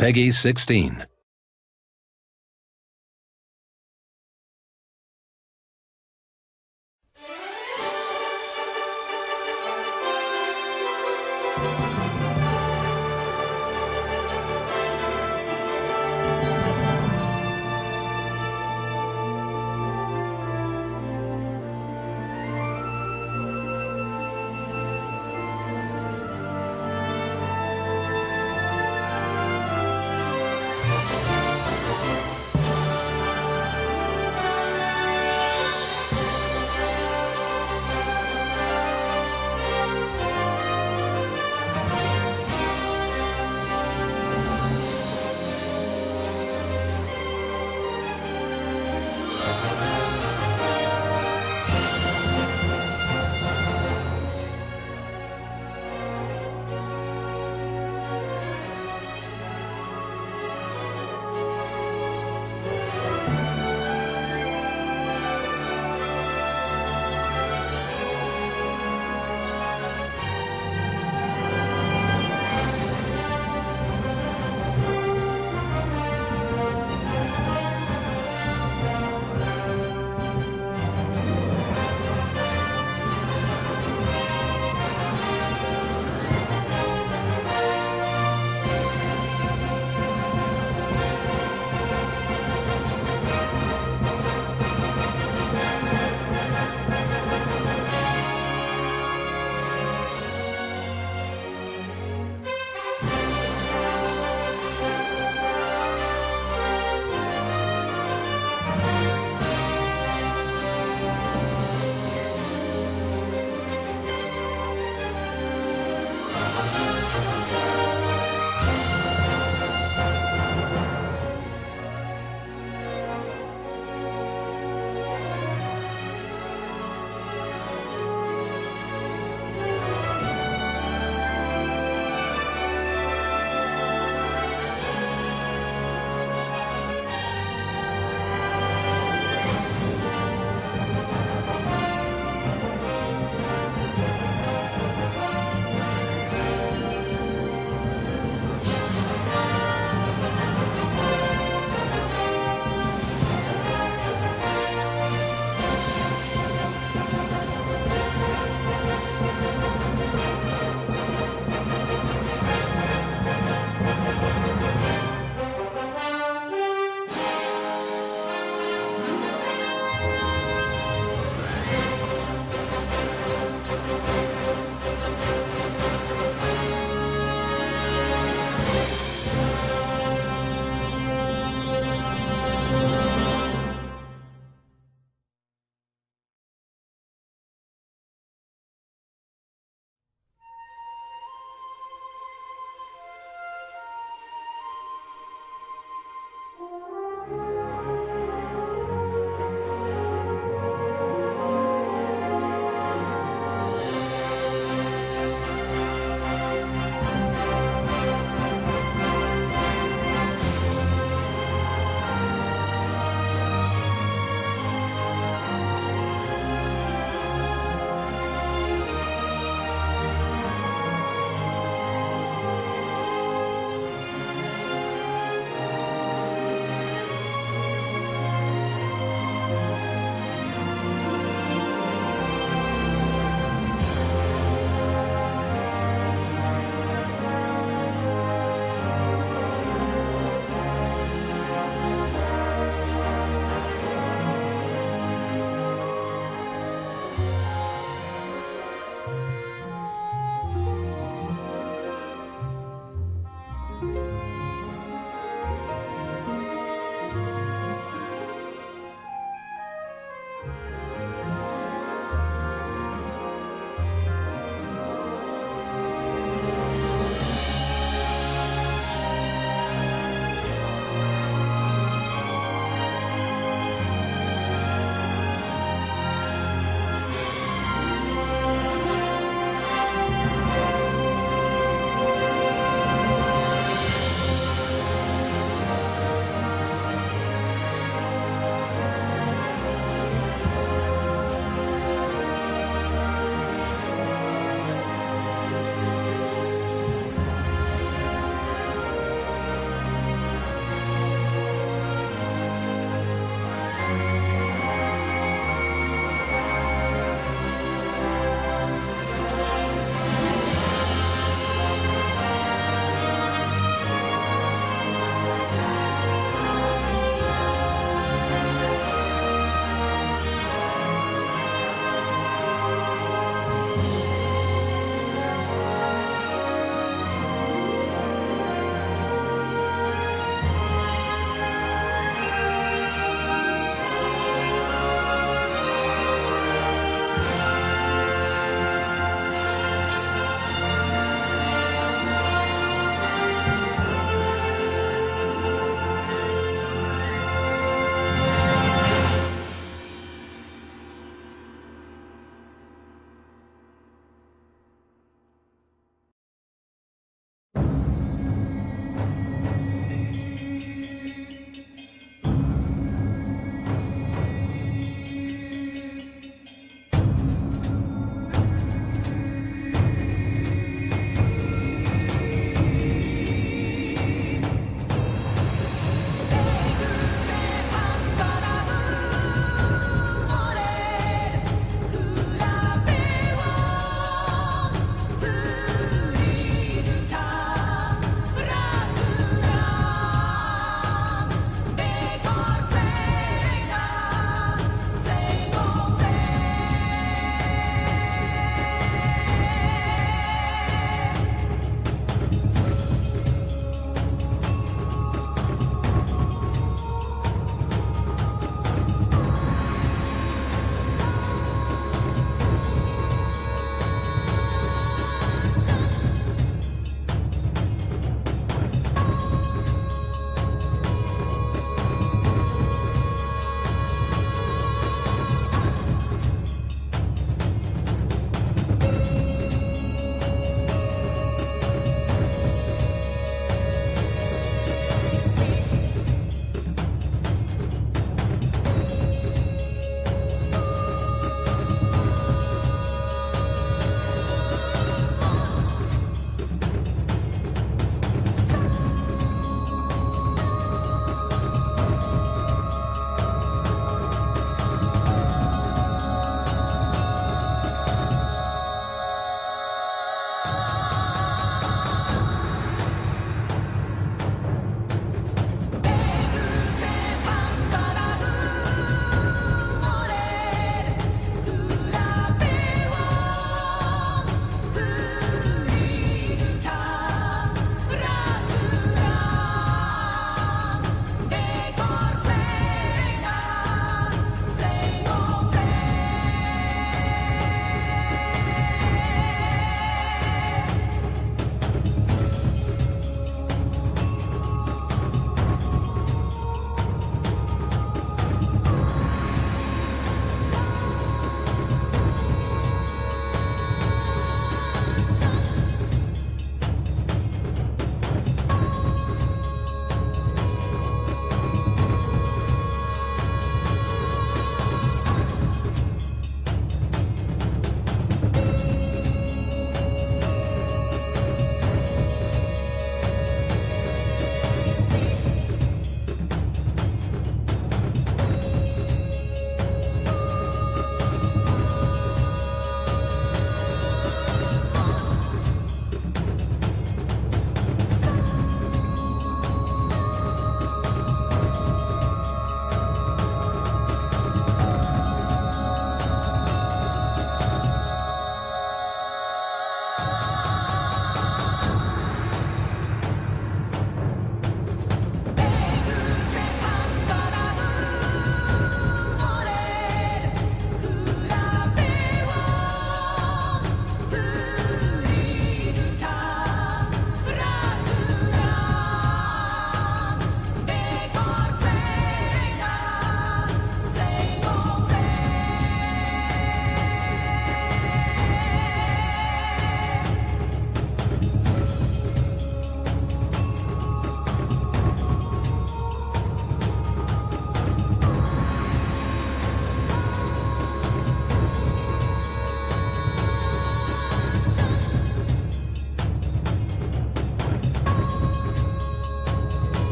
Peggy 16.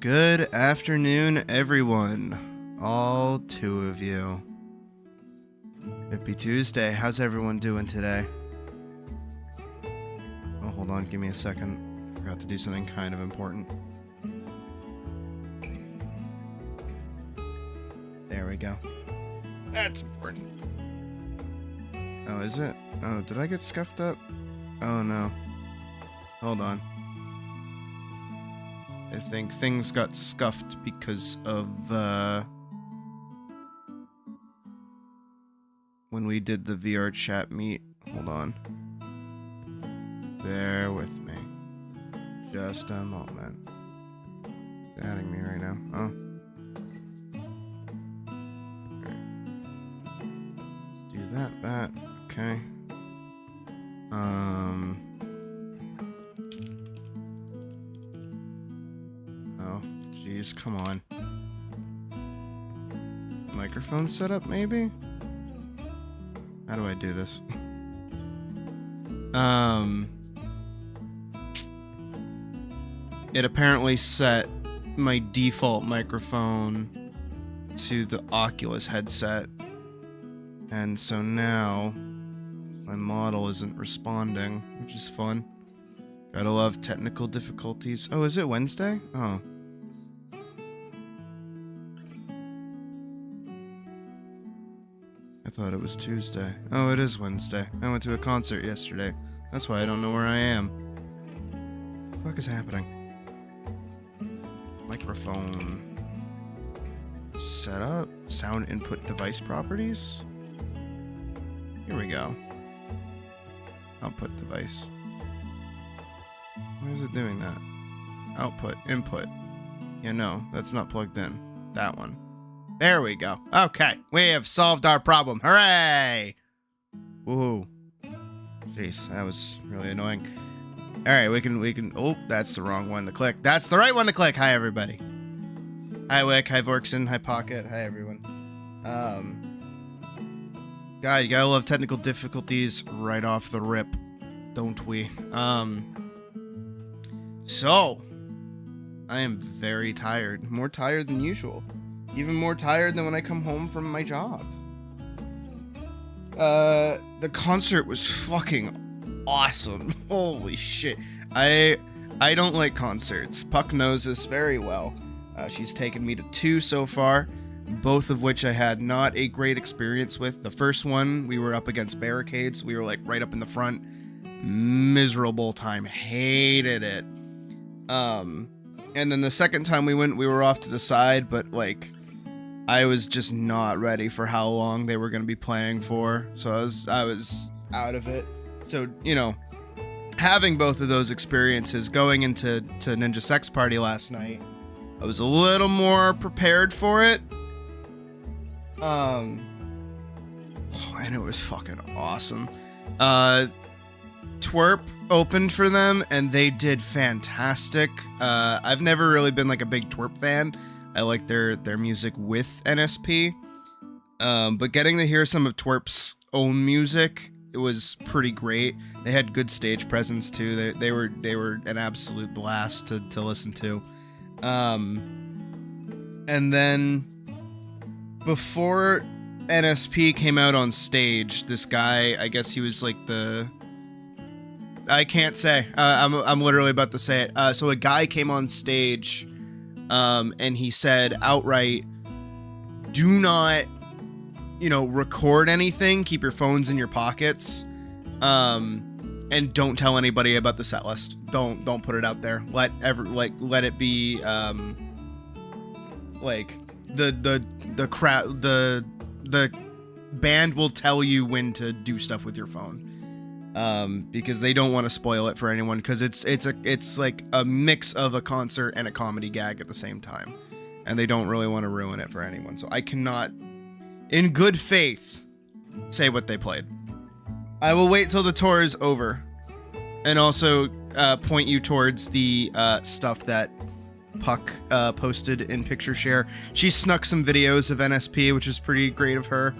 Good afternoon, everyone. All two of you. Happy Tuesday. How's everyone doing today? Oh, hold on. Give me a second. Forgot to do something kind of important. There we go. That's important. Oh, is it? Oh, did I get scuffed up? Oh, no. Hold on. I think things got scuffed because of, when we did the VR chat meet. Hold on. Bear with me. Just a moment. It's adding me right now. Oh. Let's do that. Okay. Oh, jeez, come on. Microphone setup, maybe? How do I do this? It apparently set my default microphone to the Oculus headset. And so now my model isn't responding, which is fun. Gotta love technical difficulties. Oh, is it Wednesday? Oh. I thought it was Tuesday. Oh, it is Wednesday. I went to a concert yesterday. That's why I don't know where I am. What the fuck is happening? Microphone. Setup. Sound input device properties. Here we go. Output device. Why is it doing that? Output. Input. Yeah, no, that's not plugged in. That one. There we go. Okay, we have solved our problem. Hooray! Woohoo. Jeez, that was really annoying. Alright, we can, oh, that's the wrong one to click. That's the right one to click. Hi, everybody. Hi, Wick. Hi, Vorkson. Hi, Pocket. Hi, everyone. God, you gotta love technical difficulties right off the rip, don't we? So, I am very tired. More tired than usual. Even more tired than when I come home from my job. The concert was fucking awesome. Holy shit. I don't like concerts. Puck knows this very well. She's taken me to 2 so far, both of which I had not a great experience with. The first one, we were up against barricades. We were like right up in the front. Miserable time. Hated it. And then the second time we went, we were off to the side, but like, I was just not ready for how long they were going to be playing for, so I was out of it. So, you know, having both of those experiences, going into Ninja Sex Party last night, I was a little more prepared for it. And it was fucking awesome. Twerp opened for them, and they did fantastic. I've never really been like a big Twerp fan. I like their music with NSP, but getting to hear some of Twerp's own music, it was pretty great. They had good stage presence too. They were an absolute blast to listen to. And then before NSP came out on stage, this guy, I guess he was like I can't say. I'm literally about to say it. So a guy came on stage. And he said outright, do not, record anything. Keep your phones in your pockets. And don't tell anybody about the set list. Don't put it out there. Let it be, the band will tell you when to do stuff with your phone. Because they don't want to spoil it for anyone, because it's like a mix of a concert and a comedy gag at the same time, and they don't really want to ruin it for anyone. So I cannot, in good faith, say what they played. I will wait till the tour is over, and also point you towards the stuff that Puck posted in Picture Share. She snuck some videos of NSP, which is pretty great of her.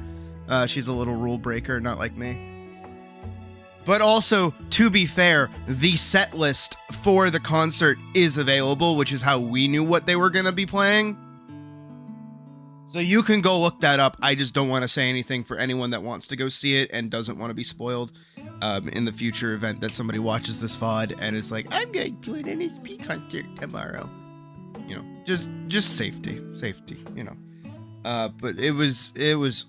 She's a little rule breaker, not like me. But also, to be fair, the set list for the concert is available, which is how we knew what they were going to be playing. So you can go look that up. I just don't want to say anything for anyone that wants to go see it and doesn't want to be spoiled in the future event that somebody watches this VOD and is like, I'm going to an NSP concert tomorrow. You know, just safety, you know. But it was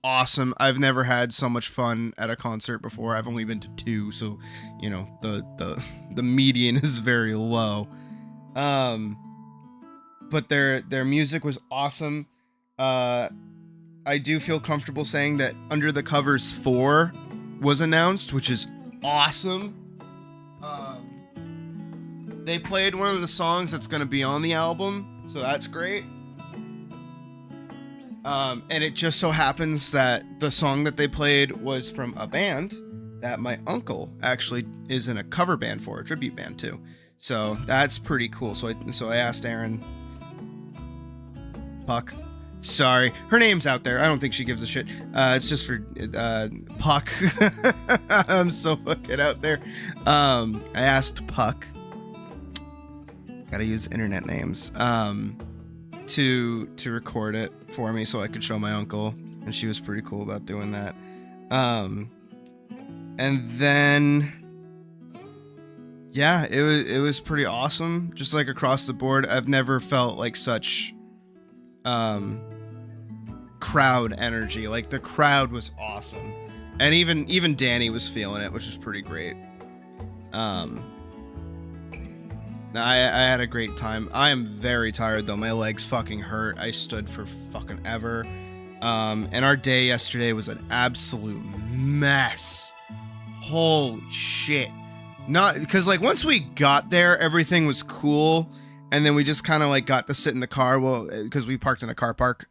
awesome. I've never had so much fun at a concert before. I've only been to 2, so you know the median is very low. But their music was awesome. I do feel comfortable saying that Under the Covers 4 was announced, which is awesome. They played one of the songs that's going to be on the album, so that's great. And it just so happens that the song that they played was from a band that my uncle actually is in a cover band for, a tribute band too. So that's pretty cool. So I asked Erin, Puck, sorry, her name's out there. I don't think she gives a shit. It's just for Puck. I'm so fucking out there. I asked Puck. Gotta use internet names. To record it for me so I could show my uncle, and she was pretty cool about doing that. And then yeah, it was pretty awesome, just like across the board. I've never felt like such crowd energy. Like the crowd was awesome, and even Danny was feeling it, which is pretty great. I had a great time. I am very tired though. My legs fucking hurt. I stood for fucking ever. And our day yesterday was an absolute mess. Holy shit. Not because like once we got there, everything was cool, and then we just kind of like got to sit in the car. Well, because we parked in a car park,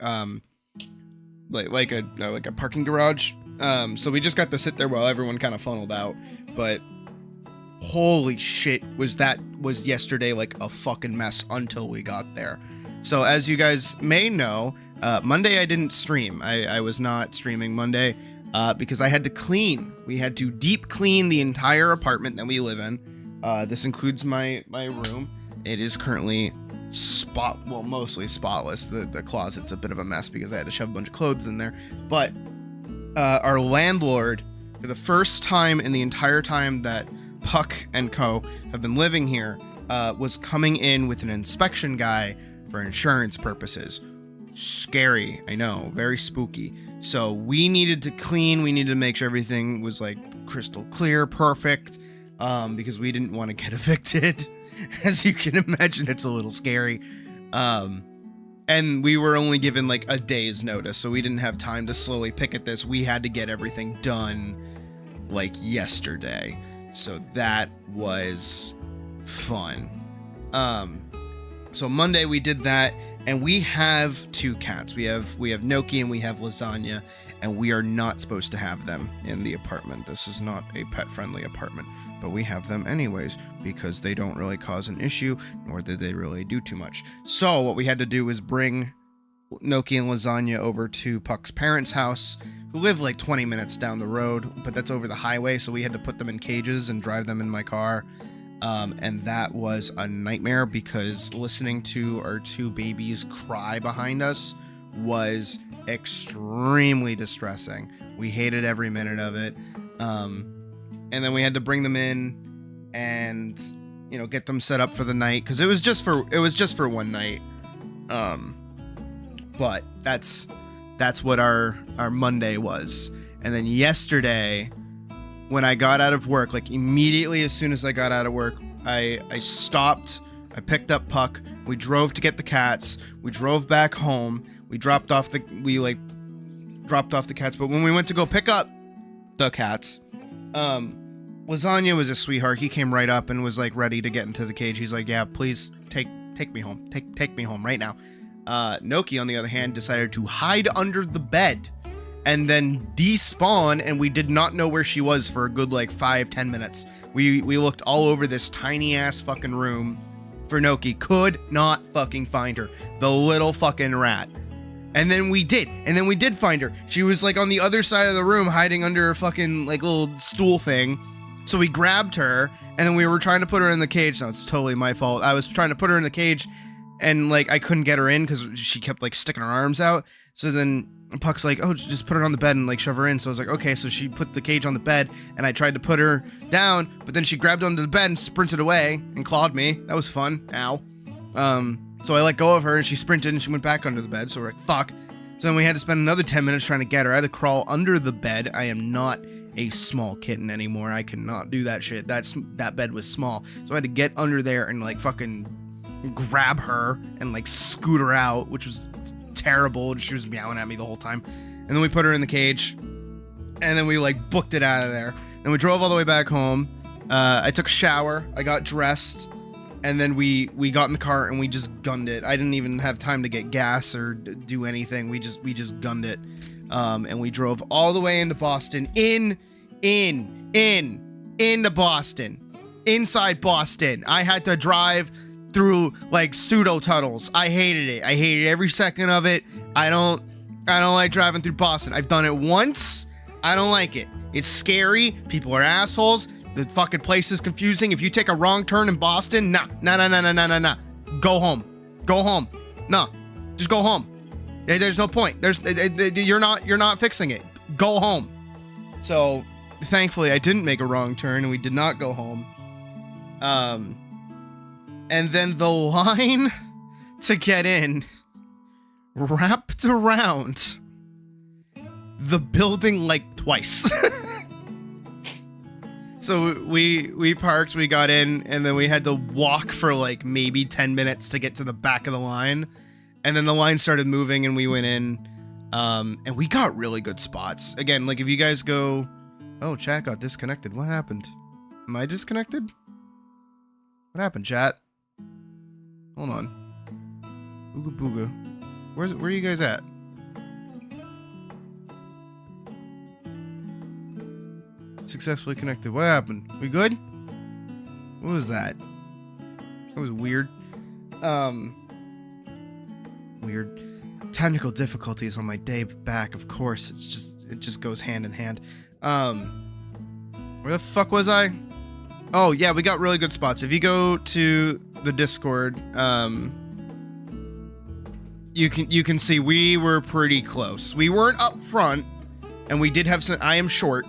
like a parking garage. So we just got to sit there while everyone kind of funneled out. But holy shit, was yesterday like a fucking mess until we got there. So as you guys may know, Monday I didn't stream. I was not streaming Monday because I had to clean. We had to deep clean the entire apartment that we live in. This includes my room. It is currently mostly spotless. The closet's a bit of a mess because I had to shove a bunch of clothes in there. But our landlord, for the first time in the entire time that Puck and Co. have been living here, was coming in with an inspection guy for insurance purposes. Scary, I know, very spooky. So we needed to clean, we needed to make sure everything was like crystal clear, perfect, because we didn't want to get evicted. As you can imagine, it's a little scary. And we were only given like a day's notice, so we didn't have time to slowly pick at this. We had to get everything done like yesterday. So that was fun. So Monday we did that, and we have 2 cats. We have Noki and we have Lasagna, and we are not supposed to have them in the apartment. This is not a pet-friendly apartment, but we have them anyways because they don't really cause an issue, nor did they really do too much. So what we had to do was bring Noki and Lasagna over to Puck's parents' house, who live like 20 minutes down the road, but that's over the highway, so we had to put them in cages and drive them in my car. And that was a nightmare because listening to our 2 babies cry behind us was extremely distressing. We hated every minute of it. And then we had to bring them in and, you know, get them set up for the night because it was just for one night. But that's what our Monday was. And then yesterday, when I got out of work, like immediately as soon as I got out of work, I stopped, I picked up Puck, we drove to get the cats, we drove back home, we dropped off the cats, but when we went to go pick up the cats, Lasagna was a sweetheart. He came right up and was like ready to get into the cage. He's like, yeah, please take me home. Take me home right now. Noki, on the other hand, decided to hide under the bed and then despawn, and we did not know where she was for a good like 5-10 minutes. We looked all over this tiny ass fucking room for Noki, could not fucking find her. The little fucking rat. And then we did find her. She was like on the other side of the room hiding under a fucking like little stool thing. So we grabbed her and then we were trying to put her in the cage. No, it's totally my fault. I was trying to put her in the cage and like I couldn't get her in because she kept like sticking her arms out. So then Puck's like, oh, just put her on the bed and like shove her in. So I was like, okay. So she put the cage on the bed and I tried to put her down, but then she grabbed onto the bed and sprinted away and clawed me. That was fun. Ow. So I let go of her and she sprinted and she went back under the bed. So we're like, fuck. So then we had to spend another 10 minutes trying to get her. I had to crawl under the bed. I am not a small kitten anymore. I could not do that shit. That bed was small. So I had to get under there and like fucking grab her and like scoot her out, which was terrible. She was meowing at me the whole time. And then we put her in the cage and then we like booked it out of there. Then we drove all the way back home. I took a shower. I got dressed. And then we got in the car and we just gunned it. I didn't even have time to get gas or do anything. We just gunned it. And we drove all the way into Boston. Into Boston. Inside Boston. I had to drive through like pseudo tunnels. I hated it. I hated every second of it. I don't like driving through Boston. I've done it once. I don't like it. It's scary. People are assholes. The fucking place is confusing. If you take a wrong turn in Boston, nah. Go home. No, just go home. There's no point. You're not fixing it. Go home. So thankfully I didn't make a wrong turn and we did not go home. And then the line to get in wrapped around the building like twice. So we parked, we got in, and then we had to walk for like maybe 10 minutes to get to the back of the line. And then the line started moving and we went in. And we got really good spots. Again, like if you guys go... Oh, chat got disconnected. What happened? Am I disconnected? What happened, chat? Hold on. Ooga booga. Where are you guys at? Successfully connected. What happened? We good? What was that? That was weird. Weird. Technical difficulties on my day back, of course. It just goes hand in hand. Where the fuck was I? Oh yeah, we got really good spots. If you go to the Discord, you can see we were pretty close. We weren't up front, and we did have some. I am short.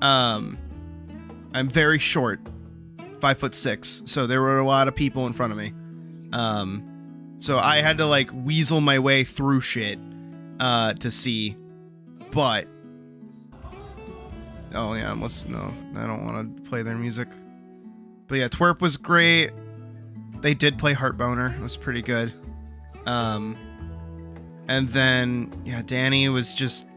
I'm very short, 5'6", so there were a lot of people in front of me. So I had to like weasel my way through shit, to see, but, oh yeah, no, I don't want to play their music. But yeah, Twerp was great. They did play Heartboner. It was pretty good. And then, yeah, Danny was just,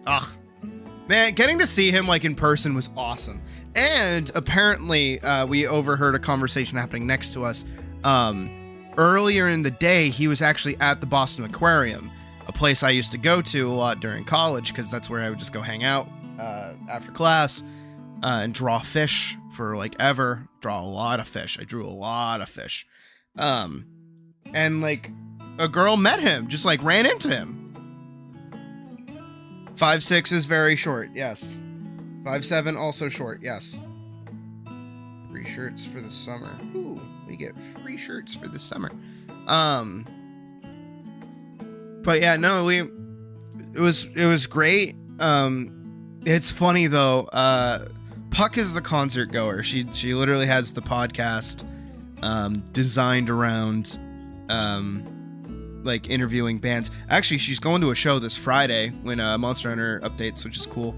man, getting to see him like in person was awesome. And apparently, we overheard a conversation happening next to us. Earlier in the day, he was actually at the Boston Aquarium, a place I used to go to a lot during college because that's where I would just go hang out after class and draw fish for like ever. Draw a lot of fish. I drew a lot of fish. And like a girl met him, just like ran into him. 5'6" is very short, yes. 5'7" also short, yes. Free shirts for the summer. Ooh, we get free shirts for the summer. But yeah, no, it was great. It's funny though. Puck is the concert goer. She literally has the podcast designed around like interviewing bands. Actually, she's going to a show this Friday when Monster Hunter updates, which is cool.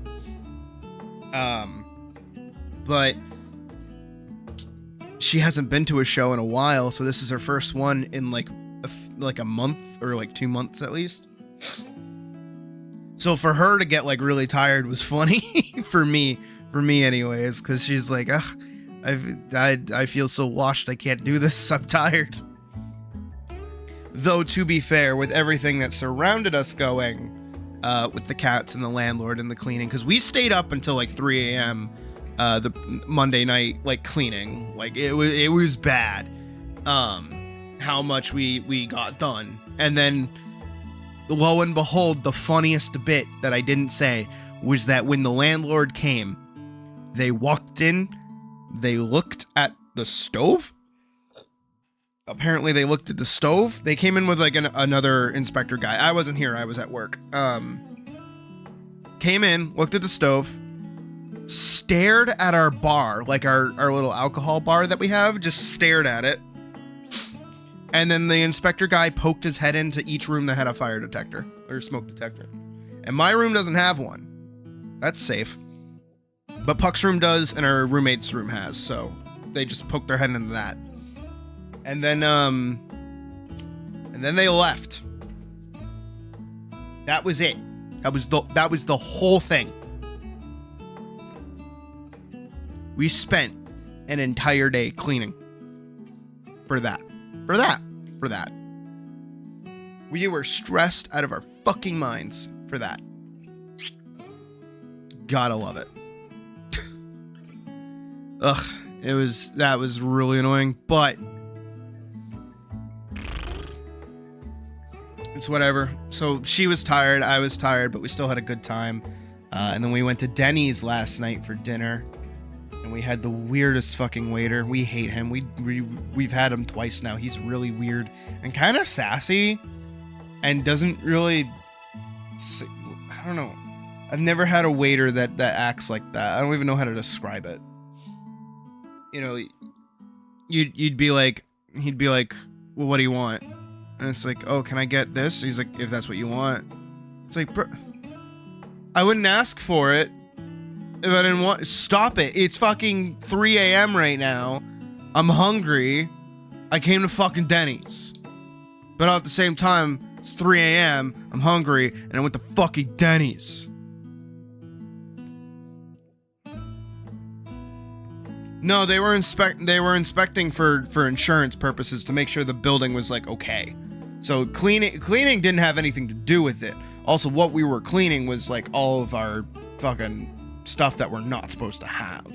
But she hasn't been to a show in a while, so this is her first one in like a month or like 2 months at least. So for her to get like really tired was funny for me anyways, because she's like, ugh, I feel so washed, I can't do this, I'm tired. Though, to be fair, with everything that surrounded us going, with the cats and the landlord and the cleaning, because we stayed up until like 3 a.m. The Monday night, like cleaning, like it was bad, how much we got done. And then lo and behold, the funniest bit that I didn't say was that when the landlord came, they walked in, they looked at the stove. Apparently they looked at the stove. They came in with like another inspector guy. I wasn't here, I was at work. Came in, looked at the stove, stared at our bar, like our little alcohol bar that we have, just stared at it. And then the inspector guy poked his head into each room that had a fire detector or smoke detector. And my room doesn't have one. That's safe. But Puck's room does, and our roommate's room has, so they just poked their head into that. And then they left. That was it. That was the whole thing. We spent an entire day cleaning for that. For that. We were stressed out of our fucking minds for that. Gotta love it. Ugh, that was really annoying, but it's whatever. So she was tired, I was tired, but we still had a good time. And then we went to Denny's last night for dinner. And we had the weirdest fucking waiter. We hate him. We've had him twice now. He's really weird and kind of sassy and doesn't really, I don't know. I've never had a waiter that acts like that. I don't even know how to describe it. You know, he'd be like, well, what do you want? And it's like, oh, can I get this? He's like, if that's what you want. It's like, bro, I wouldn't ask for it if I didn't want. Stop it. It's fucking 3 a.m. right now. I'm hungry. I came to fucking Denny's. But at the same time, it's 3 a.m. I'm hungry, and I went to fucking Denny's. No, they were inspecting for insurance purposes to make sure the building was like okay. So cleaning didn't have anything to do with it. Also, what we were cleaning was like all of our fucking stuff that we're not supposed to have.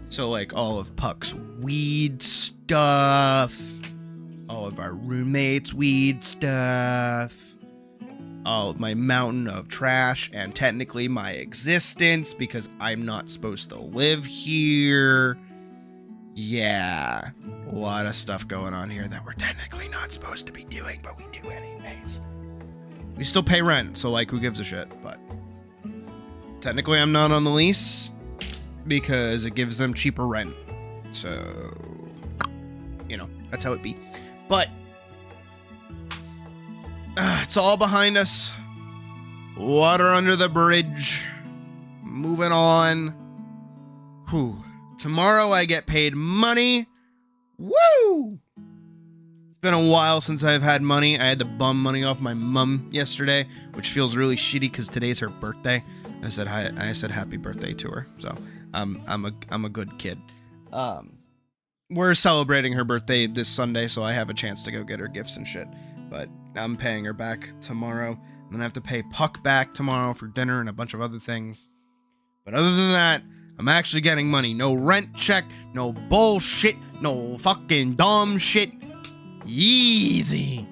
So like all of Puck's weed stuff, all of our roommates' weed stuff, all of my mountain of trash, and technically my existence because I'm not supposed to live here. Yeah, a lot of stuff going on here that we're technically not supposed to be doing, but we do anyways. We still pay rent, so like who gives a shit, but technically I'm not on the lease because it gives them cheaper rent. So, you know, that's how it be. But it's all behind us. Water under the bridge. Moving on. Whew. Tomorrow I get paid money. Woo! It's been a while since I've had money. I had to bum money off my mom yesterday, which feels really shitty because today's her birthday. I said hi. I said happy birthday to her. So I'm a good kid. We're celebrating her birthday this Sunday, so I have a chance to go get her gifts and shit. But I'm paying her back tomorrow. And then I have to pay Puck back tomorrow for dinner and a bunch of other things. But other than that, I'm actually getting money. No rent check, no bullshit, no fucking dumb shit. Easy.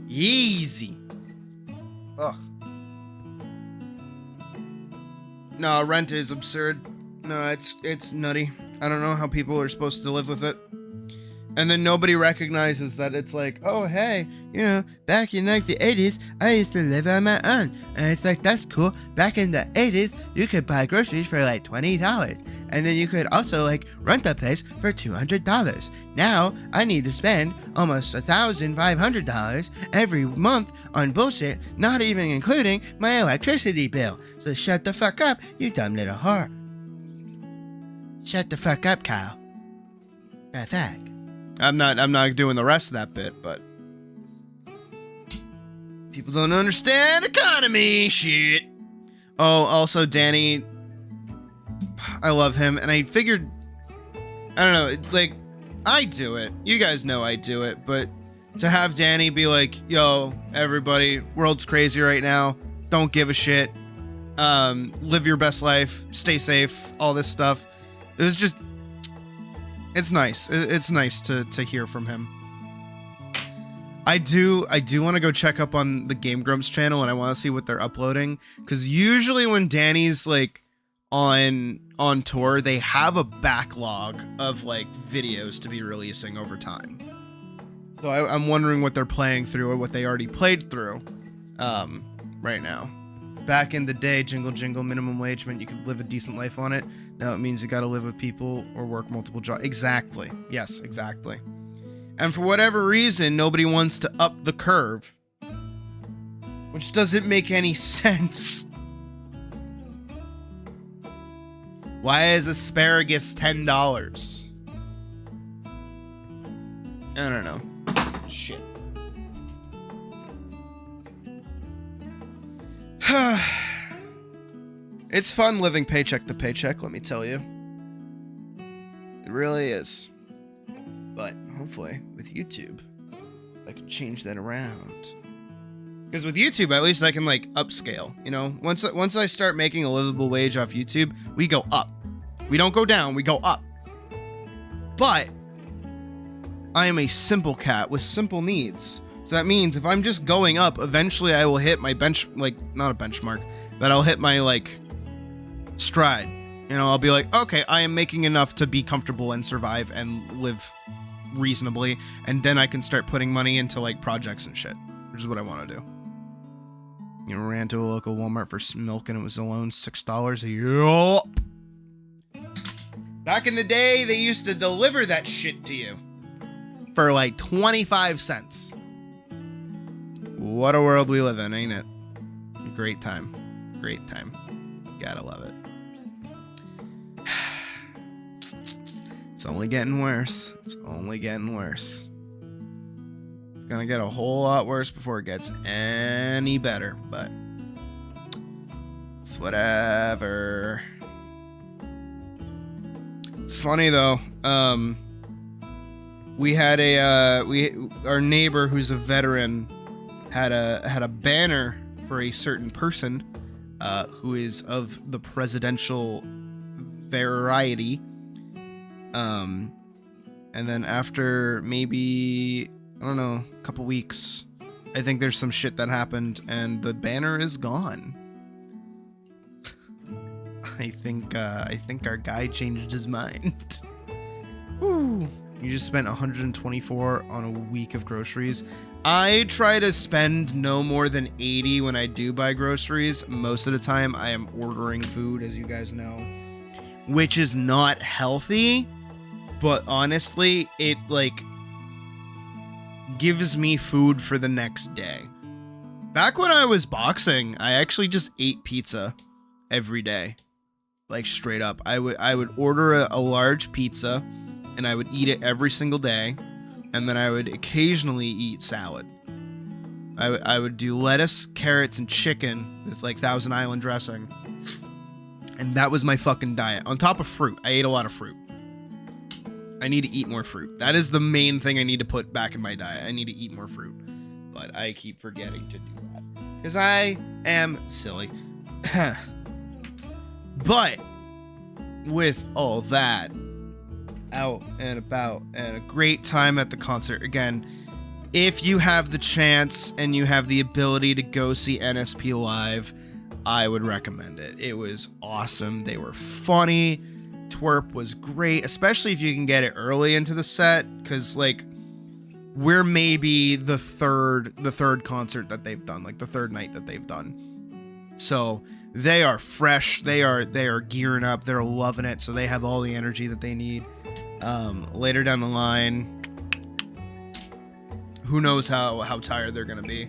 Easy. Ugh. No, rent is absurd. No, it's nutty. I don't know how people are supposed to live with it. And then nobody recognizes that it's like, oh, hey, you know, back in like the 80s, I used to live on my own. And it's like, that's cool. Back in the 80s, you could buy groceries for like $20. And then you could also like rent a place for $200. Now, I need to spend almost $1,500 every month on bullshit, not even including my electricity bill. So shut the fuck up, you dumb little whore. Shut the fuck up, Kyle. That fact. I'm not doing the rest of that bit, but people don't understand economy shit. Oh, also Danny, I love him, and I figured, I don't know, like, I do it. You guys know I do it, but to have Danny be like, yo, everybody, world's crazy right now, don't give a shit, live your best life, stay safe, all this stuff. It was just, it's nice. It's nice to hear from him. I do want to go check up on the Game Grumps channel, and I want to see what they're uploading, because usually when Danny's like on tour, they have a backlog of like videos to be releasing over time. So I'm wondering what they're playing through, or what they already played through right now. Back in the day, jingle jingle, minimum wage meant you could live a decent life on it. Now it means you got to live with people or work multiple jobs. Exactly. Yes, exactly. And for whatever reason, nobody wants to up the curve, which doesn't make any sense. Why is asparagus $10? I don't know. Shit. It's fun living paycheck to paycheck, let me tell you. It really is. But hopefully with YouTube, I can change that around. Because with YouTube, at least I can like upscale. You know, once I start making a livable wage off YouTube, we go up. We don't go down, we go up. But I am a simple cat with simple needs. So that means if I'm just going up, eventually I will hit my not a benchmark, but I'll hit my like stride. You know, I'll be like, okay, I am making enough to be comfortable and survive and live reasonably, and then I can start putting money into like projects and shit, which is what I want to do. You know, ran to a local Walmart for milk and it was alone $6. Yup. Back in the day, they used to deliver that shit to you for like 25 cents. What a world we live in, ain't it? Great time. Great time. Gotta love it. It's only getting worse. It's only getting worse. It's gonna get a whole lot worse before it gets any better, but it's whatever. It's funny though. We had our neighbor who's a veteran had a banner for a certain person who is of the presidential variety. And then after maybe, I don't know, a couple weeks, I think there's some shit that happened and the banner is gone. I think our guy changed his mind. Woo. You just spent 124 on a week of groceries. I try to spend no more than 80 when I do buy groceries. Most of the time I am ordering food, as you guys know, which is not healthy, but honestly, it like gives me food for the next day. Back when I was boxing, I actually just ate pizza every day. Like straight up. I would order a large pizza and I would eat it every single day, and then I would occasionally eat salad. I would do lettuce, carrots, and chicken with like Thousand Island dressing. And that was my fucking diet. On top of fruit. I ate a lot of fruit. I need to eat more fruit. That is the main thing I need to put back in my diet. I need to eat more fruit. But I keep forgetting to do that, because I am silly. But with all that out and about and a great time at the concert, again, if you have the chance and you have the ability to go see NSP live, I would recommend it. It was awesome. They were funny. Twerp was great, especially if you can get it early into the set, because like we're maybe the third concert that they've done, like the third night that they've done. So they are fresh. They are gearing up. They're loving it. So they have all the energy that they need. Later down the line, who knows how tired they're gonna be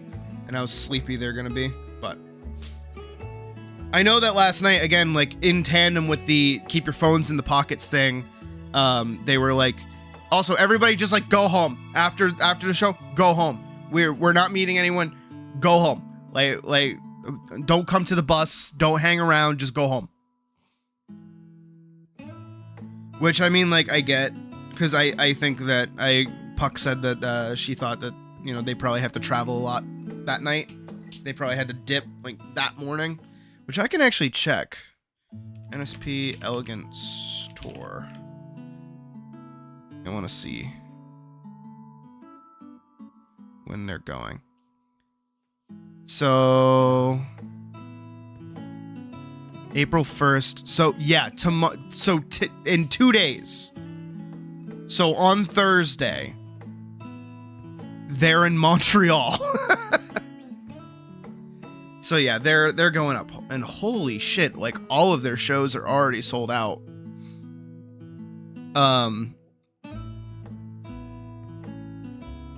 and how sleepy they're gonna be. But I know that last night, again, like in tandem with the keep your phones in the pockets thing, they were like, also everybody just like go home after the show. Go home. We're not meeting anyone. Go home. Like. Don't come to the bus. Don't hang around. Just go home. Which, I mean, like, I get. Because I think that Puck said that she thought that, you know, they probably have to travel a lot that night. They probably had to dip, like, that morning. Which I can actually check. NSP Elegance Tour. I want to see when they're going. So April 1st. So yeah, in 2 days. So on Thursday, they're in Montreal. So yeah, they're going up, and holy shit, like all of their shows are already sold out.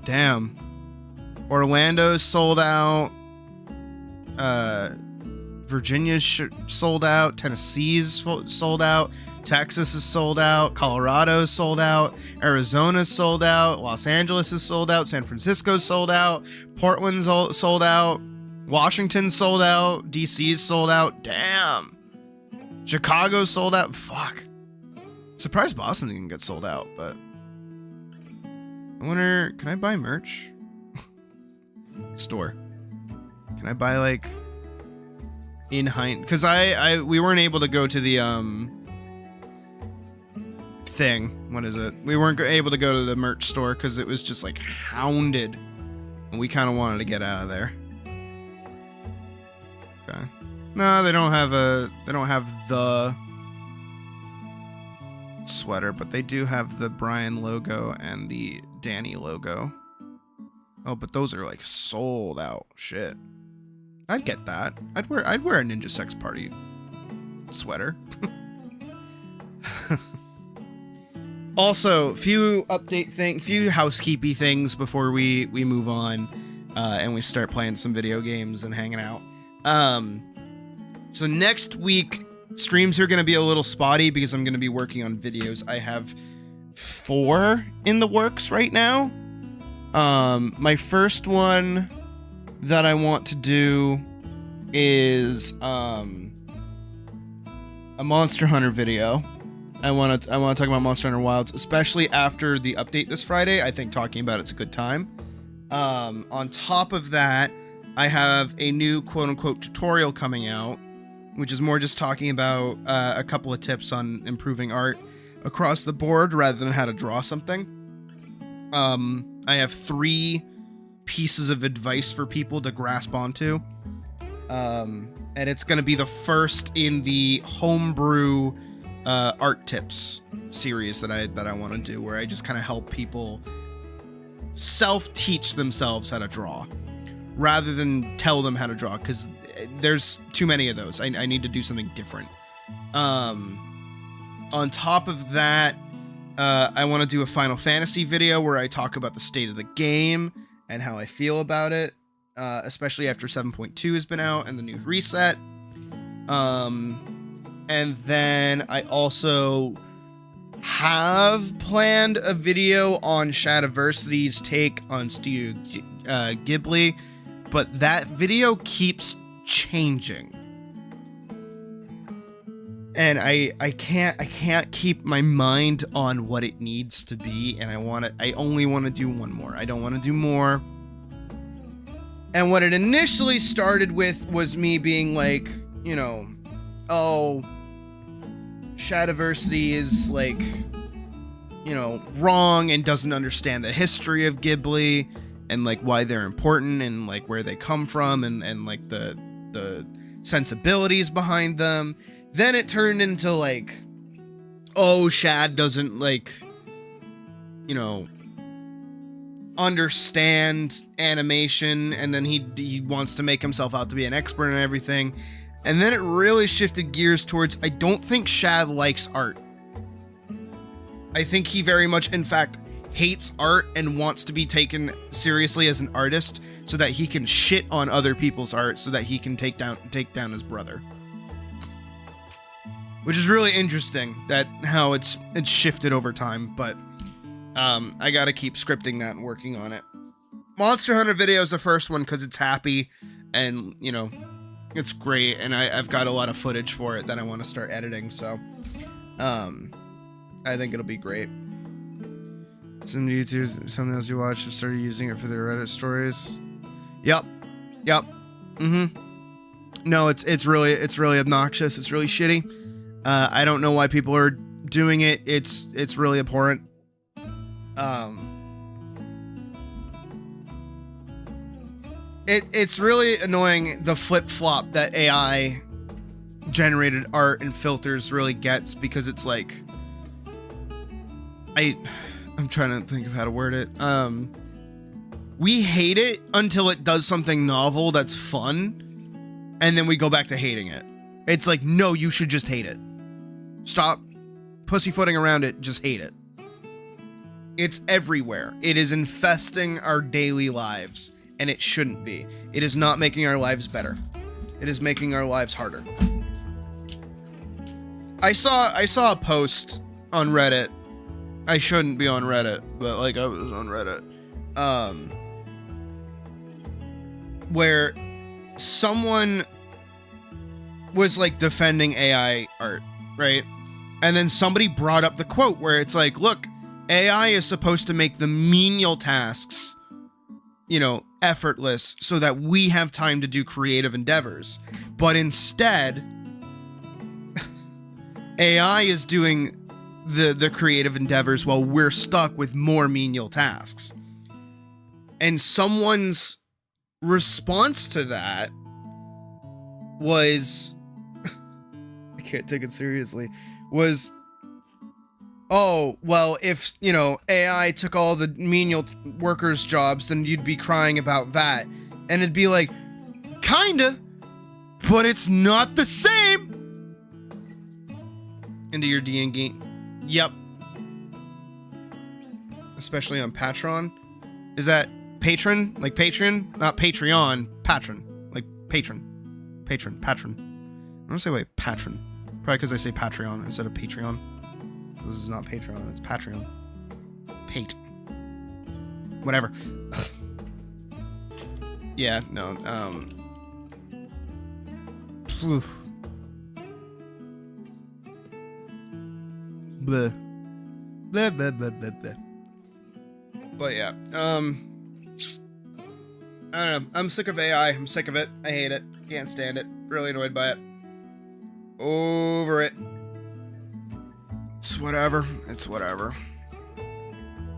Damn. Orlando's sold out. Virginia's sold out. Tennessee's sold out. Texas is sold out. Colorado's sold out. Arizona's sold out. Los Angeles is sold out. San Francisco's sold out. Portland's sold out. Washington's sold out. DC's sold out. Damn. Chicago's sold out. Fuck. Surprised Boston didn't get sold out, but I wonder, can I buy merch? Store. Can I buy like in Hind? Because we weren't able to go to the thing. What is it? We weren't able to go to the merch store because it was just like hounded, and we kind of wanted to get out of there. Okay. No, they don't have the sweater, but they do have the Brian logo and the Danny logo. Oh, but those are like sold out. Shit. I'd get that. I'd wear a Ninja Sex Party sweater. Also, few housekeepy things before we move on, and we start playing some video games and hanging out. So next week, streams are going to be a little spotty because I'm going to be working on videos. I have 4 in the works right now. My first one that I want to do is a Monster Hunter video. I want to talk about Monster Hunter Wilds, especially after the update this Friday. I think talking about it's a good time. On top of that, I have a new quote-unquote tutorial coming out, which is more just talking about a couple of tips on improving art across the board rather than how to draw something. I have 3 pieces of advice for people to grasp onto. And it's going to be the first in the homebrew art tips series that I want to do, where I just kind of help people self-teach themselves how to draw rather than tell them how to draw, because there's too many of those. I need to do something different. On top of that, I want to do a Final Fantasy video where I talk about the state of the game and how I feel about it, especially after 7.2 has been out and the new reset. And then I also have planned a video on Shadiversity's take on Studio Ghibli, but that video keeps changing. And I can't keep my mind on what it needs to be, and I only want to do one more. I don't want to do more. And what it initially started with was me being like, you know, oh, Shadiversity is like, you know, wrong and doesn't understand the history of Ghibli and like why they're important and like where they come from and like the sensibilities behind them. Then it turned into like, oh, Shad doesn't like, you know, understand animation, and then he wants to make himself out to be an expert in everything. And then it really shifted gears towards, I don't think Shad likes art. I think he very much, in fact, hates art and wants to be taken seriously as an artist so that he can shit on other people's art so that he can take down his brother. Which is really interesting, that how it's shifted over time, but I gotta keep scripting that and working on it. Monster Hunter video is the first one because it's happy and, you know, it's great, and I've got a lot of footage for it that I want to start editing, so I think it'll be great. Some YouTubers, something else you watch, have started using it for their Reddit stories. Yep. No, it's really obnoxious. It's really shitty. I don't know why people are doing it. It's really abhorrent. it's really annoying, the flip-flop that AI generated art and filters really gets, because it's like, I'm trying to think of how to word it. We hate it until it does something novel that's fun, and then we go back to hating it. It's like, no, you should just hate it. Stop pussyfooting around it, just hate it. It's everywhere. It is infesting our daily lives, and it shouldn't be. It is not making our lives better. It is making our lives harder. I saw a post on Reddit. I shouldn't be on Reddit, but like I was on Reddit. Where someone was like defending AI art, right? And then somebody brought up the quote where it's like, look, AI is supposed to make the menial tasks, you know, effortless so that we have time to do creative endeavors. But instead, AI is doing the creative endeavors while we're stuck with more menial tasks. And someone's response to that was, I can't take it seriously, was, oh, well, if, you know, AI took all the menial workers' jobs, then you'd be crying about that. And it'd be like, kinda, but it's not the same. Into your D&D. Yep. Especially on Patreon. Is that patron? Like Patreon? Not Patreon. Patron. Like patron. Patron. I want to say, wait, patron. Probably because I say Patreon instead of Patreon. This is not Patreon, it's Patreon. Pate. Whatever. Yeah, no, oof. Bleh. Blah, blah, blah, blah, blah. But yeah, I don't know. I'm sick of AI. I'm sick of it. I hate it. Can't stand it. Really annoyed by it. Over it. It's whatever. It's whatever.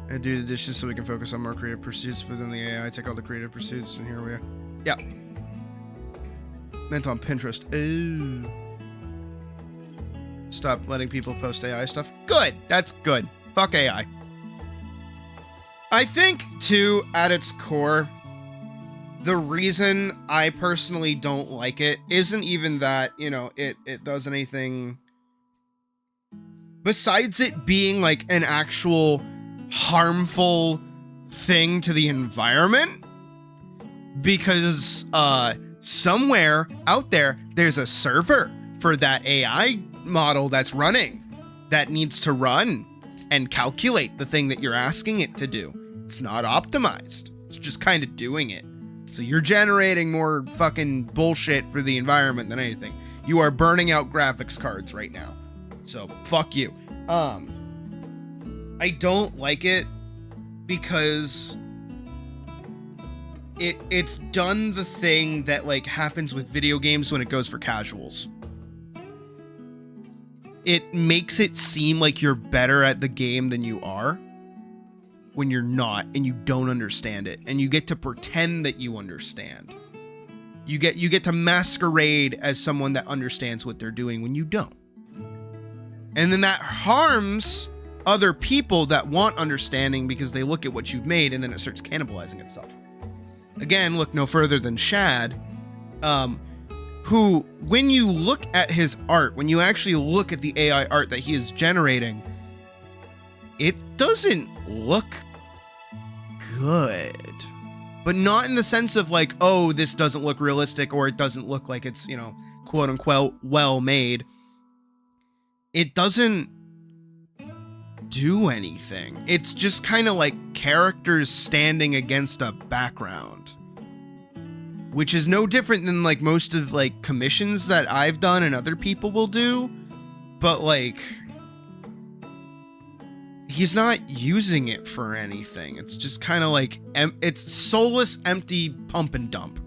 I do the dishes so we can focus on more creative pursuits within the AI. Take all the creative pursuits, and here we are. Yeah. Meant on Pinterest. Ooh. Stop letting people post AI stuff. Good. That's good. Fuck AI. I think, too, at its core, the reason I personally don't like it isn't even that, you know, it does anything besides it being like an actual harmful thing to the environment, because somewhere out there, there's a server for that AI model that's running, that needs to run and calculate the thing that you're asking it to do. It's not optimized. It's just kind of doing it. So you're generating more fucking bullshit for the environment than anything. You are burning out graphics cards right now. So fuck you. I don't like it because it's done the thing that like happens with video games when it goes for casuals. It makes it seem like you're better at the game than you are when you're not, and you don't understand it, and you get to pretend that you understand. You get to masquerade as someone that understands what they're doing when you don't. And then that harms other people that want understanding because they look at what you've made and then it starts cannibalizing itself. Again, look no further than Shad, who, when you look at his art, when you actually look at the AI art that he is generating, it doesn't look good. But not in the sense of like, oh, this doesn't look realistic, or it doesn't look like it's, you know, quote unquote, well made. It doesn't do anything. It's just kind of like characters standing against a background, which is no different than like most of like commissions that I've done and other people will do. But like, he's not using it for anything. It's just kind of like, it's soulless, empty pump and dump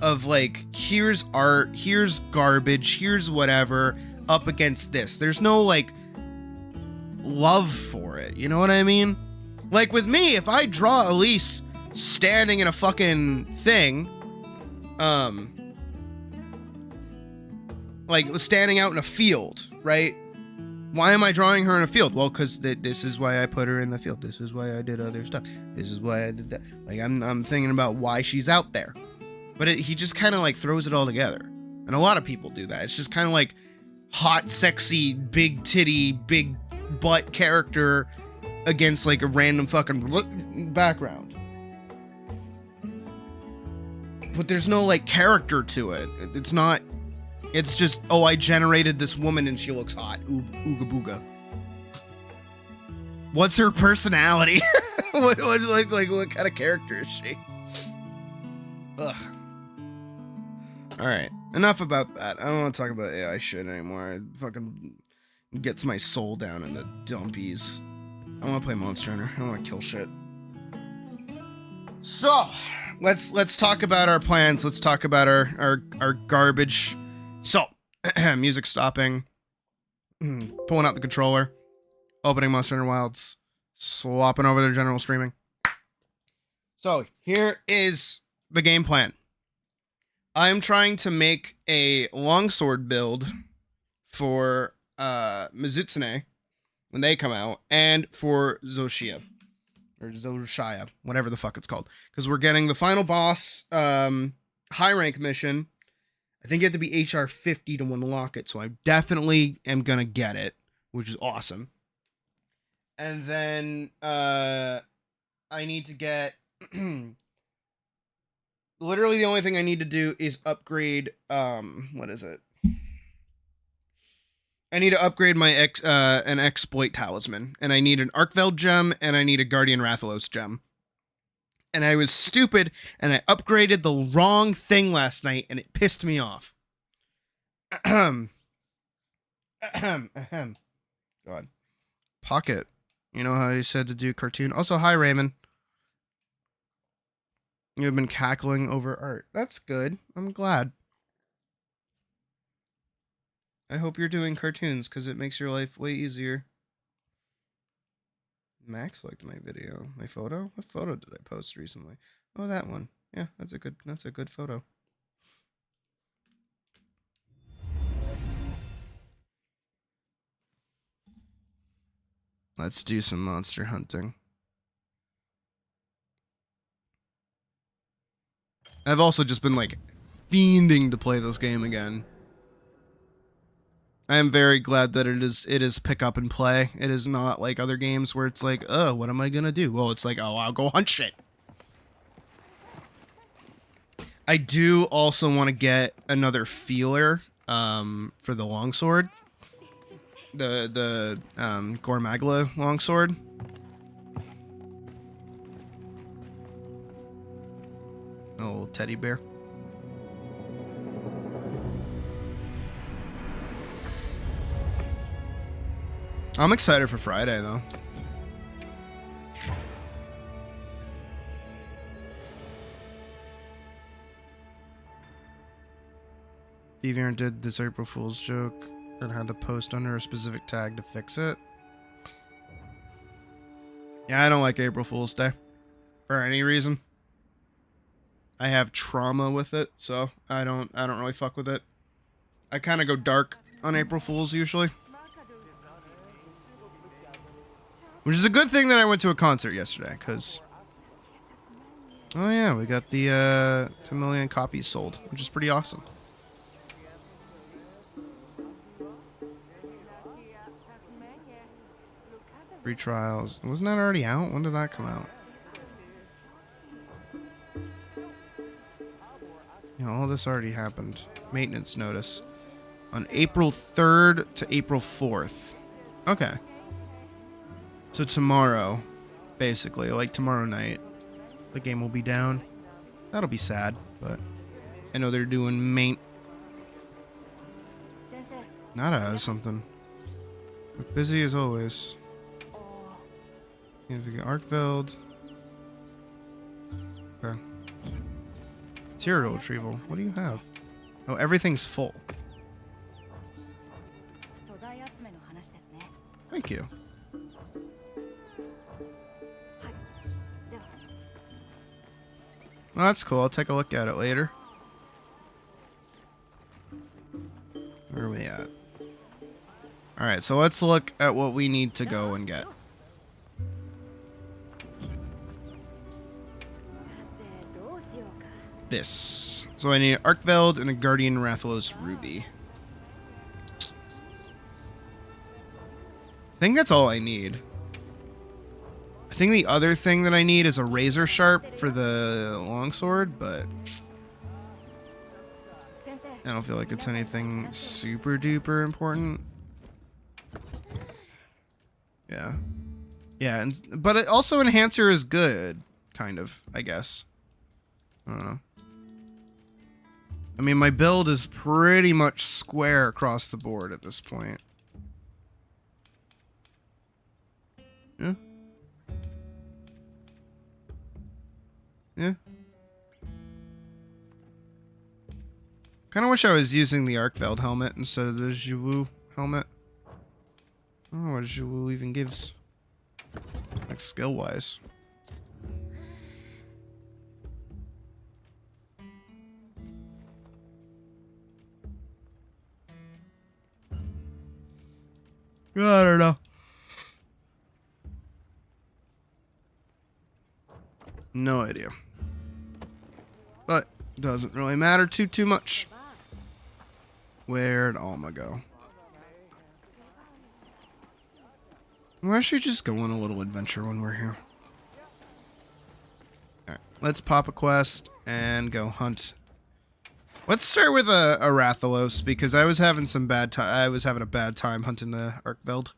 of like, here's art, here's garbage, here's whatever, up against this. There's no like love for it. You know what I mean? Like with me, if I draw Elise standing in a fucking thing, like standing out in a field, right? Why am I drawing her in a field? Well, because this is why I put her in the field. This is why I did other stuff. This is why I did that. Like, I'm thinking about why she's out there. But he just kind of like throws it all together. And a lot of people do that. It's just kind of like hot, sexy, big titty, big butt character against like a random fucking background. But there's no like character to it. It's not... It's just, oh, I generated this woman and she looks hot. Ooga booga. What's her personality? what kind of character is she? Ugh. Alright, enough about that. I don't want to talk about AI shit anymore. It fucking gets my soul down in the dumpies. I want to play Monster Hunter. I want to kill shit. So, let's talk about our plans. Let's talk about our garbage. So, music stopping, pulling out the controller, opening Monster Hunter Wilds, swapping over to general streaming. So, here is the game plan. I'm trying to make a longsword build for Mizutsune when they come out, and for Zoshia, or Zoshia, whatever the fuck it's called. Because we're getting the final boss high rank mission. I think you have to be HR 50 to unlock it, so I definitely am gonna get it, which is awesome. And then I need to get literally the only thing I need to do is upgrade what is it? I need to upgrade my an exploit talisman, and I need an Arkveld gem, and I need a Guardian Rathalos gem. And I was stupid, and I upgraded the wrong thing last night, and it pissed me off. God. Pocket. You know how you said to do cartoon? Also, hi, Raymond. You've been cackling over art. That's good. I'm glad. I hope you're doing cartoons, because it makes your life way easier. Max liked my video. My photo? What photo did I post recently? Oh, that one. Yeah, that's a good photo. Let's do some monster hunting. I've also just been like fiending to play this game again. I am very glad that it is pick up and play. It is not like other games where it's like, oh, what am I gonna do? Well, it's like, oh, I'll go hunt shit. I do also want to get another feeler for the longsword. The Gormagla longsword. Oh, teddy bear. I'm excited for Friday, though. DeviantArt did this April Fool's joke and had to post under a specific tag to fix it. Yeah, I don't like April Fool's Day. For any reason. I have trauma with it, so I don't really fuck with it. I kind of go dark on April Fool's usually. Which is a good thing that I went to a concert yesterday, because... Oh yeah, we got the 2 million copies sold, which is pretty awesome. Free trials. Wasn't that already out? When did that come out? Yeah, all this already happened. Maintenance notice. On April 3rd to April 4th. Okay. So tomorrow, basically, like tomorrow night, the game will be down. That'll be sad, but I know they're doing Nada has something. Look busy as always. Arkveld. Okay. Serial retrieval. What do you have? Oh, everything's full. Thank you. Well, that's cool. I'll take a look at it later. Where are we at? Alright, so let's look at what we need to go and get. This. So I need an Archveld and a Guardian Rathalos Ruby. I think that's all I need. I think the other thing that I need is a Razor Sharp for the longsword, but I don't feel like it's anything super duper important. Yeah. Yeah, but it also Enhancer is good, kind of, I guess. I don't know. I mean, my build is pretty much square across the board at this point. Yeah. Yeah. Kind of wish I was using the Archveld helmet instead of the Zhiwu helmet. I don't know what Zhiwu even gives. Like, skill-wise. I don't know. No idea. But doesn't really matter too much. Where'd Alma go? Why should we just go on a little adventure when we're here? Alright, let's pop a quest and go hunt. Let's start with a Rathalos because I was having some bad time. I was having a bad time hunting the Archveld.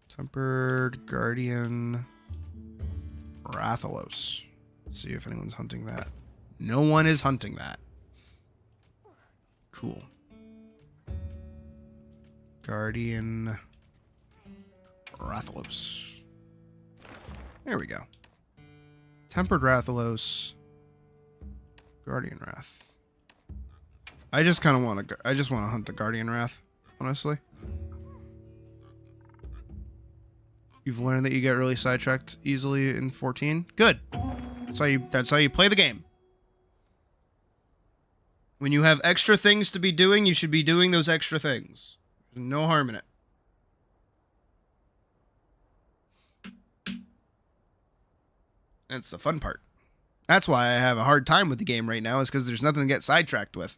Tempered Guardian Rathalos. Let's see if anyone's hunting that. No one is hunting that. Cool. Guardian Rathalos. There we go. Tempered Rathalos. Guardian Wrath. I just kind of want to. I just want to hunt the Guardian Wrath, honestly. You've learned that you get really sidetracked easily in 14. Good. That's how you play the game. When you have extra things to be doing, you should be doing those extra things. There's no harm in it. That's the fun part. That's why I have a hard time with the game right now, is because there's nothing to get sidetracked with.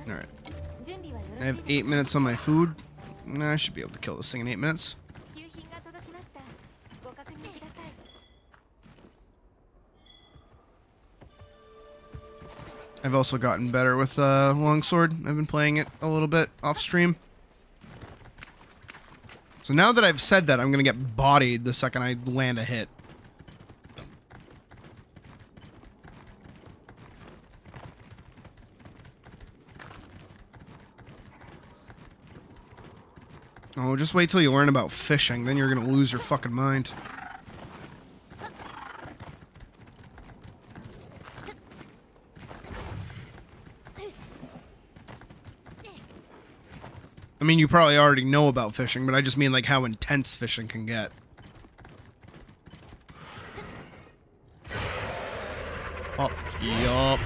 Alright. I have 8 minutes on my food. Nah, I should be able to kill this thing in 8 minutes. I've also gotten better with longsword. I've been playing it a little bit off stream. So now that I've said that, I'm gonna get bodied the second I land a hit. Oh, just wait till you learn about fishing, then you're gonna lose your fucking mind. I mean, you probably already know about fishing, but I just mean like how intense fishing can get. Oh, yup.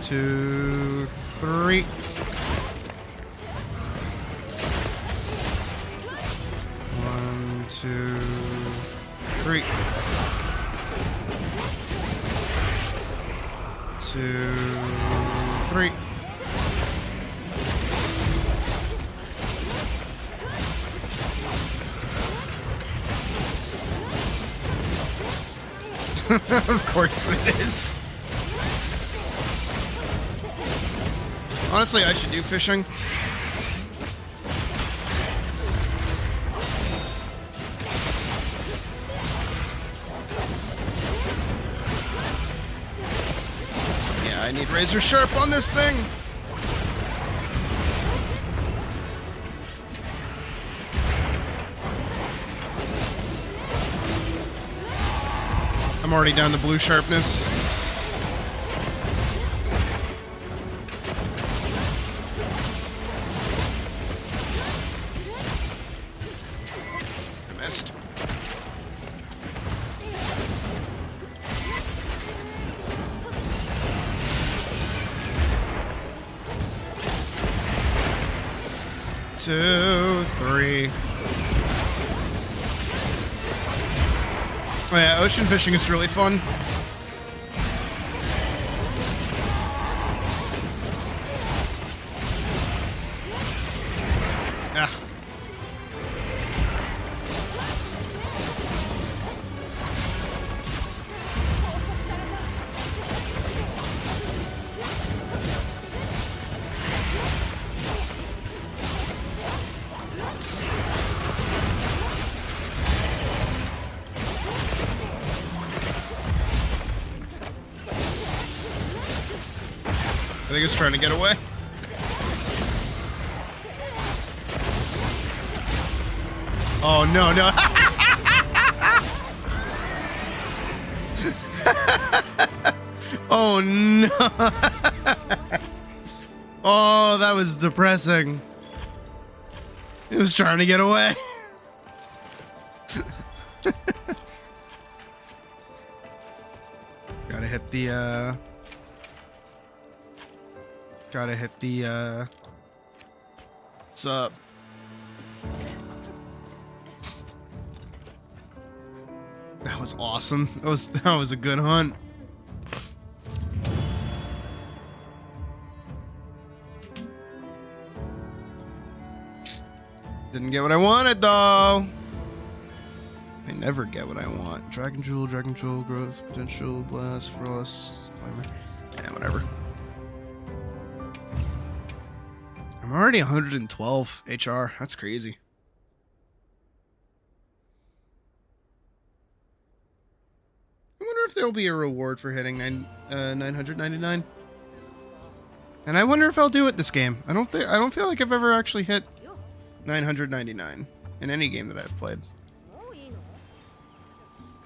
Two, three. One, two, three. Two, three. Of course it is. Honestly, I should do fishing. Yeah, I need razor sharp on this thing. I'm already down to blue sharpness. I missed. Two, three. Oh yeah, ocean fishing is really fun. Ah. I think it's trying to get away. Oh, no, no. Oh, no. Oh, that was depressing. It was trying to get away. Gotta hit the, what's up? That was awesome. That was a good hunt. Didn't get what I wanted though. I never get what I want. Dragon Jewel, growth, potential, blast, frost, climber. Yeah, whatever. I'm already 112 HR. That's crazy. I wonder if there'll be a reward for hitting 999. And I wonder if I'll do it this game. I don't feel like I've ever actually hit 999 in any game that I've played.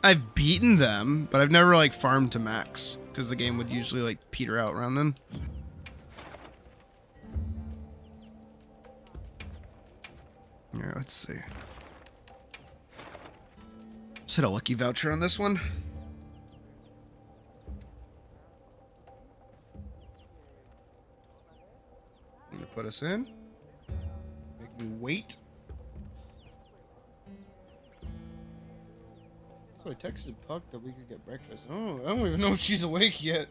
I've beaten them, but I've never like farmed to max because the game would usually like peter out around then. Here, let's see. Let's hit a lucky voucher on this one. I'm gonna put us in. Make me wait. So I texted Puck that we could get breakfast. Oh, I don't even know if she's awake yet.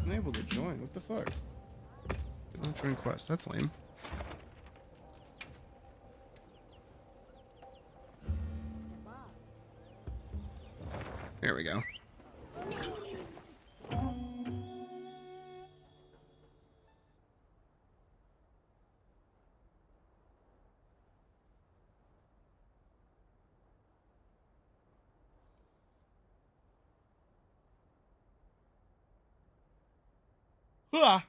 Unable to join. What the fuck? Not join quest. That's lame. There we go. Huh.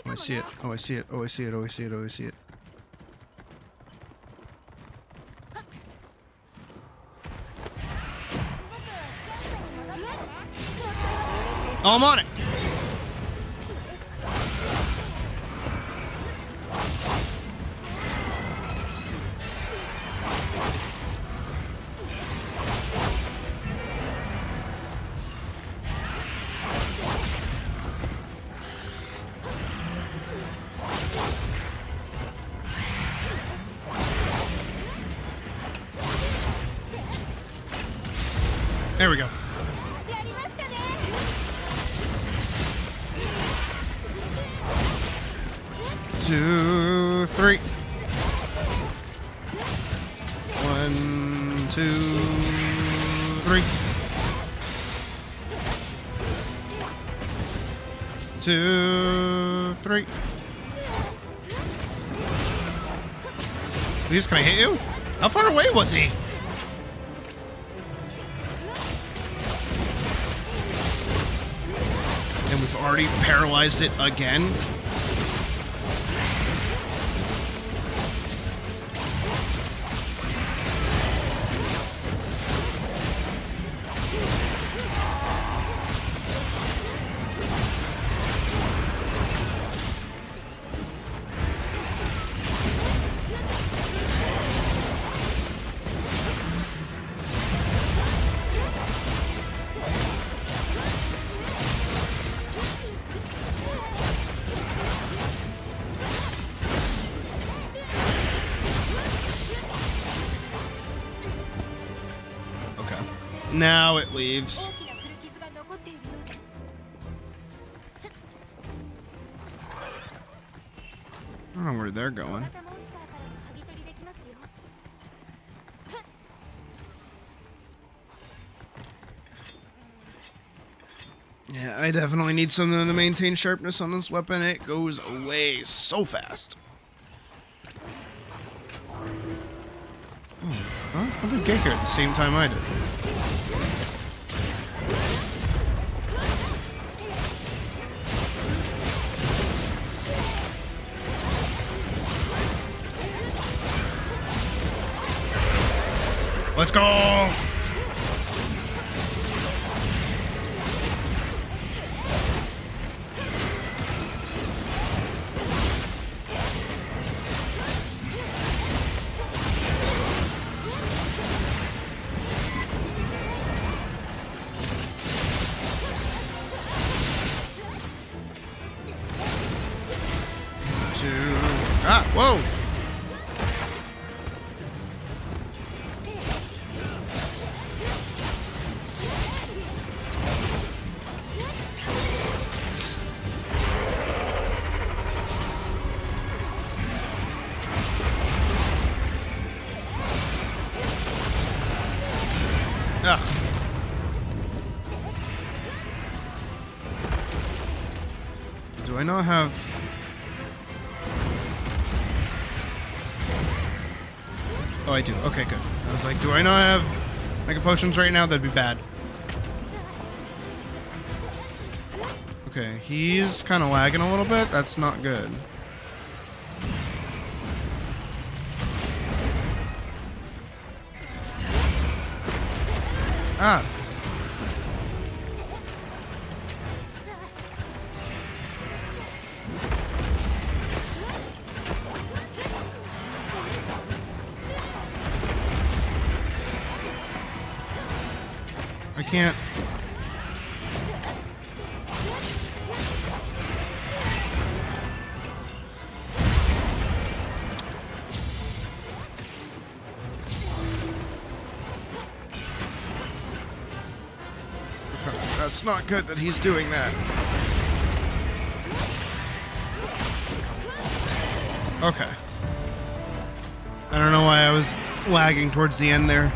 I see it. Oh, I see it. Oh, I see it. Oh, I see it. Oh, I see it. Oh, I'm on it. There we go. 2, 3. 1, 2, 3. 2, 3. Please, can I hit you? How far away was he? And we've already paralyzed it again. Now it leaves. I don't know where they're going. Yeah, I definitely need something to maintain sharpness on this weapon. It goes away so fast. Huh? How did it get here at the same time I did? Let's go! Whoa! Ugh. Do I not have... Oh, I do. Okay, good. I was like, do I not have Mega Potions right now? That'd be bad. Okay, he's kind of lagging a little bit. That's not good. Ah. I can't. That's not good that he's doing that. Okay. I don't know why I was lagging towards the end there.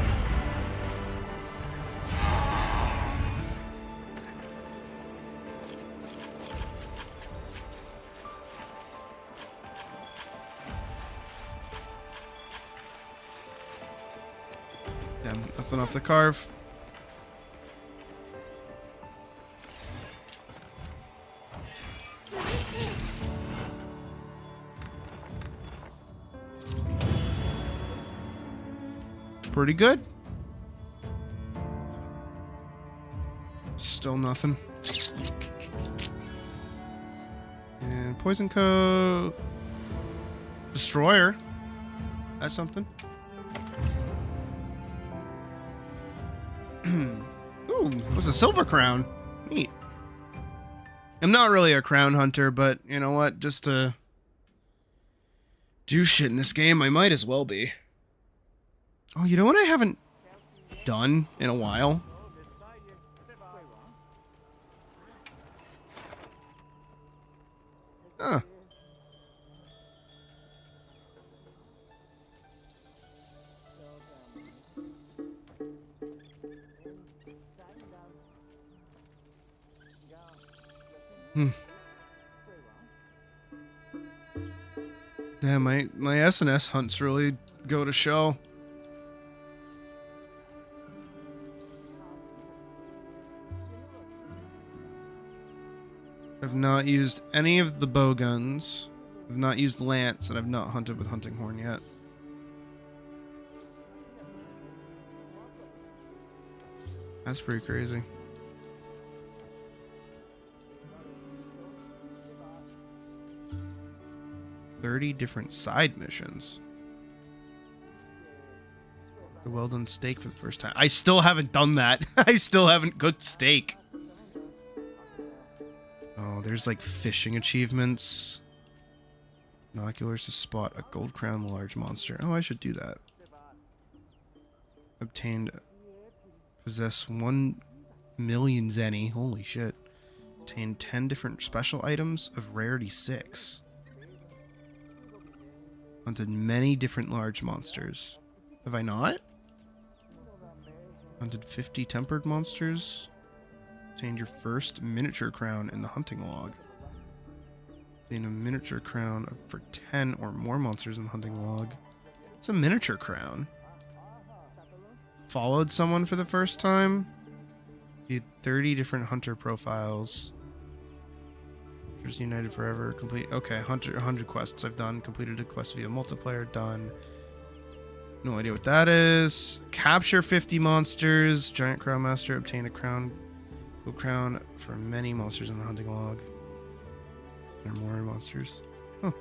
Damn, nothing off the carve. Pretty good. Still nothing. And poison coat. Destroyer. That's something. Ooh, it was a silver crown. Neat. I'm not really a crown hunter, but you know what? Just to do shit in this game, I might as well be. Oh, you know what I haven't done in a while? Huh. Damn, my SNS hunts really go to show. I've not used any of the bow guns. I've not used lance, and I've not hunted with hunting horn yet. That's pretty crazy. 30 different side missions. The well done steak for the first time. I still haven't done that. I still haven't cooked steak. Oh, there's like fishing achievements. Binoculars to spot a gold crown large monster. Oh, I should do that. Obtained. Possess 1 million zenny. Holy shit. Obtained 10 different special items of rarity 6. Hunted many different large monsters. Have I not? Hunted 50 tempered monsters. Obtained your first miniature crown in the hunting log. Obtained a miniature crown for 10 or more monsters in the hunting log. It's a miniature crown. Followed someone for the first time. Viewed 30 different hunter profiles. Hunters United Forever. Complete. Okay, 100 quests I've done. Completed a quest via multiplayer. Done. No idea what that is. Capture 50 monsters. Giant Crown Master. Obtain a crown. Gold crown for many monsters in the hunting log. There are more monsters. Huh.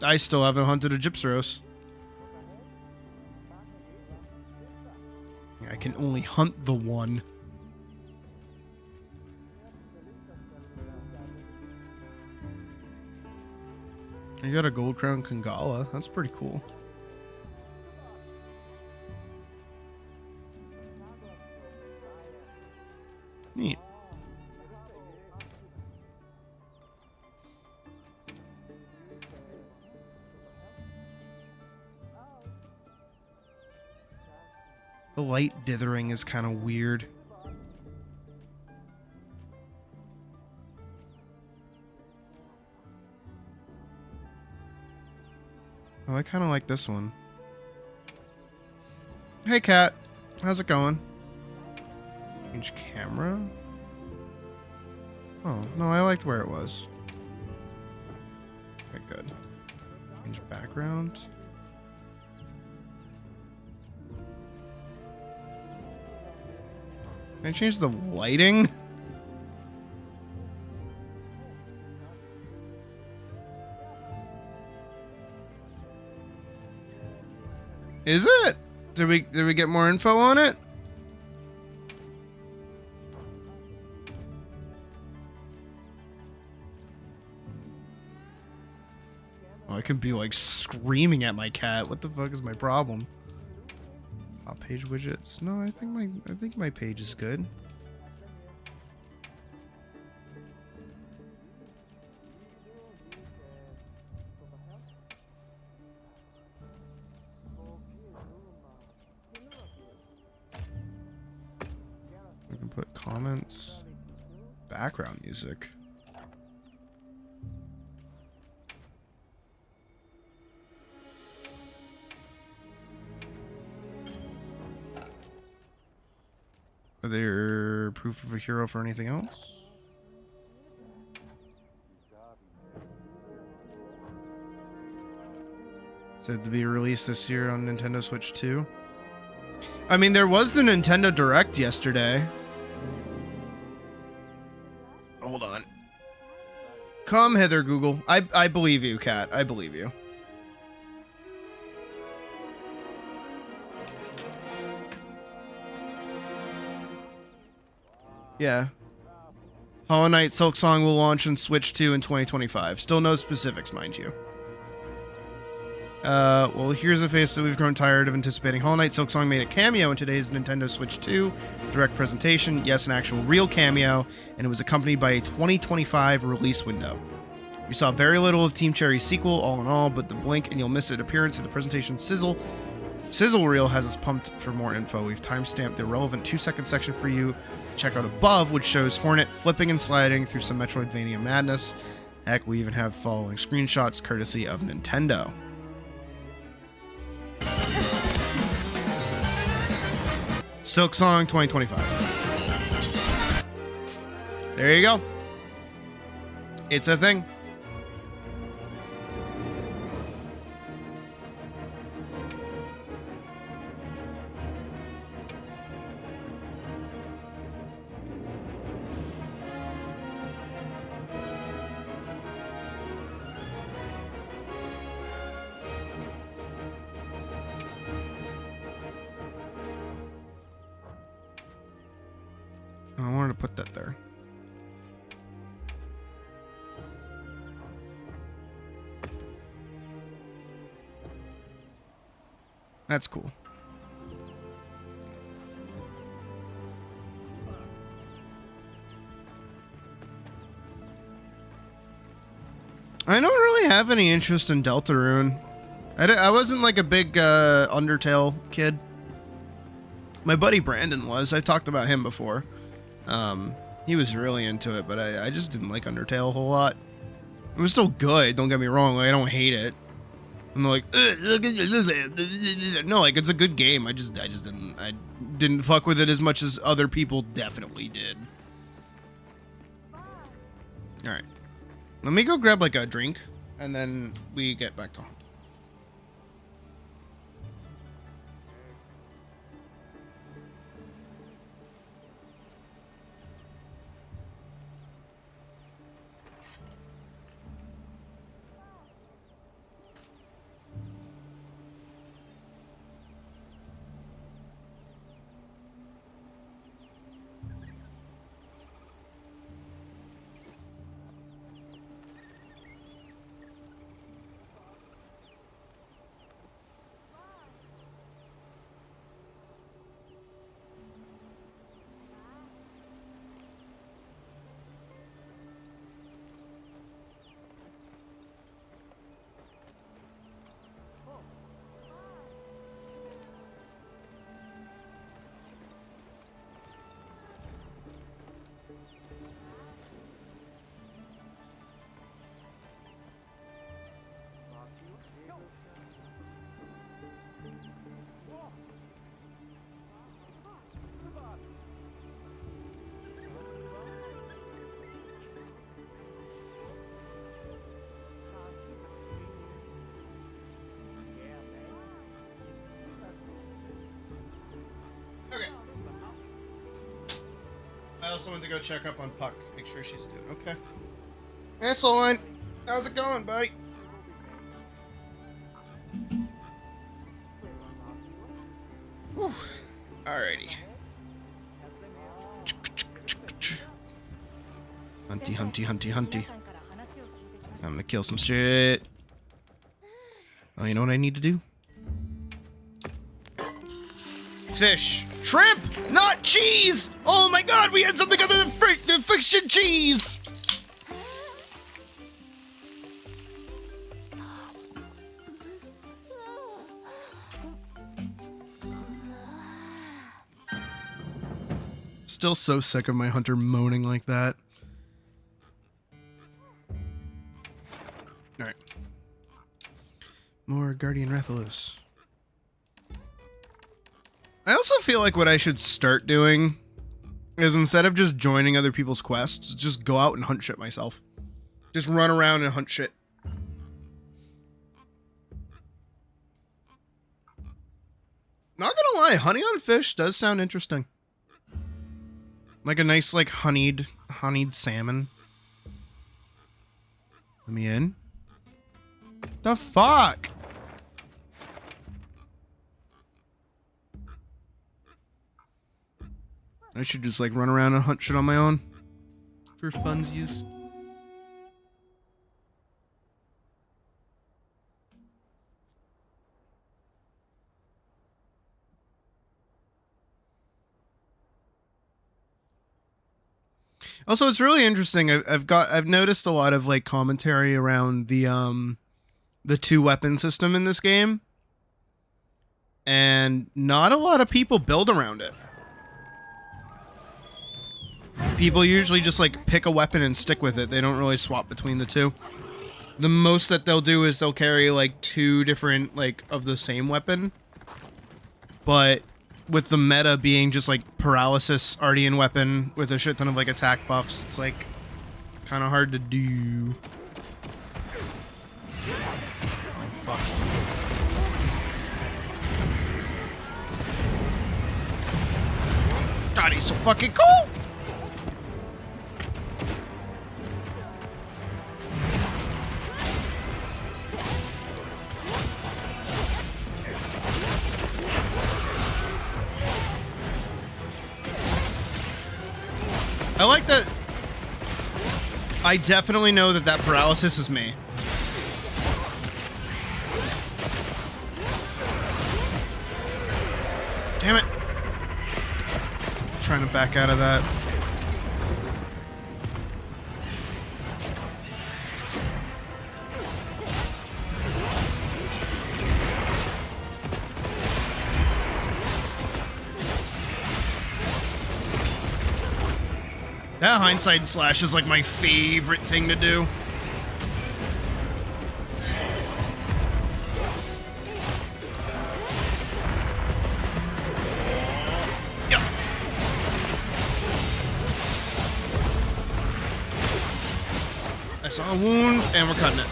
I still haven't hunted a Gypsaros. I can only hunt the one. I got a gold crown Kangala. That's pretty cool. Neat. The light dithering is kind of weird. Oh, I kind of like this one. Hey, cat. How's it going? Change camera? Oh, no, I liked where it was. Okay, good. Change background. Can I change the lighting? Is it? Did we get more info on it? Oh, I could be like screaming at my cat. What the fuck is my problem? Top page widgets. No, I think my page is good. We can put comments, background music. Are there proof of a hero for anything else? Said to be released this year on Nintendo Switch 2. I mean, there was the Nintendo Direct yesterday. Hold on. Come hither, Google. I believe you, cat. I believe you. Yeah. Hollow Knight Silksong will launch on Switch 2 in 2025. Still no specifics, mind you. Well, here's a face that we've grown tired of anticipating. Hollow Knight Silksong made a cameo in today's Nintendo Switch 2 direct presentation. Yes, an actual real cameo, and it was accompanied by a 2025 release window. We saw very little of Team Cherry's sequel, all in all, but the blink and you'll miss it appearance at the presentation sizzle Sizzle Reel has us pumped for more info. We've timestamped the relevant 2-second section for you. Check out above, which shows Hornet flipping and sliding through some Metroidvania madness. Heck, we even have following screenshots courtesy of Nintendo. Silk Song 2025. There you go. It's a thing. I wanted to put that there. That's cool. I don't really have any interest in Deltarune. I wasn't like a big Undertale kid. My buddy Brandon was. I talked about him before. He was really into it, but I just didn't like Undertale a whole lot. It was still good, don't get me wrong. Like, I don't hate it. I'm like, no, like, it's a good game. I just didn't fuck with it as much as other people definitely did. All right, let me go grab like a drink, and then we get back to hunt. I also went to go check up on Puck, make sure she's doing okay. Excellent. How's it going, buddy? Whew. Alrighty. Hunty, hunty, hunty, hunty. I'm gonna kill some shit. Oh, you know what I need to do? Fish. Shrimp! Not cheese! Oh my god, we had something other than the fiction cheese! Still so sick of my hunter moaning like that. Alright. More Guardian Rathalos. I also feel like what I should start doing is instead of just joining other people's quests, just go out and hunt shit myself. Just run around and hunt shit. Not gonna lie, honey on fish does sound interesting. Like a nice, like, honeyed salmon. Let me in. The fuck? I should just like run around and hunt shit on my own for funsies. Also, it's really interesting. I've noticed a lot of like commentary around the 2-weapon system in this game. and not a lot of people build around it. People usually just like pick a weapon and stick with it. They don't really swap between the two. The most that they'll do is they'll carry like 2 different like of the same weapon. But with the meta being just like paralysis Ardian weapon with a shit ton of like attack buffs, it's like kind of hard to do. Oh, fuck. God, he's so fucking cool! I like that. I definitely know that that paralysis is me. Damn it. I'm trying to back out of that. That hindsight slash is like my favorite thing to do. Yep. I saw a wound, and we're cutting it.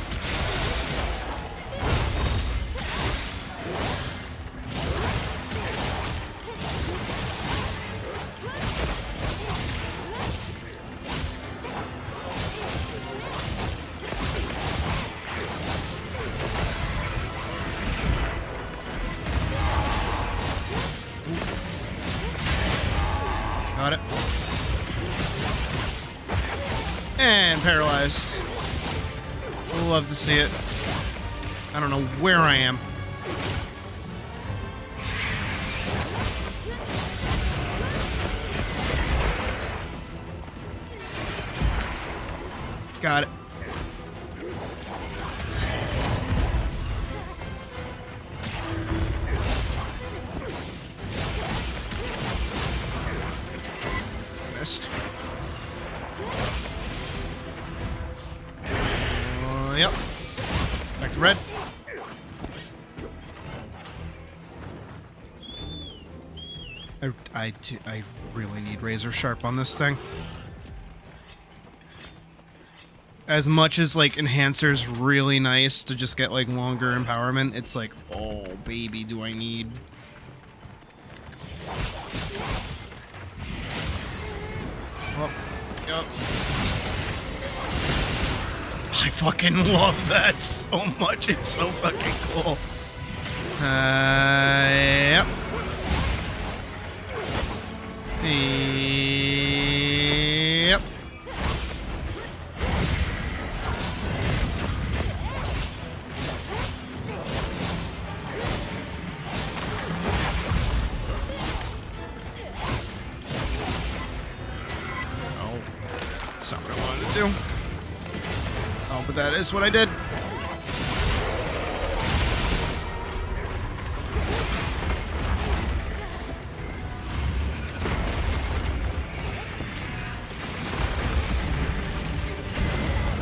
Got it. And paralyzed. We'll love to see it. I don't know where I am. Got it. Missed. Yep. Back to red. I really need razor sharp on this thing. As much as like enhancer's really nice to just get like longer empowerment, it's like, oh baby, do I need. Oh, yep. I fucking love that so much. It's so fucking cool. Yep. Yep. Oh, that's not what I wanted to do. Oh, but that is what I did.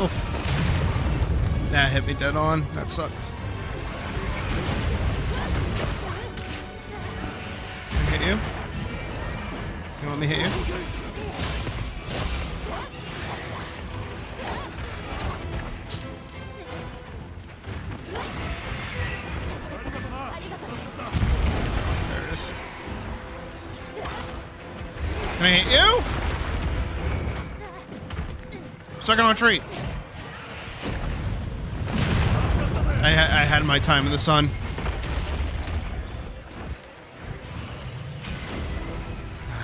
Oof. That hit me dead on. That sucked. Can I hit you? You want me to hit you? There it is. Can I hit you? Second on treat. I had my time in the sun.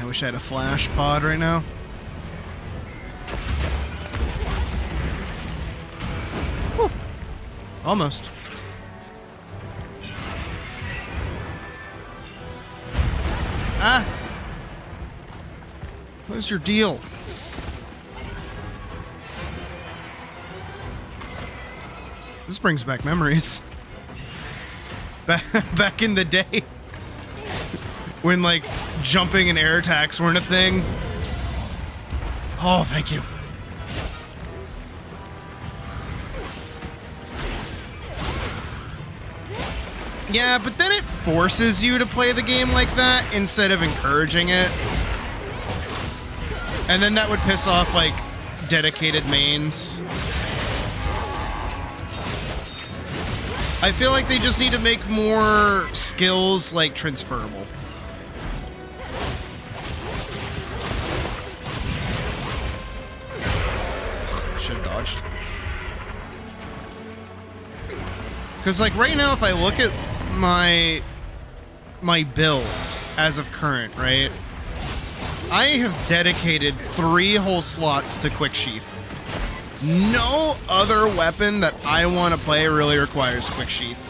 I wish I had a flash pod right now. Whew. Almost. Ah! What is your deal? This brings back memories. Back in the day. when like jumping and air attacks weren't a thing. Oh, thank you. Yeah, but then it forces you to play the game like that instead of encouraging it. And then that would piss off like dedicated mains. I feel like they just need to make more skills like transferable. Should've dodged. Cause like right now, if I look at my build as of current, right? I have dedicated 3 whole slots to Quick Sheath. No other weapon that I want to play really requires Quick Sheath.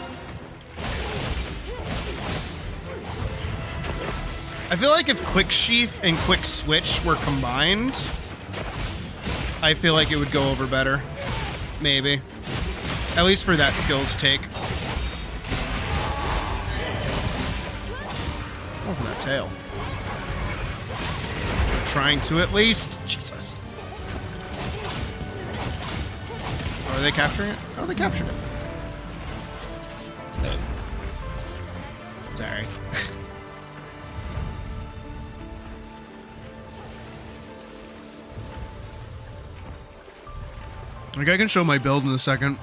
I feel like if Quick Sheath and Quick Switch were combined, I feel like it would go over better. Maybe. At least for that skills take. Oh, for that tail. I'm trying to at least. Jesus. Oh, are they capturing it? Oh, they captured it. Sorry. Like, I can show my build in a second.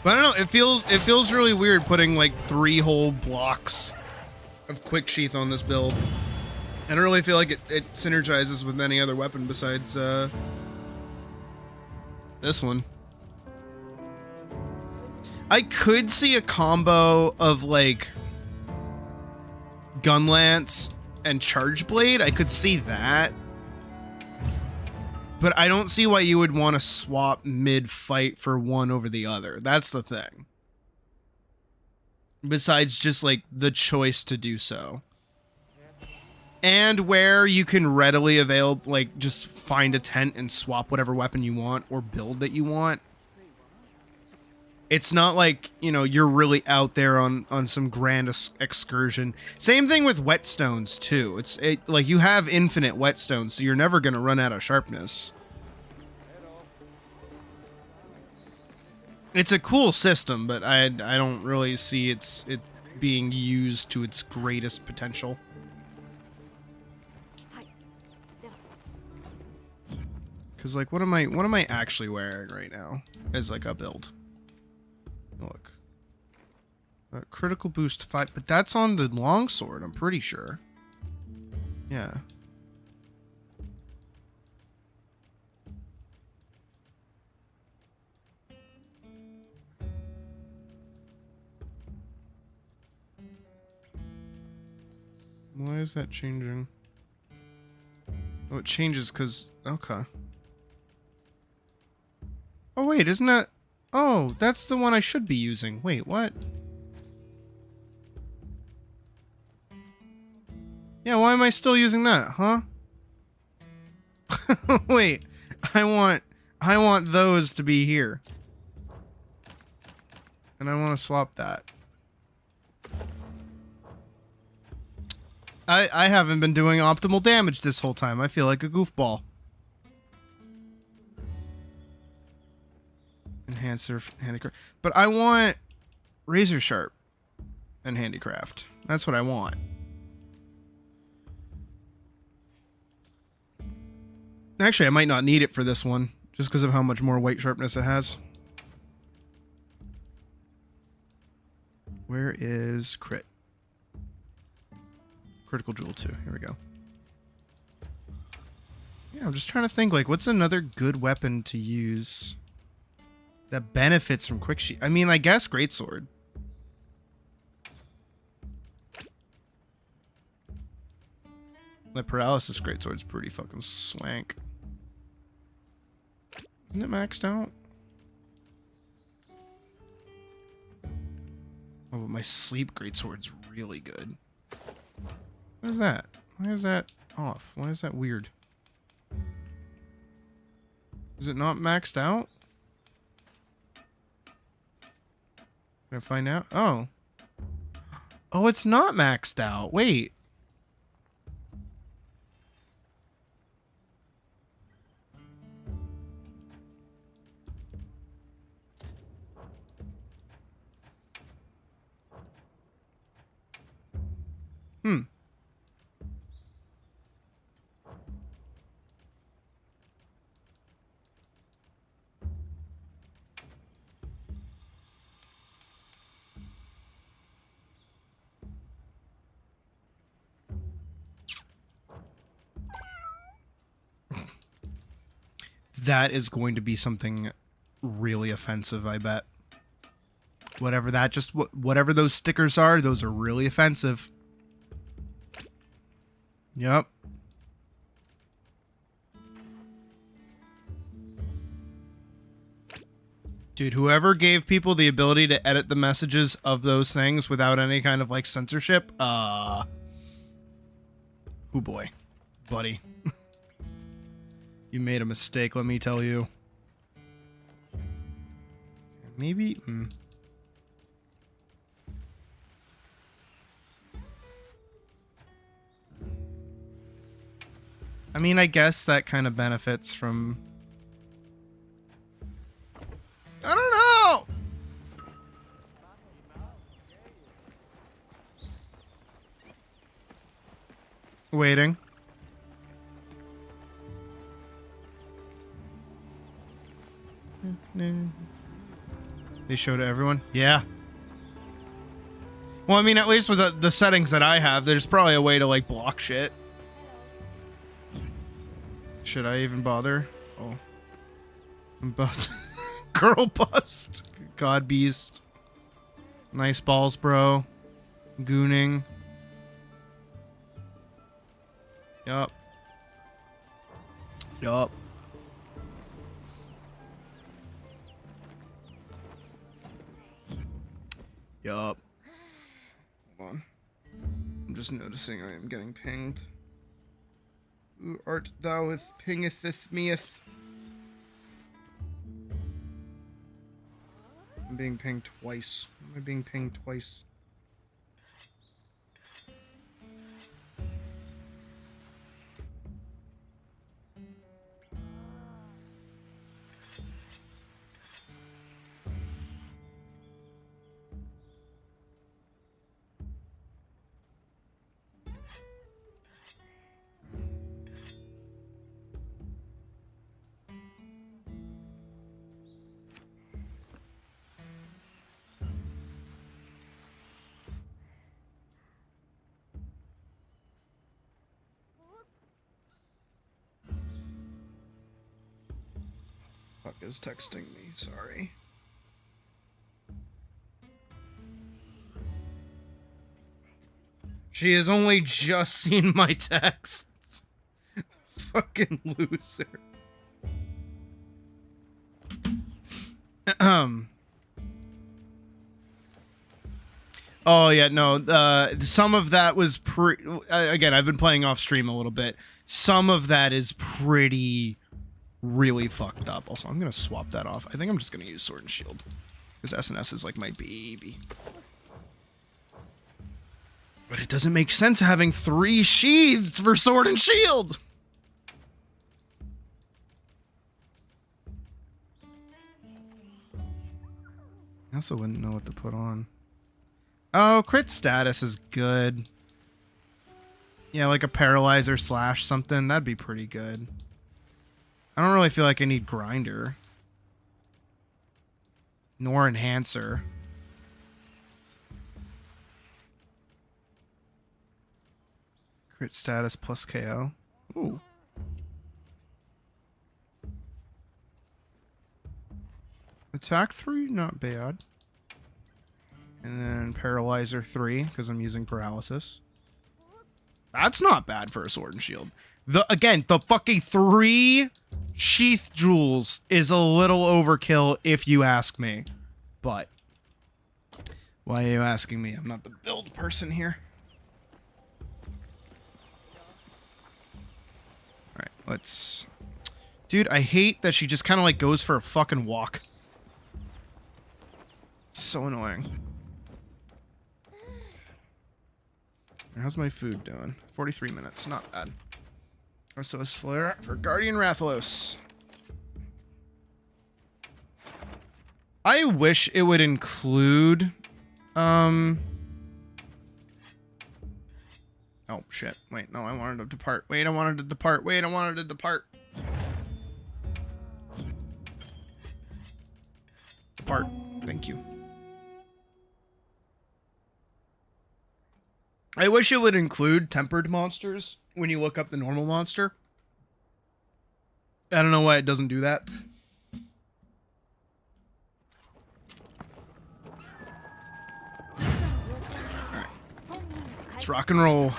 But I don't know, it feels really weird putting like 3 whole blocks of Quick Sheath on this build. I don't really feel like it synergizes with any other weapon besides this one. I could see a combo of like Gun Lance and Charge Blade. I could see that. But I don't see why you would want to swap mid-fight for one over the other. That's the thing. Besides just, like, the choice to do so. And where you can readily avail, like, just find a tent and swap whatever weapon you want or build that you want. It's not like, you know, you're really out there on some grand excursion. Same thing with whetstones, too. Like, you have infinite whetstones, so you're never going to run out of sharpness. It's a cool system, but I don't really see it being used to its greatest potential. Because, like, what am I actually wearing right now as, like, a build? Look. Critical boost 5, but that's on the longsword, I'm pretty sure. Yeah. Why is that changing? Oh, it changes because... Okay. Oh, wait, isn't that... Oh, that's the one I should be using. Wait, what? Yeah, why am I still using that, huh? Wait, I want those to be here. And I want to swap that. I haven't been doing optimal damage this whole time. I feel like a goofball. Enhancer, handicraft. But I want razor sharp and handicraft. That's what I want. Actually, I might not need it for this one, just because of how much more weight sharpness it has. Where is crit? Critical Jewel 2. Here we go. Yeah, I'm just trying to think, like, what's another good weapon to use that benefits from Quick Sheath? I mean, I guess Greatsword. The Paralysis Greatsword's pretty fucking swank. Isn't it maxed out? Oh, but my Sleep Greatsword's really good. What is that? Why is that off? Why is that weird? Is it not maxed out? Can I find out? Oh. Oh, it's not maxed out. Wait. Hmm. That is going to be something really offensive, I bet. Whatever that whatever those stickers are, those are really offensive. Yep. Dude, whoever gave people the ability to edit the messages of those things without any kind of like censorship, oh boy, buddy. You made a mistake, let me tell you. Maybe, I mean, I guess that kind of benefits from... I don't know! Waiting. They show to everyone? Yeah. Well, I mean, at least with the settings that I have, there's probably a way to, like, block shit. Should I even bother? Oh. I'm about to... Girl bust. God beast. Nice balls, bro. Gooning. Yup. Yup. Yup. Hold on. I'm just noticing I am getting pinged. Who art thou with pingeth meeth? I'm being pinged twice. Why am I being pinged twice? Fuck is texting me, sorry. She has only just seen my texts. Fucking loser. Oh yeah, no. Some of that was again, I've been playing off stream a little bit. Some of that is really fucked up. Also, I'm gonna swap that off. I think I'm just gonna use Sword and Shield because SNS is like my baby. But it doesn't make sense having 3 sheaths for Sword and Shield. I also wouldn't know what to put on. Oh, crit status is good. Yeah, like a paralyzer slash something. That'd be pretty good. I don't really feel like I need grinder. Nor enhancer. Crit status plus KO. Ooh. Attack 3, not bad. And then Paralyzer 3, because I'm using Paralysis. That's not bad for a Sword and Shield. Again, the fucking 3 Sheath Jewels is a little overkill if you ask me. But, why are you asking me? I'm not the build person here. Alright, let's... Dude, I hate that she just kind of like goes for a fucking walk. So annoying. How's my food doing? 43 minutes, not bad. SOS Flare for Guardian Rathalos. I wish it would include, oh shit, wait, no, I wanted to depart. Wait, I wanted to depart. Wait, I wanted to depart. Depart, thank you. I wish it would include tempered monsters when you look up the normal monster. I don't know why it doesn't do that. Alright. Let's rock and roll.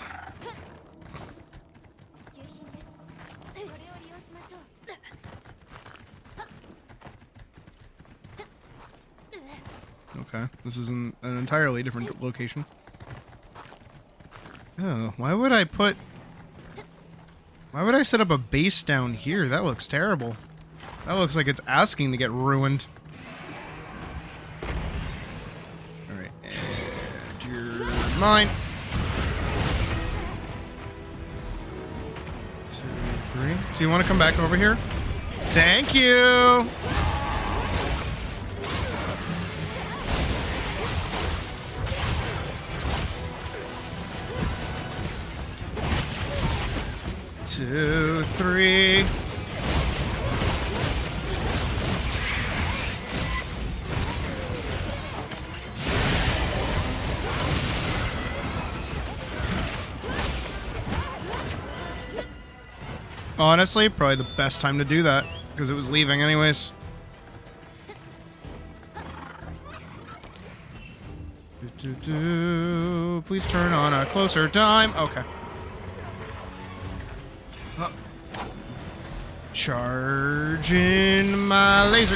Okay, this is an entirely different location. Oh, why would I set up a base down here? That looks terrible. That looks like it's asking to get ruined. Alright, and you're mine. 2, 3. So you want to come back over here? Thank you! Two, 3. Honestly, probably the best time to do that, because it was leaving anyways. Please turn on a closer time. Okay. Charging my laser.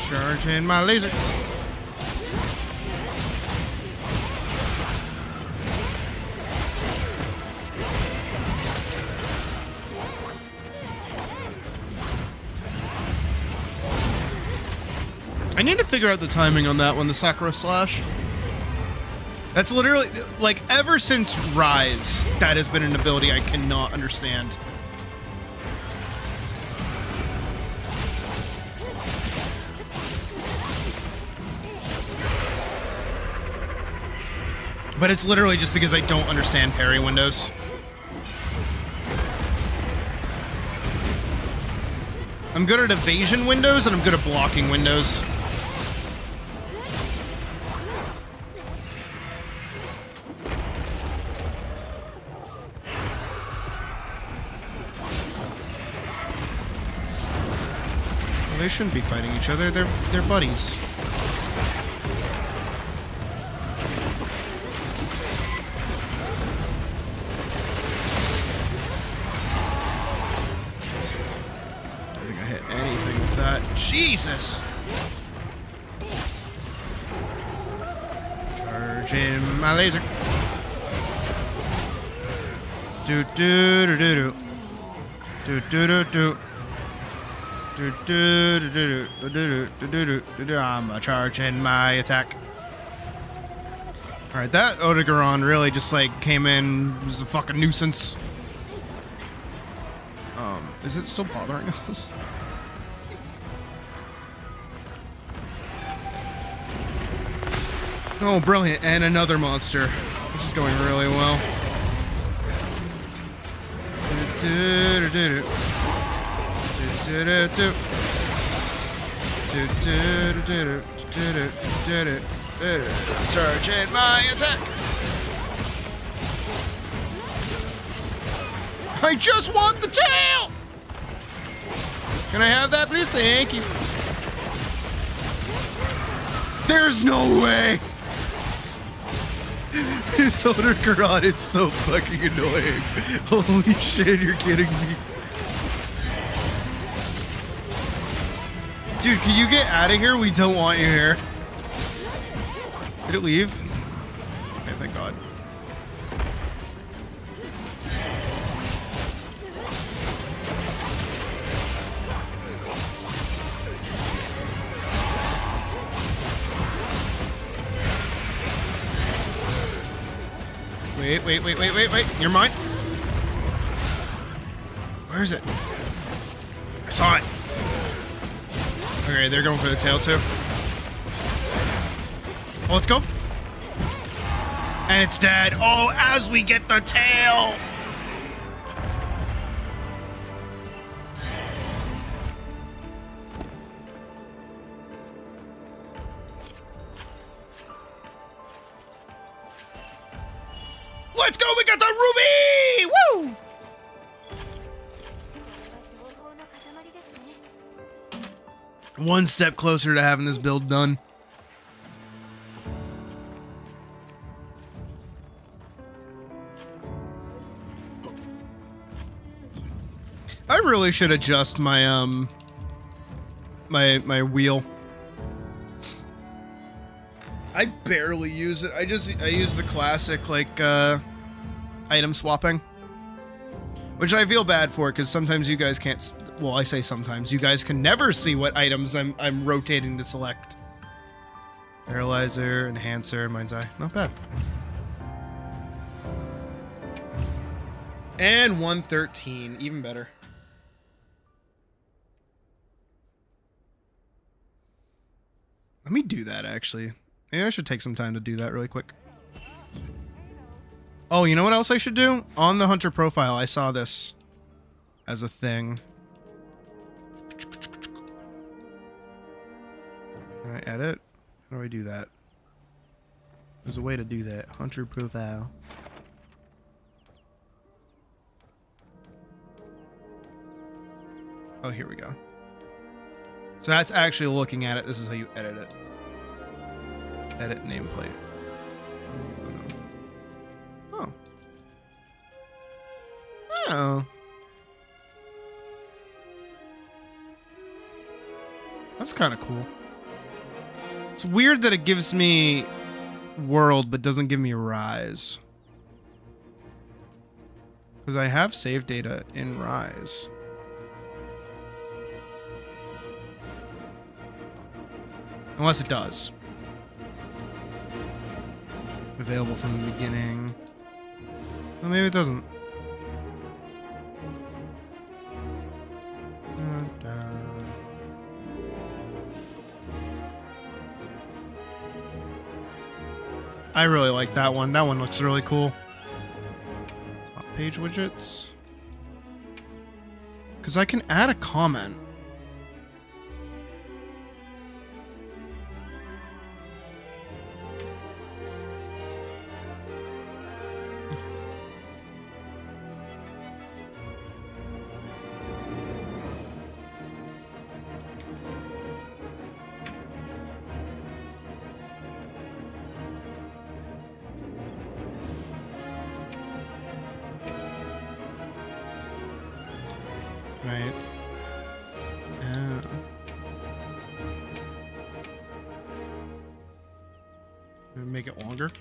Charging my laser. I need to figure out the timing on that one, the Sakura Slash. That's literally, like, ever since Rise, that has been an ability I cannot understand. But it's literally just because I don't understand parry windows. I'm good at evasion windows, and I'm good at blocking windows. They shouldn't be fighting each other. They're buddies. I don't think I hit anything with that. Jesus! Charging my laser. Do do do do do do do do. I'm charging my attack. Alright, that Odegaron really just like came in, was a fucking nuisance. Is it still bothering us? Oh, brilliant, and another monster. This is going really well. Charging my attack. I just want the tail. Can I have that, please? Thank you. There's no way. This older Karate is so fucking annoying. Holy shit, you're kidding me. Dude, can you get out of here? We don't want you here. Did it leave? Okay, thank God. Wait. You're mine. Where is it? I saw it. Okay, they're going for the tail too. Oh, let's go. And it's dead. Oh, as we get the tail. Let's go, we got the ruby! Woo! One step closer to having this build done. I really should adjust my my wheel. I barely use it. I use the classic like item swapping, which I feel bad for because sometimes you guys can't. Well, I say sometimes you guys can never see what items I'm rotating to select. Paralyzer, enhancer, mind's eye, not bad. And 113, even better. Let me do that actually. Maybe I should take some time to do that really quick. Oh, you know what else I should do? On the hunter profile, I saw this as a thing. Can I edit? How do I do that? There's a way to do that. Hunter profile. Oh, here we go. So that's actually looking at it. This is how you edit it. Edit nameplate. Oh. Oh. That's kind of cool. It's weird that it gives me world but doesn't give me rise. Because I have save data in rise. Unless it does. Available from the beginning. Well, maybe it doesn't. I really like that one. That one looks really cool. Top page widgets. Because I can add a comment. Right. Make it longer.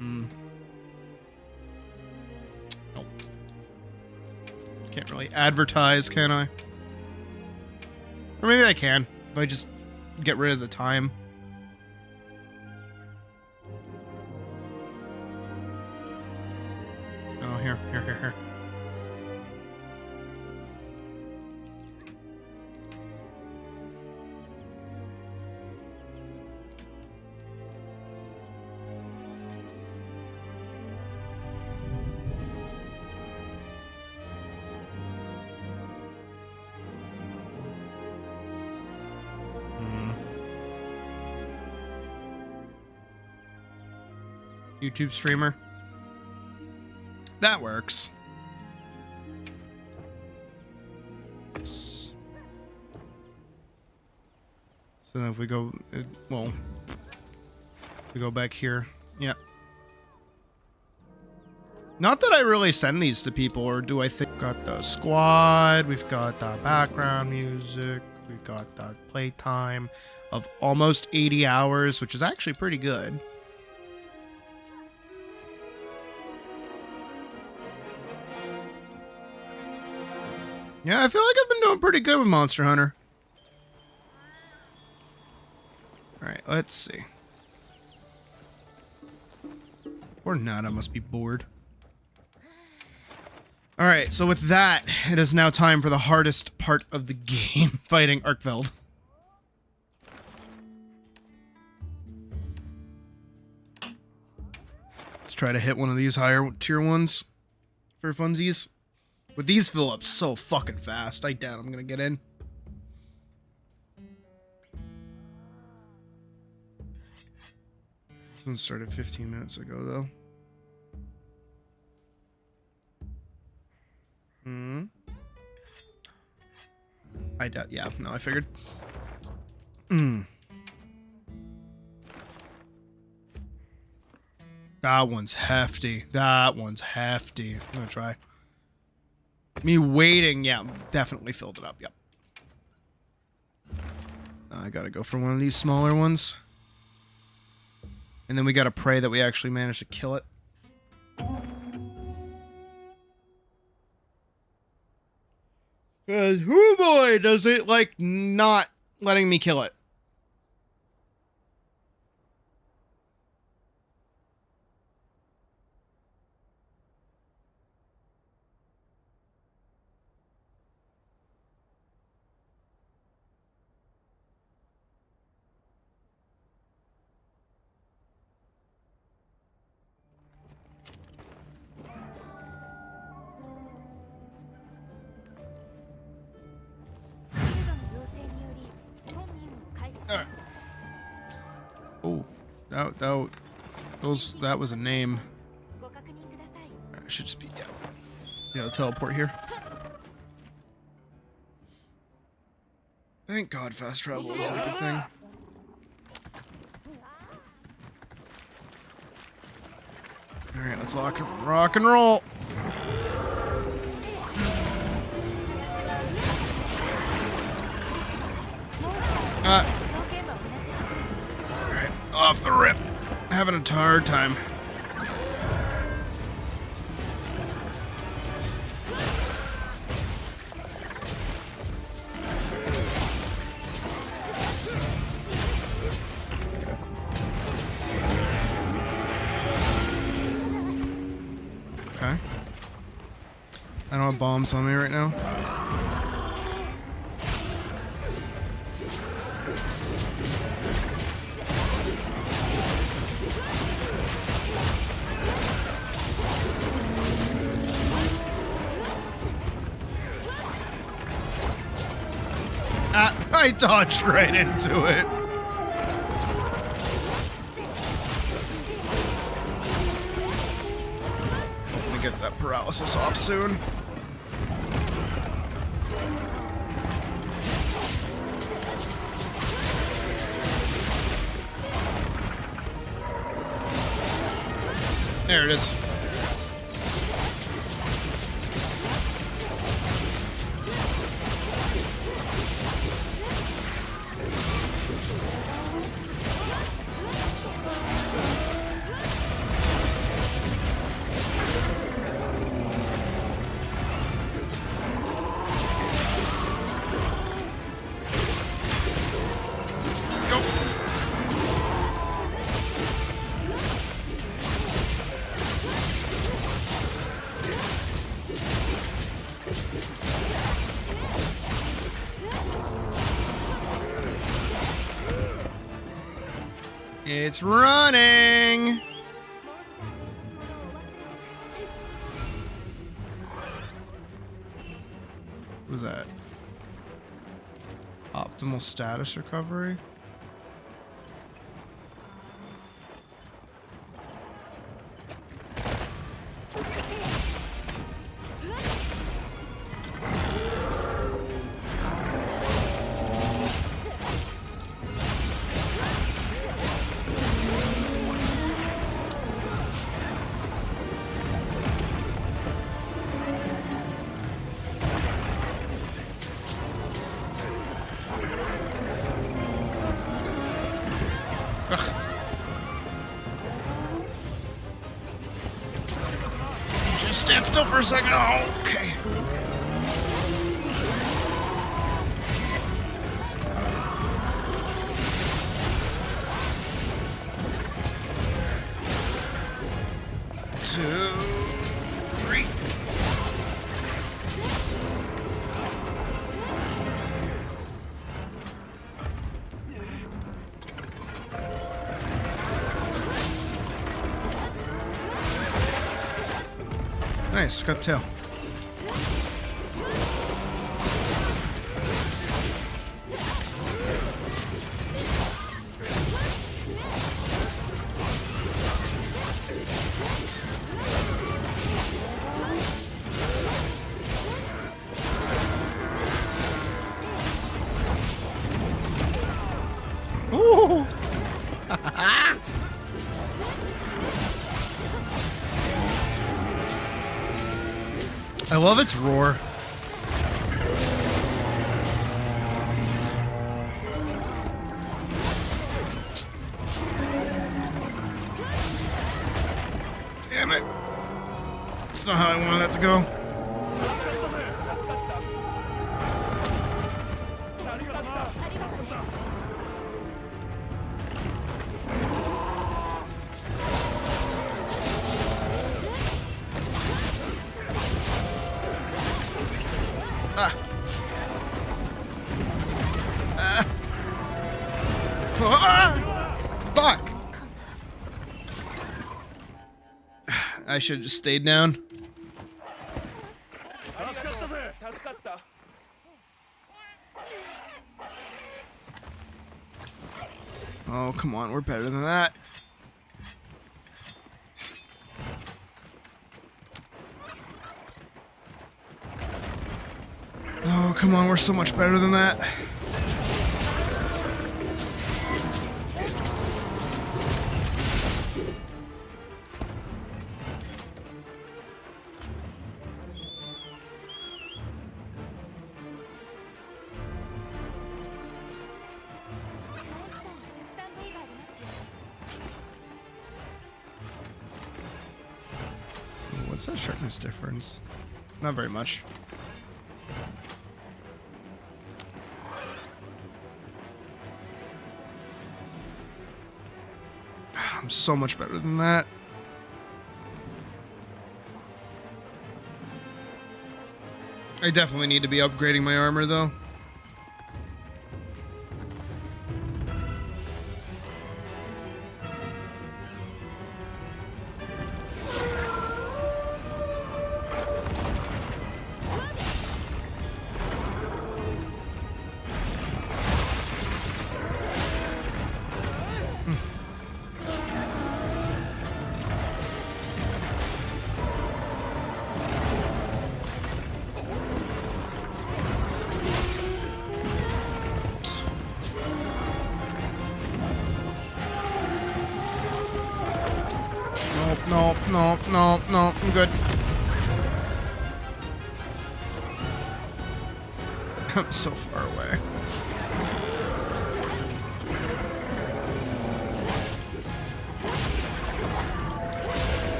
Nope. Can't really advertise, can I? Or maybe I can, if I just get rid of the time. Oh, here. YouTube streamer. That works. So then if we go, well, we go back here. Yeah. Not that I really send these to people, or do I think got the squad, we've got the background music, we've got the playtime of almost 80 hours, which is actually pretty good. Yeah, I feel like I've been doing pretty good with Monster Hunter. let's see. Or not, I must be bored. Alright, so with that, it is now time for the hardest part of the game, fighting Arkveld. Let's try to hit one of these higher tier ones for funsies. With these fill up so fucking fast, I doubt I'm gonna get in. This one started 15 minutes ago, though. I doubt. Yeah, no, I figured. That one's hefty. That one's hefty. I'm gonna try. Me waiting, yeah, definitely filled it up. Yep. I gotta go for one of these smaller ones. And then we gotta pray that we actually manage to kill it. Because, oh boy, does it, like, not letting me kill it. Oh, that was a name. I should just be, yeah, teleport here. Thank God fast travel is like a thing. Alright, let's rock and roll. Alright, off the rip. Having a hard time. Okay. I don't have bombs on me right now. I dodged right into it. Let me get that paralysis off soon. There it is. It's running! What was that? Optimal status recovery? Stand still for a second. Oh, okay. 2, 3. Nice, got tail. Ooh! I love its roar. Damn it. That's not how I wanted that to go. Fuck! I should have just stayed down. Oh, come on, we're better than that. Oh, come on, we're so much better than that. What's that sharpness difference? Not very much. I'm so much better than that. I definitely need to be upgrading my armor though. No, I'm good. I'm so far away.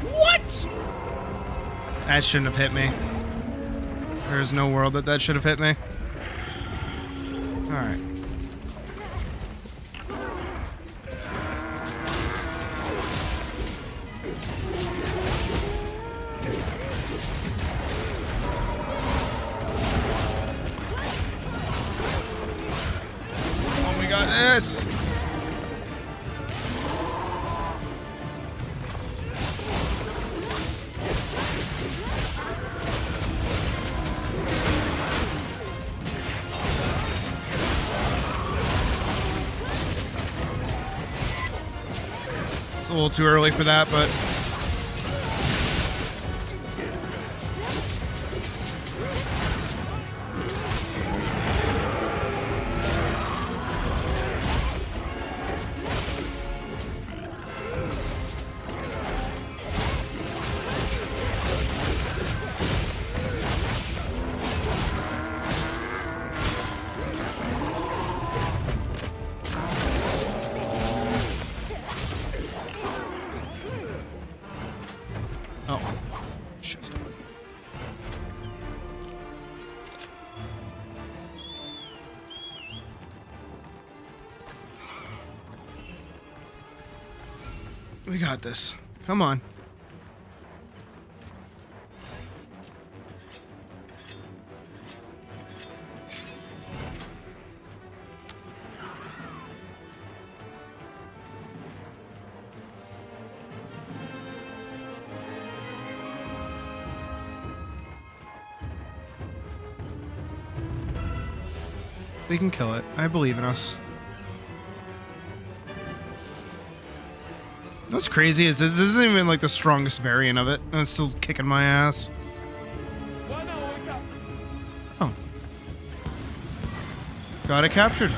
What? That shouldn't have hit me. There's no world that should have hit me. Alright. This. It's a little too early for that, but We got this. Come on. We can kill it. I believe in us. What's crazy is this isn't even like the strongest variant of it, and it's still kicking my ass. Oh. Got it captured.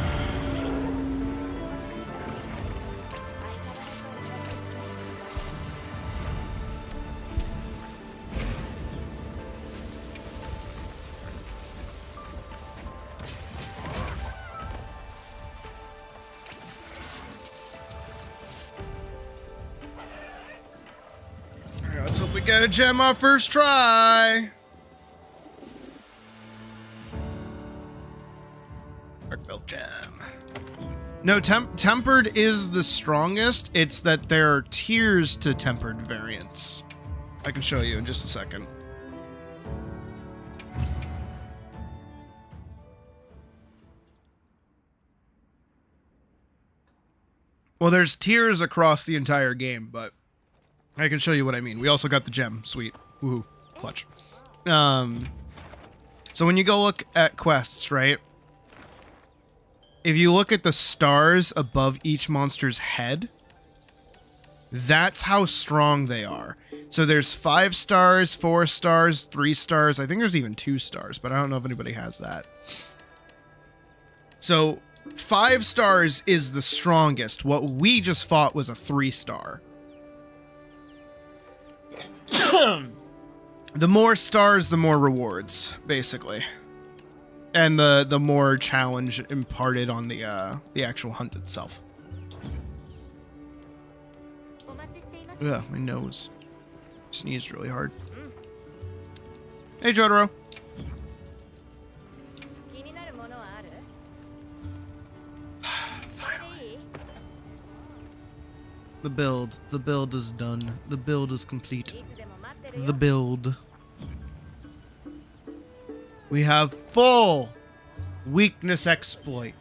Let's hope we get a gem our first try. Dark Belt gem. No, tempered is the strongest. It's that there are tiers to tempered variants. I can show you in just a second. Well, there's tiers across the entire game, but I can show you what I mean. We also got the gem. Sweet. Woohoo. Clutch. So when you go look at quests, right? If you look at the stars above each monster's head, that's how strong they are. So there's 5 stars, 4 stars, 3 stars. I think there's even 2 stars, but I don't know if anybody has that. So 5 stars is the strongest. What we just fought was a 3-star. The more stars, the more rewards, basically, and the more challenge imparted on the actual hunt itself. Ugh, my nose. Sneezed really hard. Hey, Jotaro. Finally. The build is done. The build is complete. The build. We have full weakness exploit.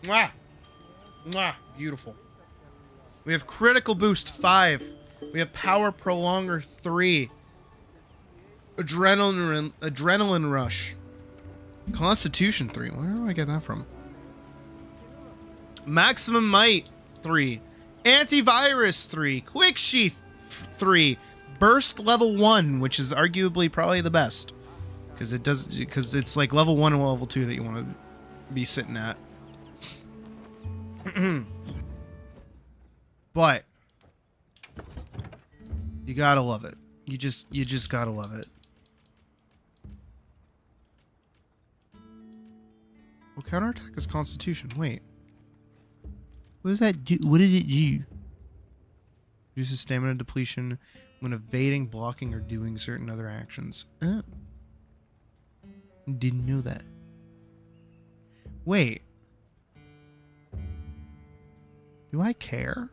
Mwah! Mwah! Beautiful. We have critical boost 5. We have power prolonger 3. Adrenaline rush. Constitution 3. Where do I get that from? Maximum might 3. Antivirus 3. Quick sheath 3. Burst level 1, which is arguably probably the best. Because it's like level 1 and level 2 that you want to be sitting at. But you gotta love it. You just gotta love it. Well, counterattack is Constitution. Wait. What does that do? What does it do? Reduces stamina depletion when evading, blocking, or doing certain other actions. Oh. Didn't know that. Wait. Do I care?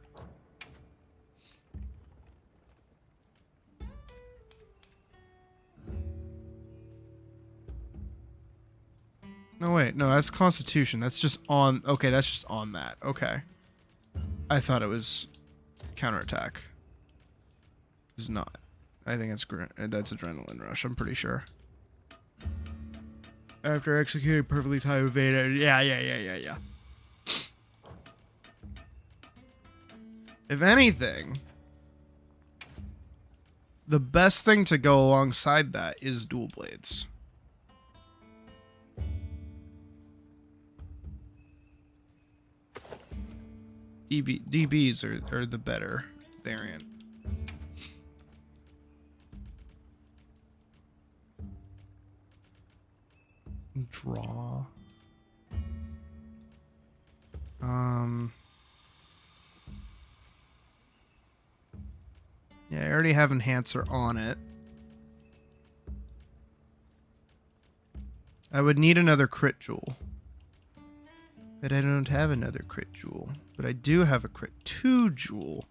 No, wait. No, that's Constitution. That's just on... Okay, that's just on that. Okay. I thought it was counterattack. It's not. I think that's Adrenaline Rush. I'm pretty sure. After executing perfectly timed evade. Yeah. If anything, the best thing to go alongside that is dual blades. DBs are the better variant. Draw. Yeah, I already have Enhancer on it. I would need another crit jewel. But I don't have another crit jewel. But I do have a crit 2 jewel.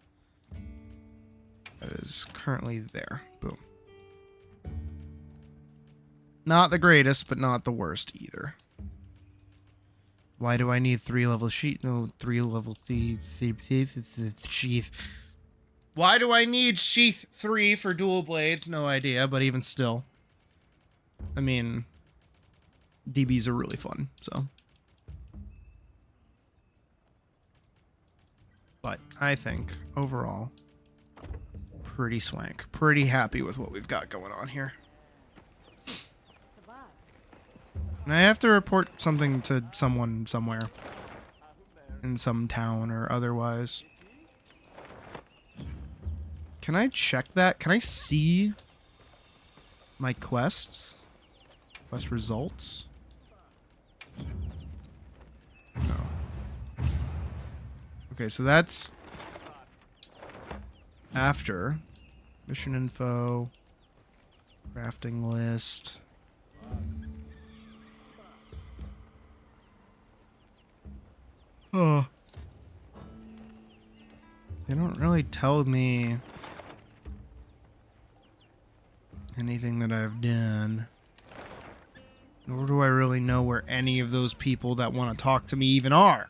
That is currently there. Boom. Not the greatest, but not the worst either. Why do I need 3-level sheath? No, 3-level sheath. Why do I need sheath 3 for dual blades? No idea, but even still. I mean, DBs are really fun, so. But I think, overall, pretty swank. Pretty happy with what we've got going on here. And I have to report something to someone somewhere. In some town or otherwise. Can I check that? Can I see my quests? Quest results? No. Okay, so that's after mission info, crafting list. Oh. They don't really tell me anything that I've done. Nor do I really know where any of those people that want to talk to me even are.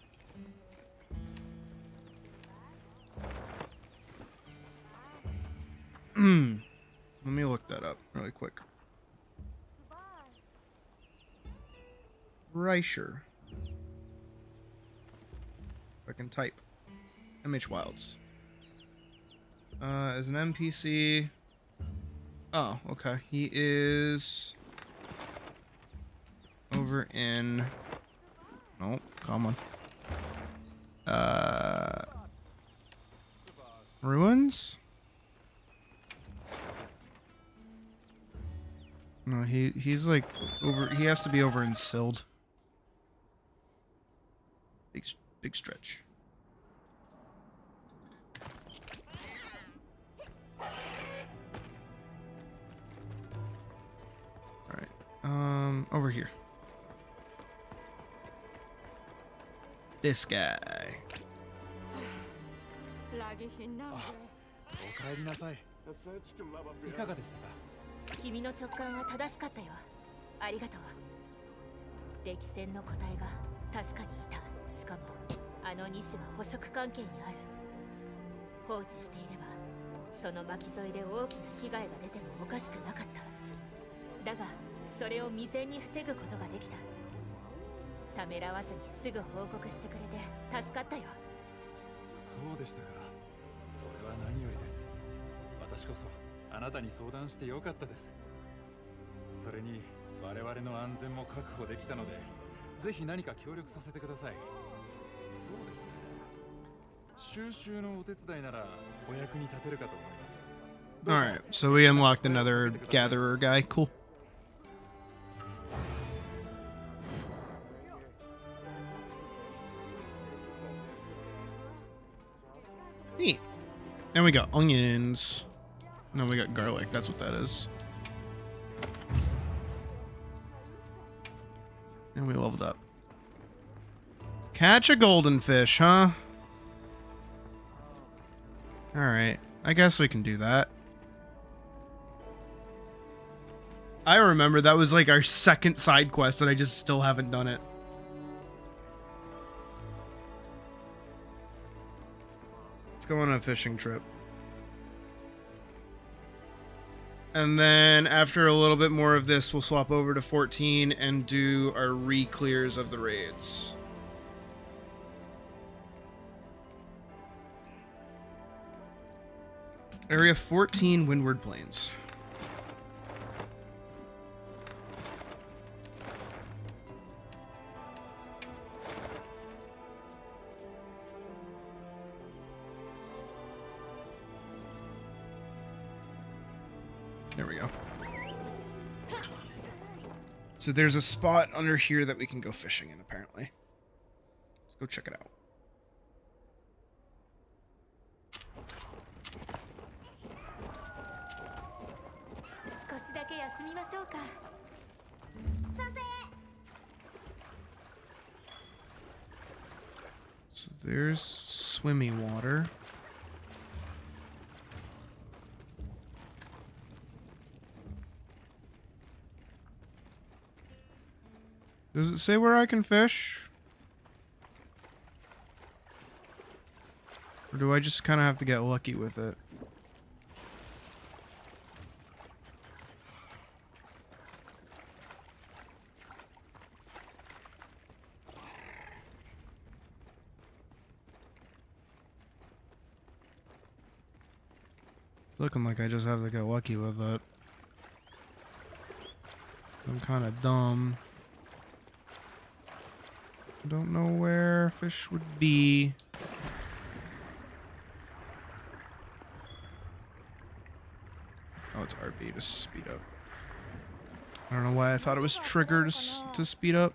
Let me look that up really quick. Reicher. If I can type. MHWilds. As an NPC. Oh, okay. He is over in. Oh, come on. Ruins? No, he's like over. He has to be over in Sild. Big stretch. All right. Over here. This guy. お帰りなさい。いかがでしたか。君の直感は正しかったよ。ありがとう。歴戦の個体が確かにいた。しかもあの2種は捕食関係にある。放置していればその巻き添えで大きな被害が出てもおかしくなかった。だがそれを未然に防ぐことができた。ためらわずにすぐ報告してくれて助かったよ。そうでしたか。それは何よりです。私こそあなたに相談してよかったです。それに我々の安全も確保できたので、ぜひ何か協力させてください。そうですね。収集のお手伝いならお役に立てるかと思います。All right, so we unlocked another gatherer guy. Cool. Neat. And we got onions. No, we got garlic. That's what that is. And we leveled up. Catch a golden fish, huh? Alright. I guess we can do that. I remember that was like our second side quest and I just still haven't done it. Let's go on a fishing trip. And then after a little bit more of this, we'll swap over to 14 and do our re-clears of the raids. Area 14, Windward Plains. There we go. So there's a spot under here that we can go fishing in, apparently. Let's go check it out. So there's swimmy water. Does it say where I can fish? Or do I just kind of have to get lucky with it? It's looking like I just have to get lucky with it. I'm kind of dumb. I don't know where fish would be. Oh, it's RB to speed up. I don't know why I thought it was triggered to speed up.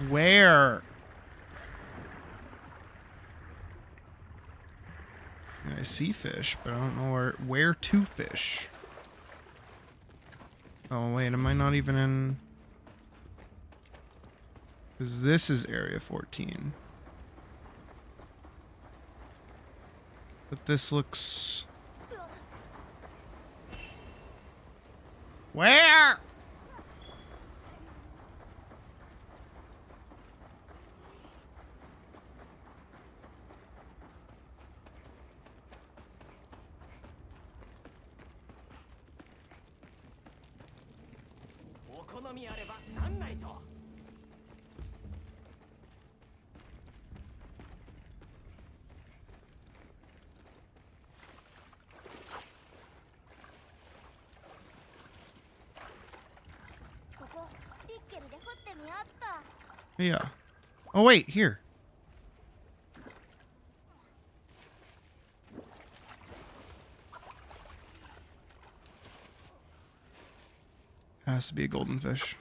Where? I see fish, but I don't know where to fish. Oh wait, am I not even in? Because this is area 14. But this looks... Where? Yeah. Oh wait, here. Has to be a golden fish.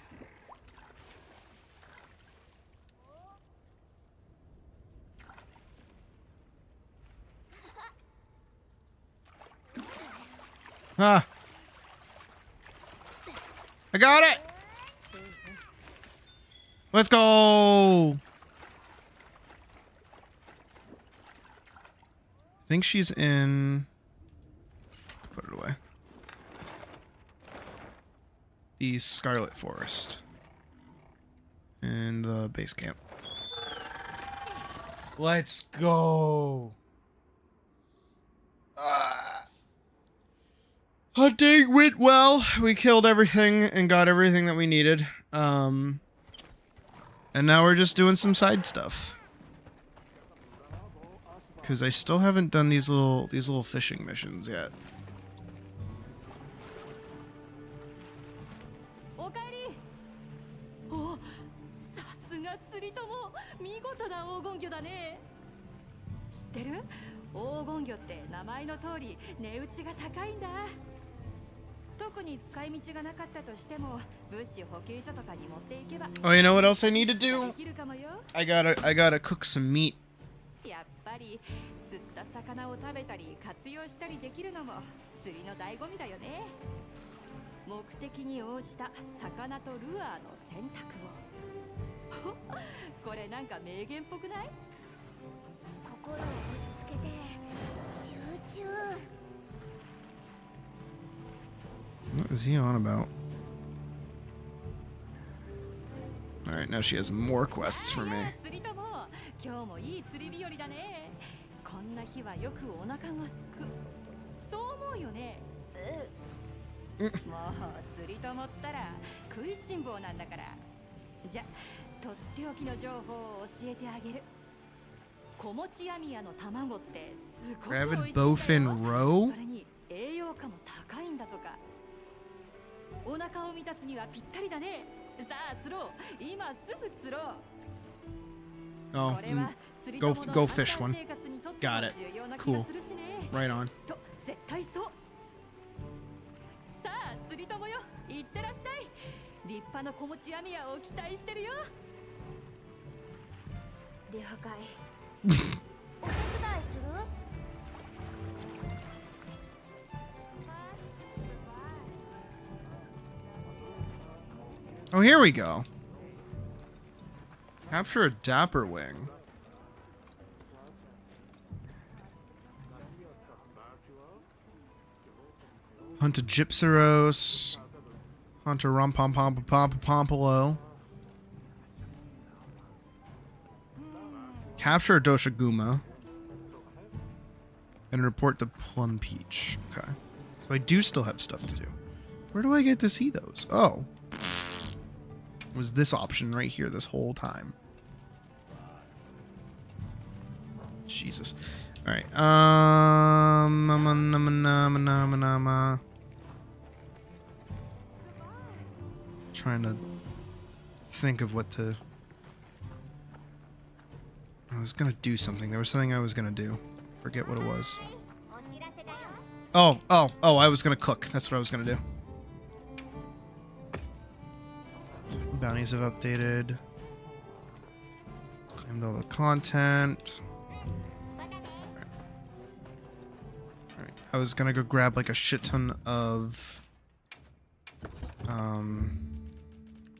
Ah. I got it. Let's go. I think she's in. Put it away. The Scarlet Forest. In the base camp. Let's go. Hunting went well. We killed everything and got everything that we needed. And now we're just doing some side stuff. Because I still haven't done these little fishing missions yet. Oh, you know what else I need to do? I gotta cook some meat. What is he on about? Alright, now she has more quests for me. Gravid bowfin roe? Oh, go fish one. Got it. Cool. Right on. Oh, here we go. Capture a dapper wing. Hunt a Gypsyros. Hunt a Rompompompompolo. Capture a Doshiguma. And report to Plum Peach. Okay. So I do still have stuff to do. Where do I get to see those? Oh. It was this option right here this whole time. Jesus. Alright. Trying to think of what to... I was gonna do something. There was something I was gonna do. Forget what it was. Oh, I was gonna cook. That's what I was gonna do. Bounties have updated. Claimed all the content. Alright. I was gonna go grab like a shit ton of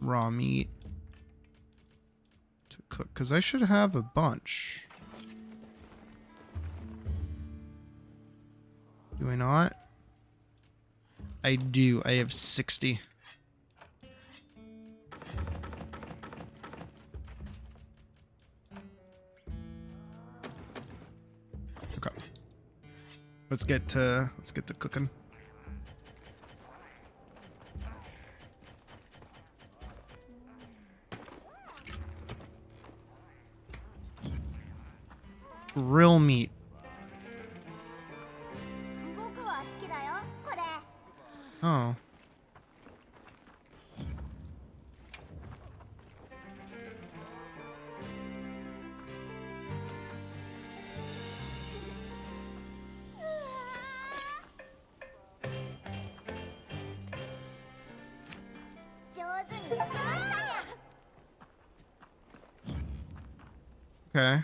raw meat to cook, because I should have a bunch. Do I not? I do. I have 60. Okay. Let's get to cooking. Grill meat. Oh. Okay.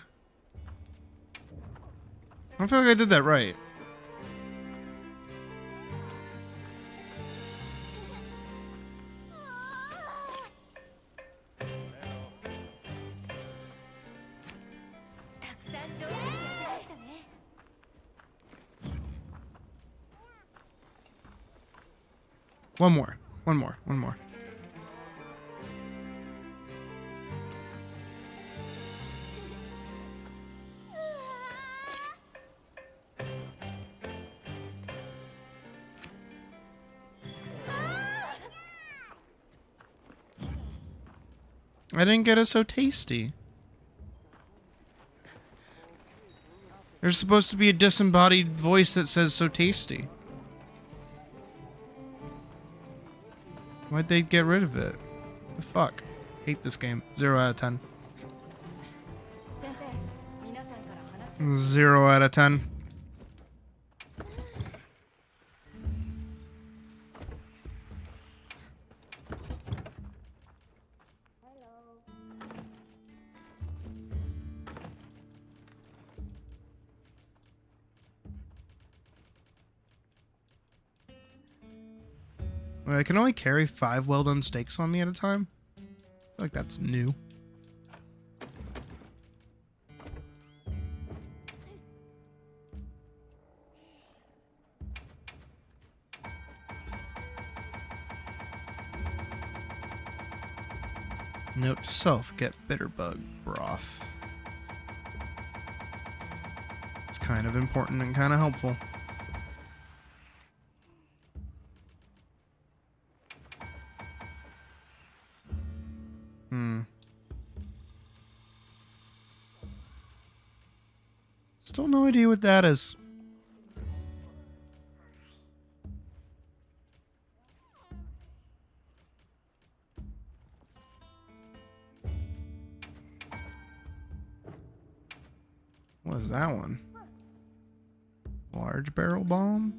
I don't feel like I did that right. One more. I didn't get it so tasty. There's supposed to be a disembodied voice that says so tasty. Why'd they get rid of it? The fuck? Hate this game. 0 out of 10. 0 out of 10. I can only carry 5 well-done steaks on me at a time. I feel like that's new. Note to self, get bitterbug broth. It's kind of important and kind of helpful. Still no idea what that is. What is that one? Large barrel bomb?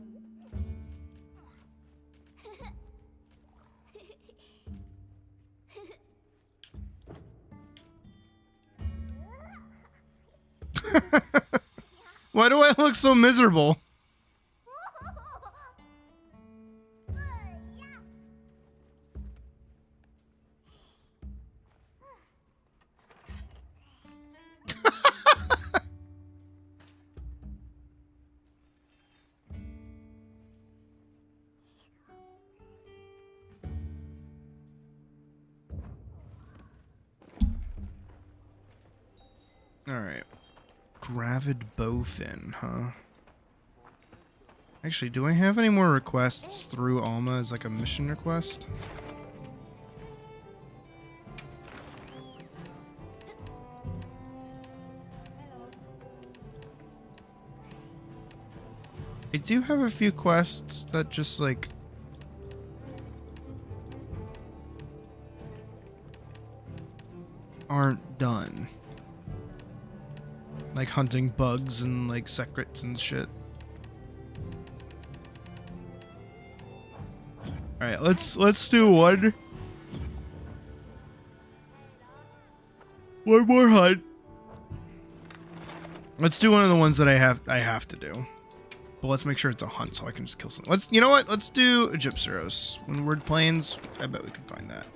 Why do I look so miserable? Alright. Gravid bowfin, huh? Actually, do I have any more requests through Alma as like a mission request? I do have a few quests that just like aren't done. Like hunting bugs and like secrets and shit. Alright, let's do one more hunt. Let's do one of the ones that I have to do. But let's make sure it's a hunt so I can just kill something. You know what? Let's do a Gypseros. Windward Plains, I bet we can find that.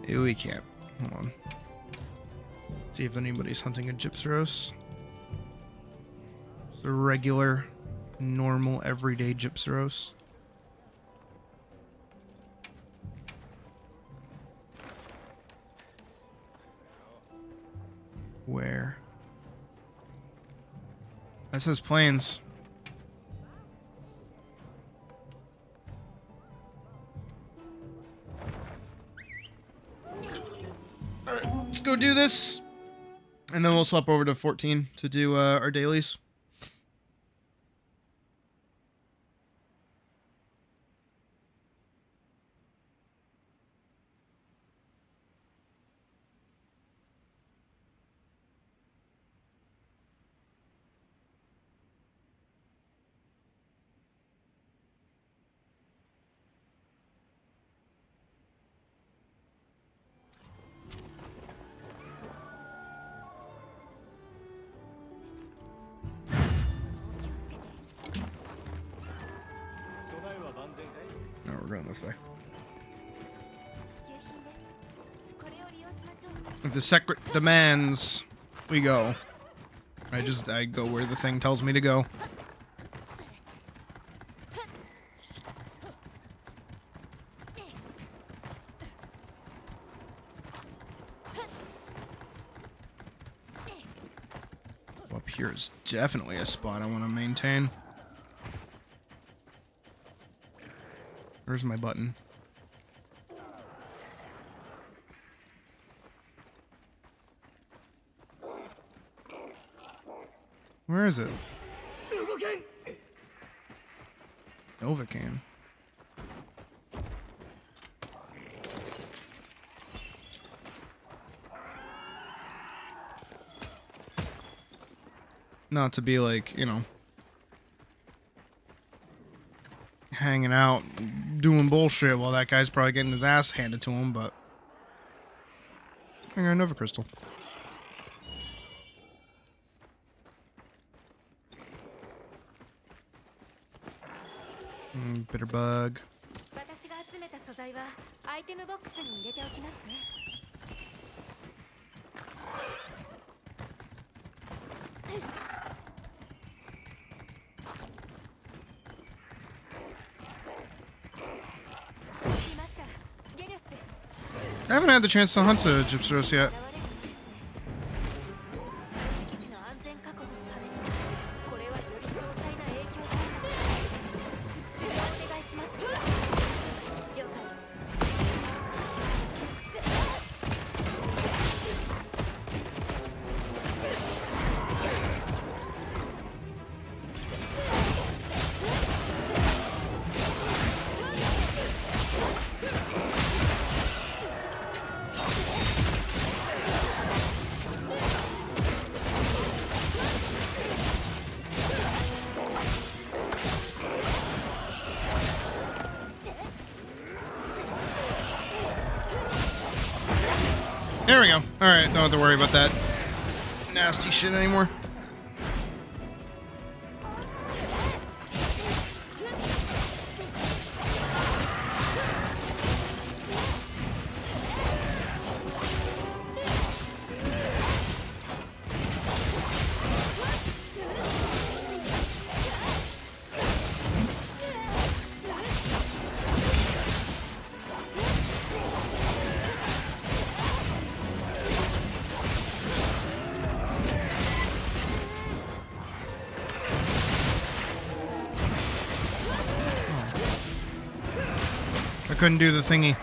Ew, we can't. Hold on. See if anybody's hunting a Gypseros. It's a regular, normal, everyday Gypseros. Where? That says plains. Alright, let's go do this. And then we'll swap over to 14 to do our dailies. No, we're going this way. If the secret demands, we go. I go where the thing tells me to go. Up here is definitely a spot I want to maintain. Where's my button? Where is it? Novocaine. Not to be like, you know, hanging out, doing bullshit while that guy's probably getting his ass handed to him, but I got a Nova Crystal. Bitter bug. I haven't had the chance to hunt a Gypseros yet. There we go. Alright, don't have to worry about that nasty shit anymore. couldn't do the thingy.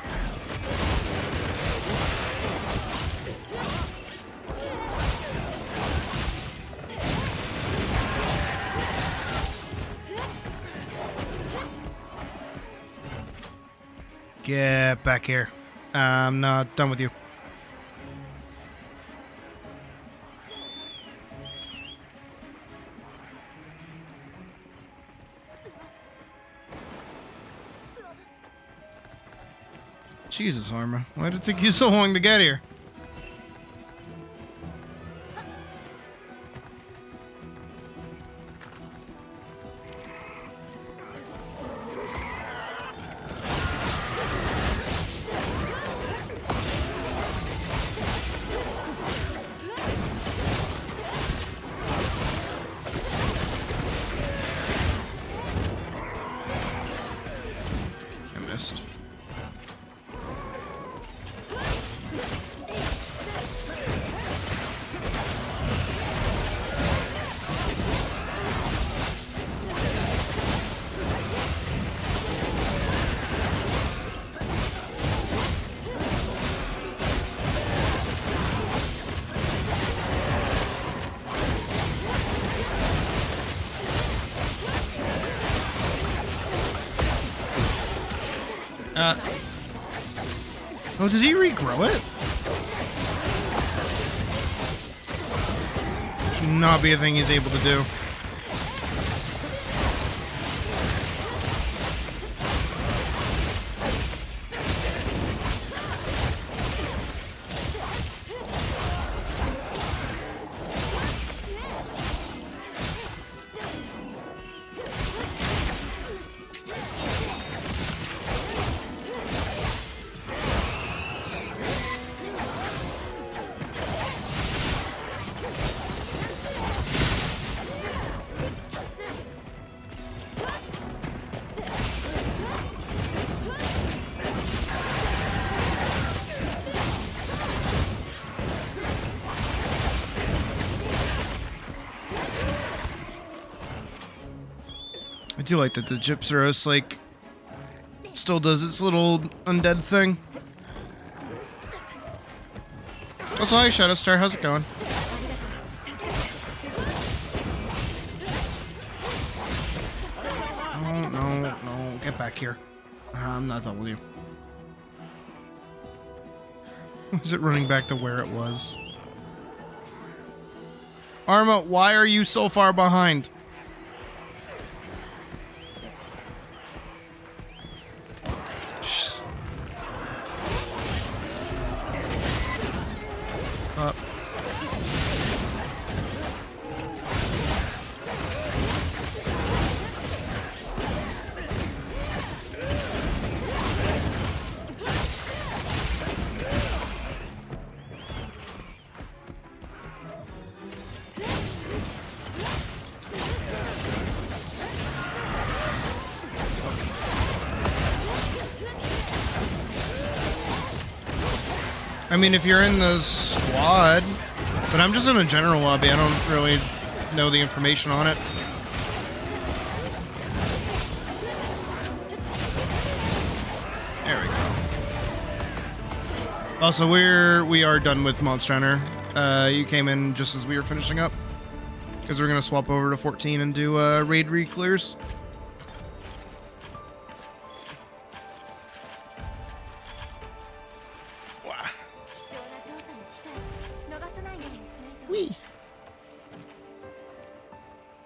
Get back here. I'm not done with you. Jesus, Arma. Why did it take you so long to get here? I missed. Oh, did he regrow it? Should not be a thing he's able to do. I do like that the Gypsaros, like, still does its little undead thing. Also, hi, Shadowstar. How's it going? Oh, no. Get back here. I'm not done with you. Is it running back to where it was? Arma, why are you so far behind? Up. I mean, if you're in the squad, but I'm just in a general lobby. I don't really know the information on it. There we go. Also, we are done with Monster Hunter. You came in just as we were finishing up, because we're gonna swap over to 14 and do raid re-clears.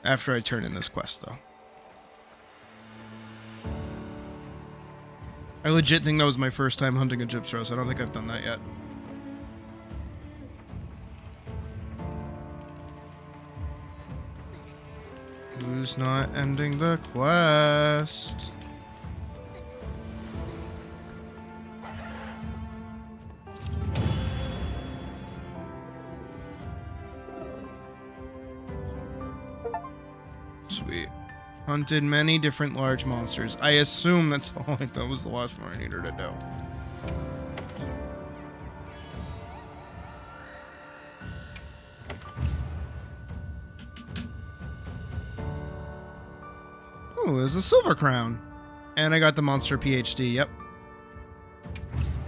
After I turn in this quest, though. I legit think that was my first time hunting a Gypsaros. I don't think I've done that yet. Who's not ending the quest? Sweet. Hunted many different large monsters. I assume that's all. That was the last one I needed to do. Oh, there's a silver crown. And I got the monster PhD, yep.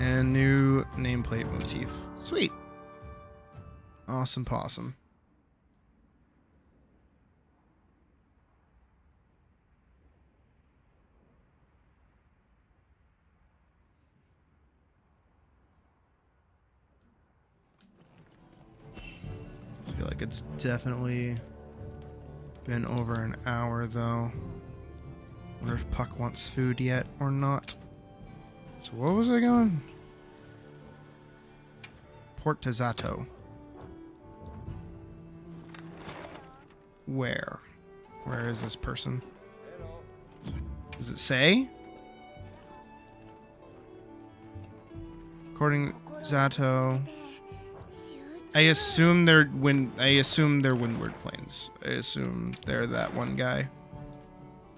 And a new nameplate motif. Sweet. Awesome possum. I feel like it's definitely been over an hour though. Wonder if Puck wants food yet or not. So what was I going? Port Tezzato. Where? Where is this person? Does it say? According to Zato, I assume they're Windward Plains. I assume they're that one guy.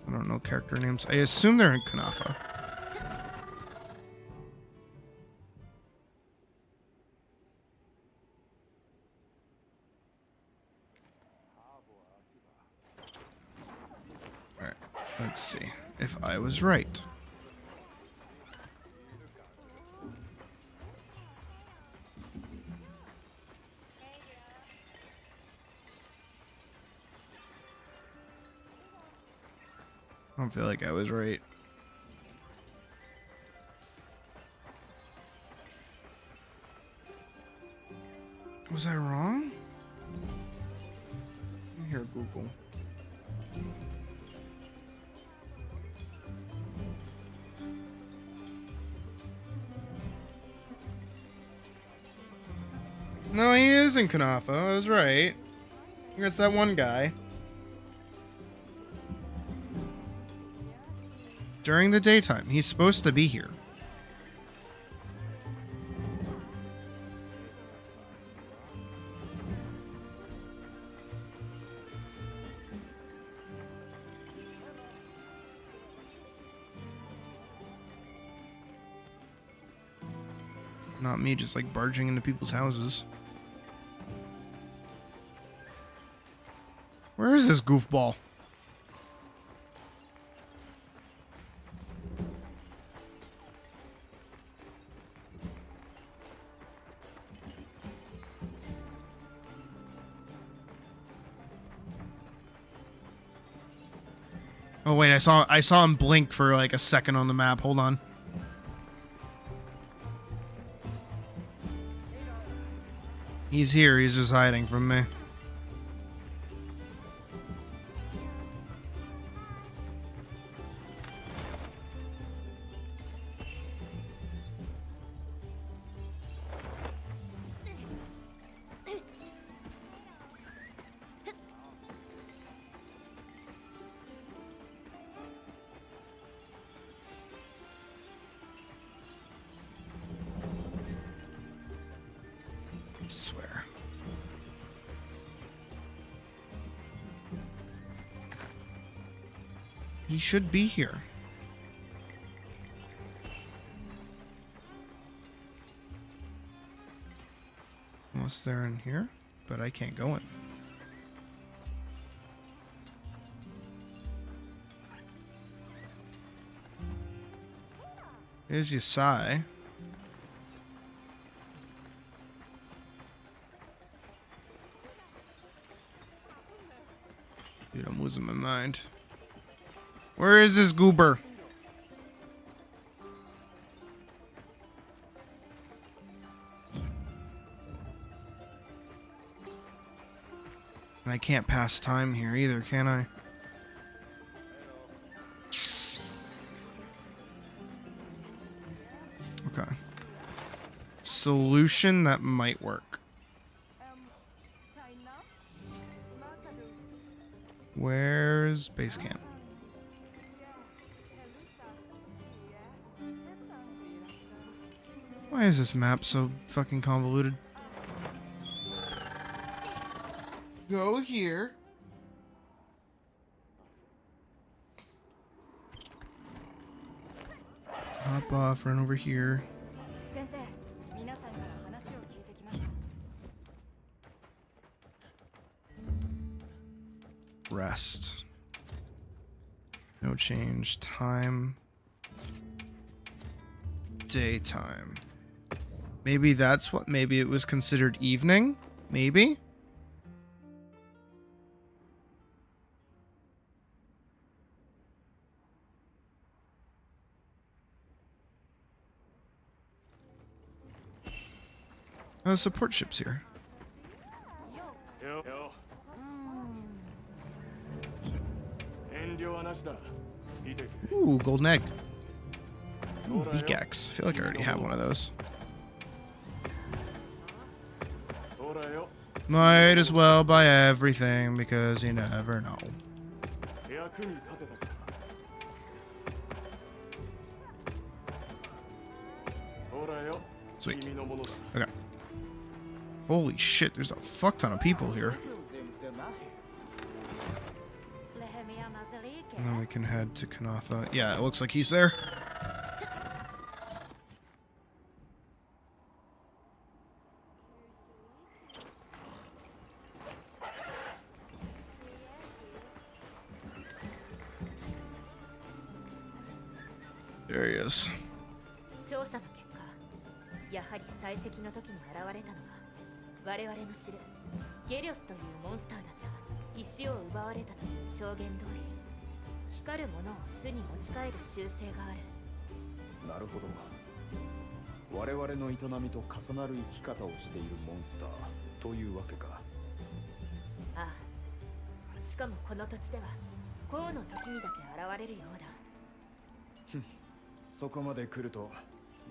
I don't know character names. I assume they're in Kunafa. Alright, let's see if I was right. I don't feel like I was right. Was I wrong? Here, Google. No, he is in Kunafa. I was right. That's that one guy. During the daytime. He's supposed to be here. Not me just like barging into people's houses. Where is this goofball? Oh wait, I saw him blink for like a second on the map. Hold on. He's here, he's just hiding from me. I swear. He should be here. Unless they're in here, but I can't go in. There's Yasai. Dude, I'm losing my mind. Where is this goober? And I can't pass time here either, can I? Okay. Solution that might work. Where's base camp? Why is this map so fucking convoluted? Go here. Hop off, run over here. Rest. No change. Time. Daytime. Maybe that's what, maybe it was considered evening? Maybe? Oh, support ship's here. Ooh, golden egg. Ooh, beak axe. I feel like I already have one of those. Might as well buy everything because you never know. Sweet. Okay. Holy shit, there's a fuck ton of people here. And then we can head to Kanafa. Yeah, it looks like he's there. There he is. 調査の結果、やはり採石の時に現れたのは我々の知るゲリョスというモンスターだった。石を奪われたという証言通り、光るものを巣に持ち帰る習性がある。なるほど。我々の営みと重なる生き方をしているモンスターというわけか。ああ。しかもこの土地ではこうの時にだけ現れるようだ。そこまで来ると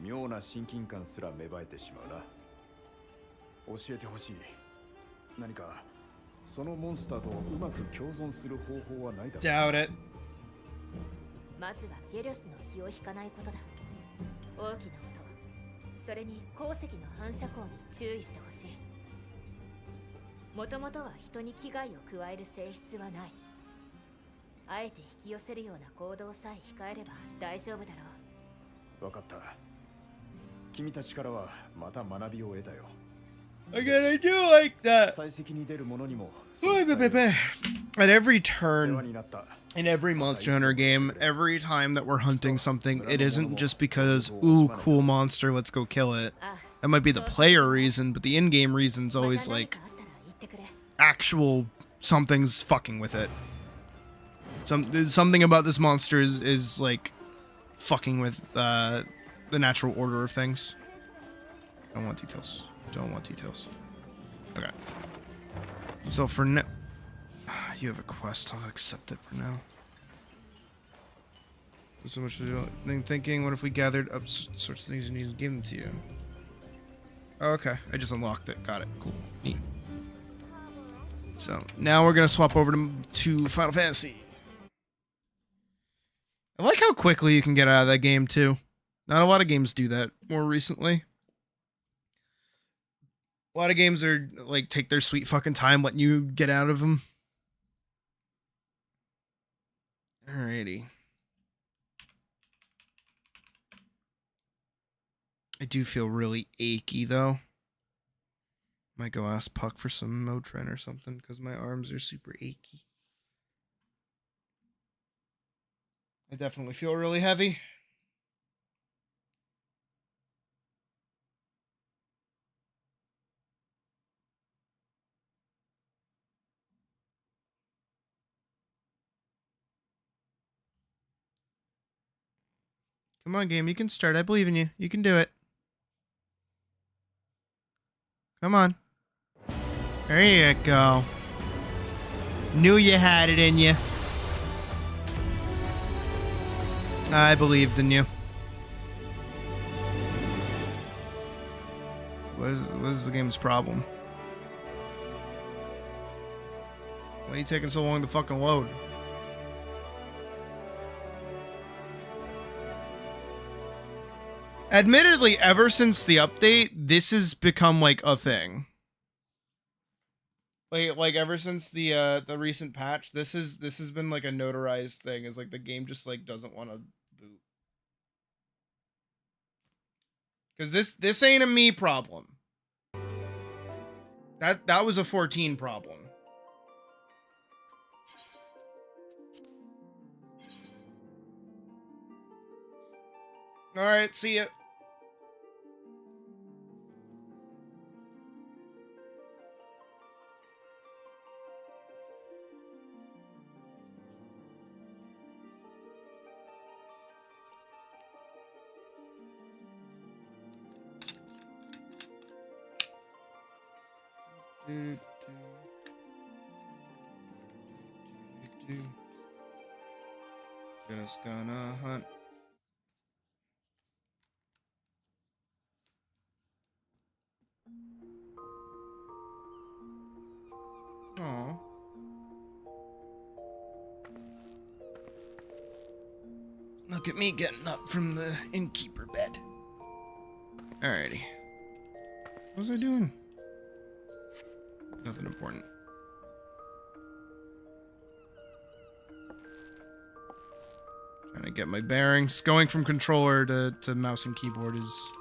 妙な親近感すら芽生えてしまうな。教えてほしい。何かそのモンスターとうまく共存する方法はないだろう。 Doubt it. まずはゲリョスの気を引かないことだ。大きな音、それに鉱石の反射光に注意してほしい。もともとは人に危害を加える性質はない。あえて引き寄せるような行動さえ控えれば大丈夫だろう。わかった。君たちからはまた学びを得たよ。 Again, I do like that. 採石に出る者にも At every turn in every Monster Hunter game, every time that we're hunting something, it isn't just because, ooh, cool monster, let's go kill it. That might be the player reason, but the in-game reason's always like actual something's fucking with it. Something about this monster is like fucking with the natural order of things. I don't want details. Don't want details. Okay. So for now, you have a quest. I'll accept it for now. So much thinking. What if we gathered up sorts of things you need to give them to you? Oh, okay. I just unlocked it. Got it. Cool. Neat. So now we're gonna swap over to Final Fantasy. I like how quickly you can get out of that game too. Not a lot of games do that more recently. A lot of games are like take their sweet fucking time letting you get out of them. Alrighty. I do feel really achy though. Might go ask Puck for some Motrin or something because my arms are super achy. I definitely feel really heavy. Come on, game. You can start. I believe in you. You can do it. Come on. There you go. Knew you had it in you. I believed in you. What is the game's problem? Why are you taking so long to fucking load? Admittedly, ever since the update, this has become like a thing. Like ever since the recent patch, this has been like a notarized thing. Is like the game just like doesn't want to boot. Cause this ain't a me problem. That was a 14 problem. All right, see ya. Just gonna hunt. Aww. Look at me getting up from the innkeeper bed. Alrighty. What was I doing? Nothing important. Trying to get my bearings. Going from controller to mouse and keyboard is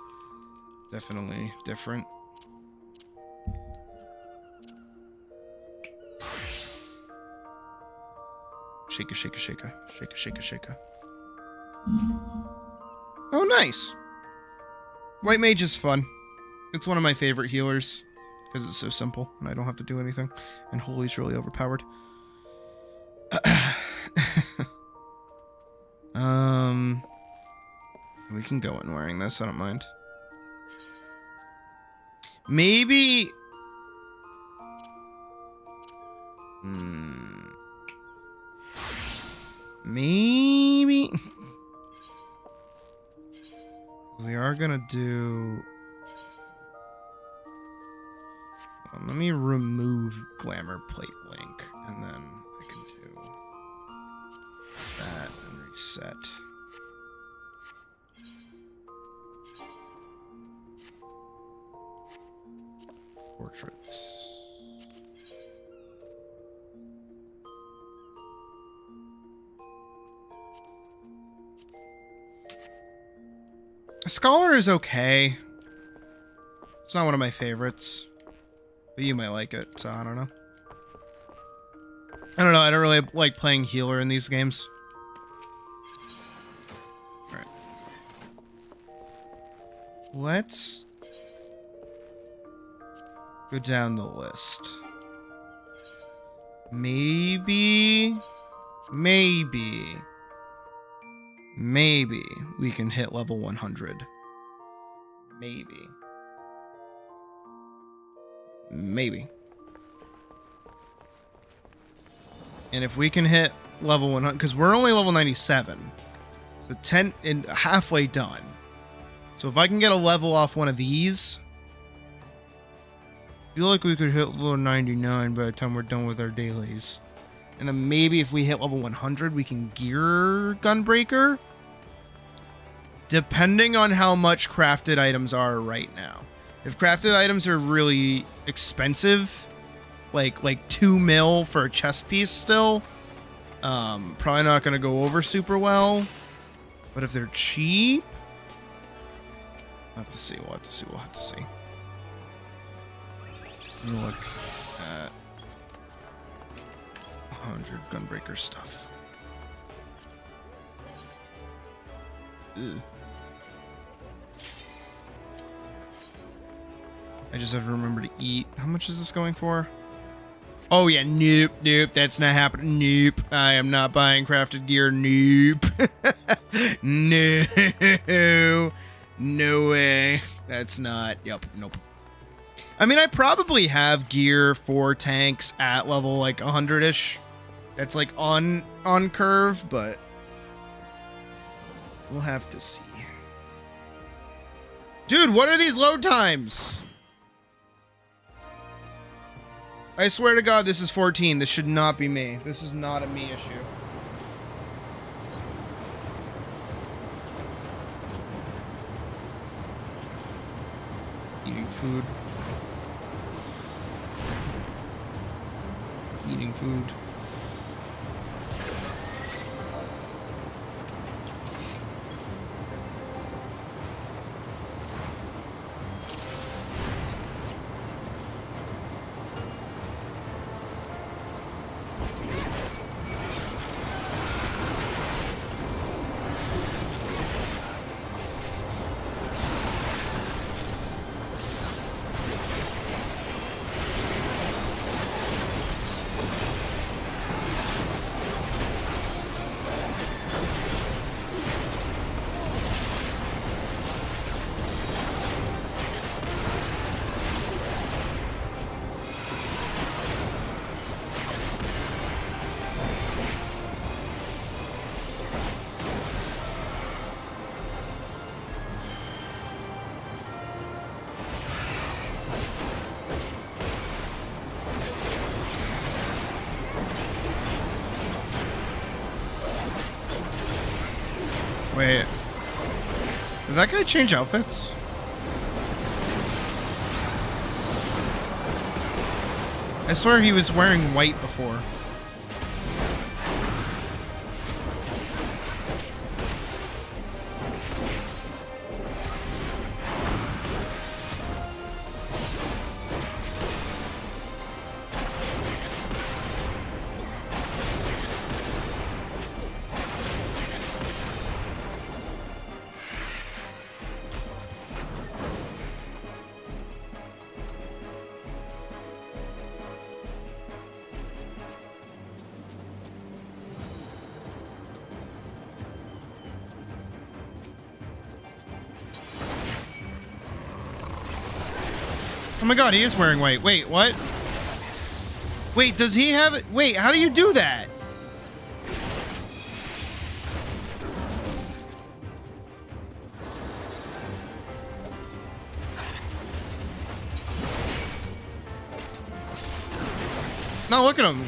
definitely different. Shaka, shaka, shaka. Shaka, shaka, shaka. Oh, nice. White Mage is fun. It's one of my favorite healers because it's so simple and I don't have to do anything. And Holy's really overpowered. We can go in wearing this. I don't mind. Maybe. Maybe. We are gonna do. Let me remove Glamour Plate Link, and then I can do that and reset. Portraits. Scholar is okay. It's not one of my favorites. But you might like it, so I don't know. I don't know, I don't really like playing healer in these games. Alright. Let's go down the list. Maybe we can hit level 100. Maybe. And if we can hit level 100, because we're only level 97, so 10 and halfway done. So if I can get a level off one of these, I feel like we could hit level 99 by the time we're done with our dailies. And then maybe if we hit level 100, we can gear Gunbreaker. Depending on how much crafted items are right now. If crafted items are really expensive, like 2 mil for a chest piece still, probably not going to go over super well. But if they're cheap, we'll have to see. We'll have to see. Let me look at 100 Gunbreaker stuff. Ugh. I just have to remember to eat. How much is this going for? Oh yeah, nope, that's not happening. Nope, I am not buying crafted gear. Nope. No way. That's not, nope. I mean, I probably have gear for tanks at level like 100-ish. That's like on curve, but we'll have to see. Dude, what are these load times? I swear to God, this is 14. This should not be me. This is not a me issue. Eating food. Eating food. Wait. Did that guy change outfits? I swear he was wearing white before. Oh my god, he is wearing white. Wait, what? Wait, does he have it? Wait, how do you do that? No, look at him.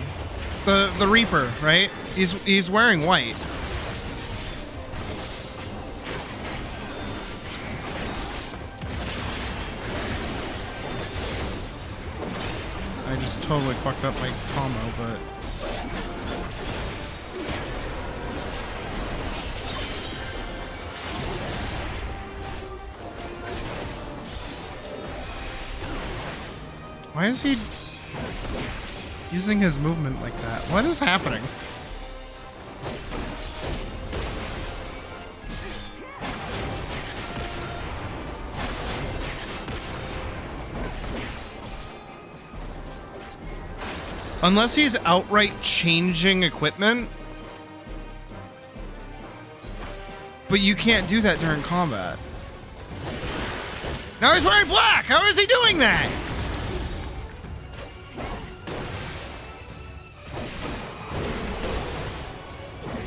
The Reaper, right? He's wearing white. I just totally fucked up my combo, but... Why is he using his movement like that? What is happening? Unless he's outright changing equipment. But you can't do that during combat. Now he's wearing black! How is he doing that?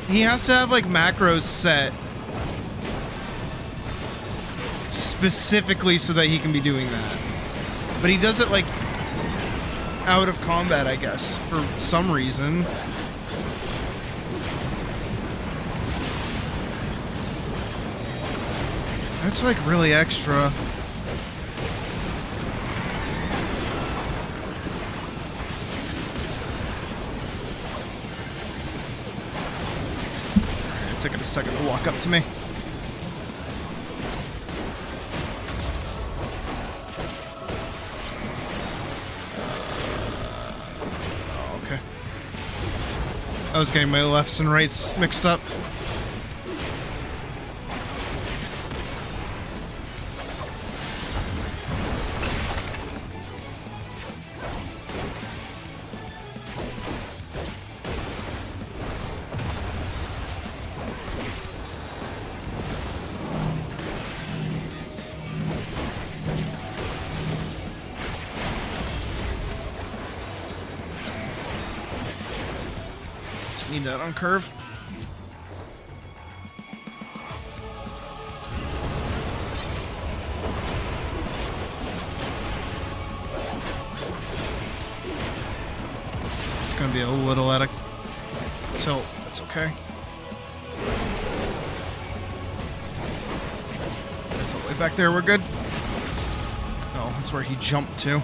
He has to have like macros set specifically so that he can be doing that. But he does it like out of combat, I guess, for some reason. That's like really extra. It took it a second to walk up to me. Okay. I was getting my lefts and rights mixed up. Need that on curve. It's gonna be a little out of tilt. That's okay. That's all the way back there. We're good. Oh, that's where he jumped to.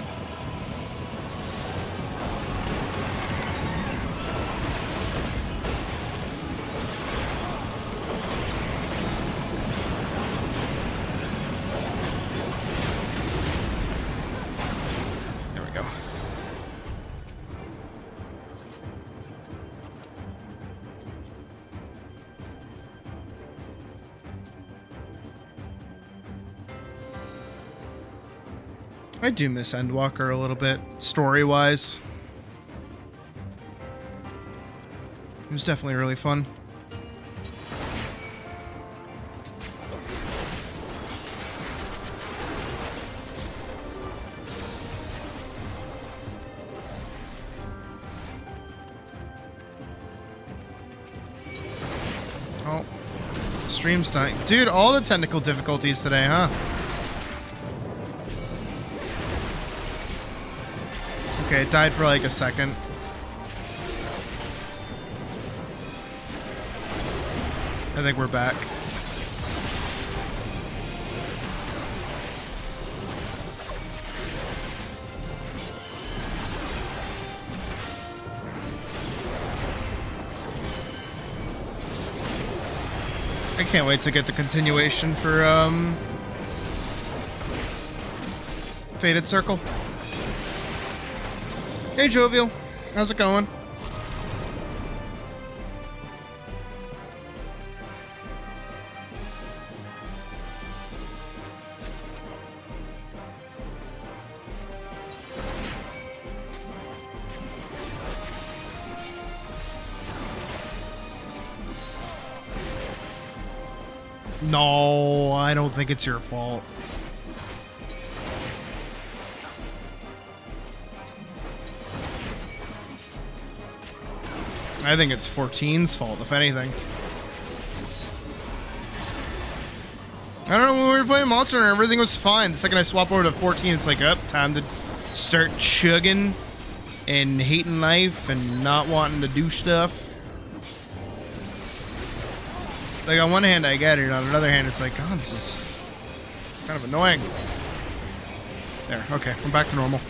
I do miss Endwalker a little bit, story-wise. It was definitely really fun. Oh, stream's dying. Dude, all the technical difficulties today, huh? Okay, it died for like a second. I think we're back. I can't wait to get the continuation for Faded Circle. Hey Jovial, how's it going? No, I don't think it's your fault. I think it's 14's fault, if anything. I don't know, when we were playing Monster Hunter, everything was fine. The second I swap over to 14, it's like, up, time to start chugging and hating life and not wanting to do stuff. Like, on one hand, I get it. On another hand, it's like, God, this is kind of annoying. There, okay, I'm back to normal.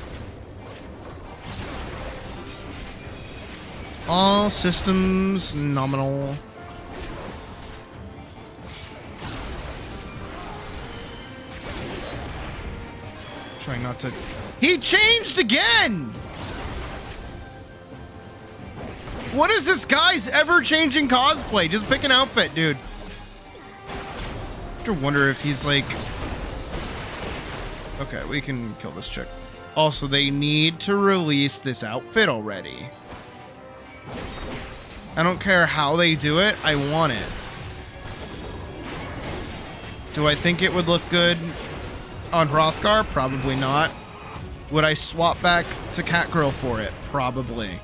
All systems nominal. Trying not to... He changed again! What is this guy's ever-changing cosplay? Just pick an outfit, dude. I have to wonder if he's like... Okay, we can kill this chick. Also, they need to release this outfit already. I don't care how they do it, I want it. Do I think it would look good on Hrothgar? Probably not. Would I swap back to Catgirl for it? Probably.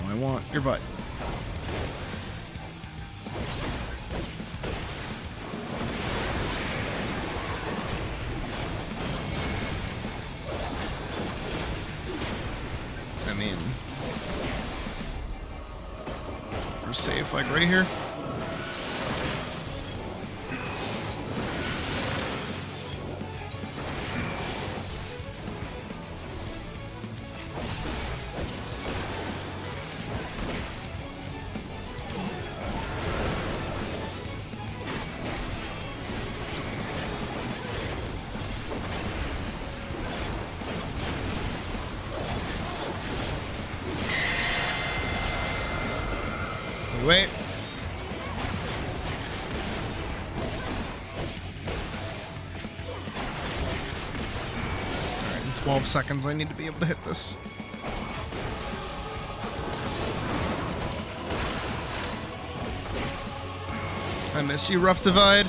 No, I want your butt. Safe, like right here. Wait. Alright, in 12 seconds I need to be able to hit this. I miss you, Rough Divide.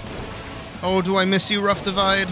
Oh, do I miss you, Rough Divide?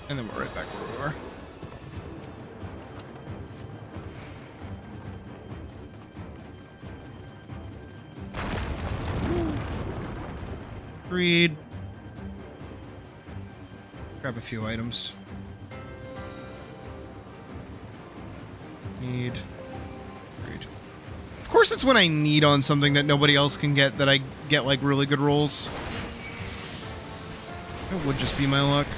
And then we're right back where we were. Read. Grab a few items. Need. Read. Of course it's when I need on something that nobody else can get that I get like really good rolls. It would just be my luck.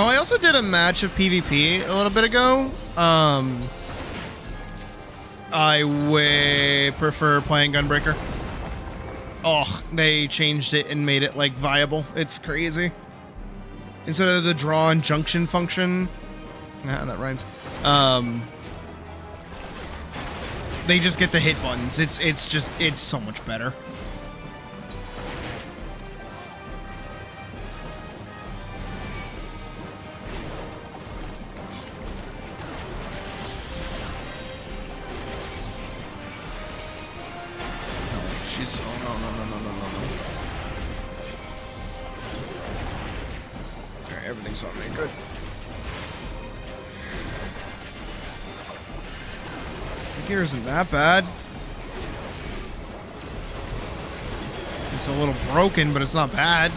Oh, I also did a match of PvP a little bit ago. I way prefer playing Gunbreaker. Oh, they changed it and made it like viable. It's crazy. Instead of the draw and junction function, that rhymed. They just get the hit buttons. It's so much better. Everything's on me. Good. The gear isn't that bad. It's a little broken, but it's not bad.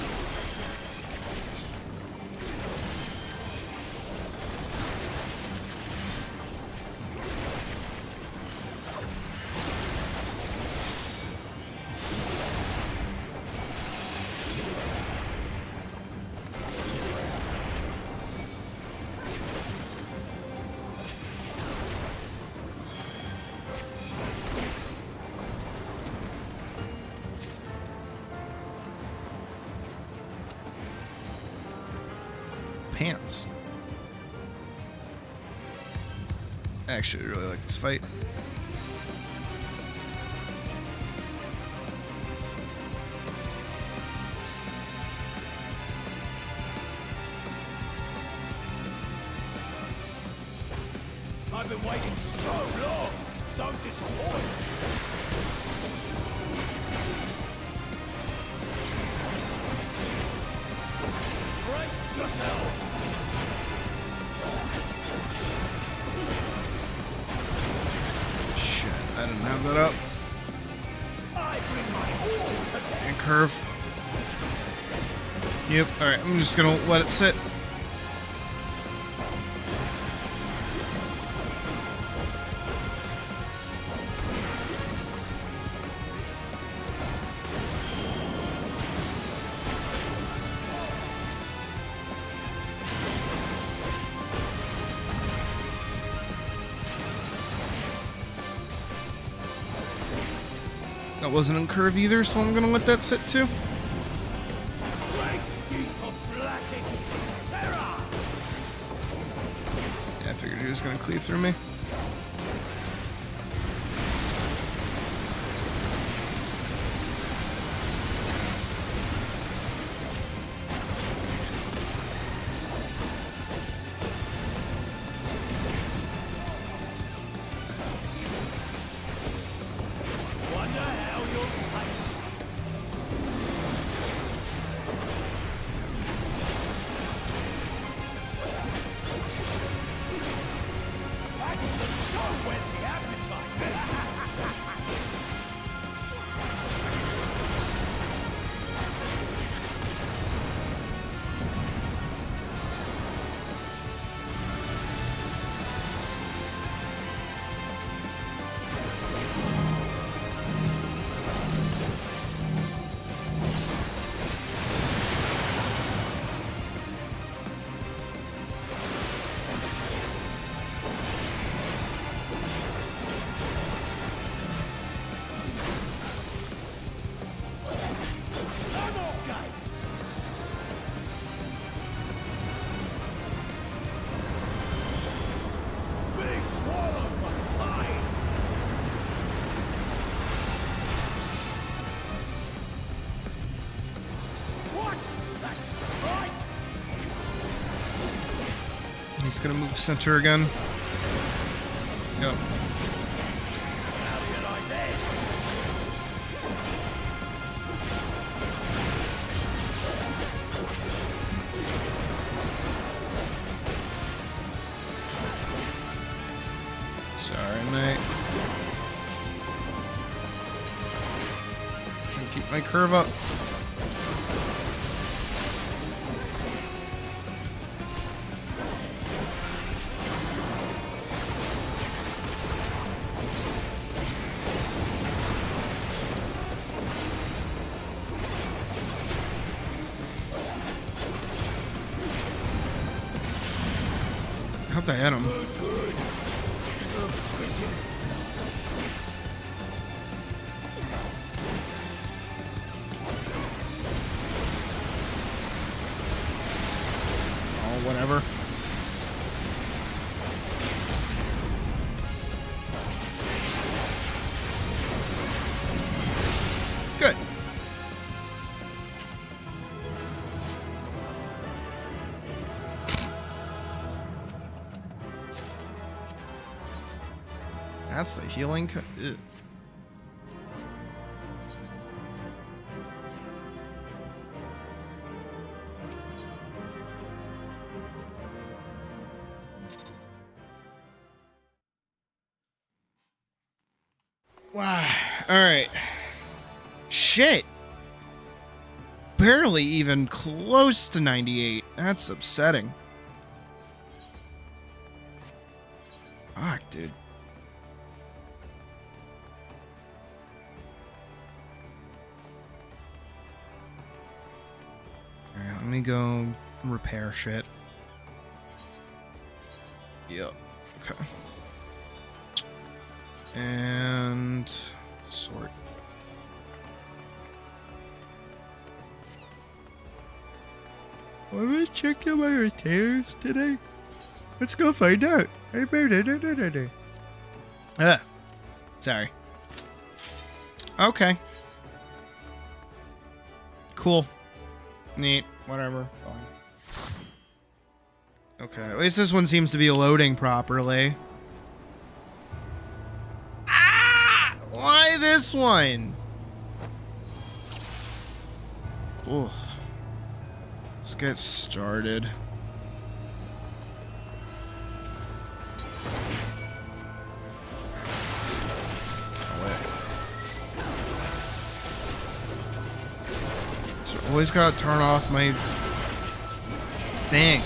Pants. Actually, I really like this fight. I've been waiting so long. Don't disappoint. Brace yourself. Shit, I didn't have that up. I bring my all to bear. And curve. Yep, alright, I'm just gonna let it sit. That wasn't in curve either, so I'm gonna let that sit too. Yeah, I figured he was gonna cleave through me. He's gonna move center again. Yep. Sorry, mate. Trying to keep my curve up. What the hit him? Oh, whatever. Good. That's the healing. Ew. Wow. All right. Shit. Barely even close to 98. That's upsetting. Fuck, dude. Alright, let me go repair shit. Yep. Okay. And sort. Am I checking my retainers today? Let's go find out. Sorry. Okay. Cool. Neat. Whatever. Fine. Okay. At least this one seems to be loading properly. Ah! Why this one? Ooh. Let's get started. Always gotta turn off my thing.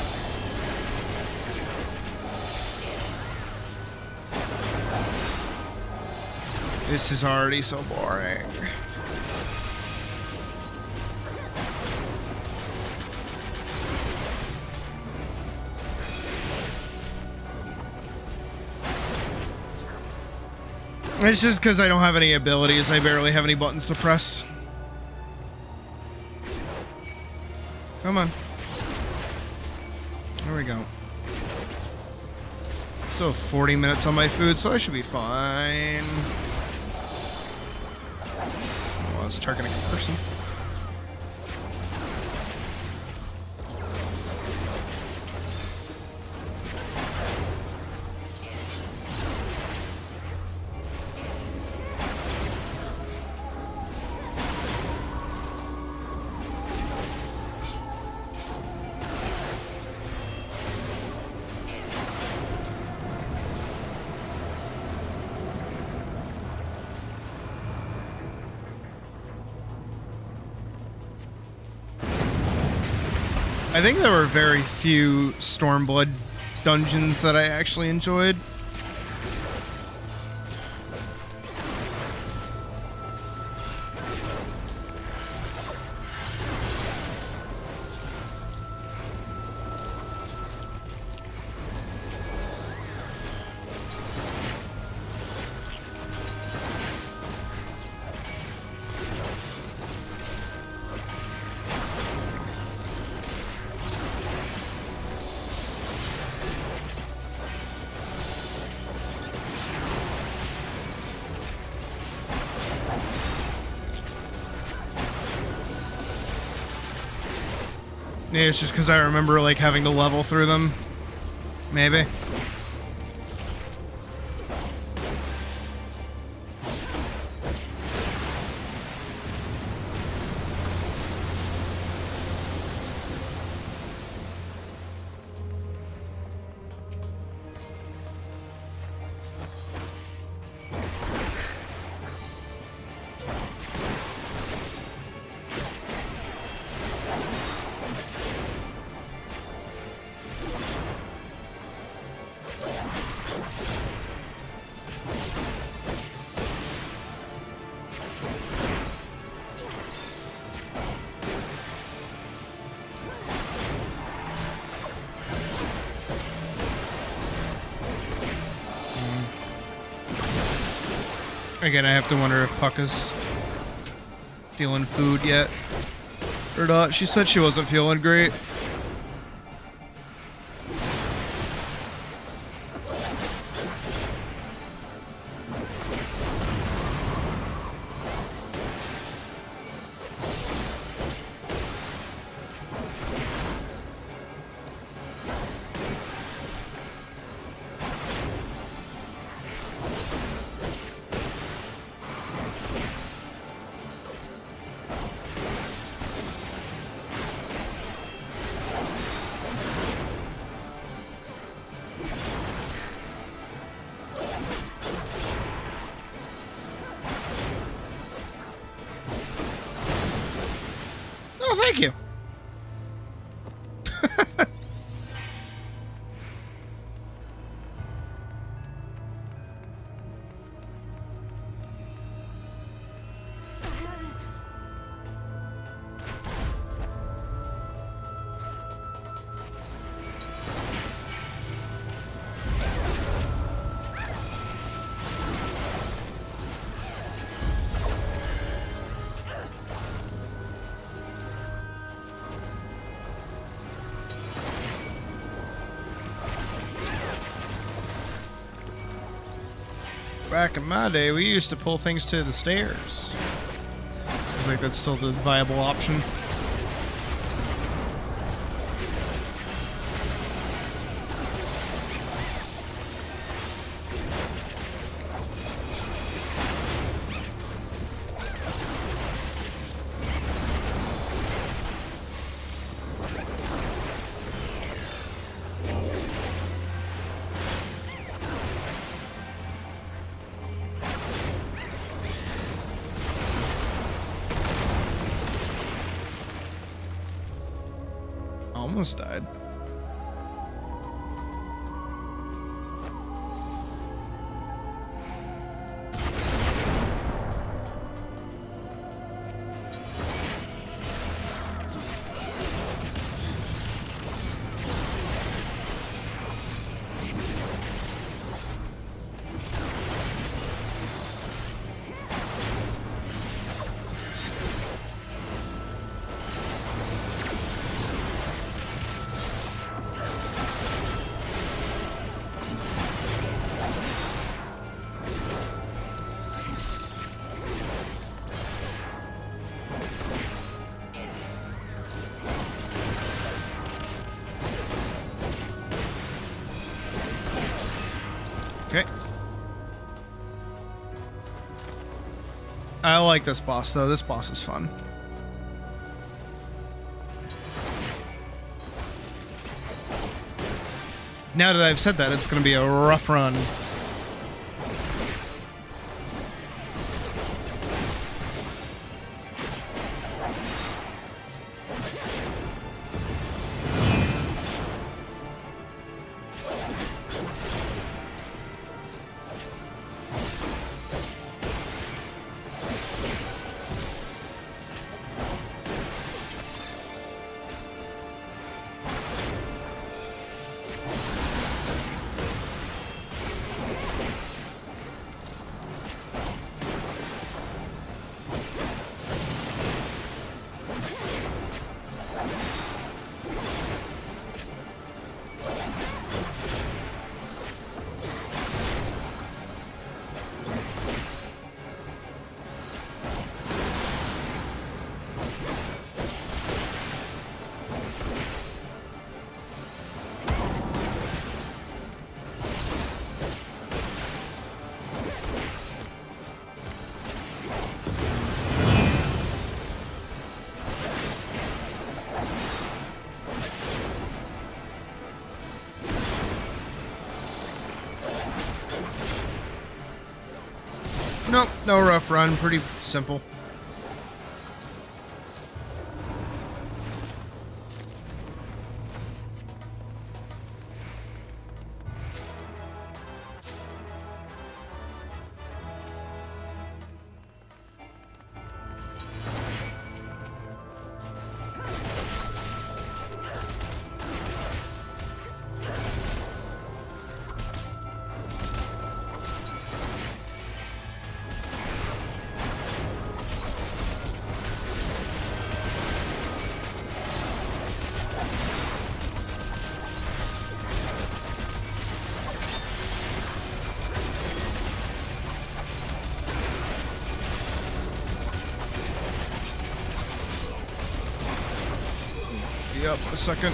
This is already so boring. It's just because I don't have any abilities. I barely have any buttons to press. Come on. There we go. So 40 minutes on my food, so I should be fine. Oh, I was targeting a person. I think there were very few Stormblood dungeons that I actually enjoyed. Maybe it's just because I remember like having to level through them. Maybe. Again, I have to wonder if Puck is feeling food yet or not. She said she wasn't feeling great. Oh, thank you. Back in my day, we used to pull things to the stairs. Seems like that's still the viable option. Almost died. Okay. I like this boss, though. This boss is fun. Now that I've said that, it's going to be a rough run. Nope, no rough run. Pretty simple. you up in a second.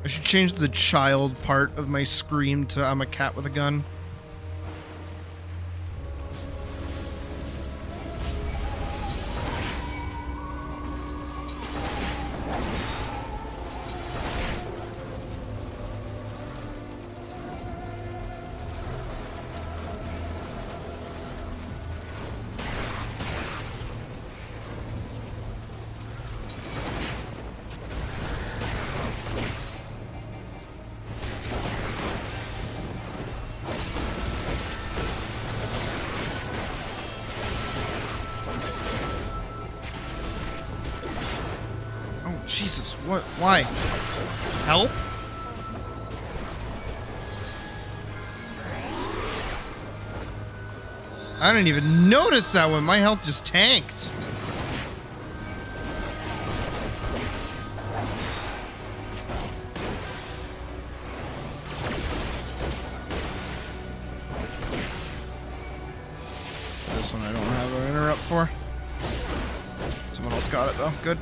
I should change the child part of my scream to I'm a cat with a gun. Jesus, what? Why? Help? I didn't even notice that one. My health just tanked. This one I don't have an interrupt for. Someone else got it though. Good.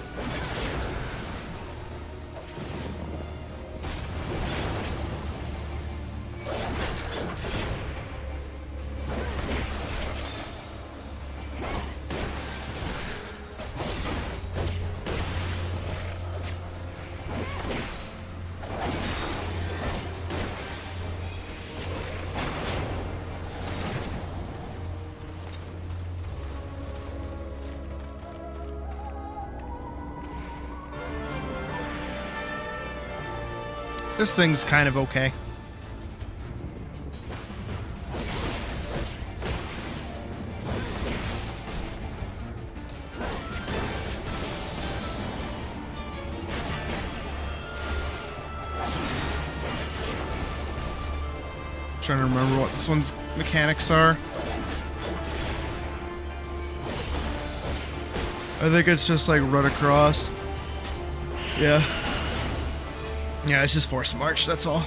This thing's kind of okay. Trying to remember what this one's mechanics are. I think it's just like run across. Yeah. Yeah, it's just force march, that's all.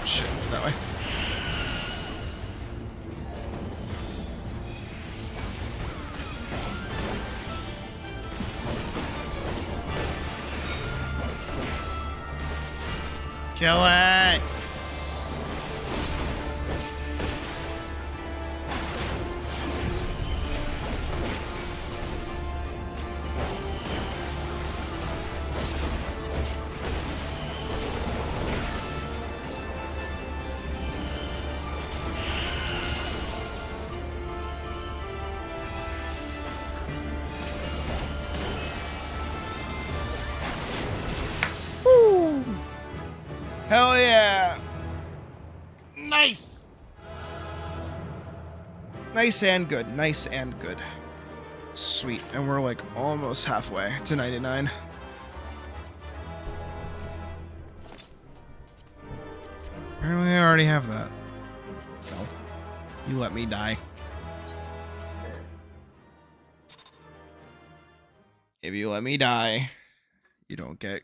Shit, that way. Kill it! Hell yeah! Nice! Nice and good. Nice and good. Sweet. And we're like almost halfway to 99. Apparently I already have that. No. You let me die. If you let me die, you don't get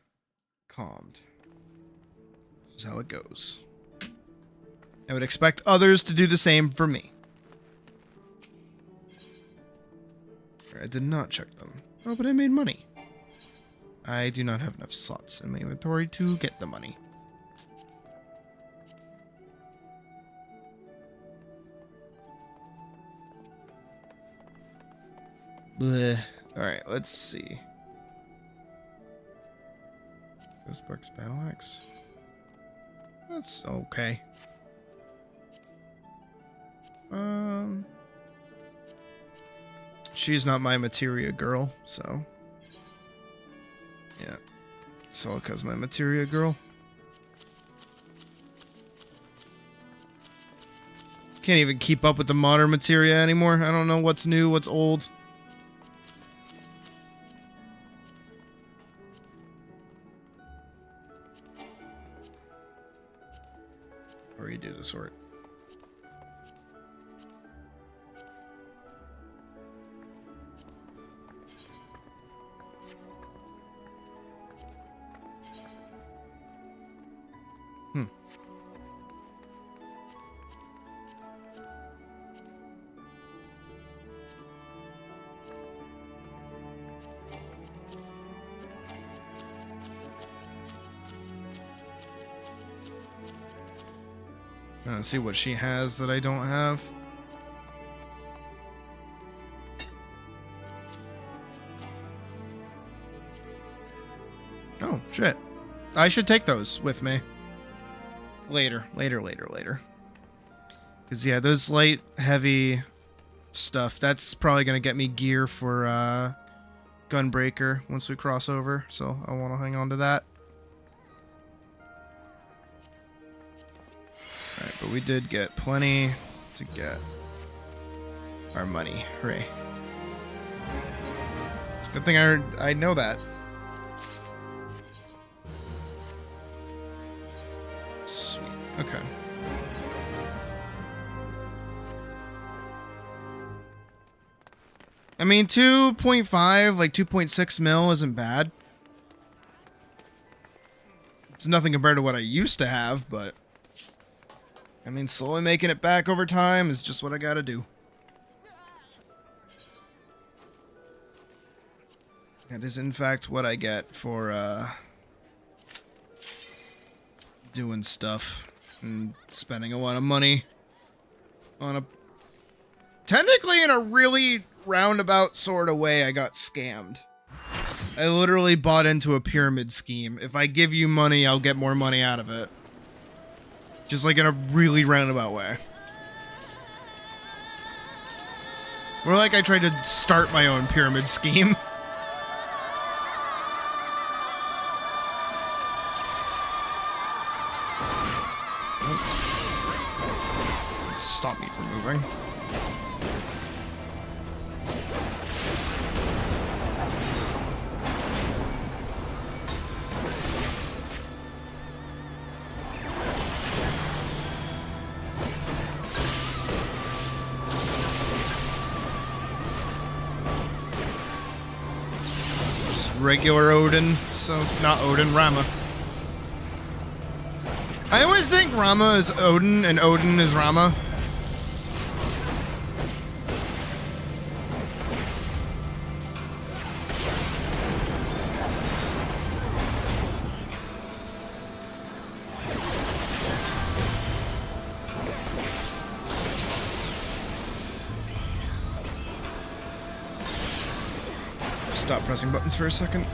calmed. This is how it goes. I would expect others to do the same for me. I did not check them. Oh, but I made money. I do not have enough slots in my inventory to get the money. Bleh. Alright, let's see. Ghostbark's battle axe. That's okay. She's not my materia girl, so yeah. Celica's my materia girl. Can't even keep up with the modern materia anymore. I don't know what's new, what's old. Or you do the sort. See what she has that I don't have. Oh, shit. I should take those with me. Later. Because, yeah, those light, heavy stuff, that's probably going to get me gear for Gunbreaker once we cross over. So I want to hang on to that. Alright, but we did get plenty to get our money. Hooray. It's a good thing I know that. Sweet. Okay. I mean, 2.5, like 2.6 mil isn't bad. It's nothing compared to what I used to have, but I mean, slowly making it back over time is just what I gotta do. That is, in fact, what I get for, doing stuff and spending a lot of money on a... Technically, in a really roundabout sort of way, I got scammed. I literally bought into a pyramid scheme. If I give you money, I'll get more money out of it. Just like in a really roundabout way. More like I tried to start my own pyramid scheme. Stop me from moving. Regular Odin, so not Odin, Rama. I always think Rama is Odin and Odin is Rama. Stop pressing buttons for a second.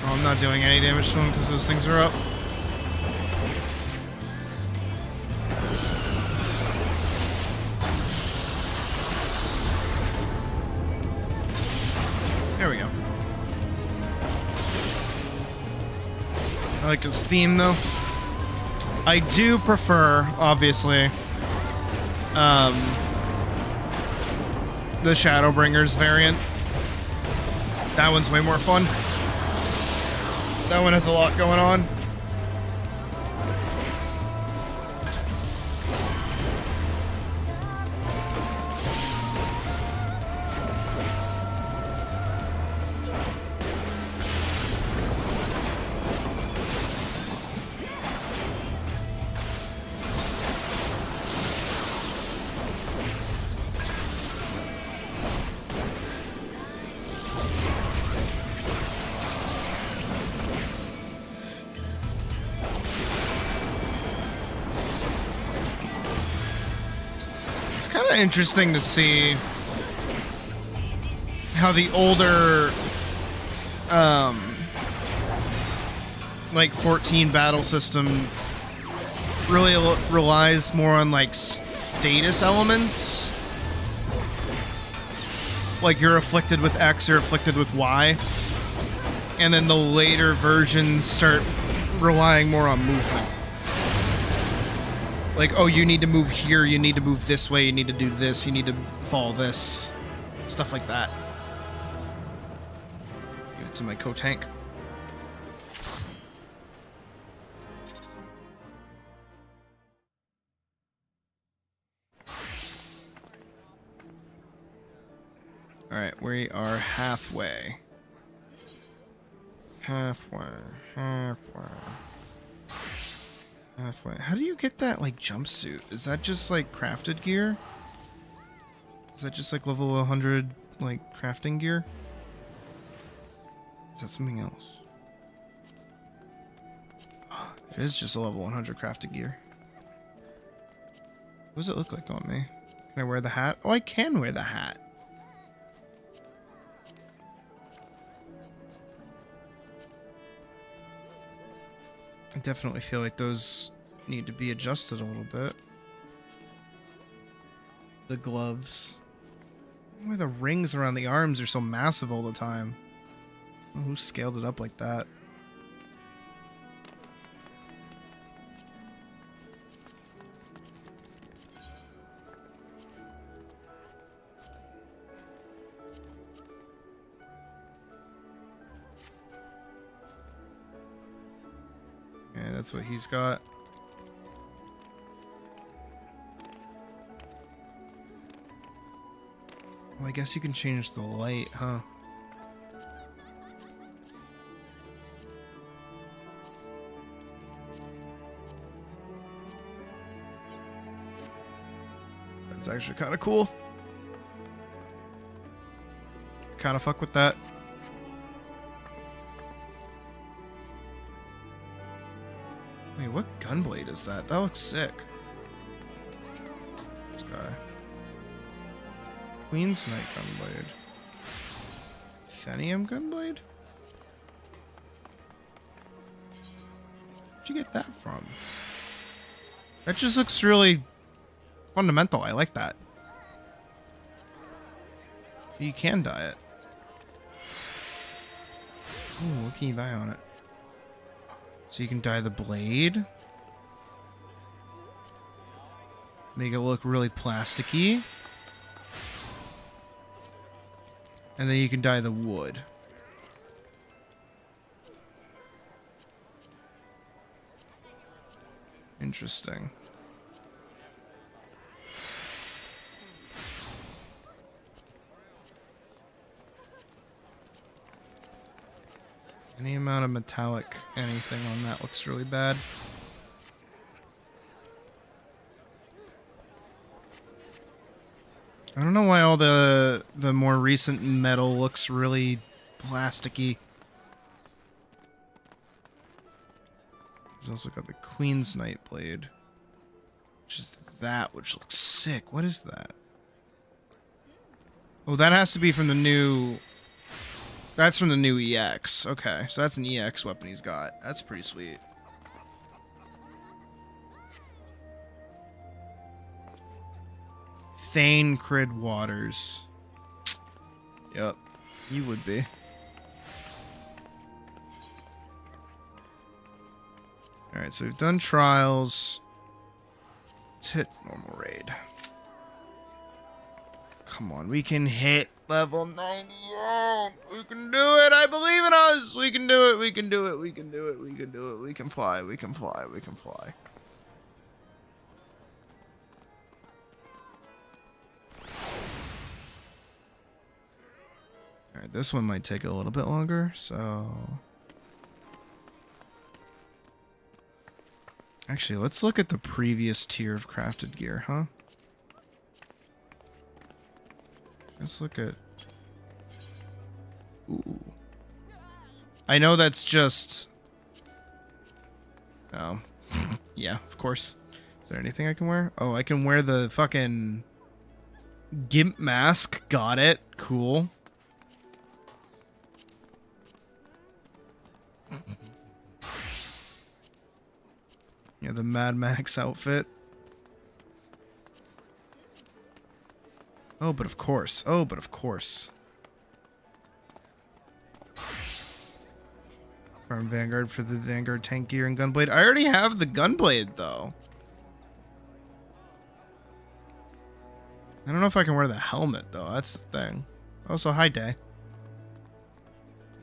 I'm not doing any damage to him because those things are up. I like his theme though. I do prefer, obviously, the Shadowbringers variant. That one's way more fun. That one has a lot going on. Kind of interesting to see how the older like 14 battle system really relies more on like status elements, like you're afflicted with X or afflicted with Y, and then the later versions start relying more on movement. Like, oh, you need to move here, you need to move this way, you need to do this, you need to follow this. Stuff like that. Give it to my co-tank. Alright, we are halfway. Halfway. How do you get that, like, jumpsuit? Is that just, like, crafted gear? Is that just, like, level 100, like, crafting gear? Is that something else? It is just a level 100 crafted gear. What does it look like on me? Can I wear the hat? Oh, I can wear the hat. I definitely feel like those need to be adjusted a little bit. The gloves. Why the rings around the arms are so massive all the time? Oh, who scaled it up like that? Yeah, that's what he's got. Well, I guess you can change the light, huh? That's actually kind of cool. Kind of fuck with that. Wait, what gunblade is that? That looks sick. This guy. Queen's Knight gunblade. Thenium gunblade? Where'd you get that from? That just looks really fundamental. I like that. You can dye it. Ooh, what can you dye on it? So you can dye the blade. Make it look really plasticky. And then you can dye the wood. Interesting. Any amount of metallic anything on that looks really bad. I don't know why all the more recent metal looks really plasticky. He's also got the Queen's Knight blade. Which is that, which looks sick. What is that? Oh, that has to be from the new... That's from the new EX. Okay, so that's an EX weapon he's got. That's pretty sweet. Thane Crid Waters. Yep, you would be. Alright, so we've done trials. Let's hit normal raid. Come on, we can hit level 98. We can do it. I believe in us. We can do it. We can do it. We can do it. We can do it. We can fly. We can fly. We can fly. Alright, this one might take a little bit longer, so... Actually, let's look at the previous tier of crafted gear, huh? Let's look at... Ooh. I know that's just... Oh. Yeah, of course. Is there anything I can wear? Oh, I can wear the fucking... Gimp mask. Got it. Cool. Yeah, the Mad Max outfit. Oh, but of course. Oh, but of course. Farm Vanguard for the Vanguard tank gear and gunblade. I already have the gunblade, though. I don't know if I can wear the helmet, though. That's the thing. Also, hi, Day.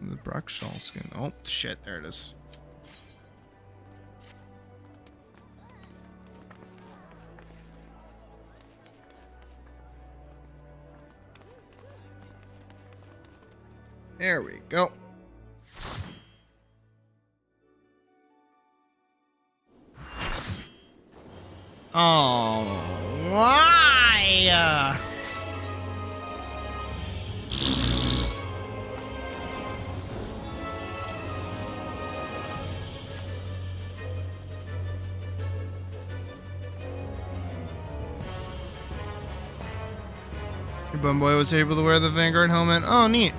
The Brockshall skin. Oh, shit. There it is. There we go. Oh, why? Your bum boy was able to wear the Vanguard helmet. Oh, neat.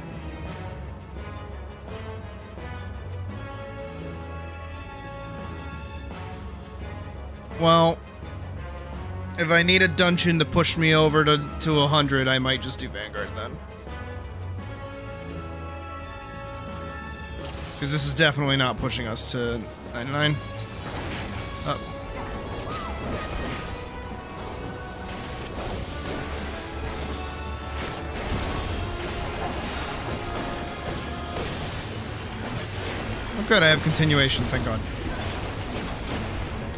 Well, if I need a dungeon to push me over to 100, I might just do Vanguard then. Because this is definitely not pushing us to 99. Up. Oh good, I have continuation, thank God.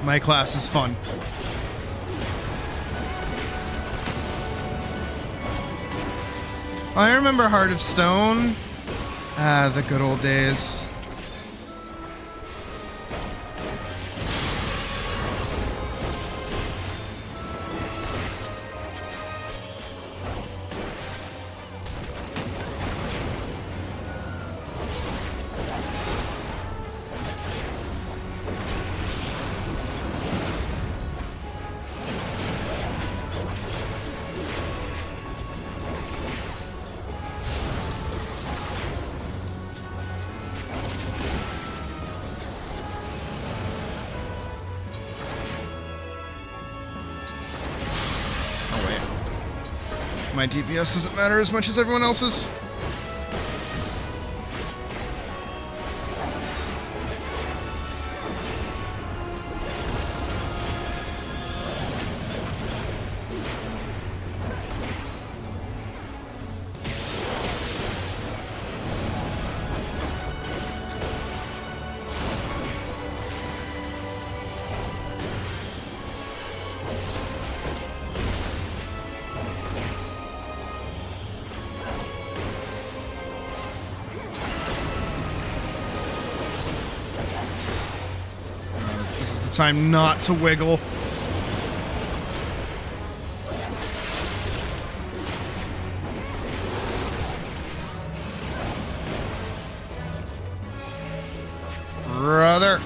My class is fun. I remember Heart of Stone. Ah, the good old days. My DPS doesn't matter as much as everyone else's. Time not to wiggle. Brother.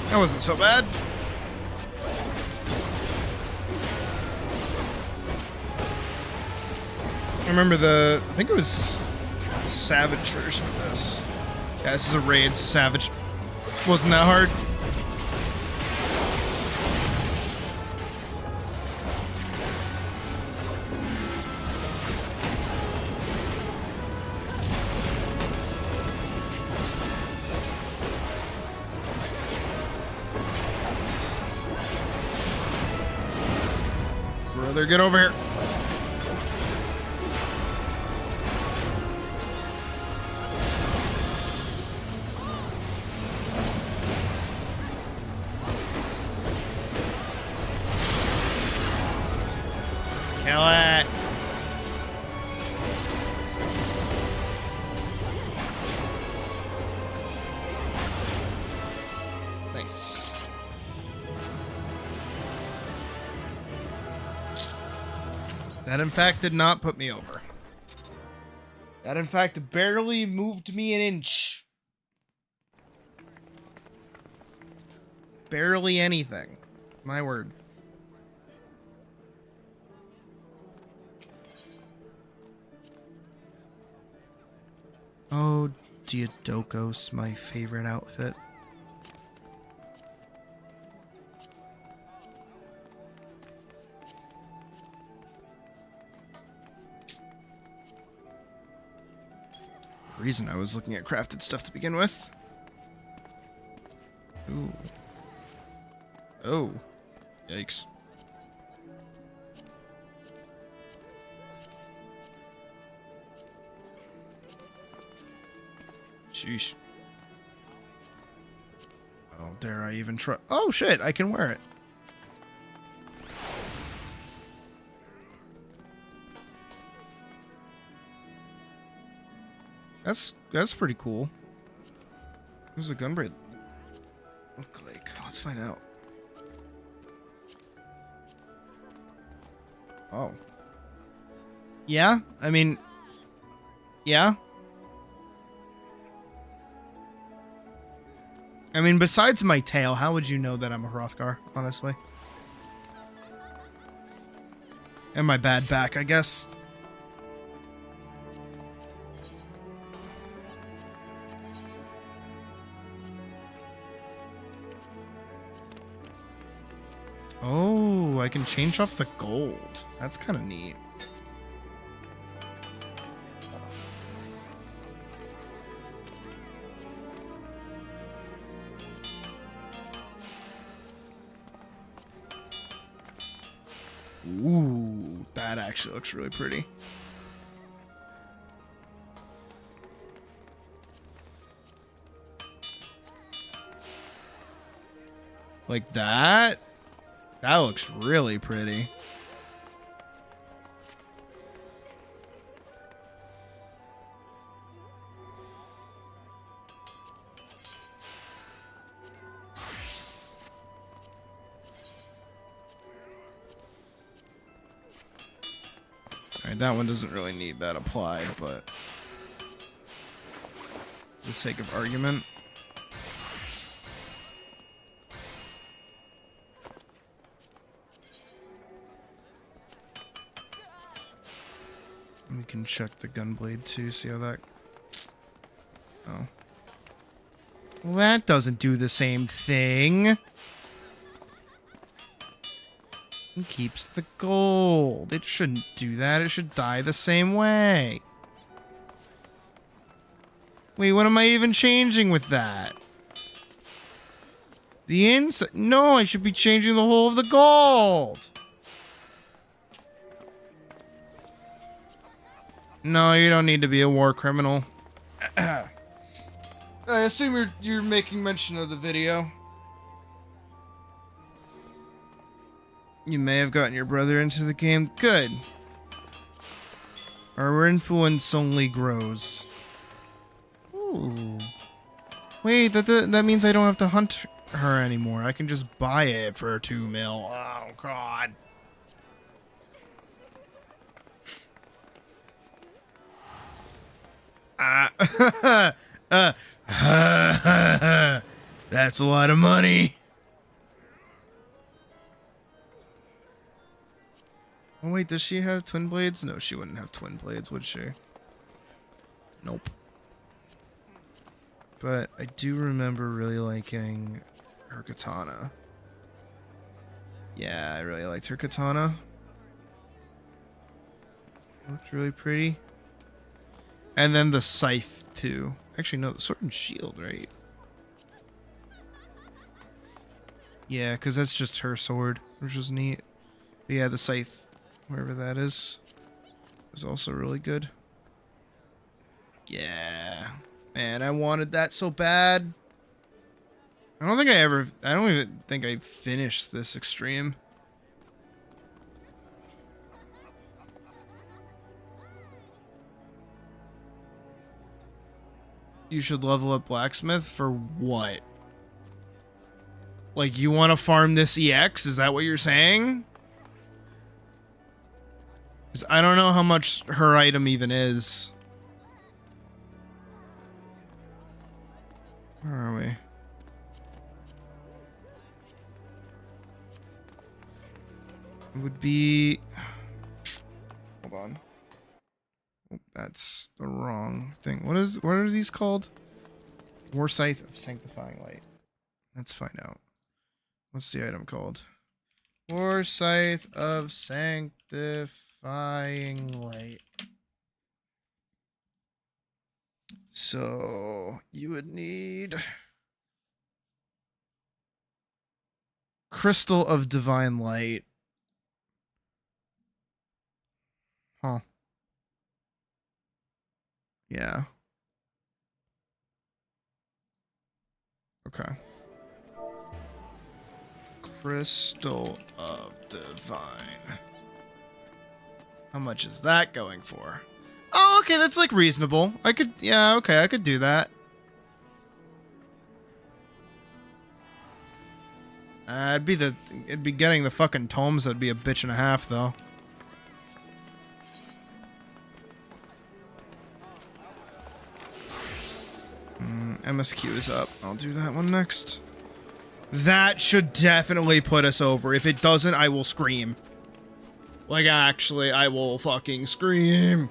That wasn't so bad. I remember I think it was the Savage version of this. Yeah, this is a raid, so Savage. Wasn't that hard. Brother, get over here. Kill it. Nice. That, in fact, did not put me over. That, in fact, barely moved me an inch. Barely anything. My word. Oh, Diadocos, my favorite outfit. The reason I was looking at crafted stuff to begin with. Ooh. Oh. Yikes. Sheesh. Oh, dare I even try? Oh, shit, I can wear it. That's pretty cool. Who's the gunblade look like? Let's find out. Oh. Yeah, I mean, yeah. I mean, besides my tail, how would you know that I'm a Hrothgar, honestly? And my bad back, I guess. Oh, I can change off the gold. That's kind of neat. Ooh, that actually looks really pretty. Like that? That looks really pretty. Alright, that one doesn't really need that applied, but for the sake of argument. We can check the gunblade too, see how that... Oh. Well, that doesn't do the same thing. It keeps the gold. It shouldn't do that. It should die the same way. Wait, what am I even changing with that? The inside? No, I should be changing the whole of the gold. No, you don't need to be a war criminal. I assume you're making mention of the video. You may have gotten your brother into the game. Good. Our influence only grows. Ooh. Wait, that means I don't have to hunt her anymore. I can just buy it for 2 mil. Oh, God. That's a lot of money. wait, does she have twin blades? No, she wouldn't have twin blades, would she? Nope. But I do remember really liking her katana. Yeah, I really liked her katana. Looked really pretty. And then the scythe, too. Actually, no, the sword and shield, right? Yeah, because that's just her sword, which was neat. But yeah, the scythe, wherever that is, was also really good. Yeah. Man, I wanted that so bad. I don't even think I finished this extreme. You should level up blacksmith for what? Like, you want to farm this EX? Is that what you're saying? Because I don't know how much her item even is. Where are we? It would be... Hold on. Oh, that's the wrong thing. What are these called? War Scythe of Sanctifying Light. Let's find out. What's the item called? War Scythe of Sanctifying Light. So you would need Crystal of Divine Light. Huh. Yeah. Okay. Crystal of Divine. How much is that going for? Oh, okay, that's like reasonable. I could do that. It'd be getting the fucking tomes that'd be a bitch and a half though. MSQ is up. I'll do that one next. That should definitely put us over. If it doesn't, I will scream. Like, actually, I will fucking scream.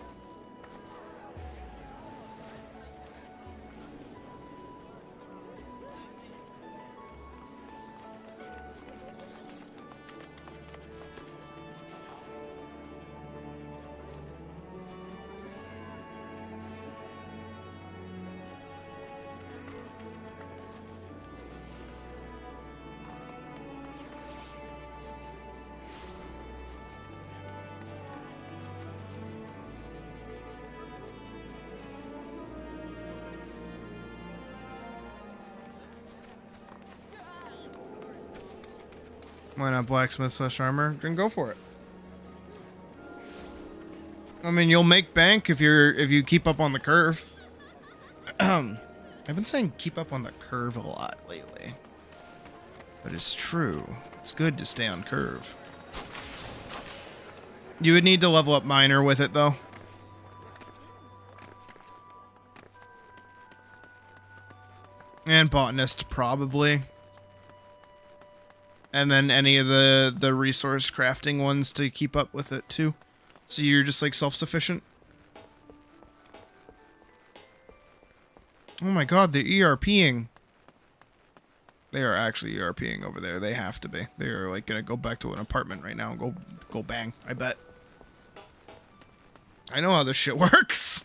Why not blacksmith slash armor? Then go for it. I mean, you'll make bank if you keep up on the curve. I've been saying keep up on the curve a lot lately. But it's true. It's good to stay on curve. You would need to level up miner with it though. And botanist probably. And then any of the resource crafting ones to keep up with it too. So you're just like self-sufficient. Oh my god, they're ERPing. They are actually ERPing over there. They have to be. They are like gonna go back to an apartment right now and go bang, I bet. I know how this shit works.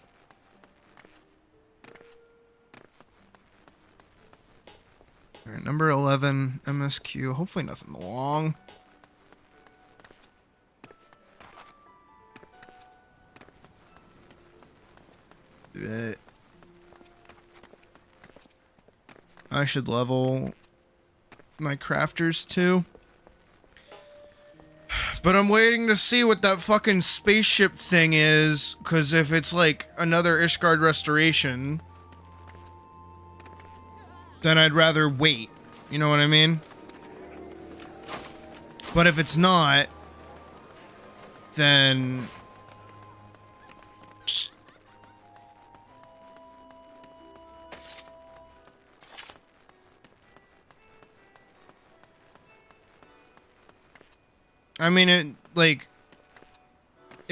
Alright, number 11, MSQ. Hopefully nothing long. I should level my crafters too. But I'm waiting to see what that fucking spaceship thing is, because if it's like another Ishgard restoration, then I'd rather wait. You know what I mean? But if it's not, then... I mean, it, like...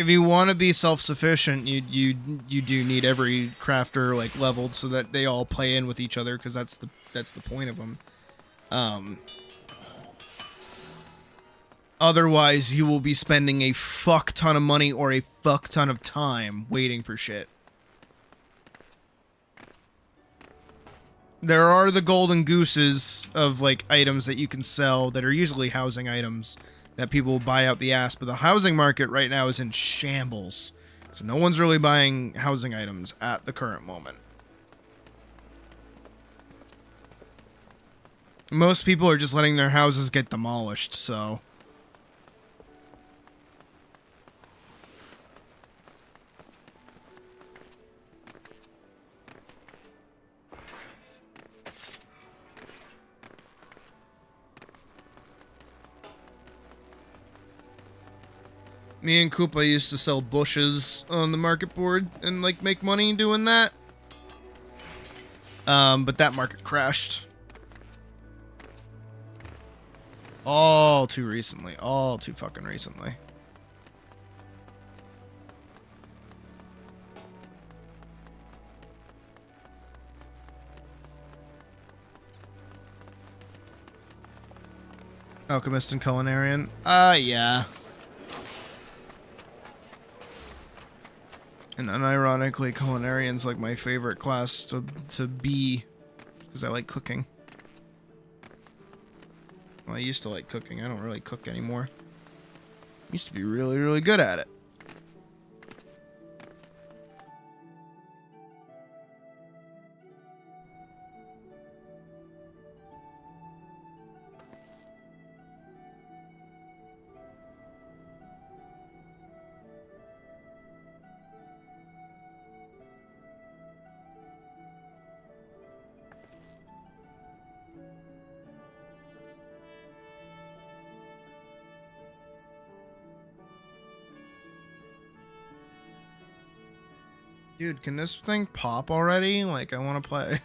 if you want to be self-sufficient, you do need every crafter like leveled so that they all play in with each other, because that's the point of them. Otherwise, you will be spending a fuck ton of money or a fuck ton of time waiting for shit. There are the golden gooses of like items that you can sell that are usually housing items that people buy out the ass, but the housing market right now is in shambles. So no one's really buying housing items at the current moment. Most people are just letting their houses get demolished, so... Me and Koopa used to sell bushes on the market board and, like, make money doing that. But that market crashed. All too recently. All too fucking recently. Alchemist and Culinarian? Yeah. And unironically, Culinarian's like my favorite class to be, because I like cooking. Well, I used to like cooking. I don't really cook anymore. Used to be really, really good at it. Dude, can this thing pop already? Like, I want to play.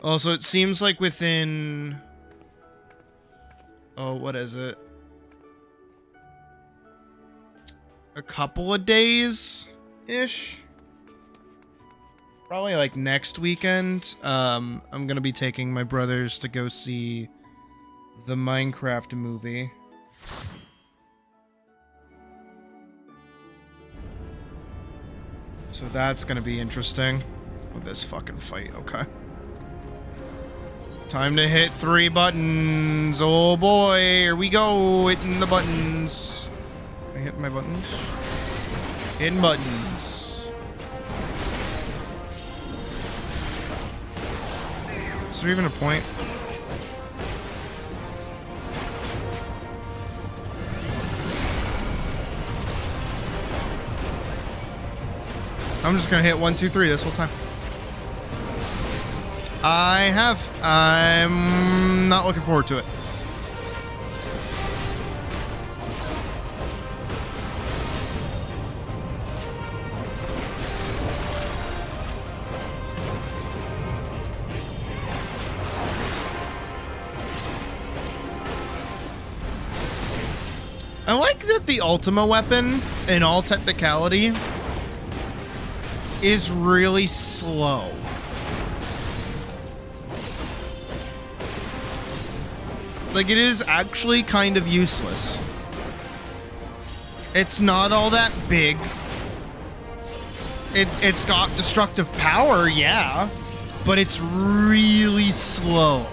Also, it seems like within... Oh, what is it? A couple of days-ish? Probably like next weekend, I'm gonna be taking my brothers to go see the Minecraft movie. So that's gonna be interesting. Oh, this fucking fight, okay. Time to hit 3 buttons. Oh boy, here we go, hitting the buttons. Can I hit my buttons? Hitting buttons. Is there even a point? I'm just gonna hit 1, 2, 3 this whole time. I'm not looking forward to it. I like that the Ultima weapon, in all technicality, is really slow. Like, it is actually kind of useless. It's not all that big. It's got destructive power, yeah, but it's really slow.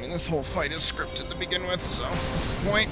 This whole fight is scripted to begin with, so what's the point?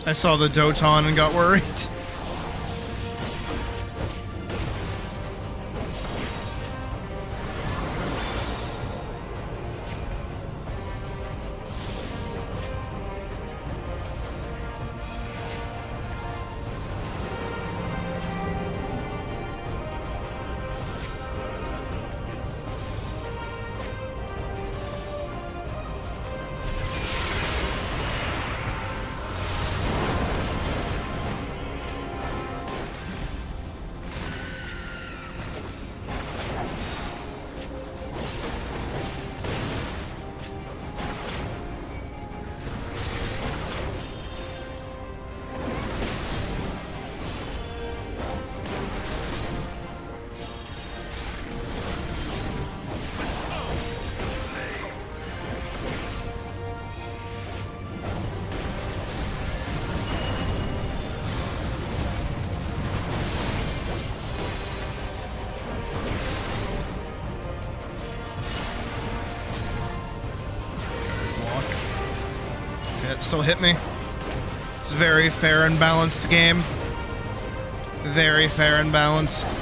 I saw the Doton and got worried. It still hit me. It's a very fair and balanced game. Very fair and balanced.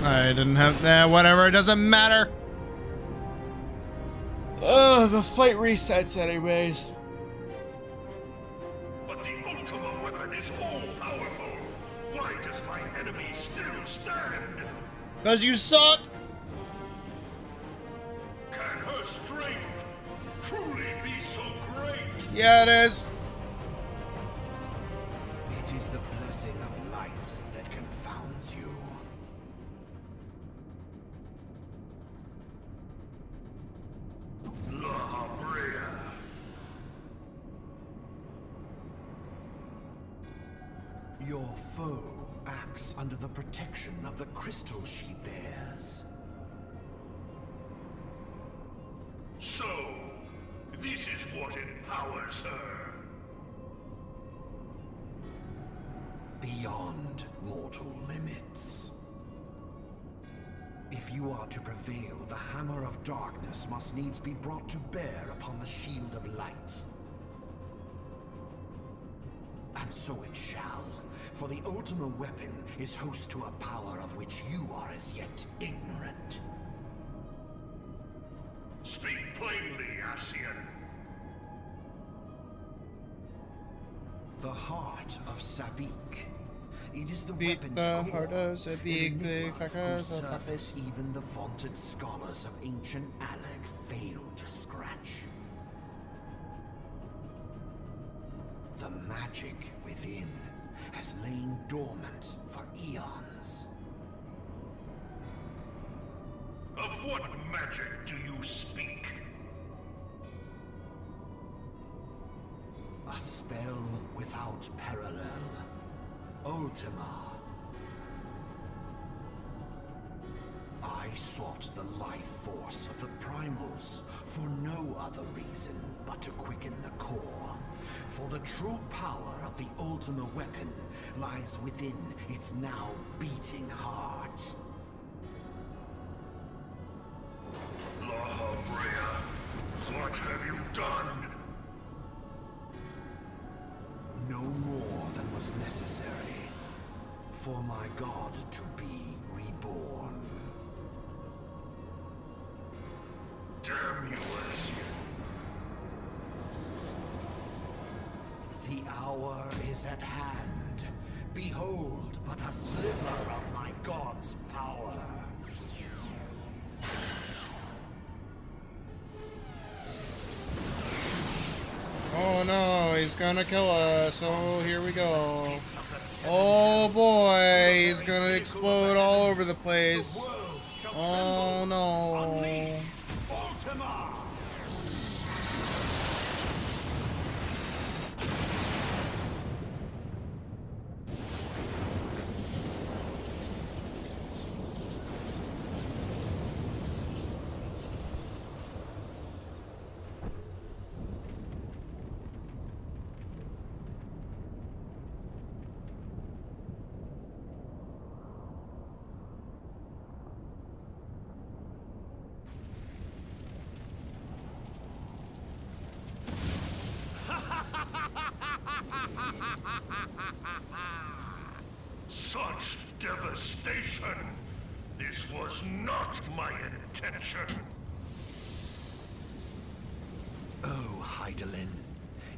I didn't have whatever, it doesn't matter. The fight resets anyways. But the Ultima weapon is all powerful. Why does my enemy still stand? Cause you suck. Can her strength truly be so great? Yeah, it is. It is the blessing of light that confounds you. La Brea. Your foe acts under the protection of the crystal she bears. So, this is what empowers her. Beyond mortal limits. If you are to prevail, the hammer of darkness must needs be brought to bear upon the shield of light. And so it shall, for the Ultima weapon is host to a power of which you are as yet ignorant. Speak plainly, Ascian. The heart of Sabik. It is the Beat weapon's the core, heart of Sabik, an enigma the whose fucker- surface even the vaunted scholars of ancient Alec failed to scratch. The magic within has lain dormant for eons. Of what magic do you speak? A spell without parallel. Ultima. I sought the life force of the primals for no other reason but to quicken the core. For the true power of the Ultima weapon lies within its now beating heart. La Brea, what have you done? No more than was necessary for my god to be reborn. Damn you, Ascian. hour is at hand. Behold but a sliver of my god's power. Oh no, he's gonna kill us. Oh, here we go. Oh boy, he's gonna explode all over the place. Oh no. Such devastation! This was not my intention! Oh, Heidelin.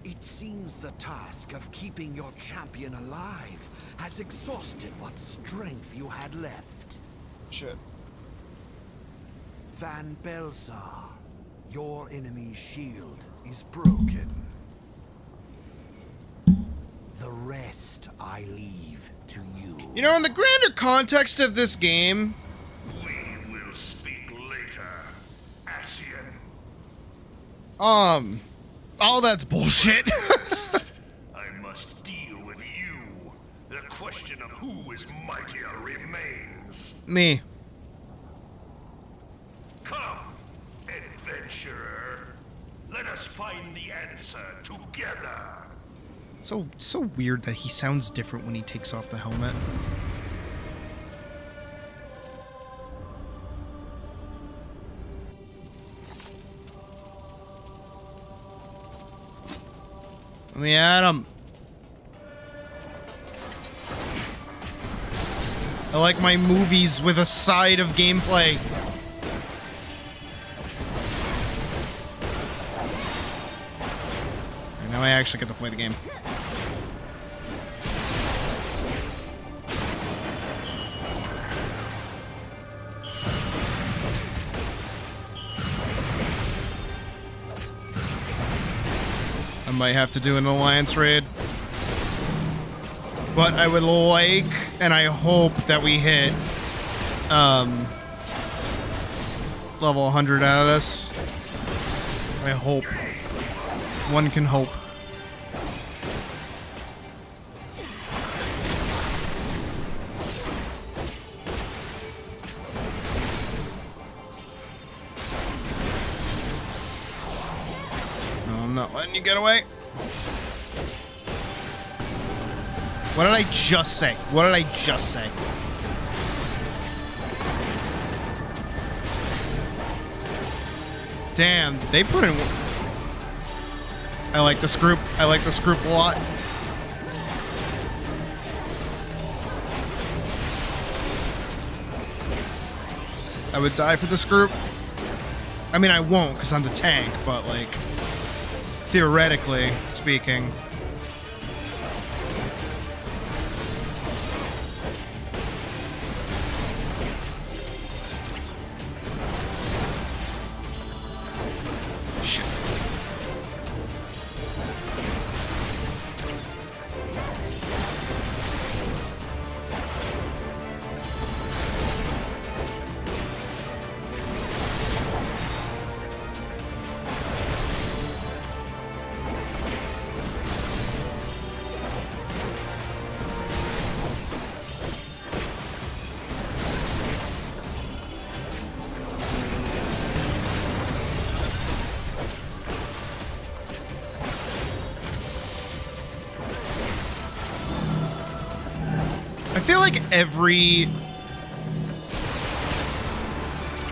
It seems the task of keeping your champion alive has exhausted what strength you had left. Shit. Van Belsar, your enemy's shield is broken. The rest I leave to you. You know, in the grander context of this game, We will speak later, Ascian. all that's bullshit. I must deal with you. The question of who is mightier remains. Me. Come, adventurer. Let us find the answer together. So weird that he sounds different when he takes off the helmet. Let me at him. I like my movies with a side of gameplay. And now I actually get to play the game. I might have to do an alliance raid. But I would like, and I hope that we hit, level 100 out of this. I hope. One can hope. No, I'm not letting you get away. What did I just say? What did I just say? Damn, they put in... I like this group. I like this group a lot. I would die for this group. I mean, I won't because I'm the tank, but like, theoretically speaking. Shit. I feel like every...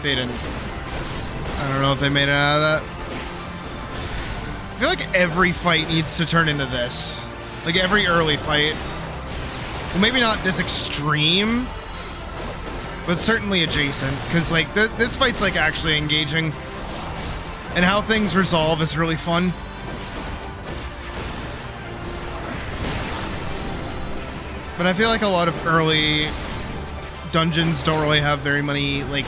They didn't... I don't know if they made it out of that. I feel like every fight needs to turn into this. Like every early fight. Well, maybe not this extreme, but certainly adjacent. Because like this fight's like actually engaging. And how things resolve is really fun. But I feel like a lot of early dungeons don't really have very many, like,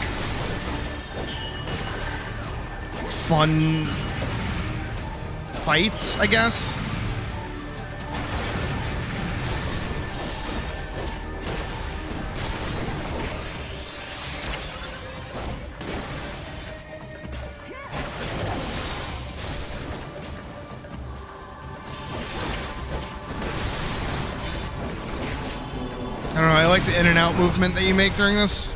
fun fights, I guess. I don't know, I like the in and out movement that you make during this.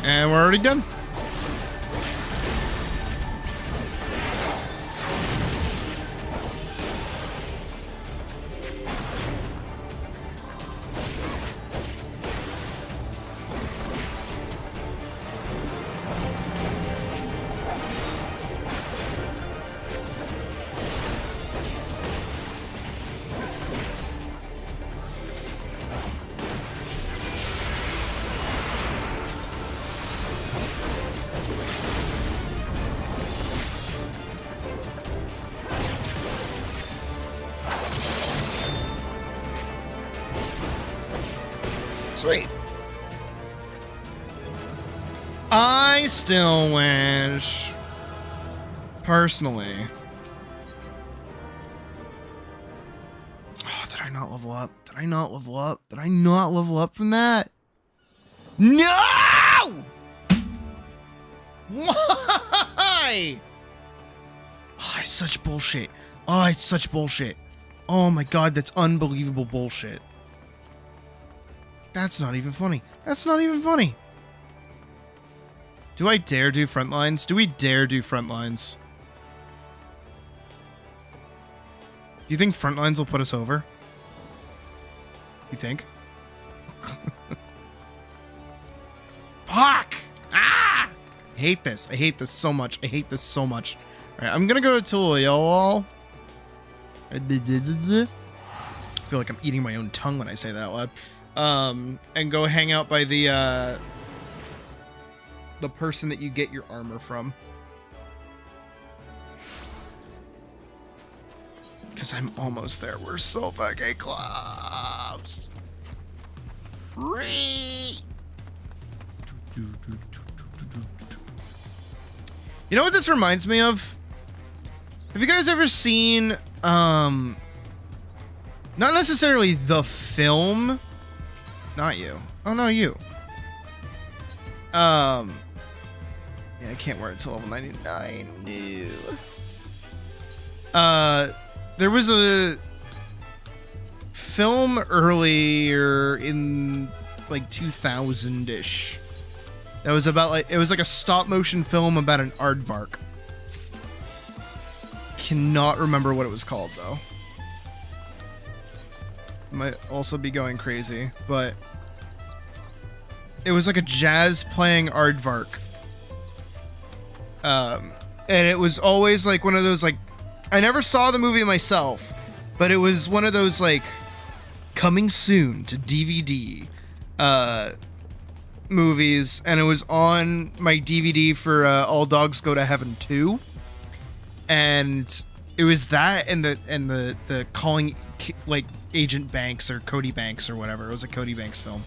And we're already done. Sweet. I still wish, personally. Oh, did I not level up? Did I not level up? Did I not level up from that? No! Why? Oh, it's such bullshit. Oh, it's such bullshit. Oh my god, that's unbelievable bullshit. That's not even funny. That's not even funny. Do I dare do front lines? Do we dare do front lines? Do you think front lines will put us over? You think? Fuck! Ah! I hate this. I hate this so much. I hate this so much. Alright, I'm gonna go to Tuliyol. I feel like I'm eating my own tongue when I say that out loud. And go hang out by the person that you get your armor from. Because I'm almost there. We're so fucking close. You know what this reminds me of? Have you guys ever seen, not necessarily the film? Not you. Oh, no, you. Yeah, I can't wear it until level 99. No. There was a film earlier in, like, 2000-ish. That was about, like, it was like a stop-motion film about an aardvark. Cannot remember what it was called, though. Might also be going crazy, but it was like a jazz playing aardvark. And it was always like one of those, like, I never saw the movie myself, but it was one of those, like, coming soon to DVD movies, and it was on my DVD for All Dogs Go to Heaven 2. And it was that and the calling, like, Agent Banks or Cody Banks or whatever. It was a Cody Banks film.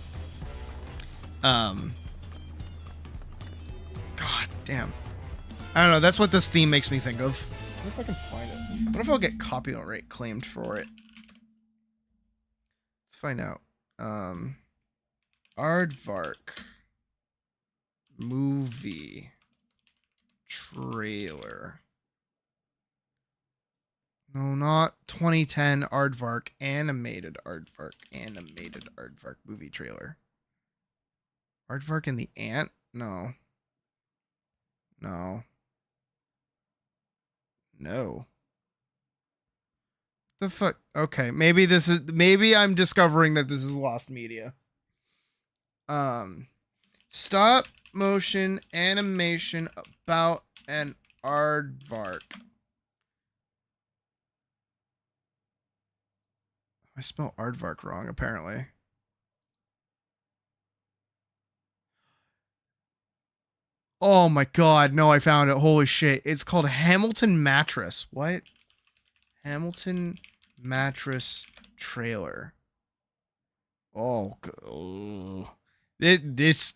God damn. I don't know. That's what this theme makes me think of. What if I can find it? What if I'll get copyright claimed for it? Let's find out. Aardvark movie trailer. No, not 2010 Aardvark, animated Aardvark movie trailer. Aardvark and the Ant? No. No. No. The fuck? Okay, maybe I'm discovering that this is lost media. Stop motion animation about an aardvark. I spelled aardvark wrong, apparently. Oh my god, no, I found it. Holy shit. It's called Hamilton Mattress. What? Hamilton Mattress Trailer. Oh, this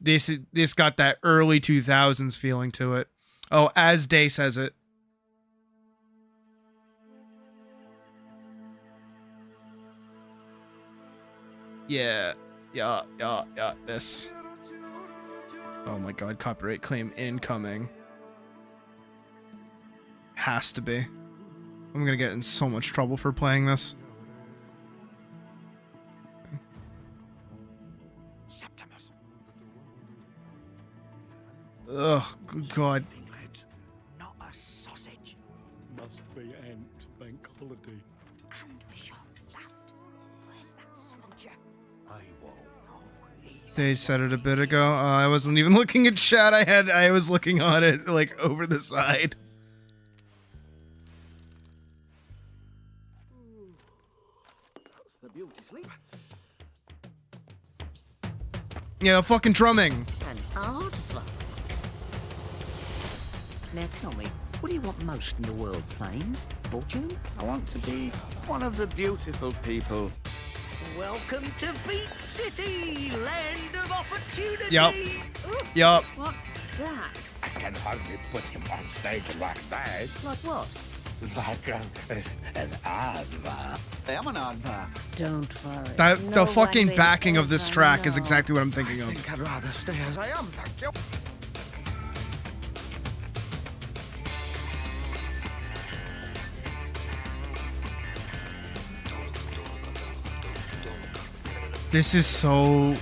got that early 2000s feeling to it. Oh, as Day says it. Yeah, this. Oh my god, copyright claim incoming. Has to be. I'm gonna get in so much trouble for playing this. Ugh, good god. Not a sausage. Must be Ant Bank Holiday. And we're short-staffed. Where's that sluncher? I won't. They said it a bit ago. I wasn't even looking at chat. I was looking on it like over the side. That's the beauty sleep. Yeah, fucking drumming. An aardvark. Now tell me, what do you want most in the world? Fame? Fortune? I want to be one of the beautiful people. Welcome to Beak City, land of opportunity. Yep. Yup. What's that? I can hardly put him on stage like that. Like what? Like an aardvark. I am an aardvark. Don't worry. That No the one fucking will backing of this ever track is know. exactly what I'm thinking I of. think I'd rather stay as I am, thank you. This is so.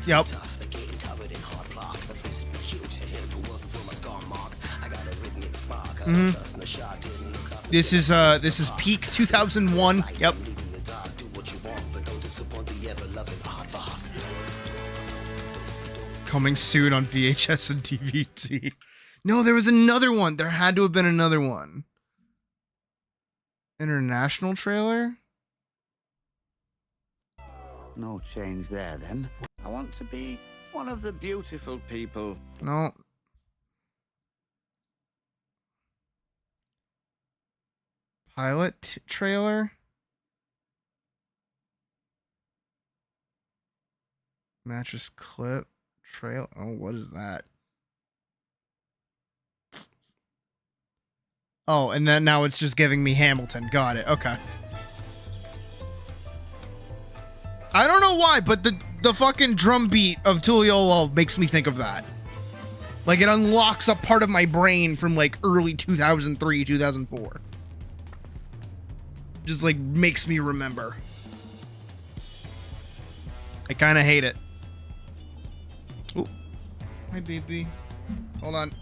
Yep. This is peak 2001. Yep. Coming soon on VHS and DVD. No, there was another one. There had to have been another one. International trailer? No change there, then. I want to be one of the beautiful people. No. Pilot trailer? Mattress clip trail. Oh, what is that? Oh, and then now it's just giving me Hamilton. Got it. Okay. I don't know why, but the fucking drum beat of Tuliolo makes me think of that. Like, it unlocks a part of my brain from, like, early 2003, 2004. Just, like, makes me remember. I kind of hate it. Oh, hi, baby. Hold on.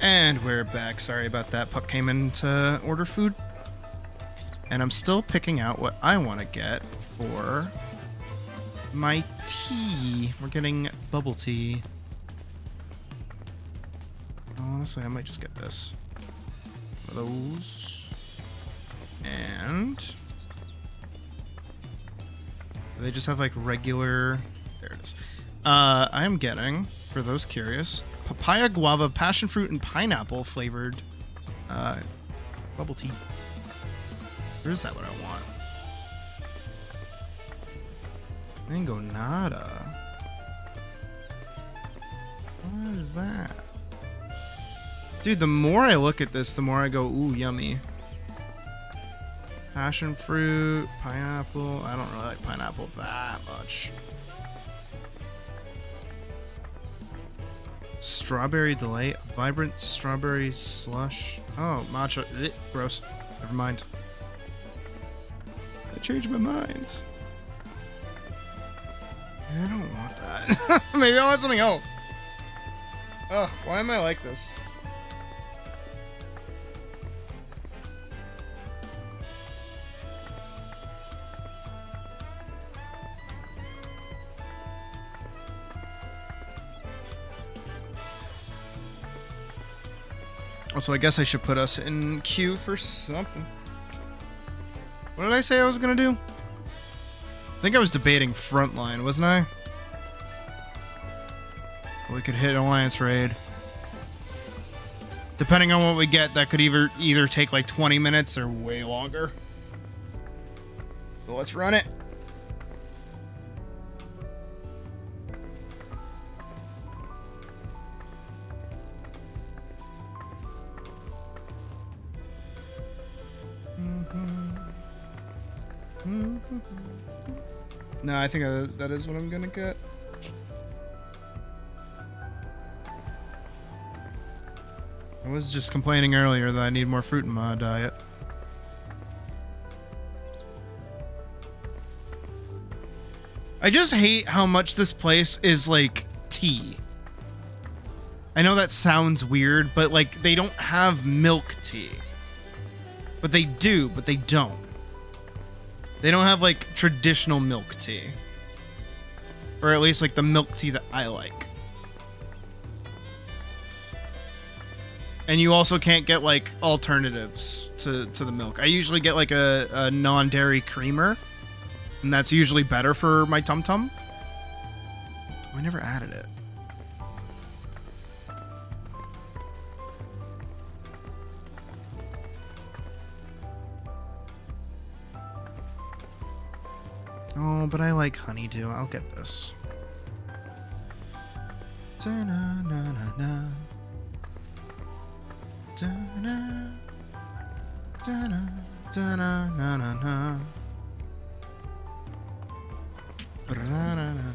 And we're back. Sorry about that. Pup came in to order food. And I'm still picking out what I want to get for my tea. We're getting bubble tea. Honestly, I might just get this. One of those. And they just have like regular. There it is. I am getting, for those curious, papaya, guava, passion fruit, and pineapple flavored bubble tea. Or is that what I want? Mango nada. What is that? Dude, the more I look at this, the more I go, ooh, yummy. Passion fruit, pineapple. I don't really like pineapple that much. Strawberry delight, vibrant strawberry slush. Oh, matcha. Ugh, gross. Never mind. I changed my mind. I don't want that. Maybe I want something else. Ugh, why am I like this? Also, I guess I should put us in queue for something. What did I say I was gonna do? I think I was debating Frontline, wasn't I? We could hit Alliance Raid. Depending on what we get, that could either take like 20 minutes or way longer. So let's run it. No, I think that is what I'm gonna get. I was just complaining earlier that I need more fruit in my diet. I just hate how much this place is like tea. I know that sounds weird, but like they don't have milk tea. But they do, but they don't. They don't have like traditional milk tea. Or at least like the milk tea that I like. And you also can't get like alternatives to the milk. I usually get like a non-dairy creamer. And that's usually better for my Tum Tum. I never added it. Oh, but I like honeydew. I'll get this. Da-na-na-na-na. Da-na. Da-na. Da-na-na-na-na. Ba-da-na-na-na-na.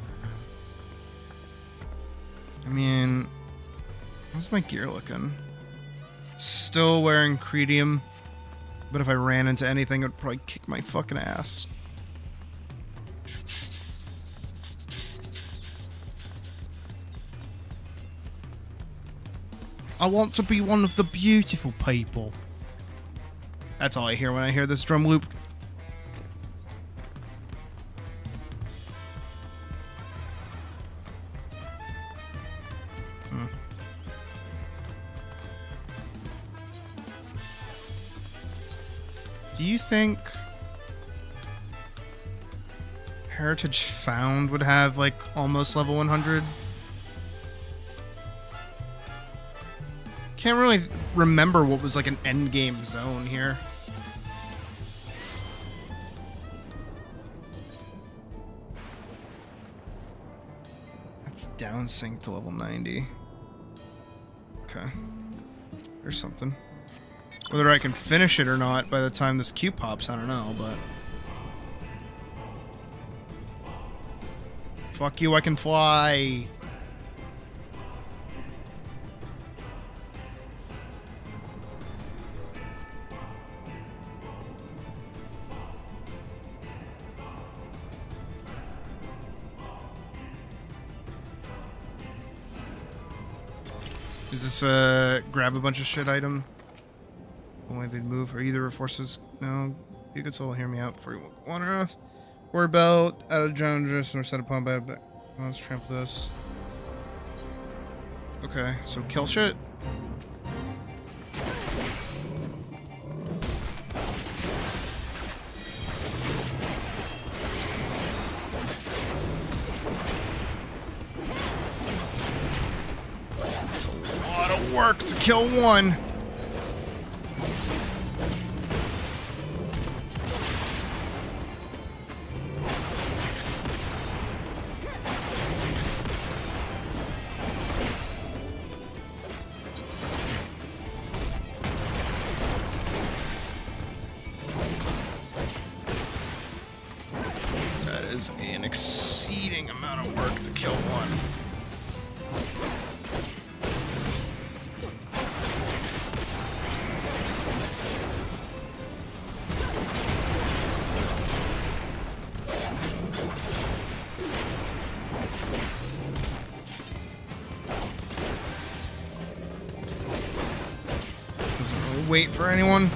I mean, how's my gear looking? Still wearing Credium, but if I ran into anything, it would probably kick my fucking ass. I want to be one of the beautiful people. That's all I hear when I hear this drum loop. Do you think Heritage Found would have like almost level 100? Can't really remember what was like an end game zone here. That's down sync to level 90. Okay. There's something. Whether I can finish it or not by the time this queue pops, I don't know, but... Fuck you, I can fly! Is this grab a bunch of shit item? Only they'd move, or either forces. No, you could still hear me out before you wander off. Or belt out of Jones or set upon by. Let's trample this. Okay, so kill shit. It's a lot of work to kill one. An exceeding amount of work to kill one. Doesn't really wait for anyone.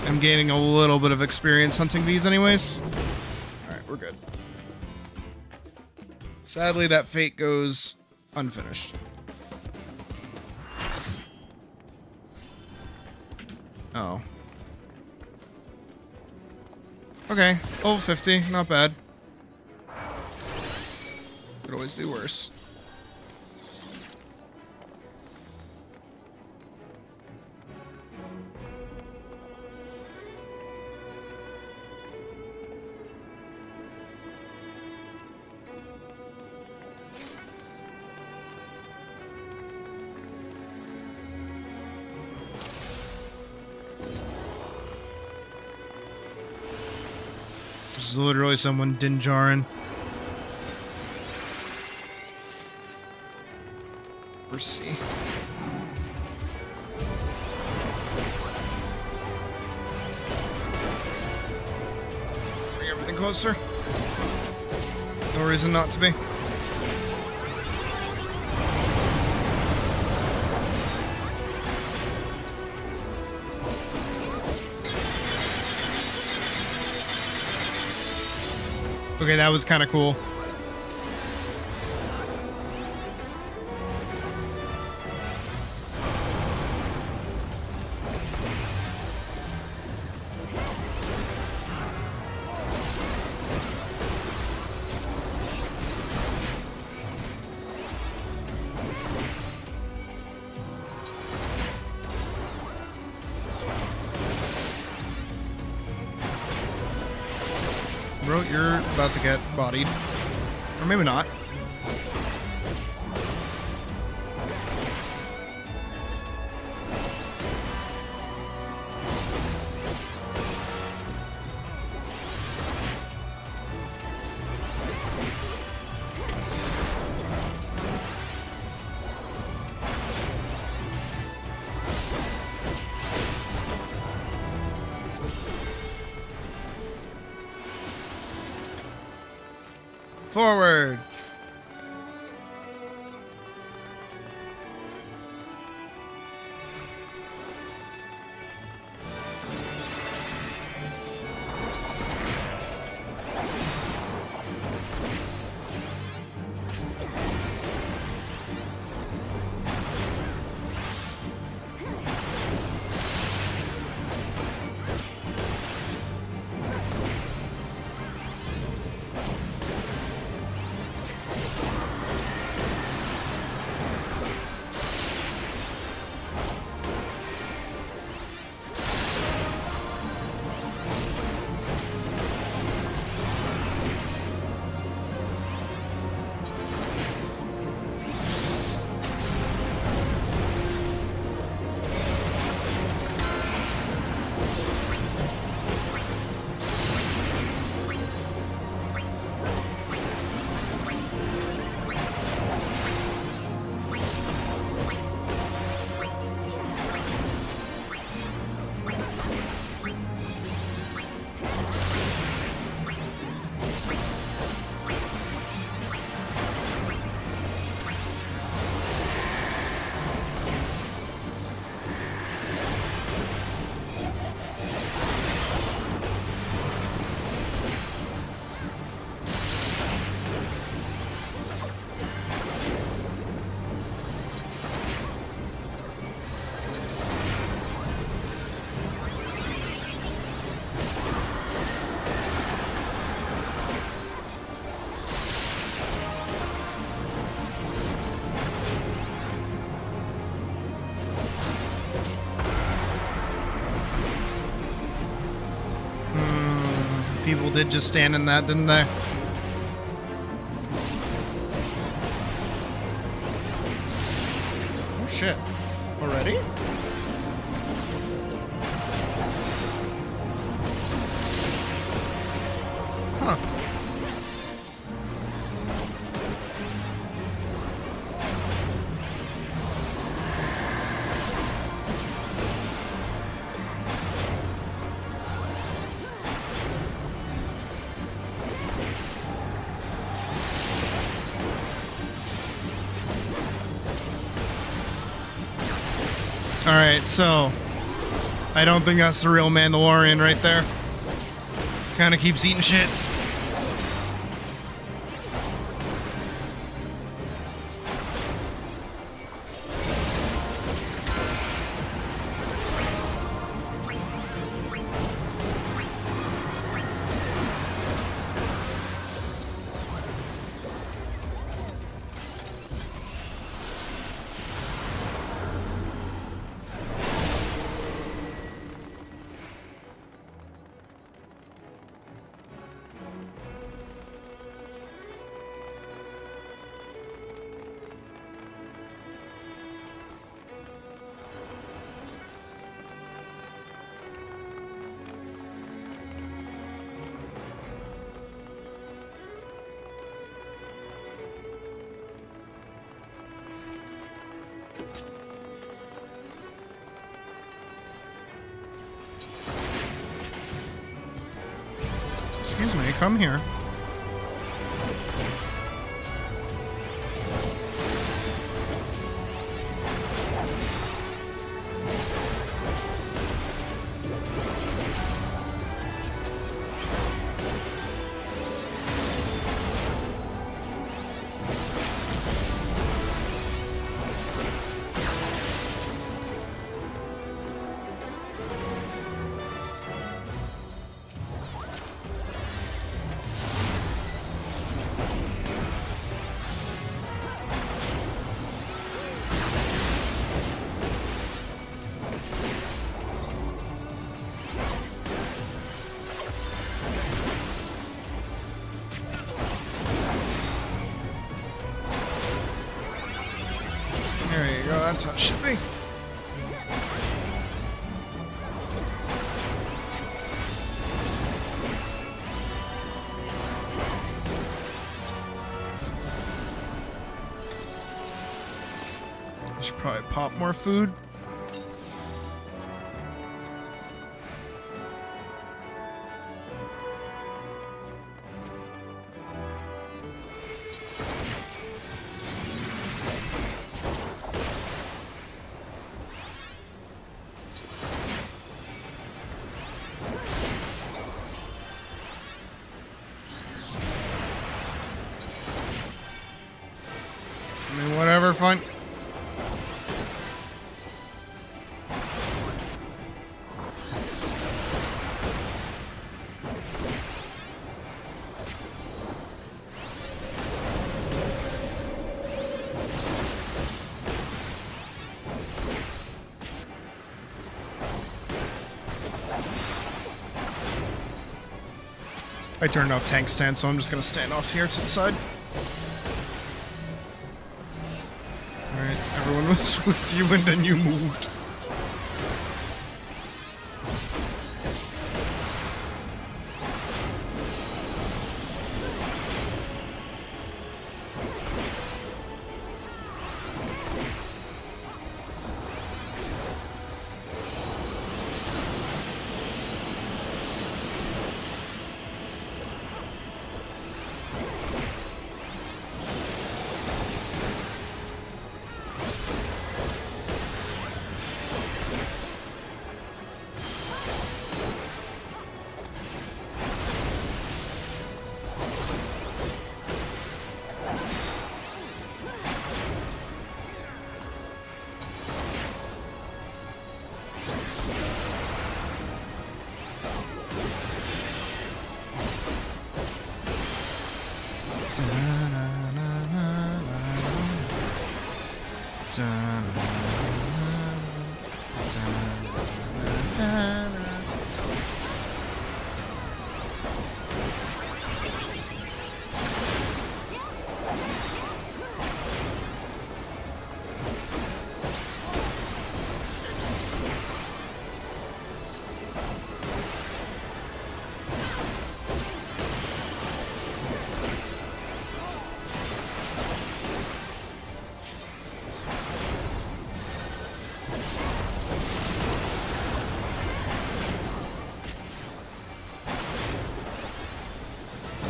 I'm gaining a little bit of experience hunting these anyways. Alright, we're good. Sadly, that fate goes unfinished. Oh. Okay, level 50, not bad. Could always do worse. There's literally someone Dinjarin. Mercy. Bring everything closer. No reason not to be. Okay, that was kind of cool. Bro, you're about to get bodied. Or maybe not. Forward. People did just stand in that, didn't they? Oh shit. Already? Huh. Alright, so I don't think that's the real Mandalorian right there. Kinda keeps eating shit. Excuse me, come here. There you go, that's how it should be. I should probably pop more food. I mean, whatever, fine. I turned off tank stand, so I'm just gonna stand off here to the side. Alright, everyone was with you and then you moved.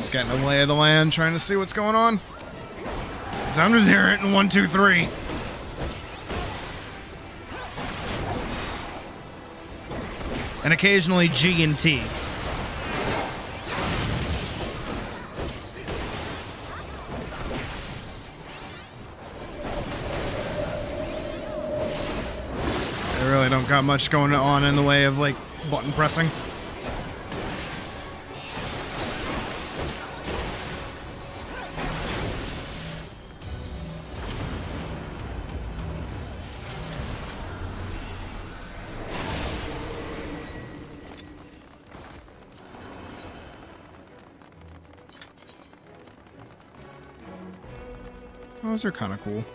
Just getting a lay of the land, trying to see what's going on. So I'm just hearing it in 1, 2, 3. And occasionally G and T. I really don't got much going on in the way of, like, button pressing. Those are kind of cool.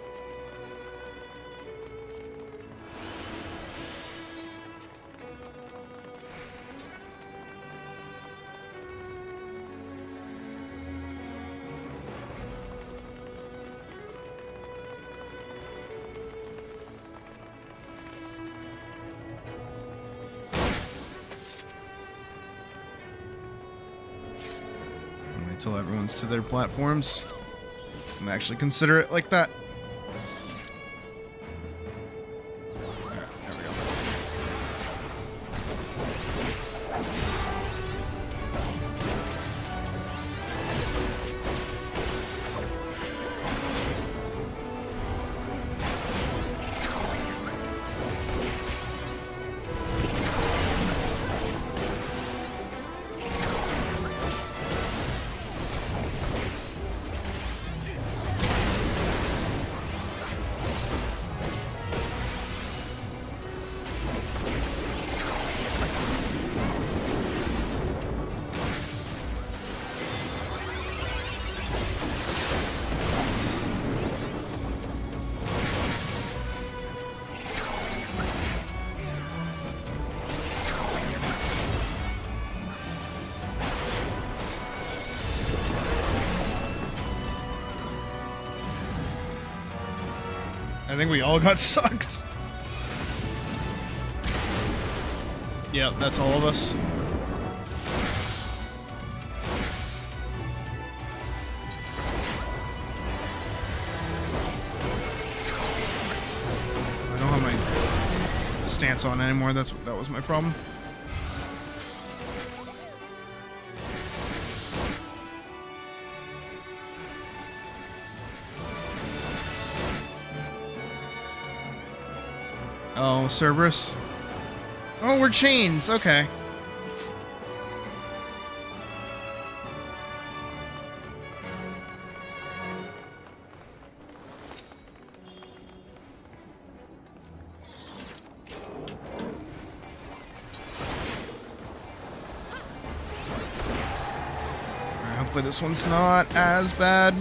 Wait till everyone's to their platforms. And actually consider it like that. Alright, there we go. I think we all got sucked. Yep, that's all of us. I don't have my stance on anymore. That was my problem. Oh, Cerberus. Oh, we're chains. Okay. Alright, hopefully this one's not as bad.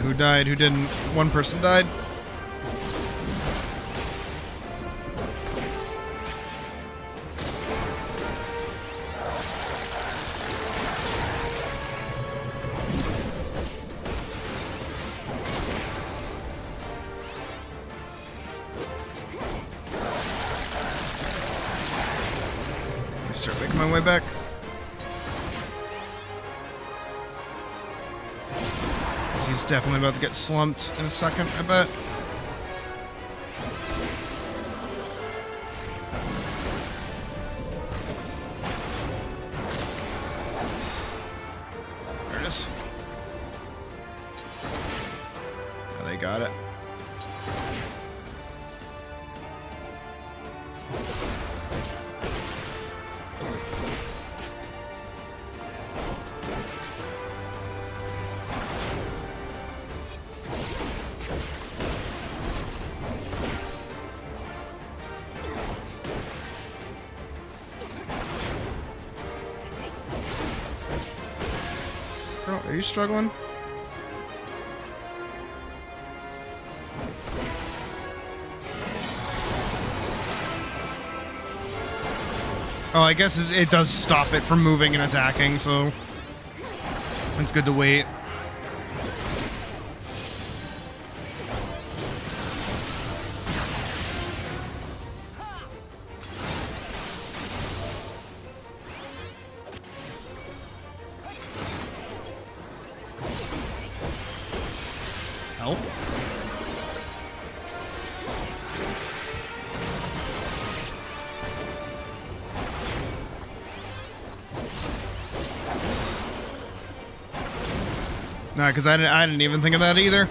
Who died? Who didn't? One person died. I start making my way back. He's definitely about to get slumped in a second, I bet. There it is. Oh, they got it. you struggling? Oh, I guess it does stop it from moving and attacking, so it's good to wait. Help. Nah, because I didn't even think of that either.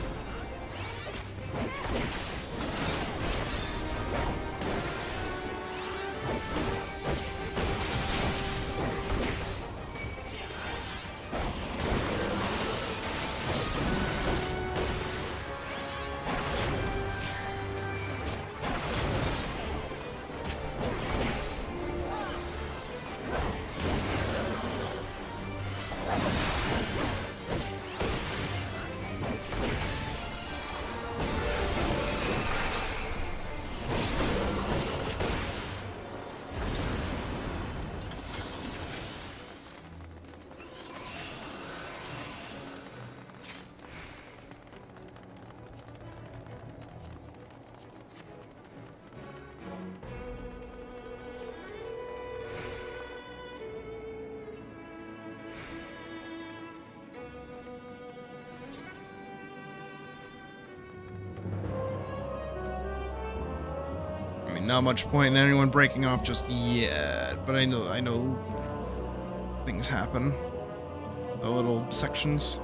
Not much point in anyone breaking off just yet, but I know things happen. The little sections.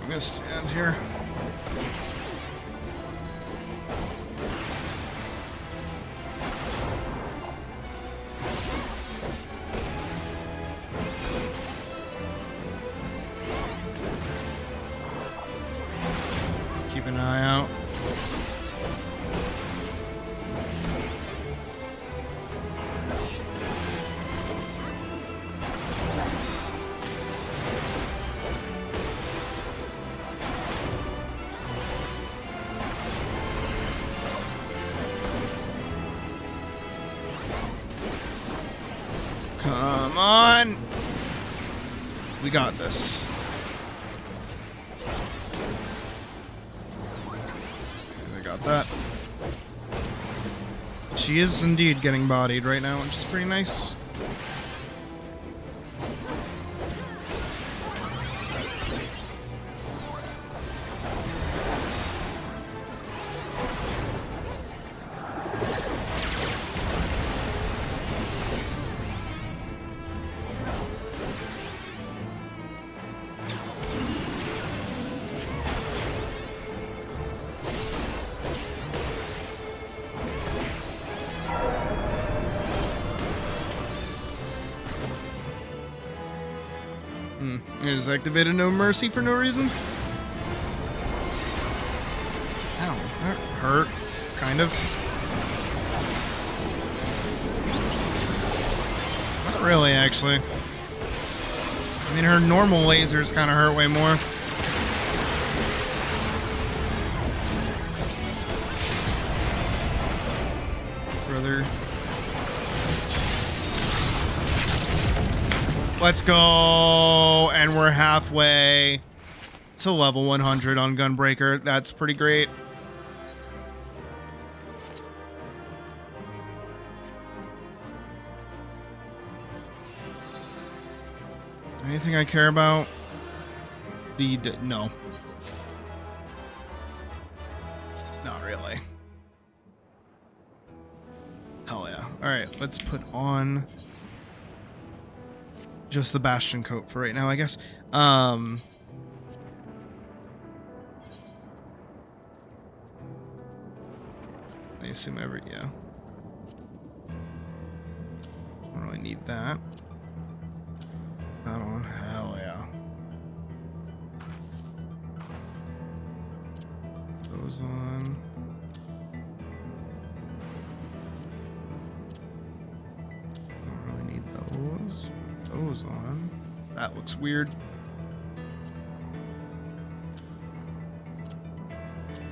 I'm gonna stand here. Keep an eye out. Come on! We got this. Okay, I got that. She is indeed getting bodied right now, which is pretty nice. I just activated No Mercy for no reason. Ow, that hurt. Kind of. Not really, actually. I mean, her normal lasers kind of hurt way more. Brother. Let's go! And we're halfway to level 100 on Gunbreaker. That's pretty great. Anything I care about? No. Not really. Hell yeah. Alright, let's put on just the Bastion coat for right now, I guess. I assume yeah. Don't really need that. That on, hell yeah. Those on. Don't really need those. Those on. That looks weird.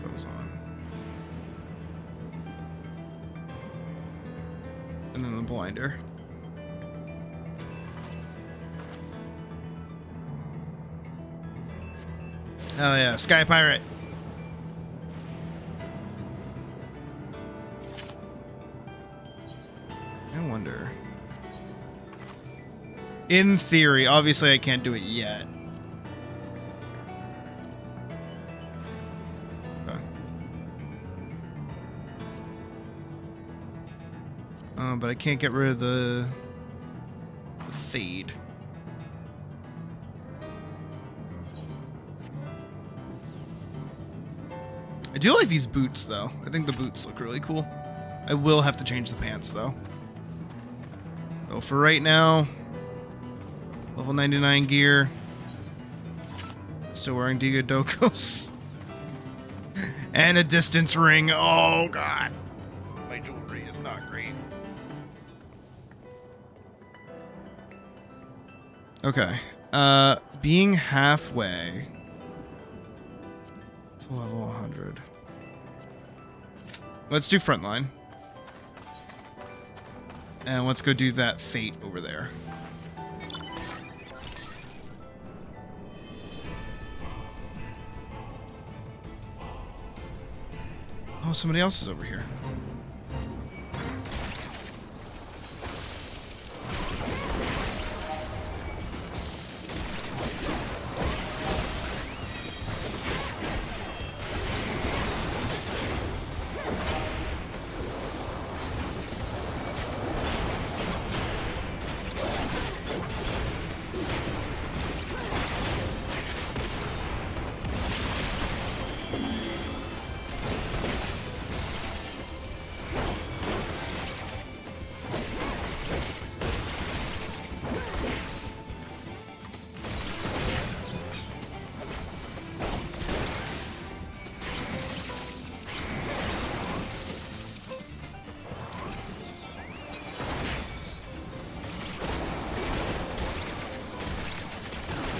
Those on. And then the blinder. Oh yeah, Sky Pirate. I wonder. In theory, obviously I can't do it yet. Okay. But I can't get rid of the fade. I do like these boots, though. I think the boots look really cool. I will have to change the pants, though. So for right now, level 99 gear. Still wearing Diga Dokos. And a distance ring. Oh, God. My jewelry is not great. Okay. Being halfway to level 100. Let's do frontline. And let's go do that fate over there. Oh, somebody else is over here.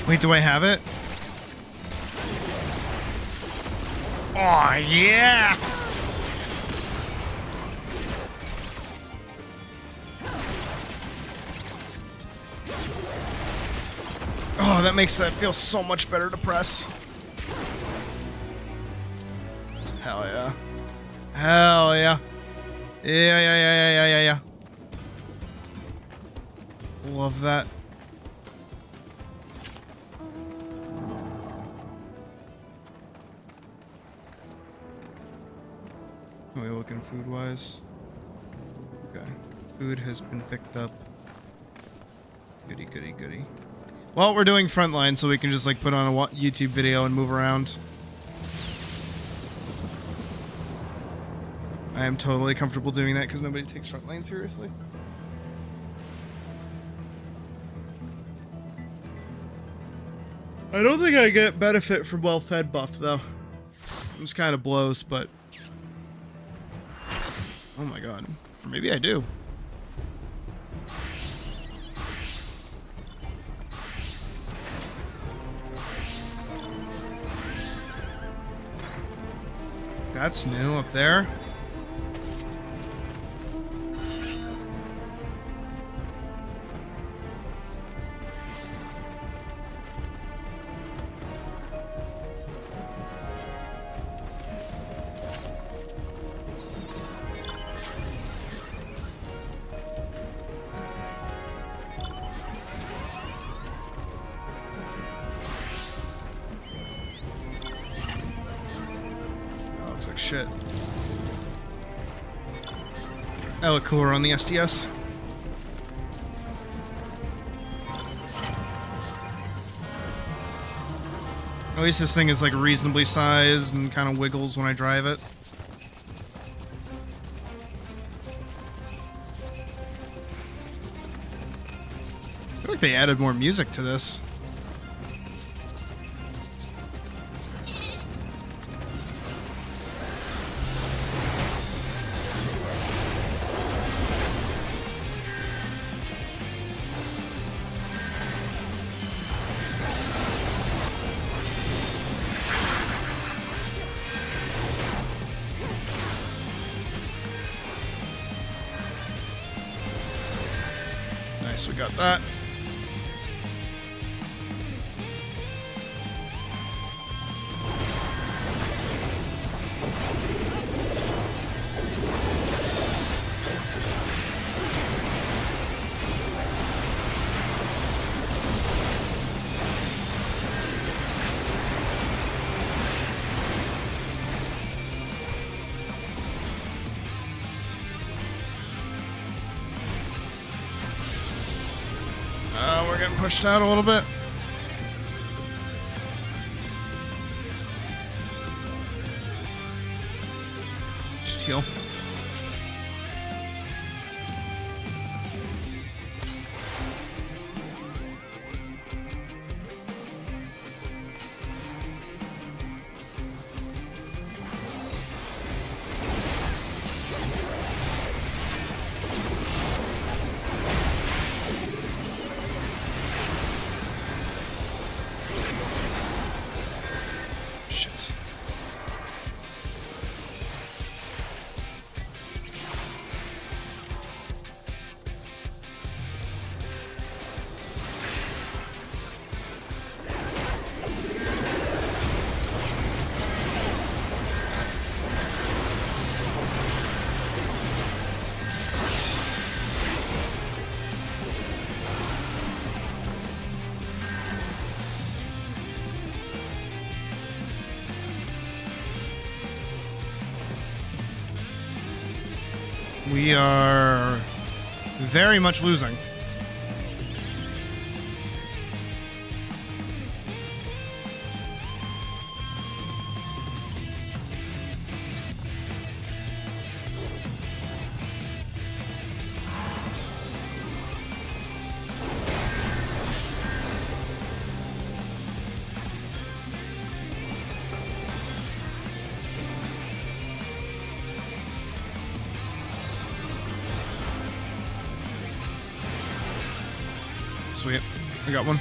Wait, do I have it? Oh, yeah! Oh, that makes that feel so much better to press. Hell yeah. Hell yeah. Yeah. Love that. How are we looking food-wise? Okay. Food has been picked up. Goody. Well, we're doing frontline, so we can just, like, put on a YouTube video and move around. I am totally comfortable doing that because nobody takes frontline seriously. I don't think I get benefit from well-fed buff, though. It just kind of blows, but... Oh my god. Or maybe I do. That's new up there. Looks like shit. That look cooler on the SDS. At least this thing is like reasonably sized and kind of wiggles when I drive it. I feel like they added more music to this. Nice, we got that. We're getting pushed out a little bit. Just heal. Shit. We are very much losing. Sweet. I got one.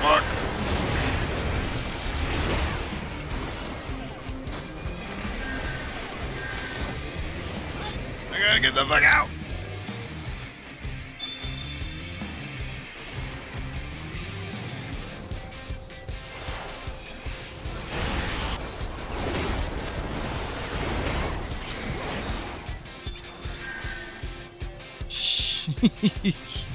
Fuck. I gotta get the fuck out. Sheesh.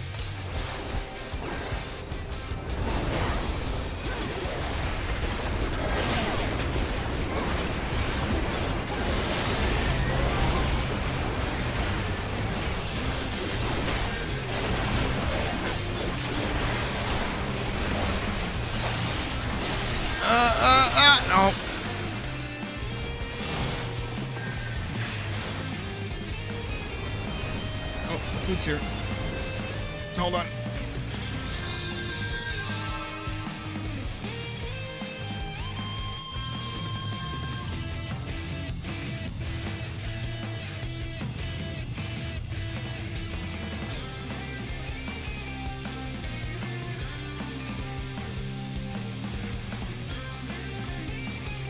Food's here. Hold on.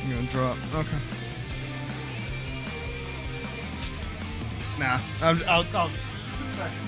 I'm gonna drop. Okay. Nah. I'll second.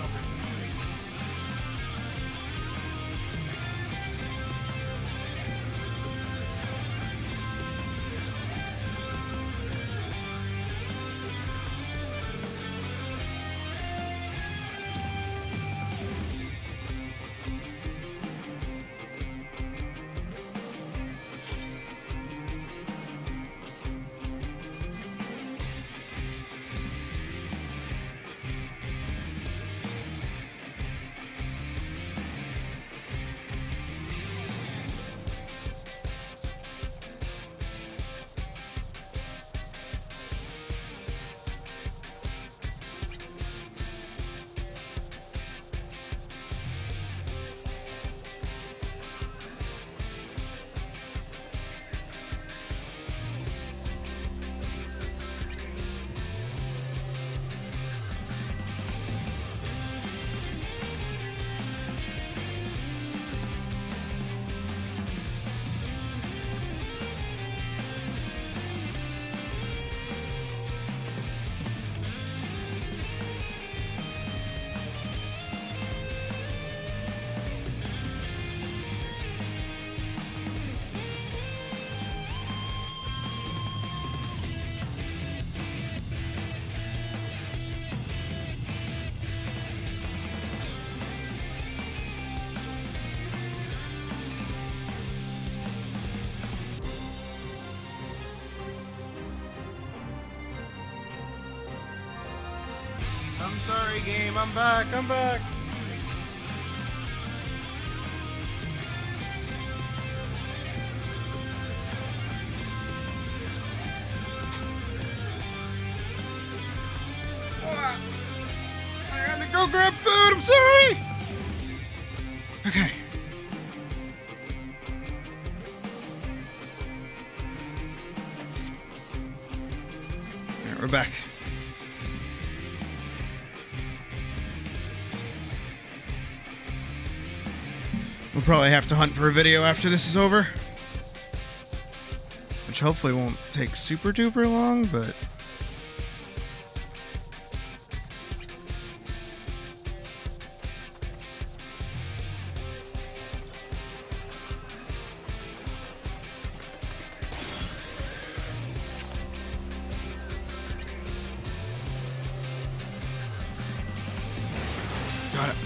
I'm sorry, game. I'm back. I'm back. I had to go grab food. I'm sorry. Okay. All right, we're back. We'll probably have to hunt for a video after this is over. Which hopefully won't take super duper long, but... Got it.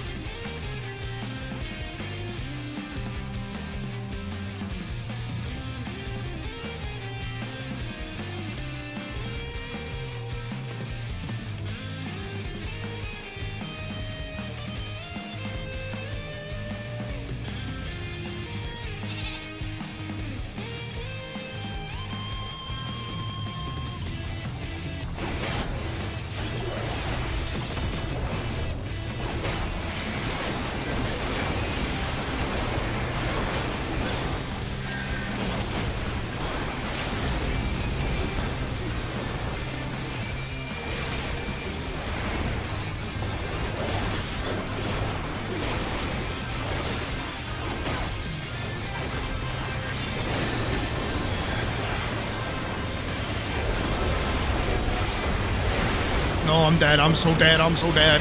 No, I'm dead. I'm so dead. I'm so dead.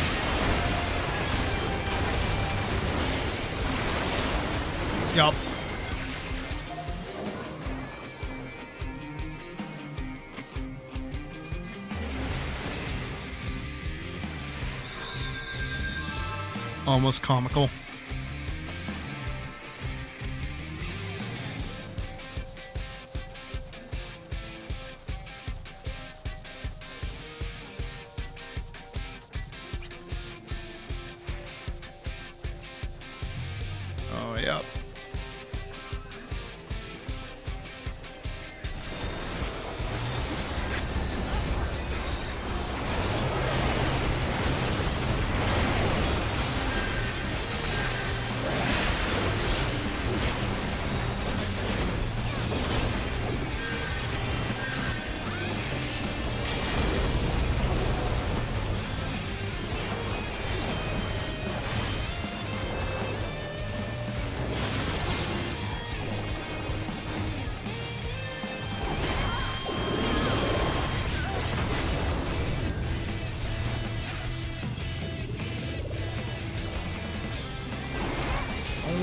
Yup. Almost comical. Oh, yep.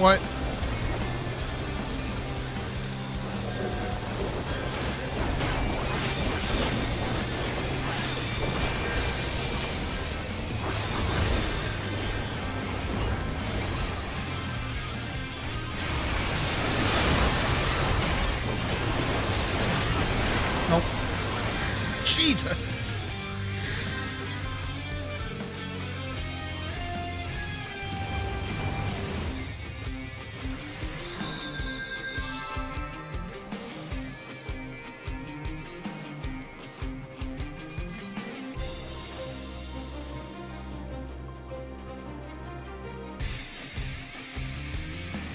What? Nope. Jesus.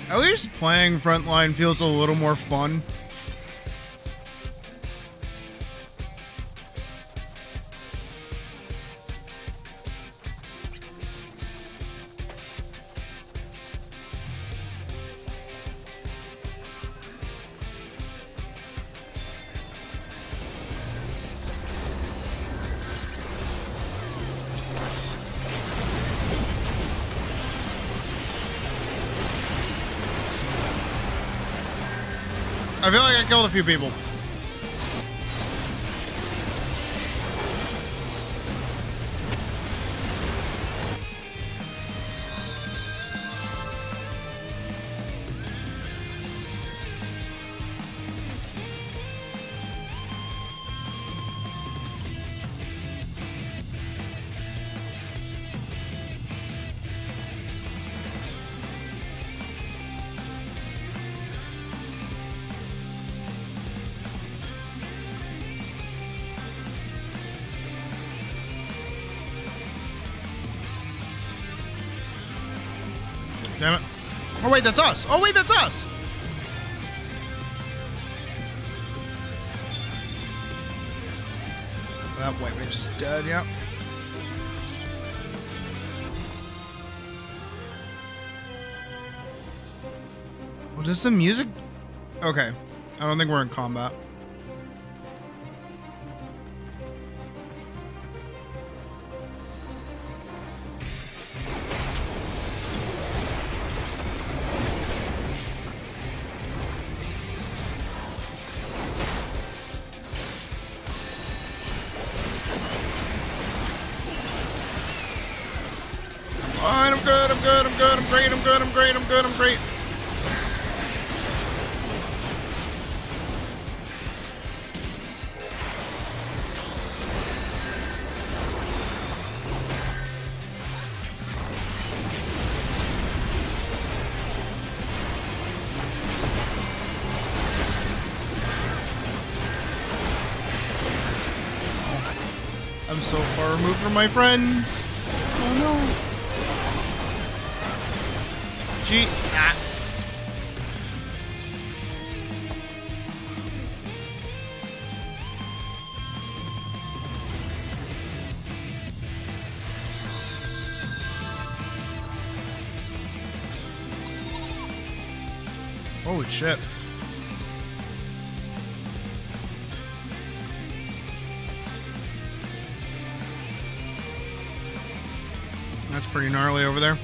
At least playing Frontline feels a little more fun. I feel like I killed a few people. Damn it. Oh wait, that's us. Oh wait, that's us. That white witch is dead, yep. Well, does the music... Okay. I don't think we're in combat. Fine, I'm good, I'm good, I'm good, I'm great, I'm good, I'm great, I'm good, I'm great. I'm so far removed from my friends. Oh no. Gee. Ah. Holy shit. That's pretty gnarly over there.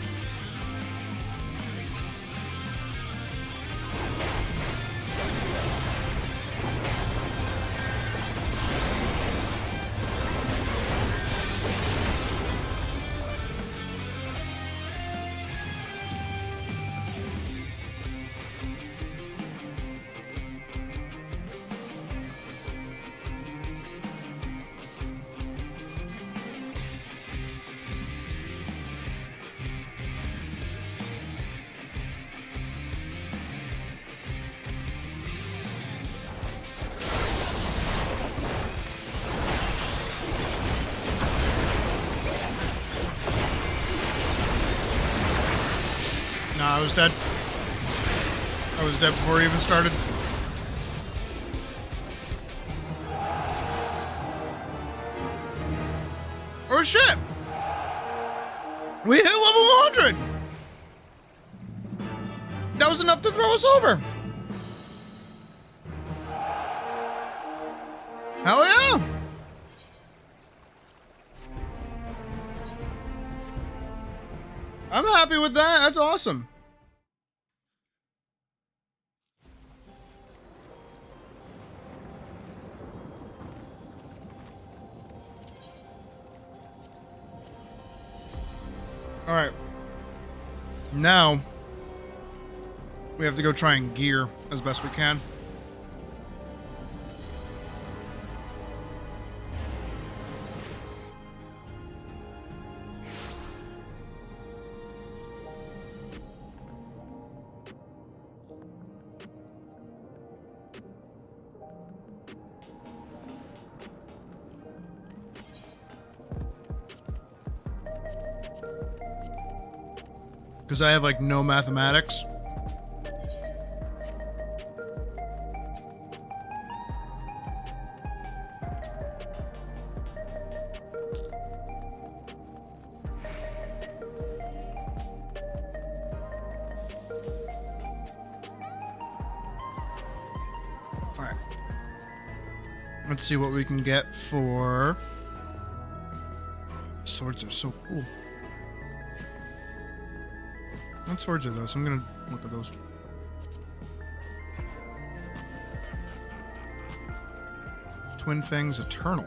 Nah, I was dead. I was dead before it even started. Oh shit! We hit level 100! That was enough to throw us over! Hell yeah! I'm happy with that. That's awesome. Alright. Now, we have to go try and gear as best we can. Because I have, like, no mathematics. Alright. Let's see what we can get for... Swords are so cool. What swords are those? I'm gonna look at those. Twin Fangs Eternal.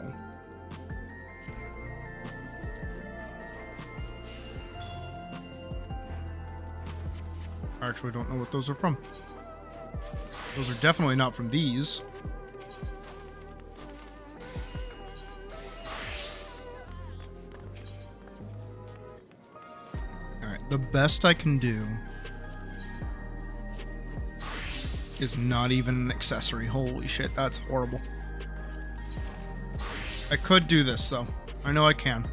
I actually don't know what those are from. Those are definitely not from these. The best I can do is not even an accessory. Holy shit, that's horrible. I could do this, though. I know I can.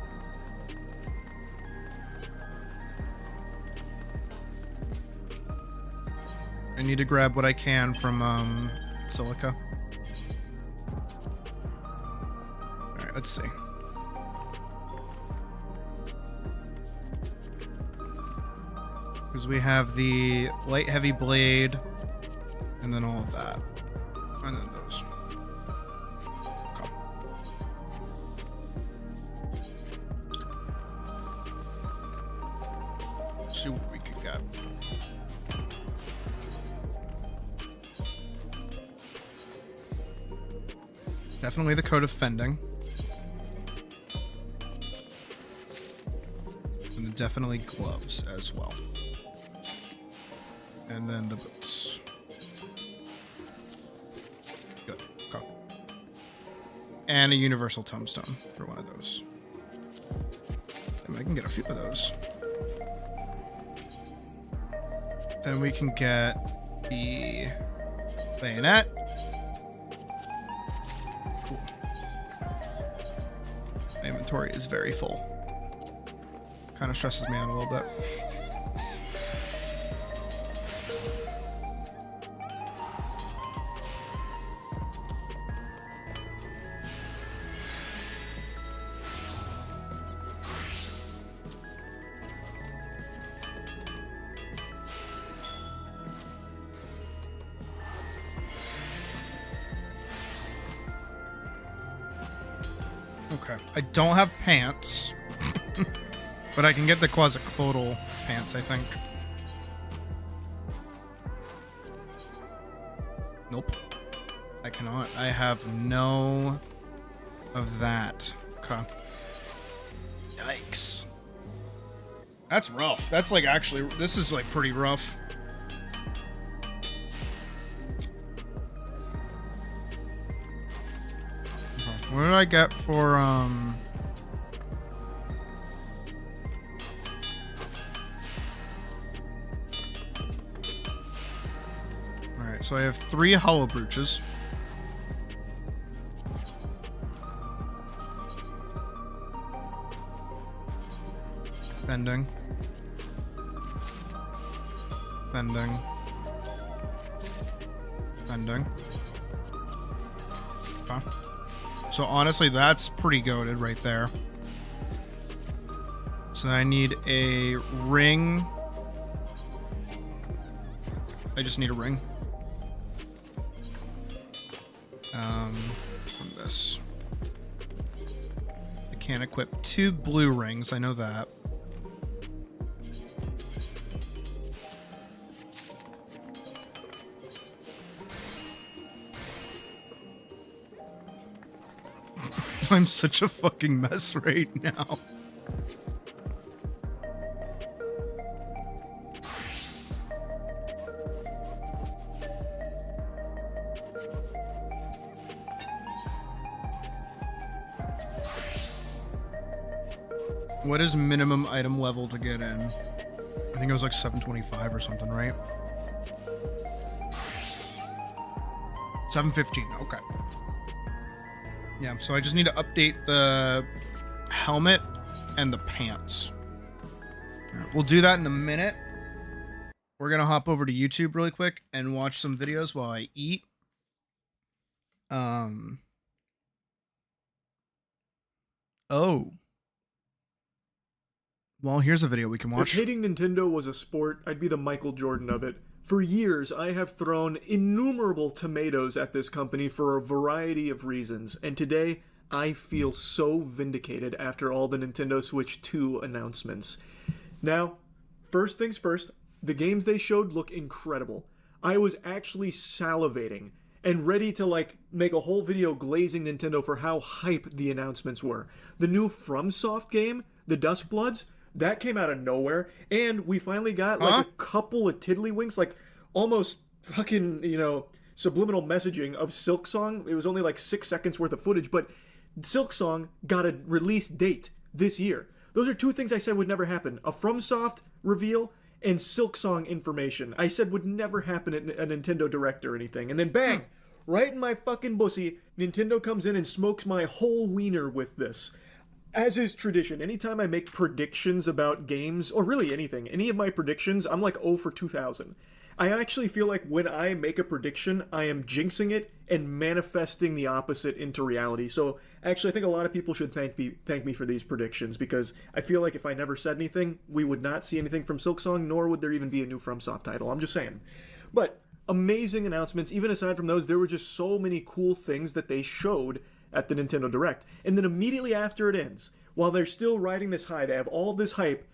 I need to grab what I can from, Silica. Alright, let's see. Because we have the light heavy blade, and then all of that, and then those. Okay. Let's see what we can get. Definitely the coat of fending. And then definitely gloves as well. And then the boots. Good. Okay. And a universal tombstone for one of those. And I can get a few of those. Then we can get the bayonet. Cool. My inventory is very full. Kind of stresses me out a little bit. Okay, I don't have pants, but I can get the quasiclodal pants, I think. Nope, I cannot. I have no of that. Okay. Yikes. That's rough. That's like actually, this is like pretty rough. What did I get for, Alright, so I have 3 hollow brooches. Bending. Bending. Bending. Okay. So honestly, that's pretty goated right there. So I need a ring. I just need a ring. From this. I can't equip 2 blue rings, I know that. I'm such a fucking mess right now. What is minimum item level to get in? I think it was like 725 or something, right? 715, okay. Yeah, so I just need to update the helmet and the pants. We'll do that in a minute. We're gonna hop over to YouTube really quick and watch some videos while I eat. Oh. Well, here's a video we can watch. If hating Nintendo was a sport, I'd be the Michael Jordan of it. For years, I have thrown innumerable tomatoes at this company for a variety of reasons, and today, I feel so vindicated after all the Nintendo Switch 2 announcements. Now, first things first, the games they showed look incredible. I was actually salivating and ready to make a whole video glazing Nintendo for how hype the announcements were. The new FromSoft game, The Duskbloods, that came out of nowhere, and we finally got a couple of tiddlywinks, almost fucking, subliminal messaging of Silksong. It was only 6 seconds worth of footage, but Silksong got a release date this year. Those are two things I said would never happen. A FromSoft reveal and Silksong information. I said would never happen at a Nintendo Direct or anything. And then bang! Right in my fucking bussy, Nintendo comes in and smokes my whole wiener with this. As is tradition, anytime I make predictions about games, or really anything, any of my predictions, I'm 0 for 2000. I actually feel like when I make a prediction, I am jinxing it and manifesting the opposite into reality. So actually, I think a lot of people should thank me for these predictions, because I feel like if I never said anything, we would not see anything from Silksong, nor would there even be a new FromSoft title. I'm just saying. But amazing announcements. Even aside from those, there were just so many cool things that they showed at the Nintendo Direct. And then immediately after it ends, while they're still riding this high, they have all this hype,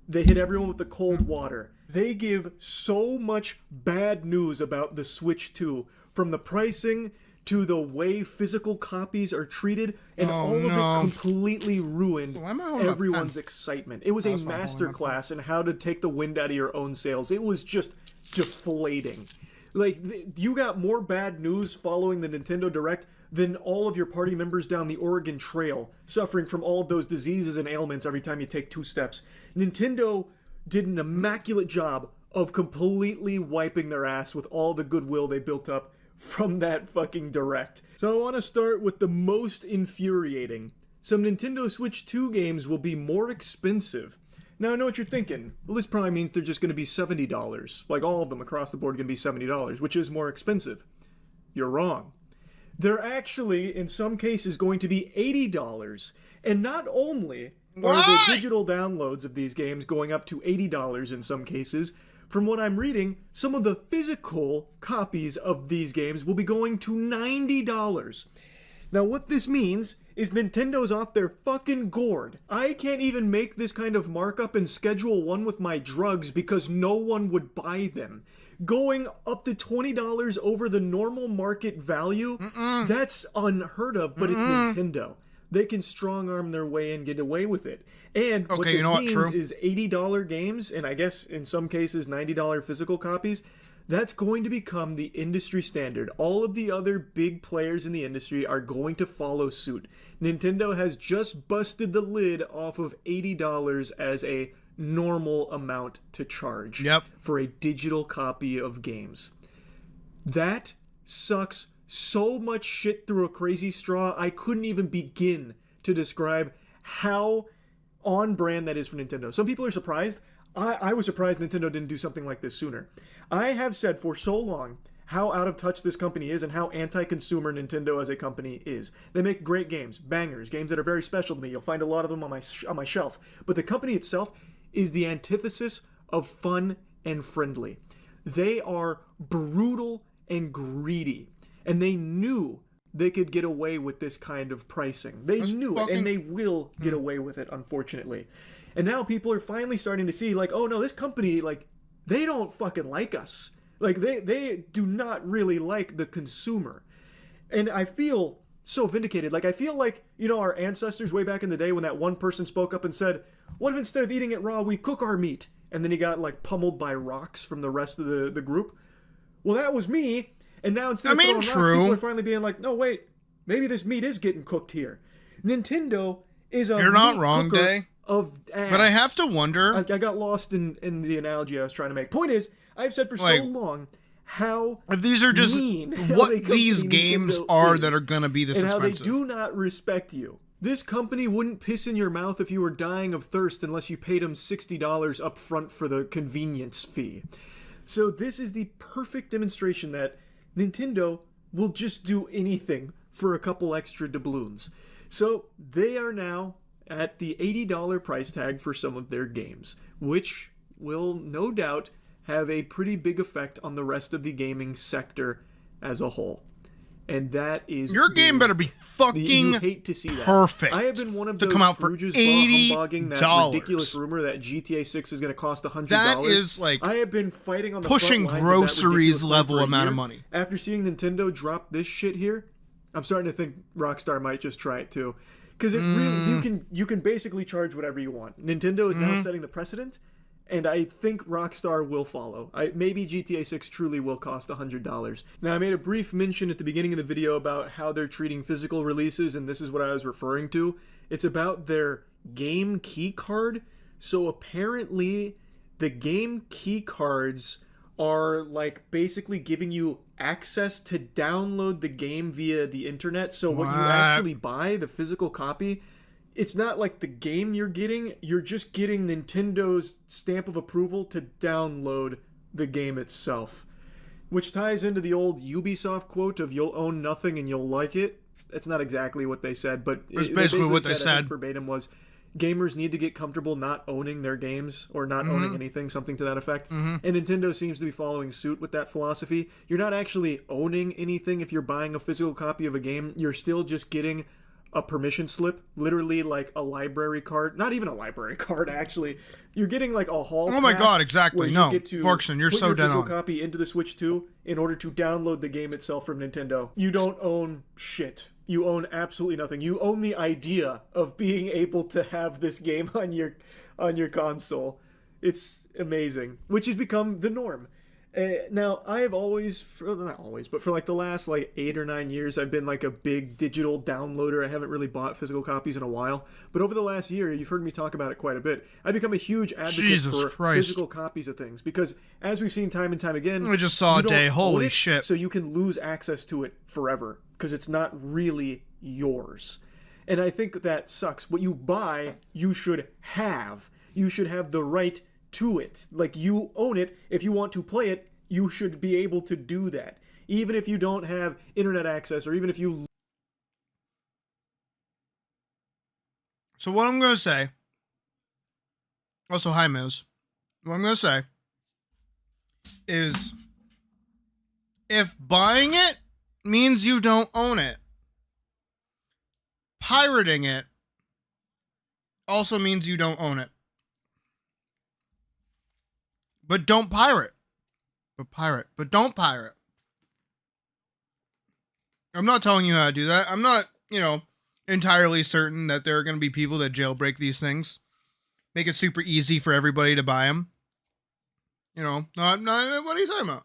they hit everyone with the cold water. They give so much bad news about the Switch 2, from the pricing to the way physical copies are treated, and all of it completely ruined everyone's excitement. It was a masterclass in how to take the wind out of your own sails. It was just deflating. You got more bad news following the Nintendo Direct than all of your party members down the Oregon Trail, suffering from all of those diseases and ailments every time you take 2 steps. Nintendo did an immaculate job of completely wiping their ass with all the goodwill they built up from that fucking Direct. So I want to start with the most infuriating. Some Nintendo Switch 2 games will be more expensive. Now, I know what you're thinking. Well, this probably means they're just going to be $70. All of them across the board are going to be $70, which is more expensive. You're wrong. They're actually, in some cases, going to be $80. And not only are the digital downloads of these games going up to $80 in some cases, from what I'm reading, some of the physical copies of these games will be going to $90. Now, what this means is Nintendo's off their fucking gourd. I can't even make this kind of markup in Schedule 1 with my drugs because no one would buy them. Going up to $20 over the normal market value, that's unheard of, but it's Nintendo. They can strong-arm their way and get away with it. And what this means is $80 games, and I guess in some cases $90 physical copies, that's going to become the industry standard. All of the other big players in the industry are going to follow suit. Nintendo has just busted the lid off of $80 as a normal amount to charge for a digital copy of games. That sucks so much shit through a crazy straw, I couldn't even begin to describe how on brand that is for Nintendo. Some people are surprised. I was surprised Nintendo didn't do something like this sooner. I have said for so long how out of touch this company is and how anti-consumer Nintendo as a company is. They make great games, bangers, games that are very special to me. You'll find a lot of them on my shelf. But the company itself is the antithesis of fun and friendly. They are brutal and greedy. And they knew they could get away with this kind of pricing. They knew it, and they will get away with it, unfortunately. And now people are finally starting to see, oh no, this company, they don't fucking like us. They do not really like the consumer. And I feel so vindicated. I feel like, our ancestors way back in the day when that one person spoke up and said, what if instead of eating it raw, we cook our meat? And then he got, pummeled by rocks from the rest of the group. Well, that was me. And now instead of throwing rocks, people are finally being like, no, wait, maybe this meat is getting cooked here. Nintendo is a meat cooker of ass. But I have to wonder. I got lost in the analogy I was trying to make. Point is, I've said for so long how if these are just what these games are that are gonna be this expensive, and how they do not respect you. This company wouldn't piss in your mouth if you were dying of thirst unless you paid them $60 up front for the convenience fee. So this is the perfect demonstration that Nintendo will just do anything for a couple extra doubloons. So they are now at the $80 price tag for some of their games, which will no doubt have a pretty big effect on the rest of the gaming sector as a whole. And that is your game better be fucking you hate to see that. Perfect. I have been one of to those come out for humbugging that ridiculous rumor that GTA 6 is going to cost $100. That is like I have been fighting on the pushing front lines groceries of that level amount of money. After seeing Nintendo drop this shit here, I'm starting to think Rockstar might just try it too, because it really you can basically charge whatever you want. Nintendo is now setting the precedent. And I think Rockstar will follow. Maybe GTA 6 truly will cost $100. Now, I made a brief mention at the beginning of the video about how they're treating physical releases, and this is what I was referring to. It's about their game key card. So apparently, the game key cards are like basically giving you access to download the game via the internet. So what you actually buy, the physical copy, it's not like the game you're just getting Nintendo's stamp of approval to download the game itself. Which ties into the old Ubisoft quote of you'll own nothing and you'll like it. That's not exactly what they said, but it's basically what they said. I think verbatim was, gamers need to get comfortable not owning their games or not owning anything, something to that effect. And Nintendo seems to be following suit with that philosophy. You're not actually owning anything if you're buying a physical copy of a game. You're still just getting a permission slip, literally like a library card. Not even a library card, actually. You're getting like a hall pass. Oh my god, exactly. No, Forkson, you're so dead on. Put your physical copy into the Switch 2 in order to download the game itself from Nintendo. You don't own shit. You own absolutely nothing. You own the idea of being able to have this game on your console. It's amazing, which has become the norm. Now, I have always, not always, but for like the last like 8 or 9 years, I've been like a big digital downloader. I haven't really bought physical copies in a while. But over the last year, you've heard me talk about it quite a bit. I've become a huge advocate for physical copies of things. Because as we've seen time and time again, I just saw a day, holy shit. So you can lose access to it forever. Because it's not really yours. And I think that sucks. What you buy, you should have. You should have the right to it. Like, you own it. If you want to play it, you should be able to do that. Even if you don't have internet access, or even if you... So what I'm going to say... Also, hi, Miz. What I'm going to say is, if buying it means you don't own it, pirating it also means you don't own it. But don't pirate. But don't pirate. I'm not telling you how to do that. I'm not, entirely certain that there are going to be people that jailbreak these things. Make it super easy for everybody to buy them. Not, what are you talking about?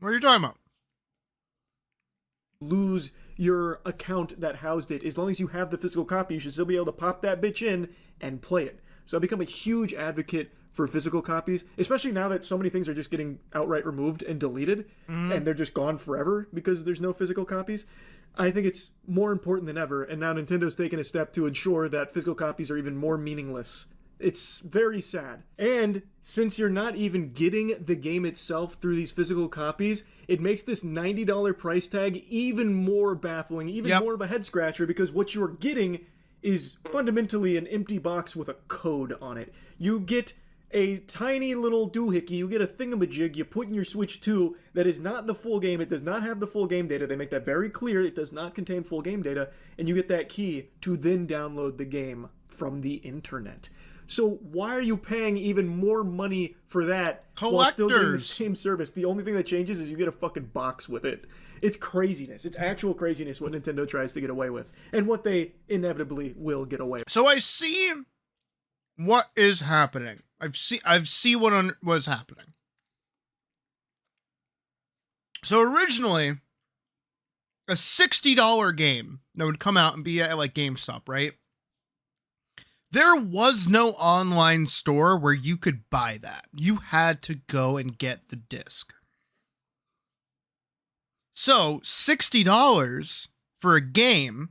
What are you talking about? Lose your account that housed it. As long as you have the physical copy, you should still be able to pop that bitch in and play it. So I've become a huge advocate for physical copies, especially now that so many things are just getting outright removed and deleted, and they're just gone forever because there's no physical copies. I think it's more important than ever, and now Nintendo's taken a step to ensure that physical copies are even more meaningless. It's very sad. And since you're not even getting the game itself through these physical copies, it makes this $90 price tag even more baffling, even more of a head scratcher, because what you're getting is fundamentally an empty box with a code on it. You get a tiny little doohickey, you get a thingamajig you put in your Switch 2 that is not the full game. It does not have the full game data. They make that very clear. It does not contain full game data. And you get that key to then download the game from the internet. So why are you paying even more money for that while still getting the same service? The only thing that changes is you get a fucking box with it. It's craziness. It's actual craziness what Nintendo tries to get away with. And what they inevitably will get away with. So I see what is happening. I've seen what was happening. So originally, a $60 game that would come out and be at like GameStop, right? There was no online store where you could buy that. You had to go and get the disc. So $60 for a game,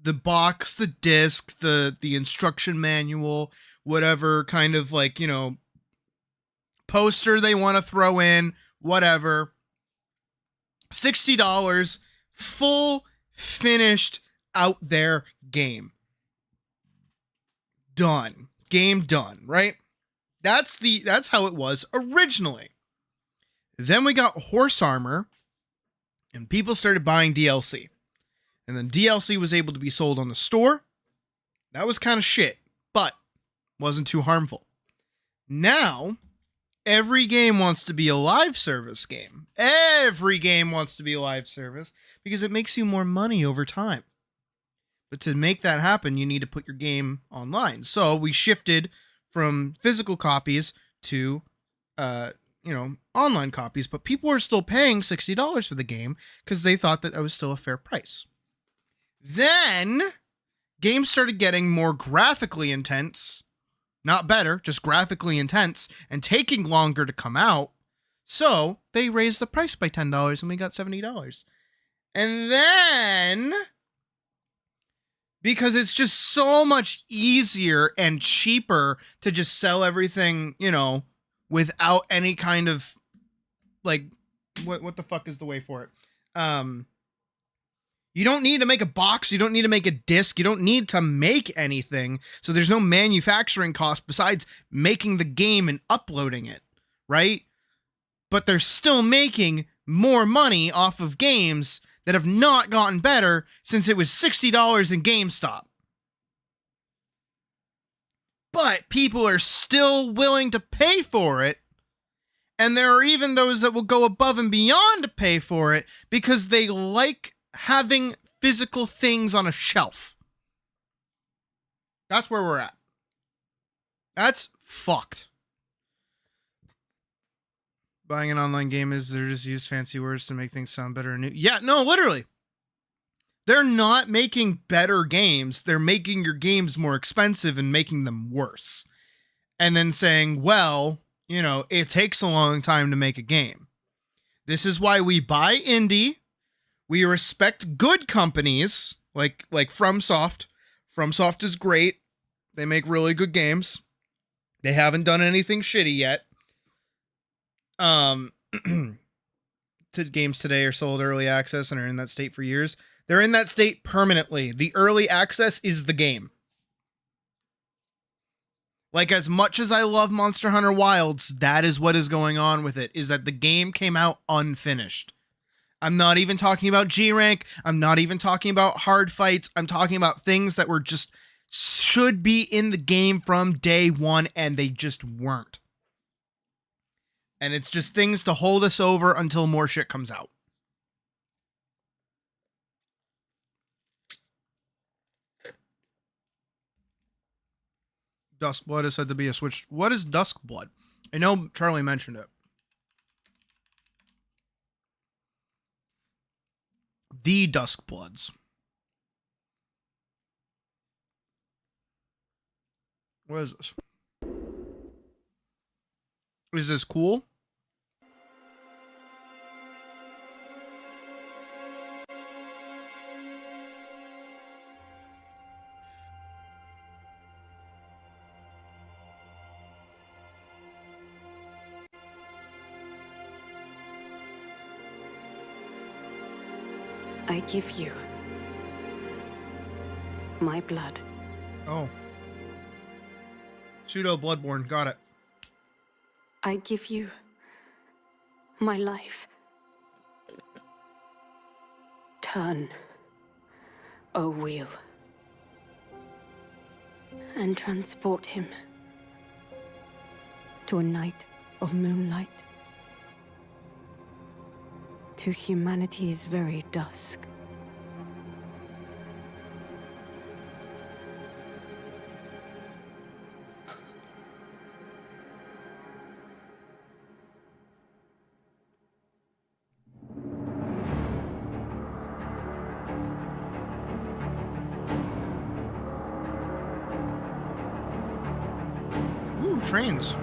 the box, the disc, the instruction manual, whatever kind of like, you know, poster they want to throw in, whatever. $60, full, finished, out there game. Done. Game done, right? That's how it was originally. Then we got Horse Armor, and people started buying DLC. And then DLC was able to be sold on the store. That was kind of shit, but wasn't too harmful. Now, every game wants to be a live service game. Every game wants to be a live service because it makes you more money over time. But to make that happen, you need to put your game online. So we shifted from physical copies to, online copies. But people are still paying $60 for the game because they thought that was still a fair price. Then games started getting more graphically intense. Not better, just graphically intense and taking longer to come out. So they raised the price by $10 and we got $70. And then, because it's just so much easier and cheaper to just sell everything, without any kind of, like, what the fuck is the way for it? You don't need to make a box. You don't need to make a disc. You don't need to make anything. So there's no manufacturing cost besides making the game and uploading it, right? But they're still making more money off of games that have not gotten better since it was $60 in GameStop. But people are still willing to pay for it. And there are even those that will go above and beyond to pay for it because they like having physical things on a shelf. That's where we're at. That's fucked. Buying an online game is they're just use fancy words to make things sound better and new. Yeah, no, literally. They're not making better games. They're making your games more expensive and making them worse. And then saying, well, it takes a long time to make a game. This is why we buy indie. We respect good companies like FromSoft. FromSoft is great. They make really good games. They haven't done anything shitty yet. Games today are sold early access and are in that state for years. They're in that state permanently. The early access is the game. Like, as much as I love Monster Hunter Wilds, that is what is going on with it, is that the game came out unfinished. I'm not even talking about G-Rank. I'm not even talking about hard fights. I'm talking about things that were just should be in the game from day one, and they just weren't. And it's just things to hold us over until more shit comes out. Duskblood is said to be a Switch. What is Duskblood? I know Charlie mentioned it. The Duskbloods. What is this? Is this cool? I give you my blood. Oh. Pseudo Bloodborne, got it. I give you my life. Turn, O wheel, and transport him to a night of moonlight, to humanity's very dusk. trains.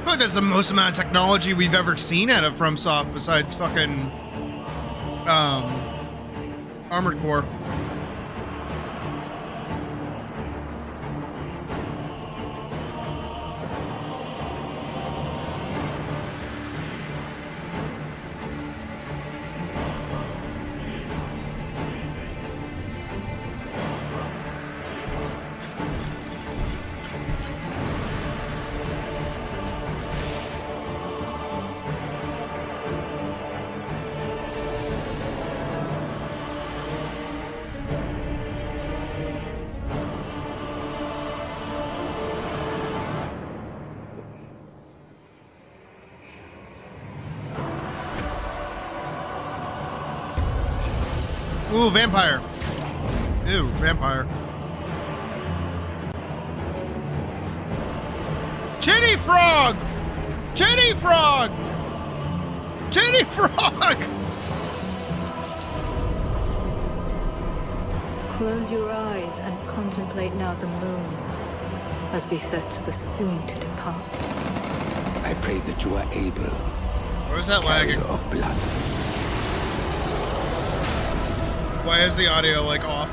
I think that's the most amount of technology we've ever seen out of FromSoft besides fucking Armored Core. Ooh, vampire. Ew, vampire. Titty frog! Titty frog! Titty frog! Close your eyes and contemplate now the moon, as befits the soon to depart. I pray that you are able, Where's that carrier lagging? of blood. Why is the audio like off?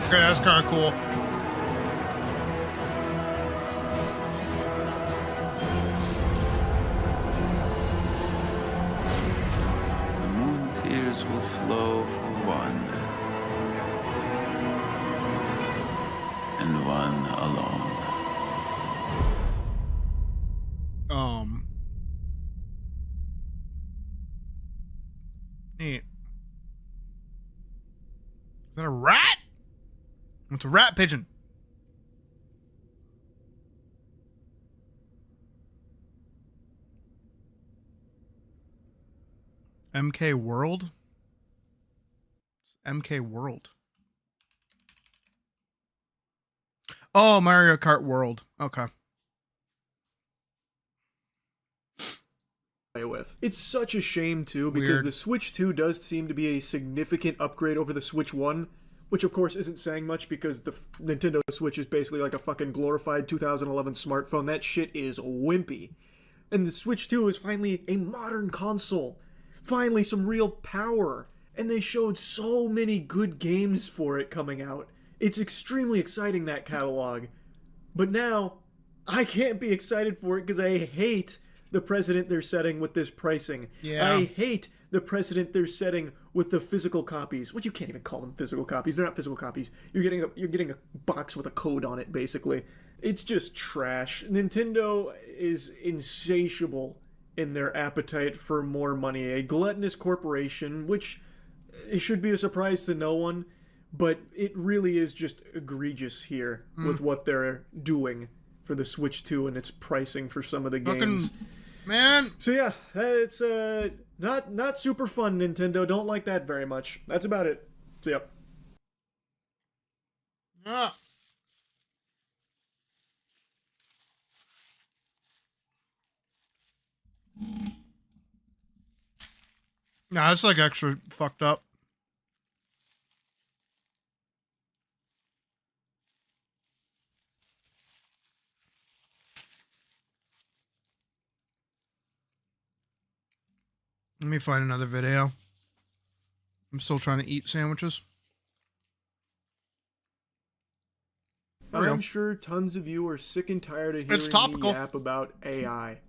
Okay, that's kind of cool. The moon tears will flow for one, and one alone. Neat. Is that a rat? It's a rat pigeon. MK World? It's MK World. Oh, Mario Kart World. Okay. With. It's such a shame too, because Weird. the Switch 2 does seem to be a significant upgrade over the Switch 1, which of course isn't saying much because the Nintendo Switch is basically like a fucking glorified 2011 smartphone. That shit is wimpy. And the Switch 2 is finally a modern console. Finally some real power. And they showed so many good games for it coming out. It's extremely exciting, that catalog. But now, I can't be excited for it because I hate the precedent they're setting with this pricing. Yeah. I hate the precedent they're setting with the physical copies. Which you can't even call them physical copies. They're not physical copies. You're getting a box with a code on it, basically. It's just trash. Nintendo is insatiable in their appetite for more money. A gluttonous corporation, which it should be a surprise to no one, but it really is just egregious here with what they're doing for the Switch 2 and its pricing for some of the games. Man. So yeah, it's not super fun, Nintendo. Don't like that very much. That's about it. So yep. Ah. Nah, that's like extra fucked up. Let me find another video. I'm still trying to eat sandwiches. There we go. I'm sure tons of you are sick and tired of It's hearing me topical. yap about AI.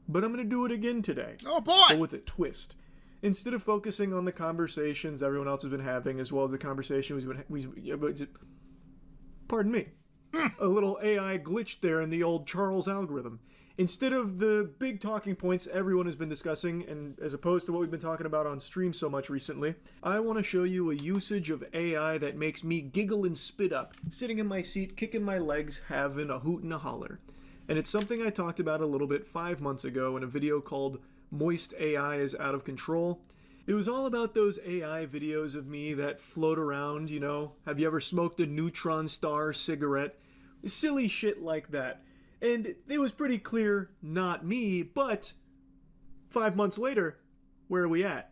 But I'm going to do it again today. Oh boy! But with a twist. Instead of focusing on the conversations everyone else has been having, as well as the conversation pardon me. A little AI glitched there in the old Charles algorithm. Instead of the big talking points everyone has been discussing, and as opposed to what we've been talking about on stream so much recently, I want to show you a usage of AI that makes me giggle and spit up, sitting in my seat, kicking my legs, having a hoot and a holler. And it's something I talked about a little bit 5 months ago in a video called Moist AI is Out of Control. It was all about those AI videos of me that float around, you know, have you ever smoked a neutron star cigarette? Silly shit like that. And it was pretty clear, not me, but 5 months later, where are we at?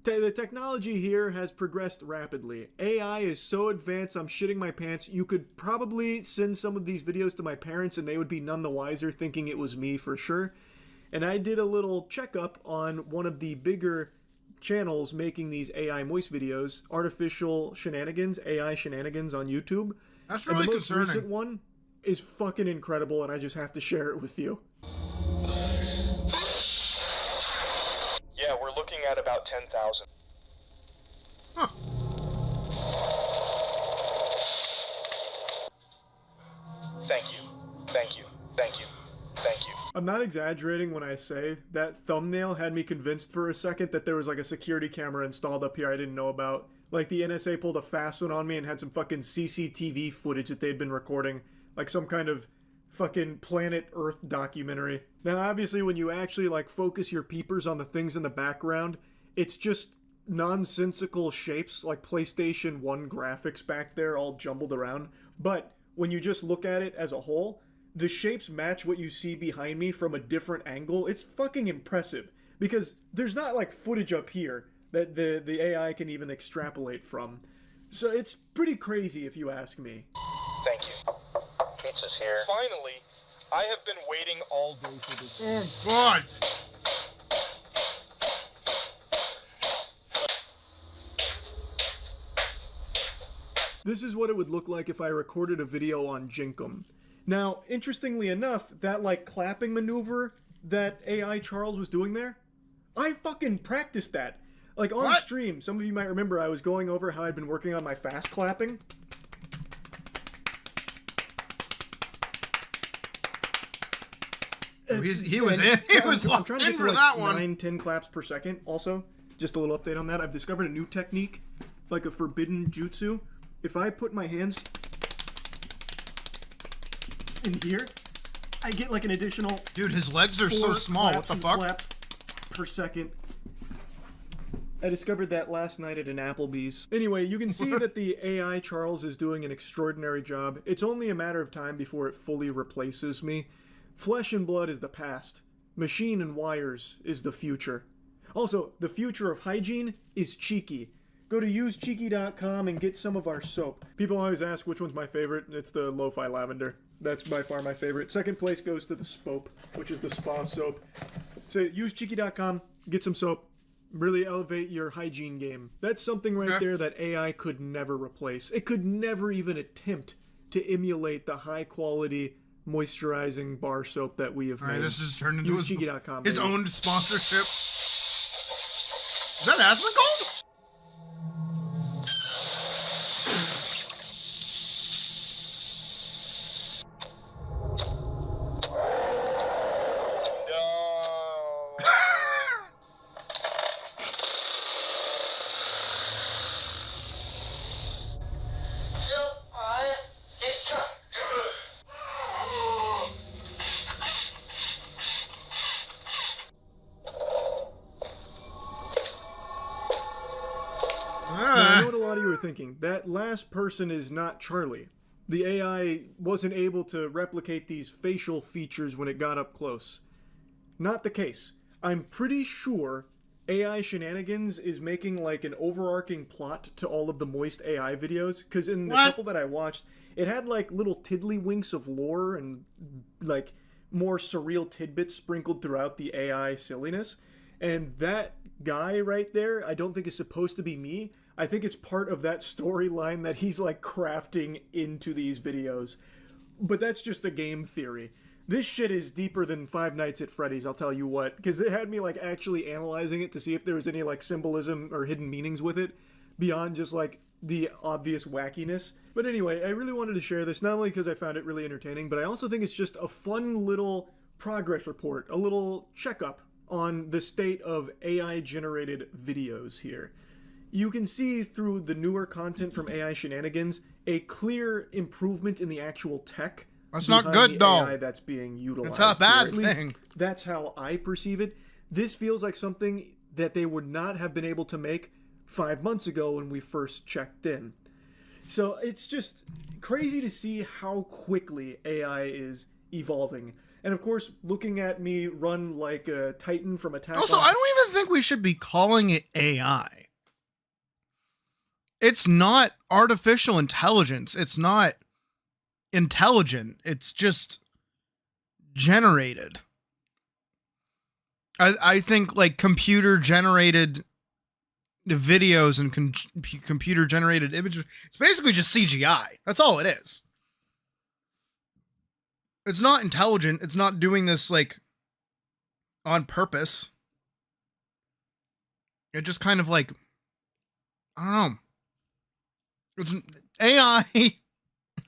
The technology here has progressed rapidly. AI is so advanced, I'm shitting my pants. You could probably send some of these videos to my parents and they would be none the wiser, thinking it was me for sure. And I did a little checkup on one of the bigger channels making these AI moist videos, Artificial Shenanigans, AI Shenanigans on YouTube. That's really and the most concerning. recent one is fucking incredible, and I just have to share it with you. Yeah, we're looking at about 10,000. Huh. Thank you. Thank you. Thank you. Thank you. I'm not exaggerating when I say that thumbnail had me convinced for a second that there was like a security camera installed up here I didn't know about. Like the NSA pulled a fast one on me and had some fucking CCTV footage that they'd been recording. Like some kind of fucking Planet Earth documentary. Now obviously when you actually like focus your peepers on the things in the background, it's just nonsensical shapes like PlayStation 1 graphics back there all jumbled around. But when you just look at it as a whole, the shapes match what you see behind me from a different angle. It's fucking impressive because there's not like footage up here that the AI can even extrapolate from. So it's pretty crazy if you ask me. Thank you. Pizza's here. Finally, I have been waiting all day for this. Oh, God. This is what it would look like if I recorded a video on Jinkum. Now, interestingly enough, that like clapping maneuver that AI Charles was doing there, I fucking practiced that. Like on stream, some of you might remember I was going over how I'd been working on my fast clapping. He was locked in for that one. 9-10 claps per second. Also, just a little update on that. I've discovered a new technique, like a forbidden jutsu. If I put my hands in here, I get like an additional. Dude, his legs are so small. What the fuck? Slaps per second. I discovered that last night at an Applebee's. Anyway, you can see that the AI Charles is doing an extraordinary job. It's only a matter of time before it fully replaces me. Flesh and blood is the past. Machine and wires is the future. Also, the future of hygiene is cheeky. Go to usecheeky.com and get some of our soap. People always ask which one's my favorite. It's the Lo-Fi Lavender. That's by far my favorite. Second place goes to the Spope, which is the spa soap. So usecheeky.com, get some soap. Really elevate your hygiene game. That's something right there that AI could never replace. It could never even attempt to emulate the high quality moisturizing bar soap that we have made. Alright, this has turned into usecheeky.com, his own sponsorship. Is that Asmongold? Now, I know what a lot of you are thinking. That last person is not Charlie. The AI wasn't able to replicate these facial features when it got up close. Not the case. I'm pretty sure AI Shenanigans is making like an overarching plot to all of the moist AI videos, because in the couple that I watched, it had like little tiddlywinks of lore and like more surreal tidbits sprinkled throughout the AI silliness. And that guy right there, I don't think is supposed to be me. I think it's part of that storyline that he's like crafting into these videos. But that's just a game theory. This shit is deeper than Five Nights at Freddy's, I'll tell you what. Because it had me like actually analyzing it to see if there was any like symbolism or hidden meanings with it beyond just like the obvious wackiness. But anyway, I really wanted to share this, not only because I found it really entertaining, but I also think it's just a fun little progress report, a little checkup on the state of AI-generated videos here. You can see through the newer content from AI Shenanigans a clear improvement in the actual tech. That's not good, though. AI that's being utilized. That's a bad at least thing. That's how I perceive it. This feels like something that they would not have been able to make 5 months ago when we first checked in. So it's just crazy to see how quickly AI is evolving. And of course, looking at me run like a Titan from Attack Also, on... I don't even even think we should be calling it AI. It's not artificial intelligence. It's not intelligent. It's just generated. I think like computer generated videos and computer generated images, it's basically just CGI. That's all it is. It's not intelligent. It's not doing this like on purpose. It just kind of like, I don't know. It's AI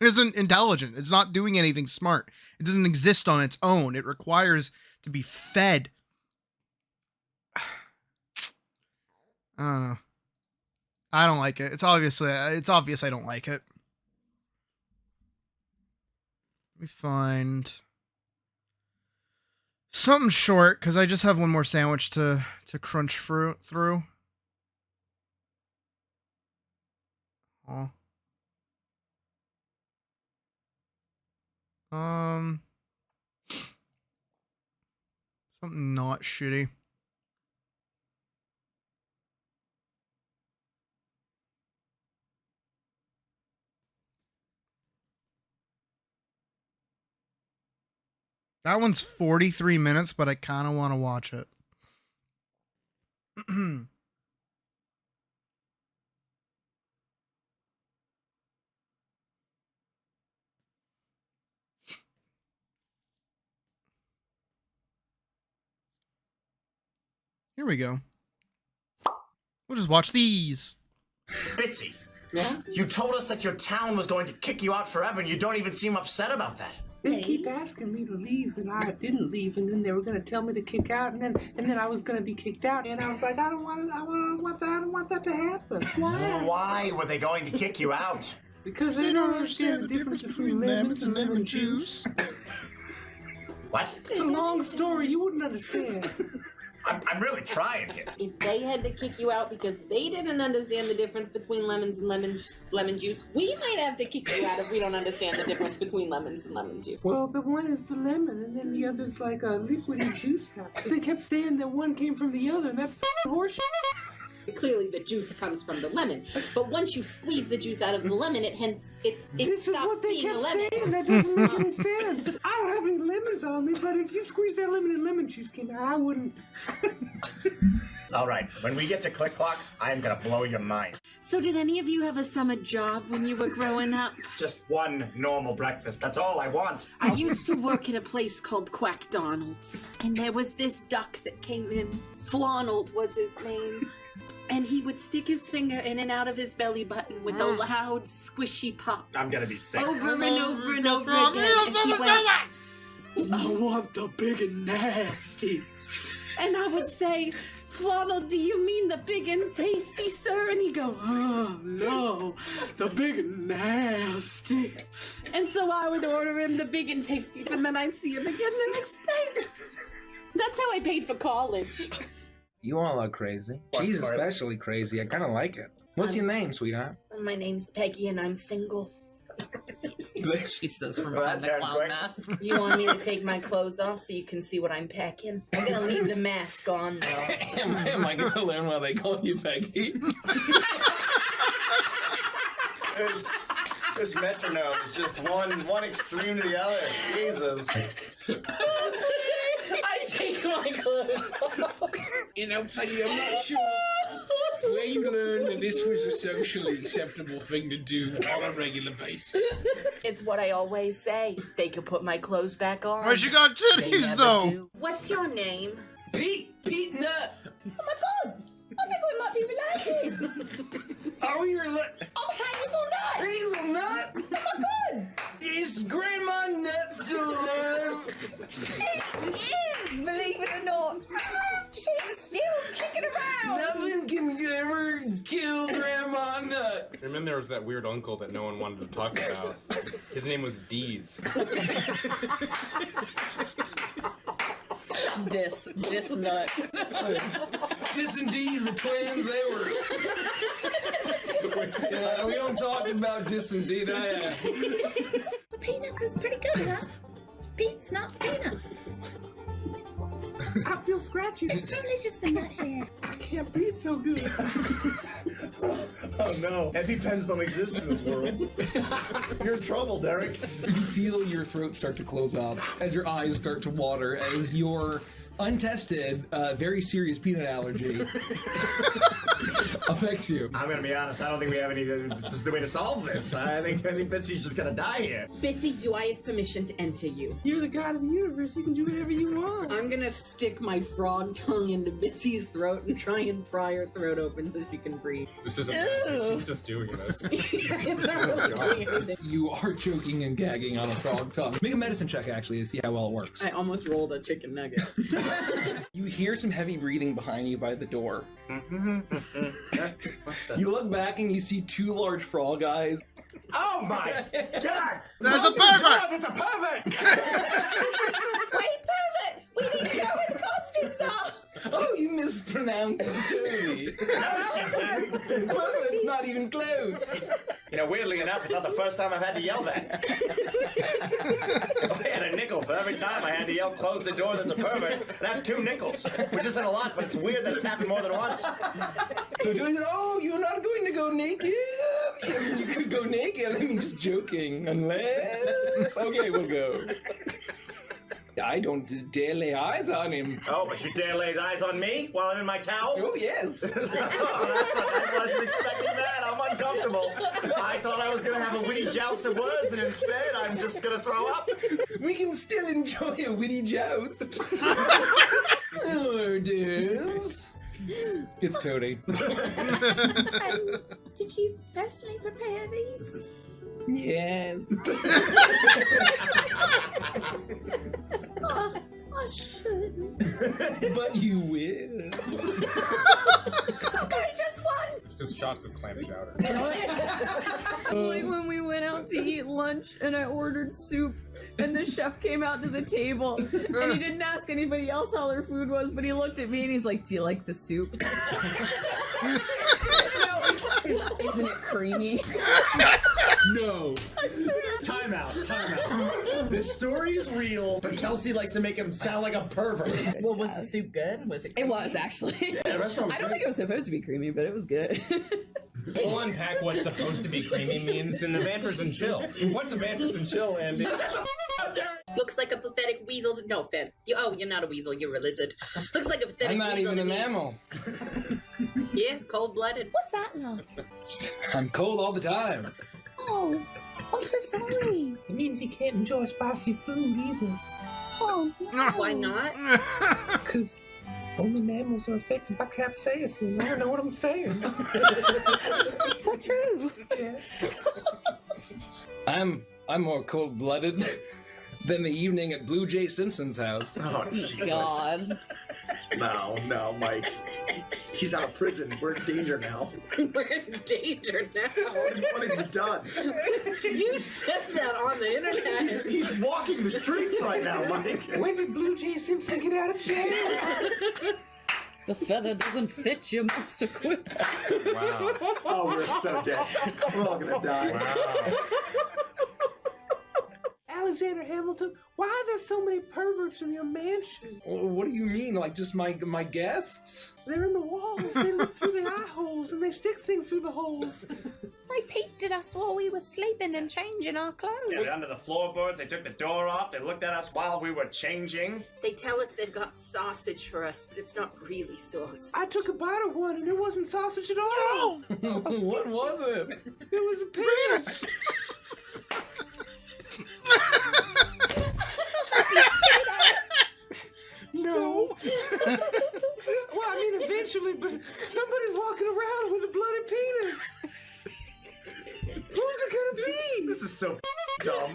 isn't intelligent. It's not doing anything smart. It doesn't exist on its own. It requires to be fed. I don't know. I don't like it. It's obvious I don't like it. Let me find something short, because I just have one more sandwich to crunch through. Oh. Something not shitty. That one's 43 minutes, but I kind of want to watch it. Here we go. We'll just watch these. Bitsy, yeah? You told us that your town was going to kick you out forever, and you don't even seem upset about that. They keep asking me to leave, and I didn't leave, and then they were going to tell me to kick out, and then I was going to be kicked out, and I was like, I don't want that to happen. Why? Why were they going to kick you out? Because they don't understand the difference between lemons and lemon juice. What? It's a long story. You wouldn't understand. I'm really trying here. If they had to kick you out because they didn't understand the difference between lemons and lemon juice, we might have to kick you out if we don't understand the difference between lemons and lemon juice. Well, the one is the lemon, and then the other's like a liquidy juice type. They kept saying that one came from the other, and that's horseshit. Clearly, the juice comes from the lemon, but once you squeeze the juice out of the lemon, it This is what they kept saying. That doesn't make any sense. I don't have any lemons on me, but if you squeeze that lemon and lemon juice came out, I wouldn't. All right, when we get to Click Clock, I am gonna blow your mind. So did any of you have a summer job when you were growing up? Just one normal breakfast. That's all I want. I used to work at a place called Quack Donald's, and there was this duck that came in. Flonald was his name. And he would stick his finger in and out of his belly button with a loud, squishy pop. I'm gonna be sick. Over and over and over again as he went, I want the big and nasty. and I would say, Flonald, do you mean the big and tasty, sir? And he'd go, oh, no, the big and nasty. And so I would order him the big and tasty, and then I'd see him again the next day. That's how I paid for college. You all look crazy. She's especially crazy. I kind of like it. What's your name, sweetheart? My name's Peggy, and I'm single. She says from behind the clown mask. You want me to take my clothes off so you can see what I'm packing? I'm gonna leave the mask on, though. Am I gonna learn why they call you Peggy? This metronome is just one extreme to the other. Jesus. I take my clothes off. You know, Peggy, I'm not sure where you learned that this was a socially acceptable thing to do on a regular basis. It's what I always say. They could put my clothes back on. Why she got titties, though? Do. What's your name? Pete Nut. Oh my god! I think we might be related. Are we related? I'm Hazelnut. Hazelnut? Oh my god! Is Grandma Nut still alive? She is, believe it or not. She's still kicking around. Nothing can ever kill Grandma Nut. And then there was that weird uncle that no one wanted to talk about. His name was Deez. Dis Nut. Dis and Deez, the twins, they were. We don't talk about Dis and Dee. The peanuts is pretty good, huh? Pete's nuts, peanuts. I feel scratchy. It's really just the nut hair. I can't breathe so good. Oh no, EpiPens don't exist in this world. You're in trouble, Derek. You feel your throat start to close up as your eyes start to water as your untested, very serious peanut allergy affects you. I'm gonna be honest, I don't think we have any. This is the way to solve this. I think Bitsy's just gonna die here. Bitsy, do I have permission to enter you? You're the god of the universe. You can do whatever you want. I'm gonna stick my frog tongue into Bitsy's throat and try and pry her throat open so she can breathe. This isn't. She's just doing this. It's not really doing anything. You are choking and gagging on a frog tongue. Make a medicine check, actually, to see how well it works. I almost rolled a chicken nugget. You hear some heavy breathing behind you by the door. You look back and you see two large frog eyes. Oh my god! There's a pervert! There's a pervert! Wait, pervert! We need to know where the costumes are! Oh, you mispronounced Toby. No, she didn't. Pervert's not even close. You know, weirdly enough, it's not the first time I've had to yell that. If I had a nickel for every time I had to yell, close the door, there's a pervert, I'd have 2 nickels. Which isn't a lot, but it's weird that it's happened more than once. So Joey said, oh, you're not going to go naked? You could go naked. I mean, just joking. Unless... Okay, we'll go. I don't dare lay eyes on him. Oh, but you dare lay eyes on me while I'm in my towel? Oh, yes. I wasn't expecting that. I'm uncomfortable. I thought I was going to have a witty joust of words, and instead I'm just going to throw up. We can still enjoy a witty joust. Oh, dears. It's Toady. Did you personally prepare these? Yes. Oh, I shouldn't. But you will. Okay, just one. Just shots of clam chowder. It's like when we went out to eat lunch and I ordered soup and the chef came out to the table and he didn't ask anybody else how their food was, but he looked at me and he's like, do you like the soup? Isn't it creamy? No. Time out. This story is real, but Kelsey likes to make him sound like a pervert. Well, was the soup good? Was it? It was actually. Yeah, the restaurant was I don't think it was supposed to be creamy, but it was good. We'll unpack what's supposed to be creamy means in the Banters and Chill. What's a Banters and Chill, Andy? Looks like a pathetic weasel. No offense. You're not a weasel. You're a lizard. Looks like a pathetic I'm not weasel even a to me. mammal. Yeah, cold-blooded. What's that like? I'm cold all the time. Oh, I'm so sorry. It means he can't enjoy spicy food either. Oh, no. Why not? Because only mammals are affected by capsaicin. I don't know what I'm saying. Is that true? Yeah. I'm more cold-blooded than the evening at Blue Jay Simpson's house. Oh, Jesus. God. No, Mike. He's out of prison. We're in danger now. We're in danger now. What have you done? You said that on the internet. He's walking the streets right now, Mike. When did Blue Jay Simpson get out of jail? The feather doesn't fit, you must have quit. Wow. Oh, we're so dead. We're all gonna die. Wow. Alexander Hamilton, why are there so many perverts in your mansion? What do you mean? Like just my guests? They're in the walls. They look through the eye holes and they stick things through the holes. They peeked at us while we were sleeping and changing our clothes. Yeah, they're under the floorboards. They took the door off. They looked at us while we were changing. They tell us they've got sausage for us, but it's not really sauce. I took a bite of one and it wasn't sausage at all. What was it? It was a penis. No. Well, I mean, eventually, but somebody's walking around with a bloody penis. Who's it gonna be? This is so dumb.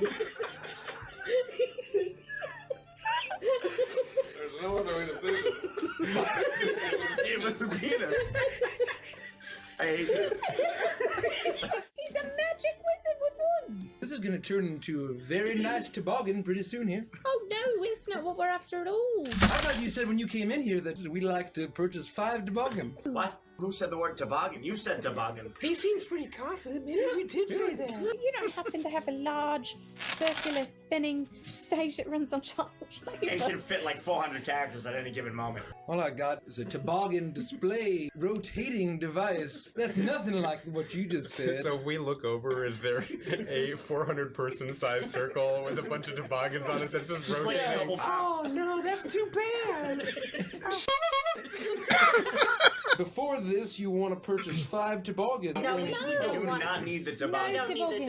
There's no other way to say this. It was his penis. I hate this. He's a magic wizard with wood. This is gonna turn into a very nice toboggan pretty soon here. Oh no, it's not what we're after at all. I thought you said when you came in here that we'd like to purchase 5 toboggans. What? Who said the word toboggan? You said toboggan. He seems pretty confident. Maybe we did say that. You don't happen to have a large, circular, spinning stage that runs on child It can fit like 400 characters at any given moment. All I got is a toboggan display rotating device. That's nothing like what you just said. So if we look over, is there a 400-person sized circle with a bunch of toboggans on it that's just rotating? Like oh no, that's too bad. Before this, you want to purchase 5 toboggans. No, we do not need the toboggans.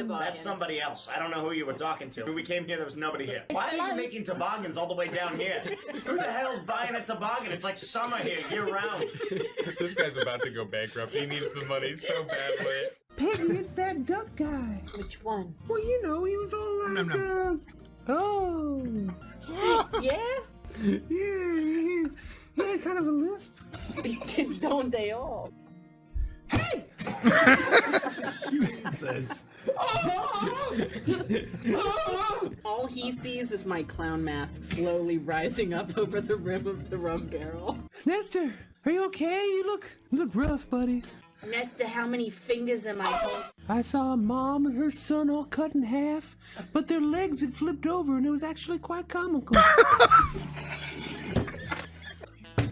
That's somebody else. I don't know who you were talking to. When we came here, there was nobody here. Why are you making toboggans all the way down here? Who the hell's buying a toboggan? It's like summer here, year-round. This guy's about to go bankrupt. He needs the money so badly. Peggy, it's that duck guy. Which one? Well, you know, he was all like, oh. Yeah? Yeah, he had kind of a lisp. Don't they all? Hey! Jesus. All he sees is my clown mask slowly rising up over the rim of the rum barrel. Nestor, are you okay? You look rough, buddy. Nesta, how many fingers am I holding? I saw a mom and her son all cut in half, but their legs had flipped over and it was actually quite comical.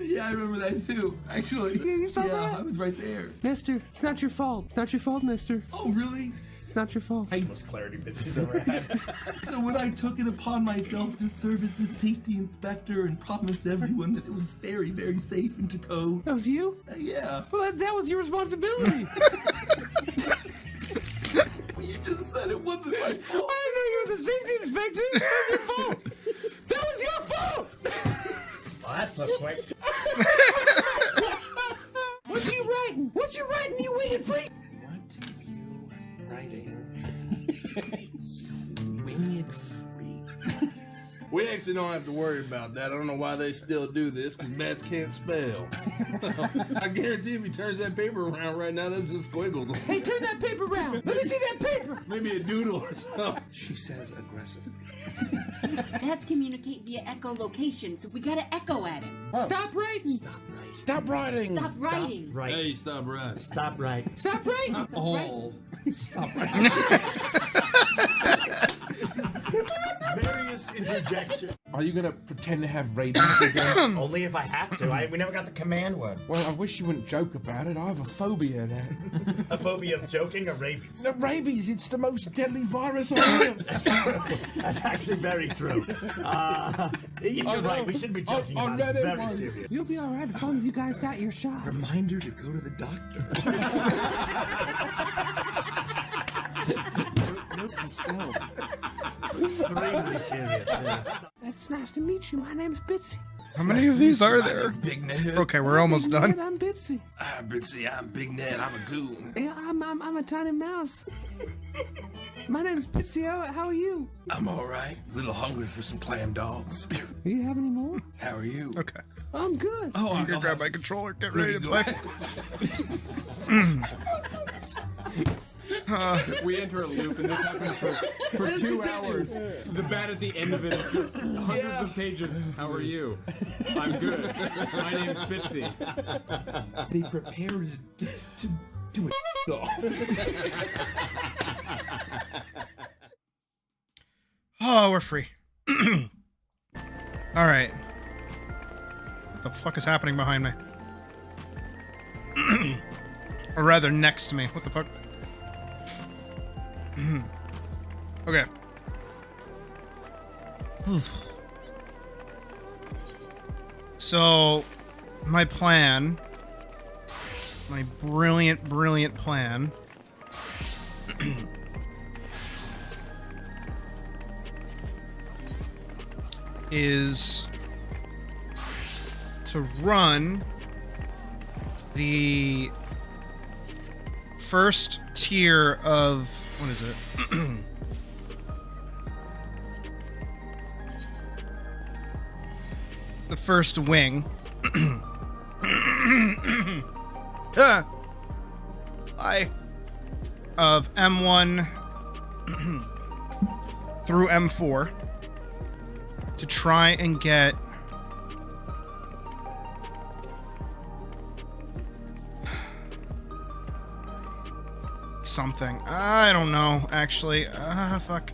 Yeah, I remember that too, actually. Yeah, you saw that? I was right there. Nestor, it's not your fault. It's not your fault, Nestor. Oh, really? It's not your fault. That's the most clarity Bitsy's ever had. So when I took it upon myself to serve as the safety inspector and promised everyone that it was very, very safe and to tow. That was you? Yeah. Well, that was your responsibility. You just said it wasn't my fault. I know you were the safety inspector. That was your fault. That was your fault. Well, that flipped quick. What you writing? What you writing, you winged freak? What you writing? Winged freak. We actually don't have to worry about that. I don't know why they still do this, because bats can't spell. I guarantee if he turns that paper around right now, that's just squiggles. Hey, turn that paper around. Let me see that paper. Maybe a doodle or something. She says aggressively. Bats communicate via echolocation, so we gotta echo at him. Stop writing. Stop writing. Stop writing. Stop writing. Right. Hey, stop writing. Stop writing. Stop writing. Oh. Stop writing. Various interjection. Are you gonna pretend to have rabies again? Only if I have to. We never got the command word. Well, I wish you wouldn't joke about it. I have a phobia of that. A phobia of joking or rabies? No, rabies, it's the most deadly virus on earth. That's actually very true. You're right, we shouldn't be joking about it. It's very serious. You'll be alright as long as you guys got your shots. Reminder to go to the doctor. Note yourself. Extremely serious, yes. It's nice to meet you. My name's Bitsy. How many of these are there? Big Ned. Okay, we're almost Ned, done. I'm Bitsy. Bitsy, I'm Big Ned. I'm a goon. Yeah, I'm a tiny mouse. My name's Bitsy. How are you? I'm all right. A little hungry for some clam dogs. Do you have any more? How are you? Okay. I'm good. Oh, I'm gonna grab my controller. Get ready to play. We enter a loop, and this happens for 2 hours. The bat at the end of it is just hundreds of pages. How are you? I'm good. My name's Bitsy. They prepared to do it off. Oh, we're free. All right. What the fuck is happening behind me? Or rather, next to me. What the fuck? Okay. So, my plan, my brilliant, brilliant plan is to run the first tier of, what is it? The first wing. Of M1 through M4 to try and get something. I don't know, actually. Fuck.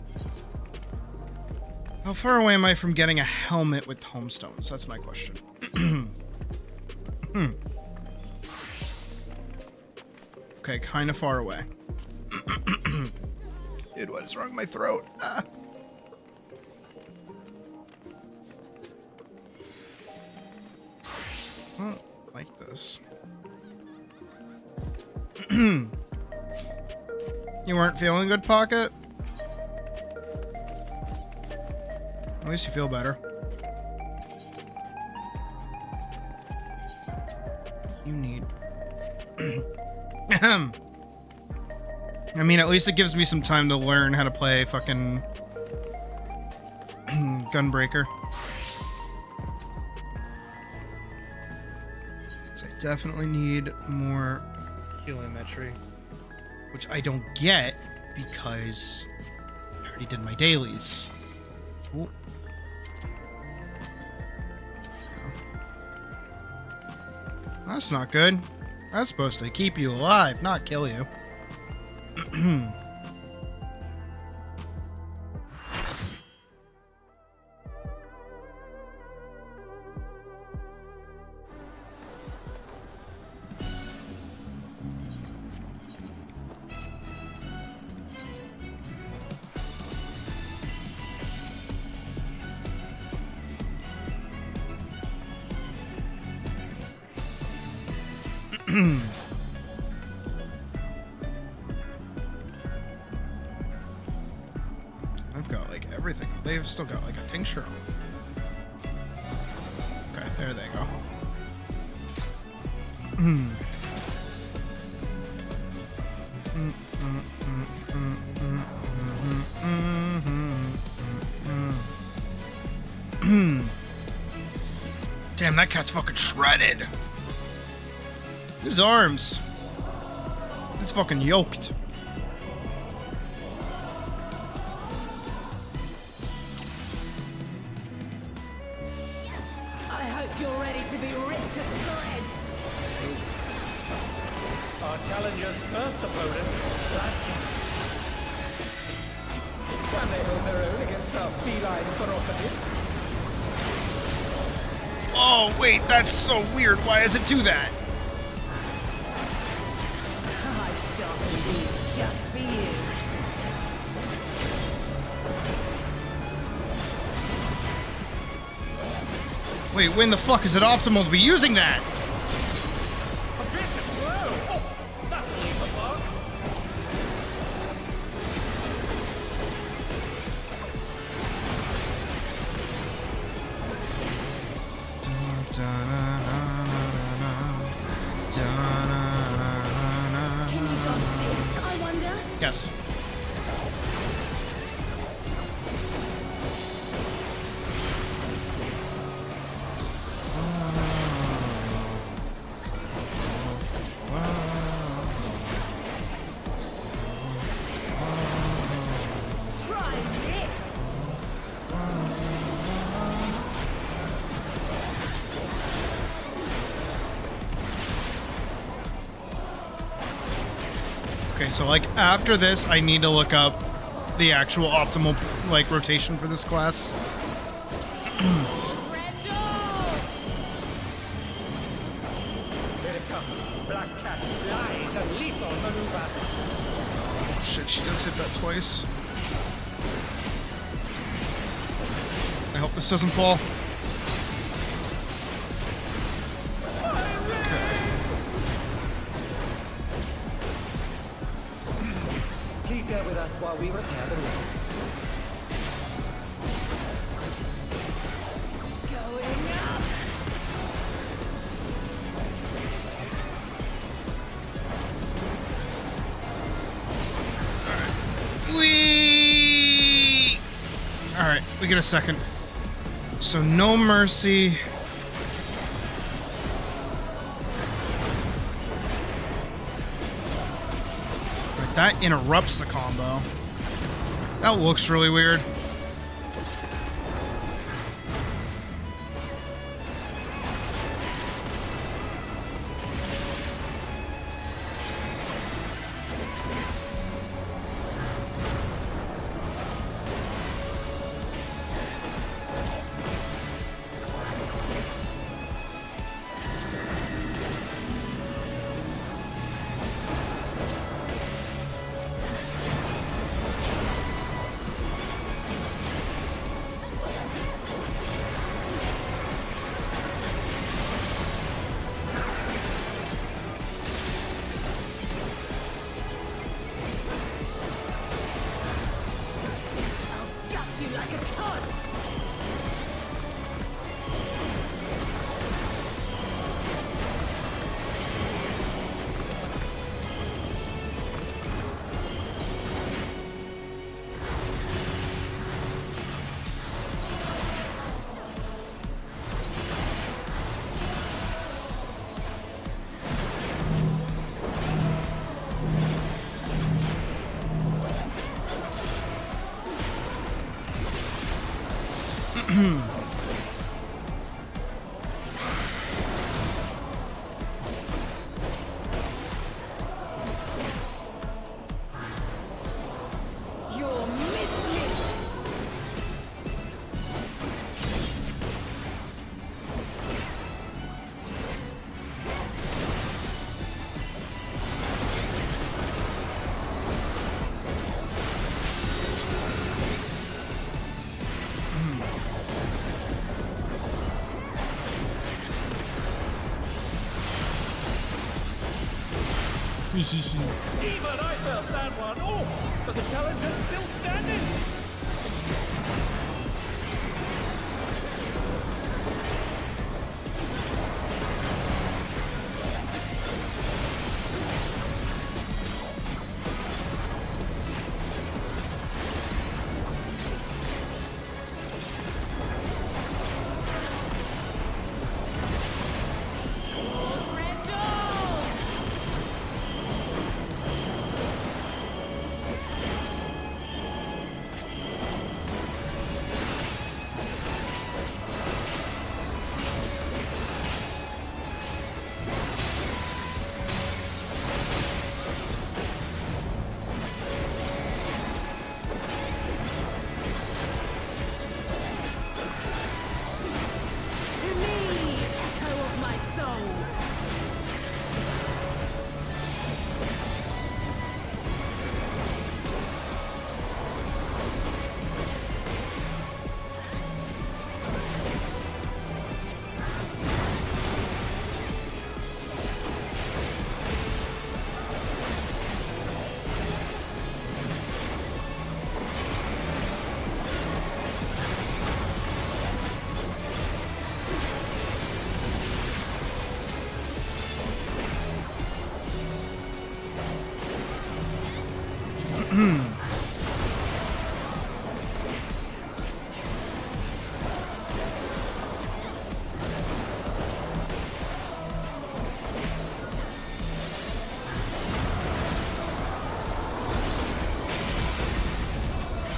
How far away am I from getting a helmet with tomestones? That's my question. Okay, kind of far away. Dude, what is wrong with my throat? Well, like this. You weren't feeling good, Pocket? At least you feel better. You need... I mean, at least it gives me some time to learn how to play fucking... Gunbreaker. So I definitely need more heliometry. Which I don't get because I already did my dailies. Ooh. That's not good. That's supposed to keep you alive, not kill you. I've got like everything. They've still got like a tincture on. Okay, there they go. Damn, that cat's fucking shredded. His arms. It's fucking yoked. I hope you're ready to be ripped to shreds. Our challenger's first opponent, can they hold their own against our feline ferocity? Oh, wait, that's so weird. Why does it do that? I sharpen these just for you. Wait, when the fuck is it optimal to be using that? A vicious blow! Oh, that'll leave a mark. Can you dodge this, I wonder? Yes. Try this. Okay, so like after this, I need to look up the actual optimal like rotation for this class. Here it comes. Black Cat's live and lethal maneuver. Oh shit, she does hit that twice. I hope this doesn't fall. Please bear with us while we repair the room. Going up. Whee! Alright, we get a second. So no mercy. Right, that interrupts the combo. That looks really weird. You're missing. Even I felt that one. Oh, but the challenge is still standing.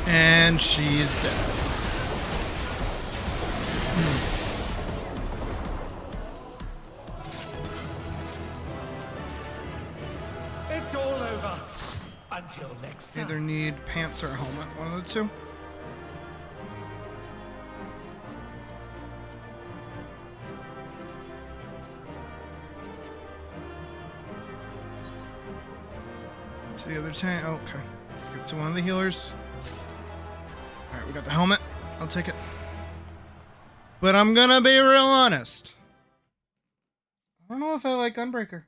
And she's dead. It's all over. Until next time. Either need pants or a helmet, one of the two. To the other tank. Oh, okay. Give it to one of the healers. Alright, we got the helmet. I'll take it. But I'm gonna be real honest. I don't know if I like Gunbreaker.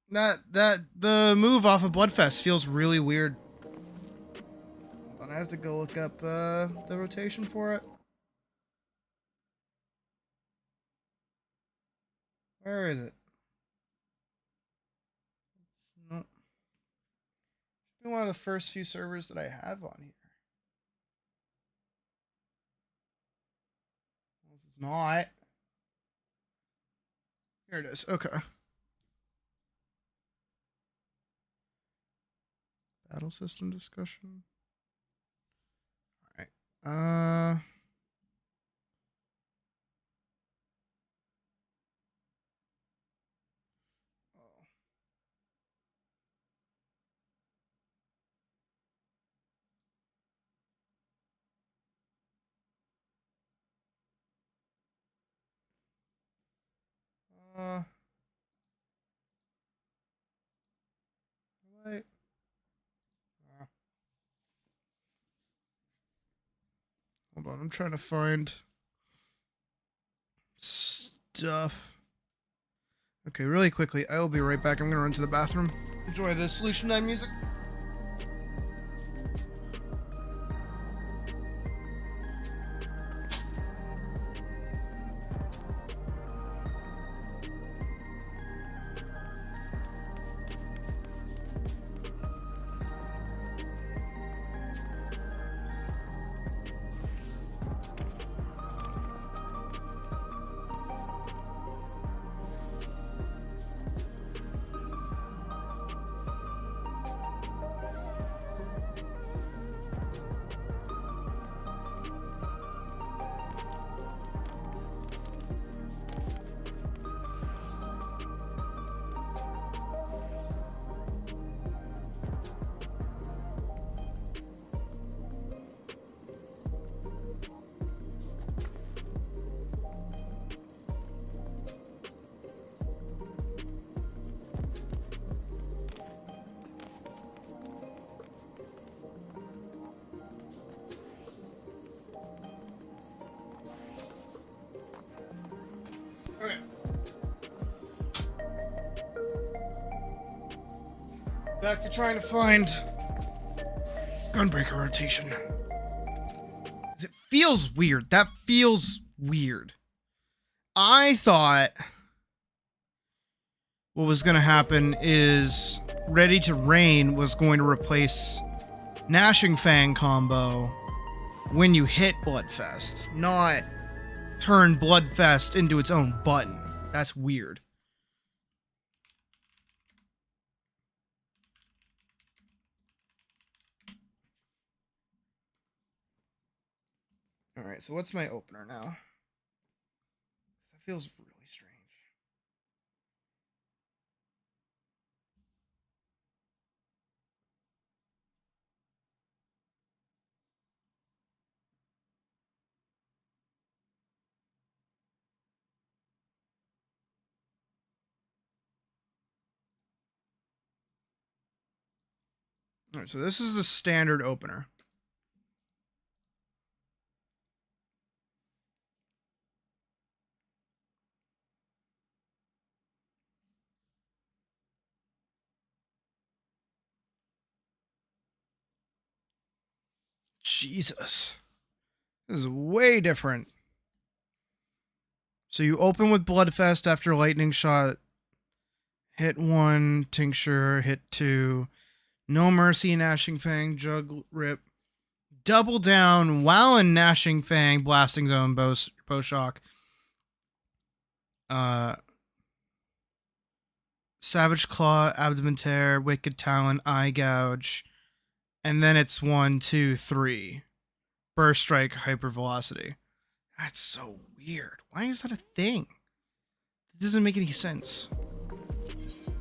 The move off of Bloodfest feels really weird. But I have to go look up the rotation for it. Where is it? It's not. Should be one of the first few servers that I have on here. This is not. Here it is. Okay. Battle system discussion. All right. Wait. Hold on, I'm trying to find stuff. Okay, really quickly, I will be right back. I'm gonna run to the bathroom. Enjoy the Solution 9 music. Back to trying to find Gunbreaker rotation. It feels weird. That feels weird. I thought what was going to happen is Ready to Rain was going to replace Gnashing Fang combo when you hit Bloodfest, not turn Bloodfest into its own button. That's weird. All right, so what's my opener now? That feels really strange. All right, so this is the standard opener. Jesus. This is way different. So you open with Bloodfest after Lightning Shot. Hit 1, Tincture. Hit 2. No Mercy, Gnashing Fang, Jug Rip. Double down while in Gnashing Fang, Blasting Zone, Bow Shock. Savage Claw, Abdomen Tear, Wicked Talon, Eye Gouge. And then it's 1, 2, 3. Burst Strike, Hyper Velocity. That's so weird. Why is that a thing? It doesn't make any sense.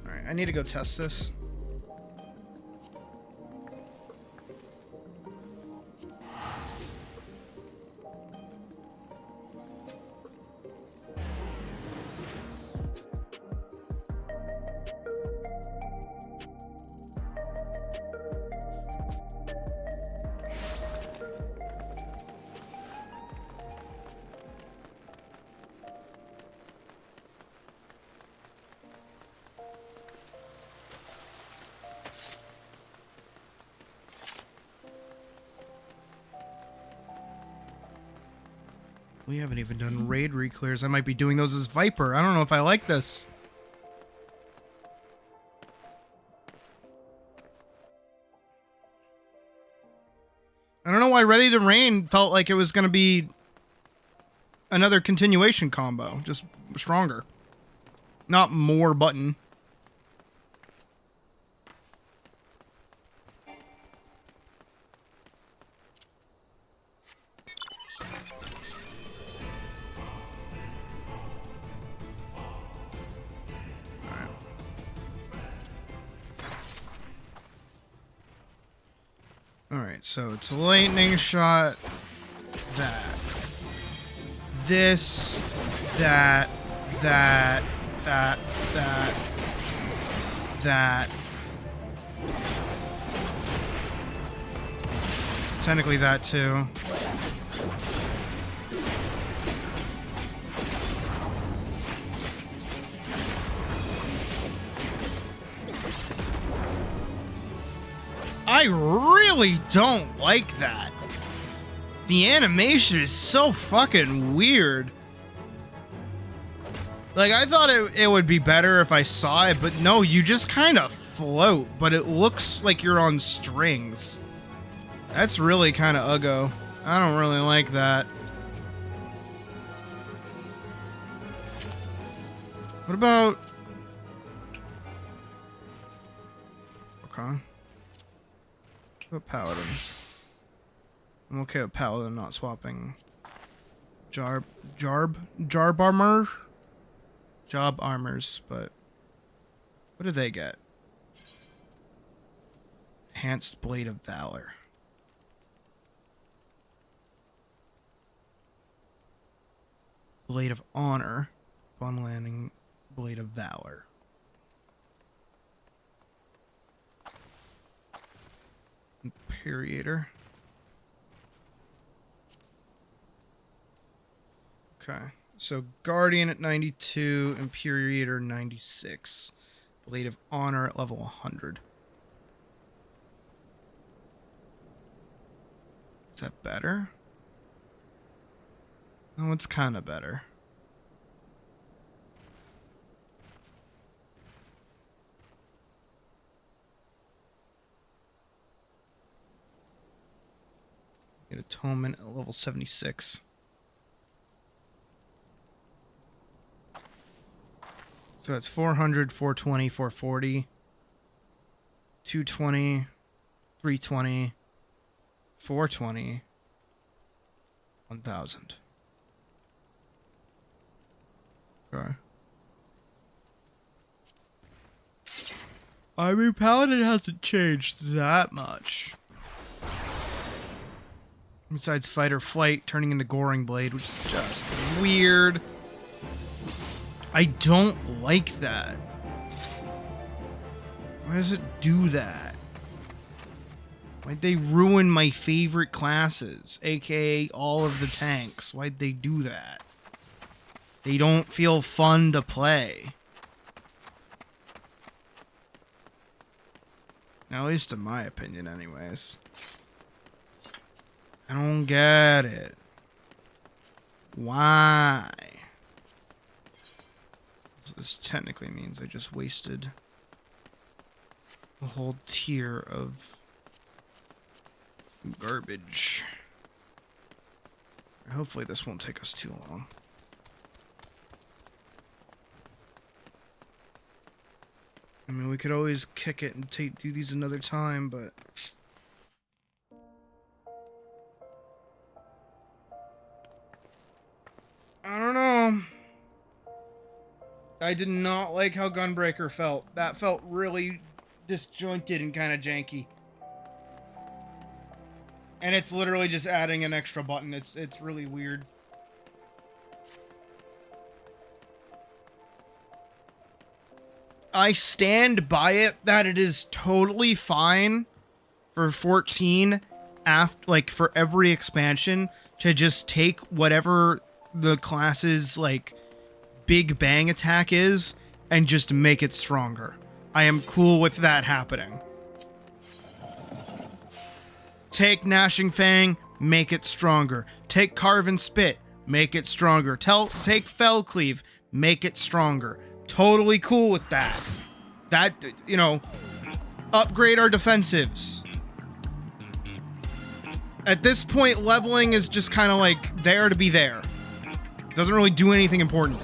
Alright, I need to go test this. We haven't even done raid reclears. I might be doing those as Viper. I don't know if I like this. I don't know why Ready to Rain felt like it was going to be another continuation combo. Just stronger. Not more button. Alright, so it's Lightning Shot, that, this, that, that, that, that, that. Technically that too. I really don't like that. The animation is so fucking weird. Like, I thought it would be better if I saw it, but no, you just kind of float, but it looks like you're on strings. That's really kind of uggo. I don't really like that. What about... Okay. Paladin. I'm okay with Paladin not swapping Job armors, but what do they get? Enhanced Blade of Valor. Blade of Honor. Upon landing, Blade of Valor. Imperator. Okay, so Guardian at 92, Imperator 96, Blade of Honor at level 100. that better? Oh, it's kind of better. Get atonement at level 76. So that's 400, 420, 440, 220, 320, 420, 1000. Okay. I mean, Paladin hasn't changed that much. Besides fight or flight turning into Goring Blade, which is just weird. I don't like that. Why does it do that? Why'd they ruin my favorite classes, aka all of the tanks? Why'd they do that? They don't feel fun to play. Now, at least in my opinion, anyways. I don't get it. Why? So this technically means I just wasted a whole tier of garbage. Hopefully this won't take us too long. I mean, we could always kick it and do these another time, but... I don't know. I did not like how Gunbreaker felt. That felt really disjointed and kind of janky. And it's literally just adding an extra button. It's really weird. I stand by it that it is totally fine for 14 for every expansion to just take whatever the class's like big bang attack is and just make it stronger. I am cool with that happening. Take Gnashing Fang, make it stronger. Take Carve and Spit, make it stronger. Take Fell Cleave, make it stronger. Totally cool with that. That, you know, upgrade our defensives. At this point, leveling is just kind of like there to be there. Doesn't really do anything important.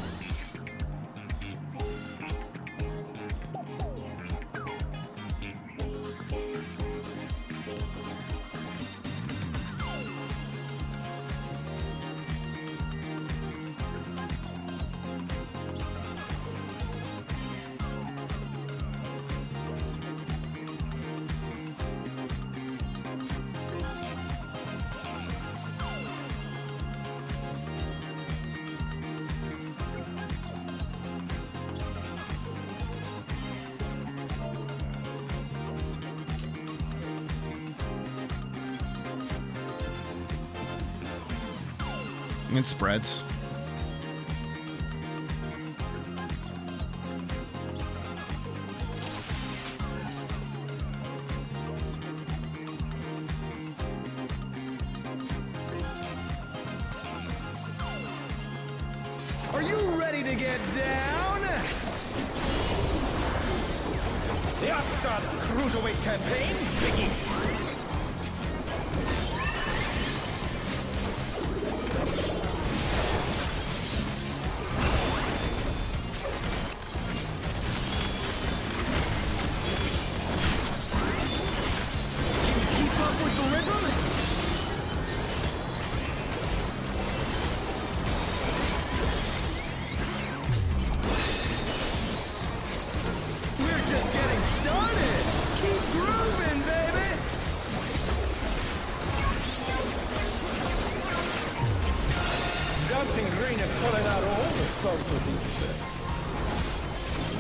It spreads. Are you ready to get down? The Upstart's Cruiserweight campaign begins.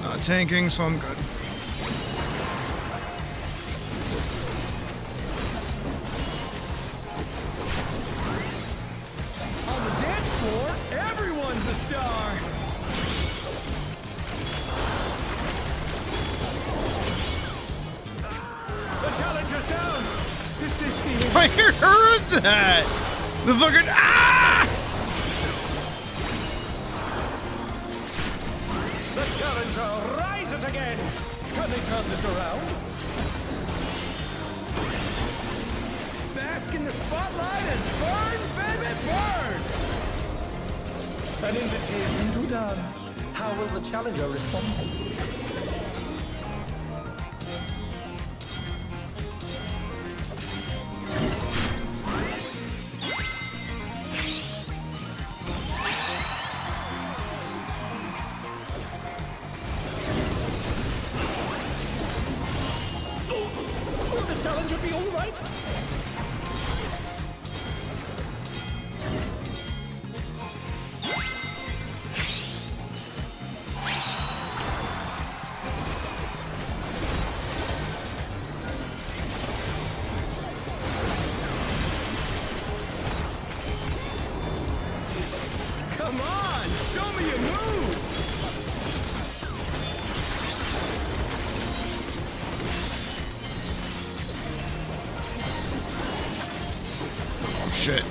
Not tanking, so I'm good. On the dance floor, everyone's a star. The challenger's down. I heard that! The fucking The challenger rises again! Can they turn this around? Bask in the spotlight and burn, baby, burn! An invitation to dance. How will the challenger respond? Will the challenger be all right? Come on, show me your moves! oh shit.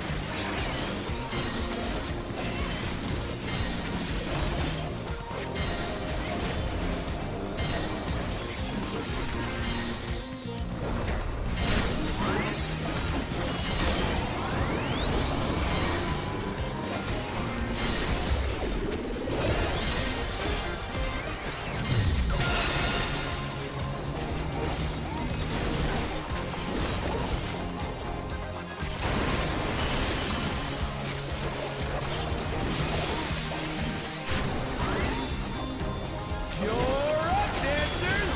You're up, dancers!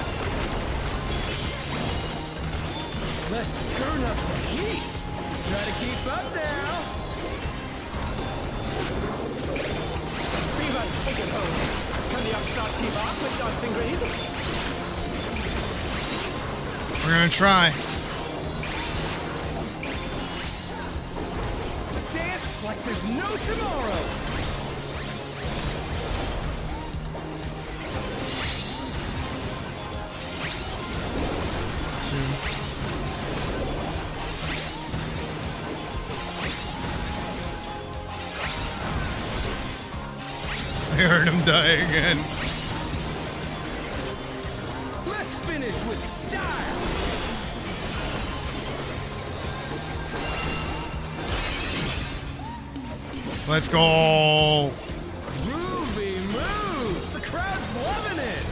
Let's turn up the heat! Try to keep up now! Viva, take it home! Can the upstart keep up with Dancing Green? We're gonna try. Dance like there's no tomorrow! I heard him die again. Let's finish with style! Let's go. Groovy moves! The crowd's loving it!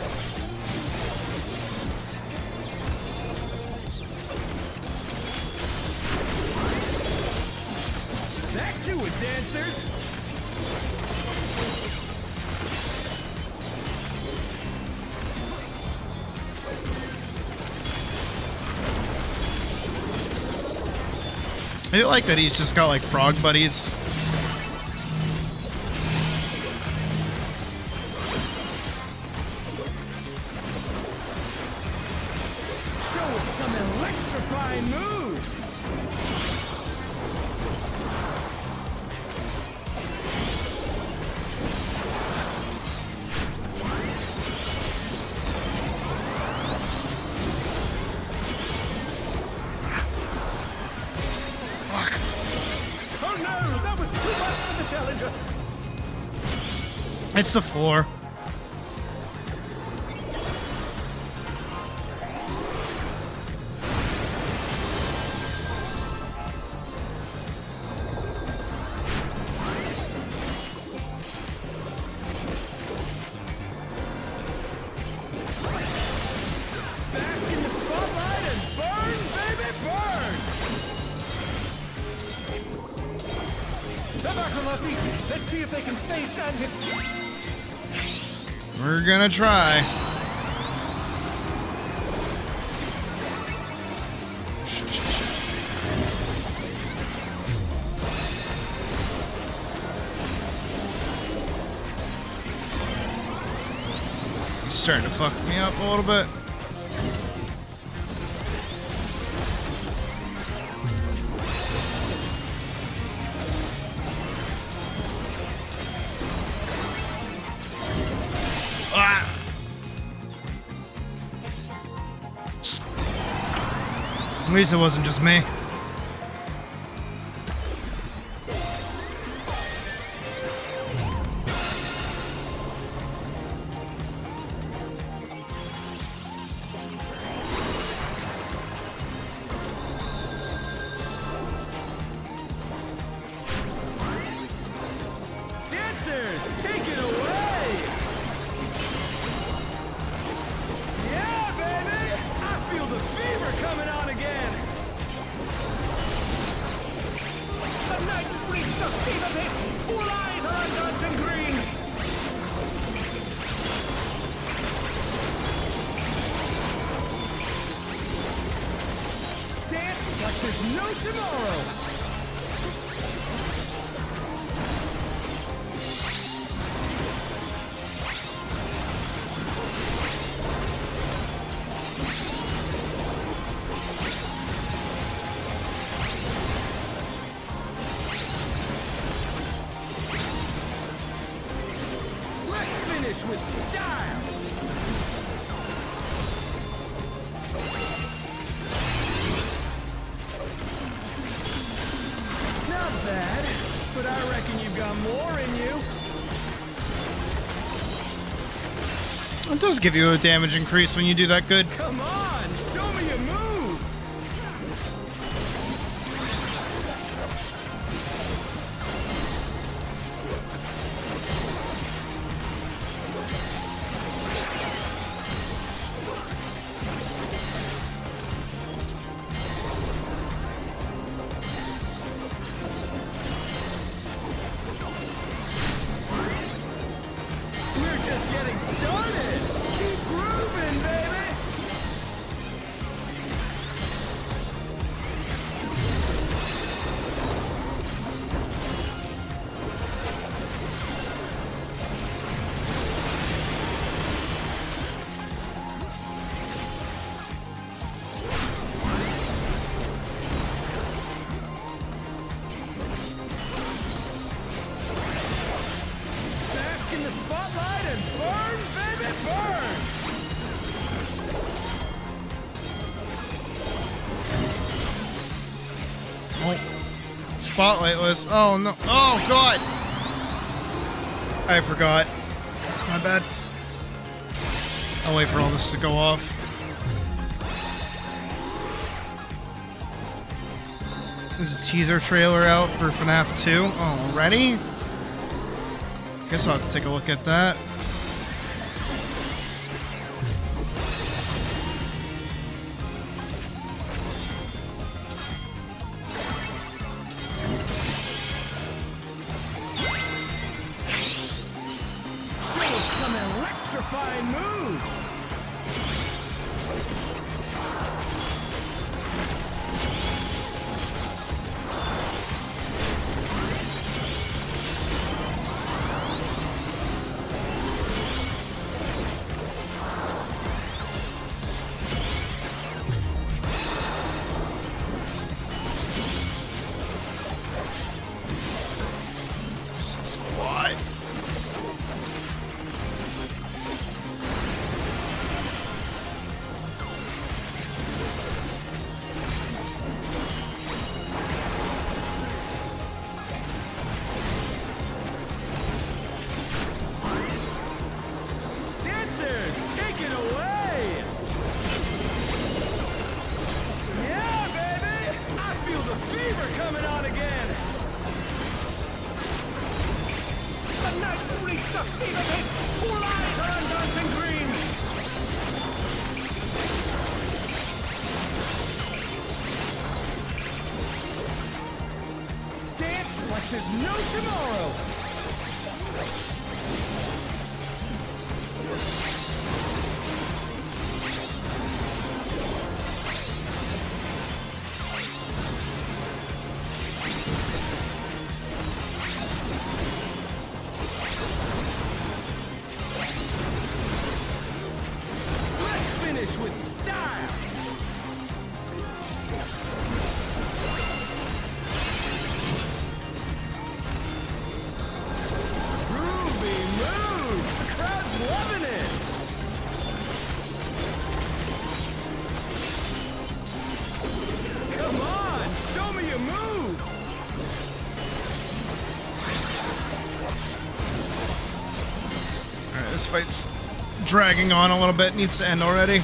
Back to it, dancers! I do like that he's just got like frog buddies. Show us some electrifying moves! Oh no! That was too much for the challenger! It's the floor. Bask in the spotlight and burn, baby, burn! They're back on their feet. Let's see if they can stay standing. We're gonna try. Shit, shit, shit. It's starting to fuck me up a little bit. At least it wasn't just me. Dancers, take it away! Yeah, baby! I feel the fever coming on again! The night's reached a fever pitch! All eyes are on dancing green! Dance like there's no tomorrow! With style. Not bad, but I reckon you've got more in you. It does give you a damage increase when you do that good. Come on, show me your moves. Spotlight list. Oh no. Oh god. I forgot. That's my bad. I'll wait for all this to go off. There's a teaser trailer out for FNAF 2 already. Guess I'll have to take a look at that. Some electrifying moves! This is a lot. There's no tomorrow! Let's finish with style! this fight's dragging on a little bit. Needs to end already.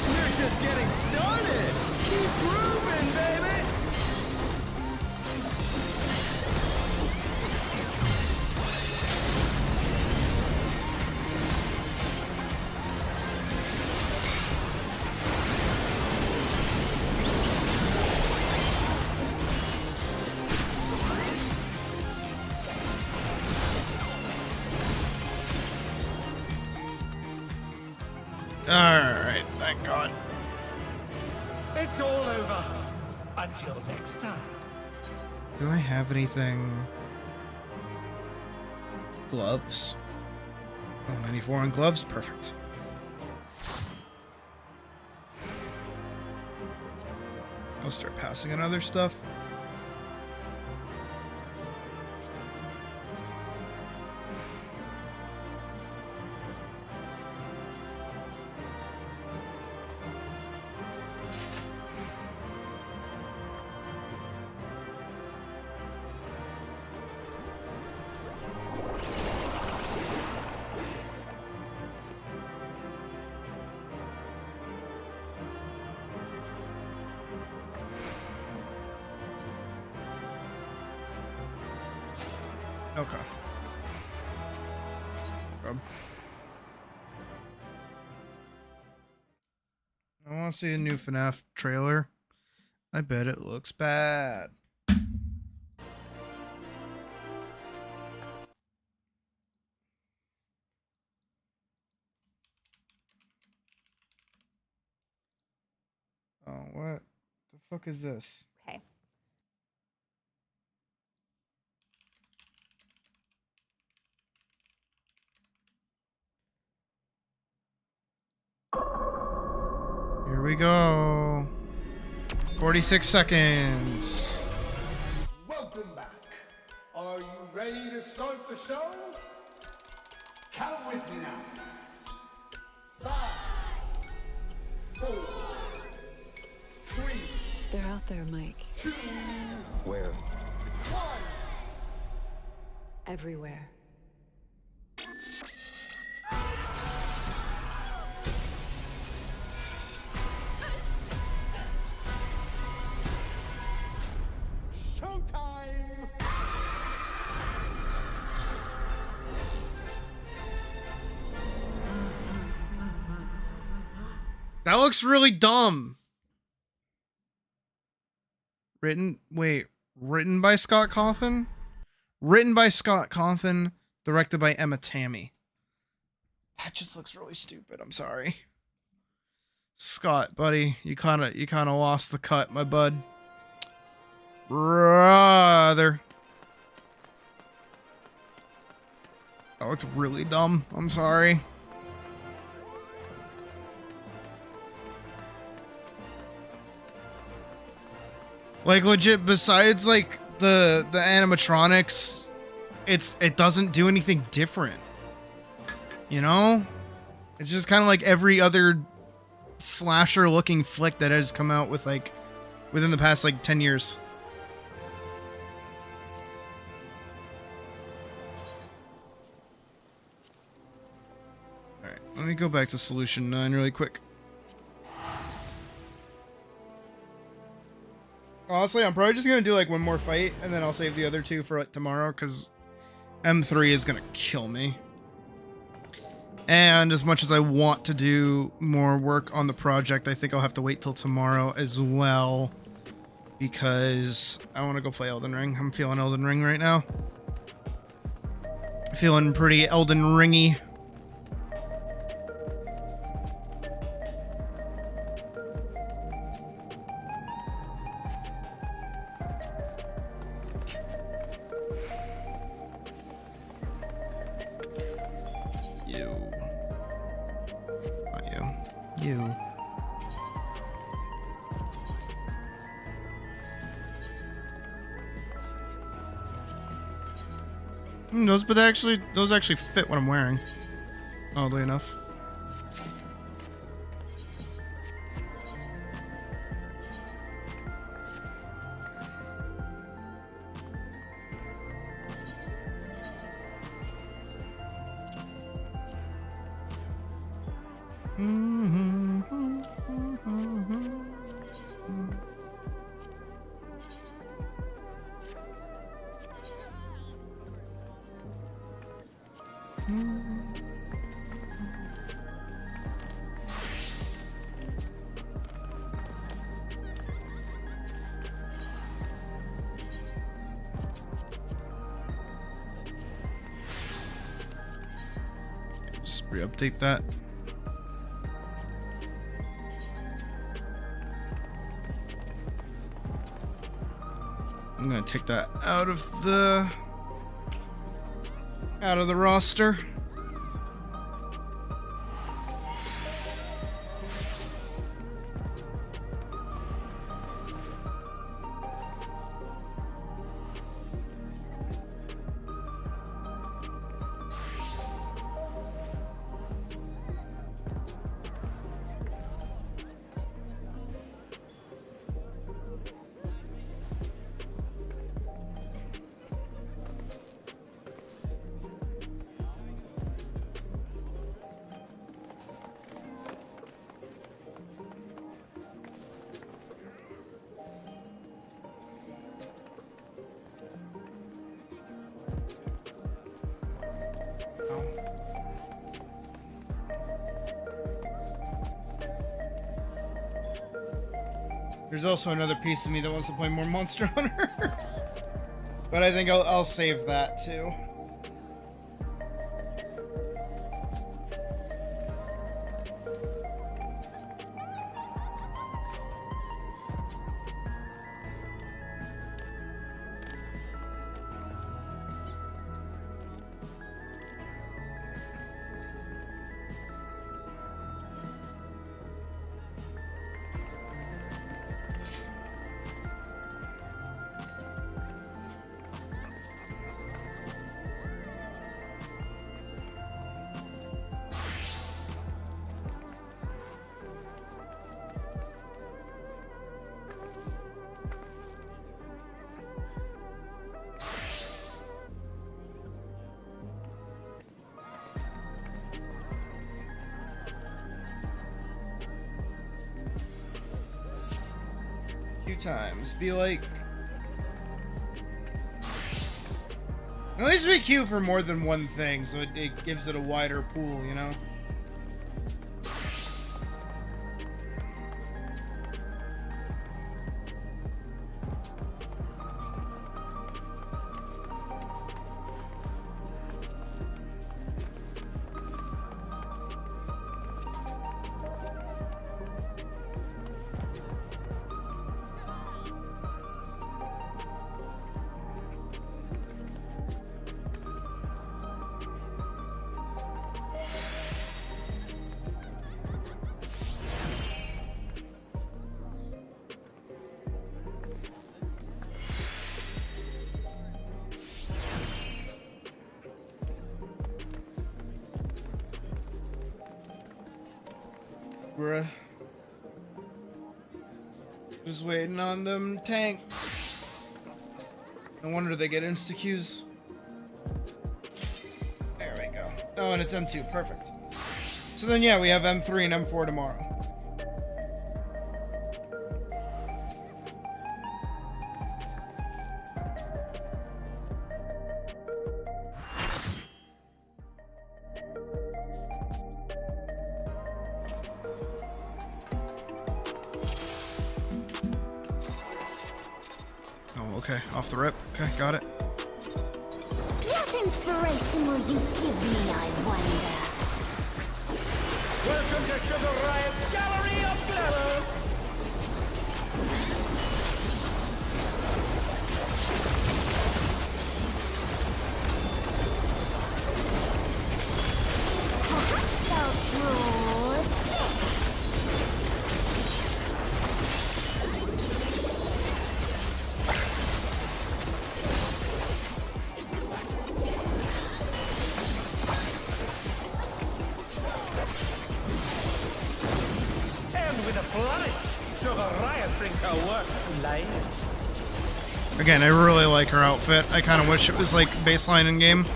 We're just getting started. Keep moving, baby. Alright, thank God. It's all over. Until next time. Do I have anything? Gloves. Oh, 94 on gloves? Perfect. I'll start passing on other stuff. Okay. I want to see a new FNAF trailer. I bet it looks bad. Oh, what the fuck is this? Okay. Here we go. 46 seconds. Welcome back. Are you ready to start the show? Count with me now. 5, 4, 3. They're out there, Mike. 2. Where? 1. Everywhere. Showtime! That looks really dumb. Written by Scott Cawthon? Written by Scott Cawthon, directed by Emma Tammy. That just looks really stupid. I'm sorry. Scott, buddy, you kind of lost the cut, my bud. Brother. That looked really dumb. I'm sorry. Like, legit, besides like the animatronics, it doesn't do anything different. You know? It's just kind of like every other slasher looking flick that has come out with like within the past like 10 years. Alright, let me go back to Solution 9 really quick. Honestly, I'm probably just gonna do like one more fight and then I'll save the other two for like tomorrow because M3 is gonna kill me. And as much as I want to do more work on the project, I think I'll have to wait till tomorrow as well because I want to go play Elden Ring. I'm feeling Elden Ring right now. Feeling pretty Elden Ringy. Those actually fit what I'm wearing, oddly enough. Just re-update that. I'm gonna take that out of the roster. There's also another piece of me that wants to play more Monster Hunter. But I think I'll save that too. Times. Be like... At least we queue for more than one thing, so it gives it a wider pool, you know? Bruh. Just waiting on them tanks. No wonder they get insta-queues. There we go. Oh, and it's M2. Perfect. So then, yeah, we have M3 and M4 tomorrow. Okay, off the rip. Okay, got it. What inspiration will you give me, I wonder? Welcome to Sugar Riot's Gallery of Glamours! Perhaps I'll draw this. Again, I really like her outfit. I kind of wish it was like baseline in game.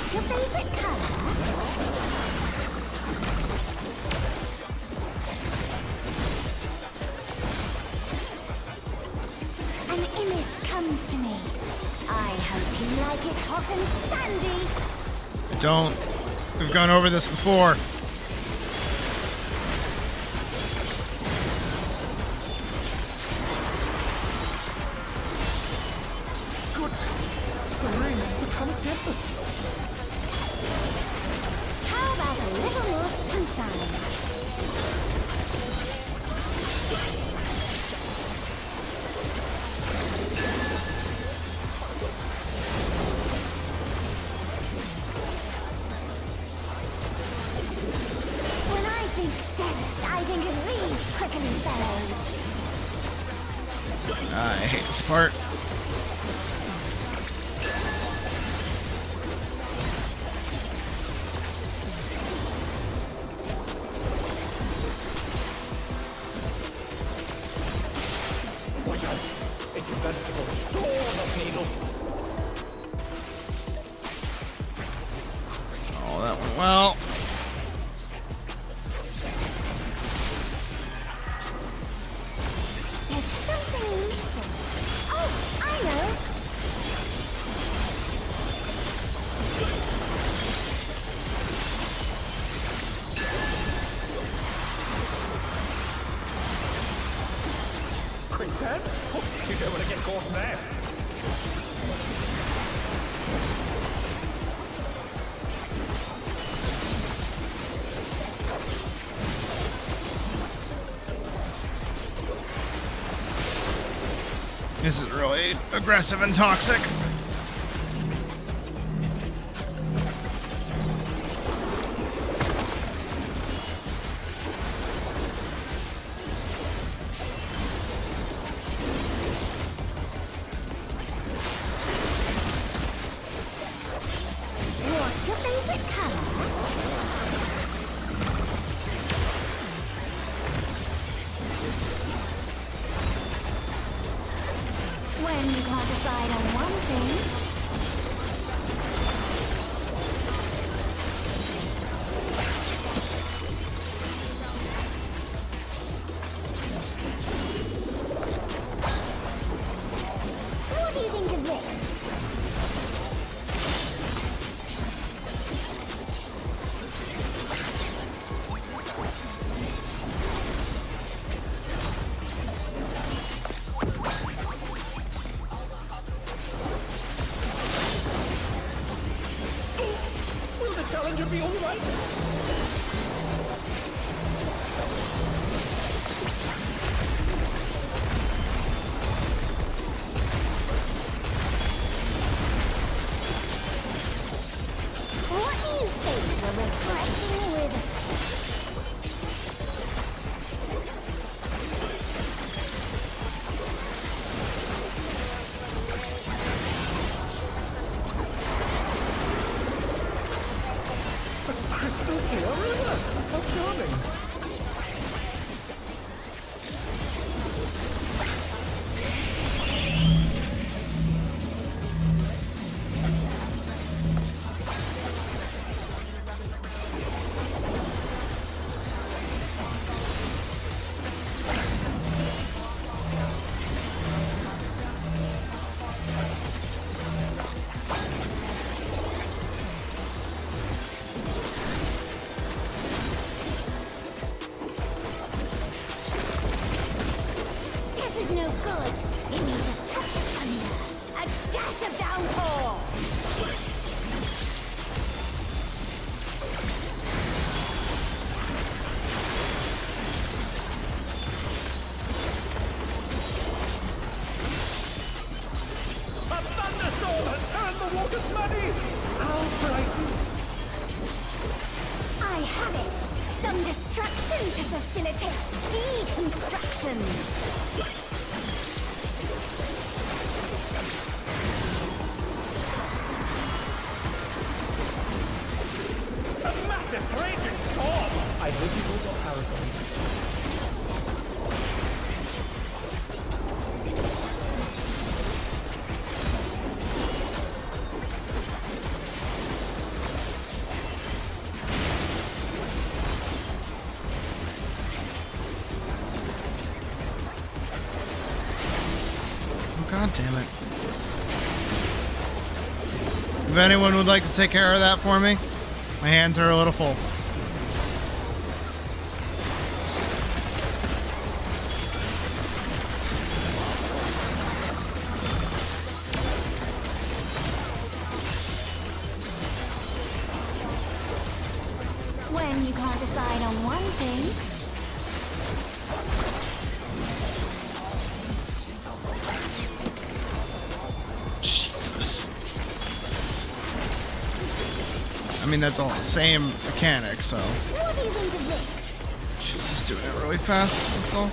What's your favorite color? An image comes to me. I hope you like it hot and sandy. Don't. We've gone over this before. Goodness, the rain has become a desert. How about a little more sunshine? When I think desert, I think of these prickly fellows. I hate this part. Watch out! It's a veritable storm of needles. Oh, that went well. There's something missing. Oh, I know. Quicksand? Oh, you don't want to get caught in there. This is really aggressive and toxic. What's your favorite color? When you can't decide on one thing. What do you think of this? Will the challenger be all right? What do you say to a refreshing witherspoon? Crystal clear river. How charming. This is no good. It needs a touch of thunder, a dash of downpour. A thunderstorm has turned the waters muddy. How frightened. I have it. Some destruction to facilitate deconstruction. A massive raging storm. I think you will got parasols. God damn it. If anyone would like to take care of that for me, my hands are a little full. When you can't decide on one thing. Jesus. I mean, that's all the same mechanic, so. What do you think of this? She's just doing it really fast, that's all.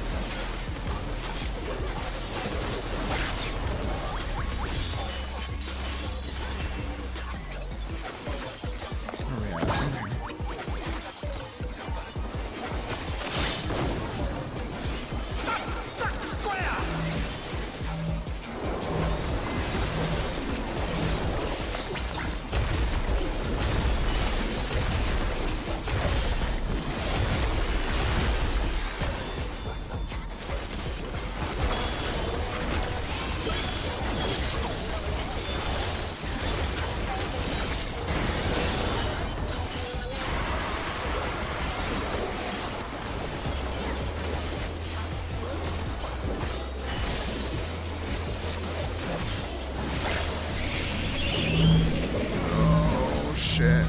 Shit.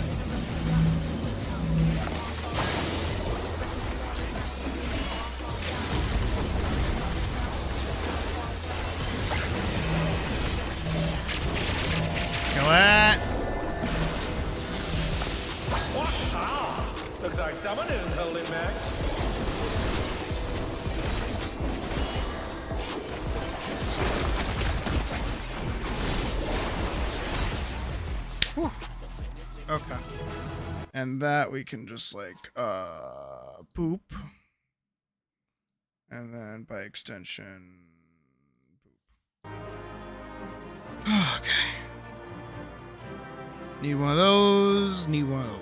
Kill it. Looks like someone isn't holding back. Whew. Okay. And that we can just like boop. And then by extension boop. Okay. Need one of those, need one of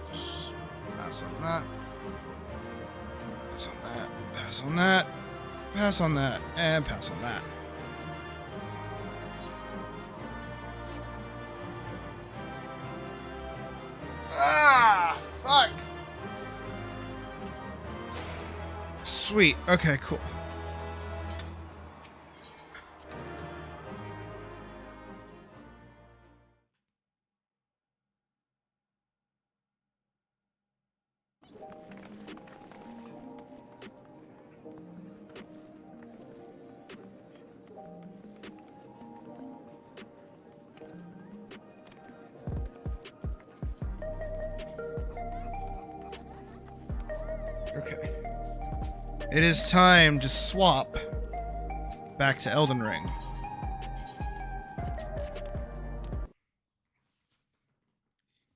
those. Pass on that. Pass on that. Pass on that. Pass on that. And pass on that. Ah, fuck. Sweet. Okay, cool. Okay. It is time to swap back to Elden Ring.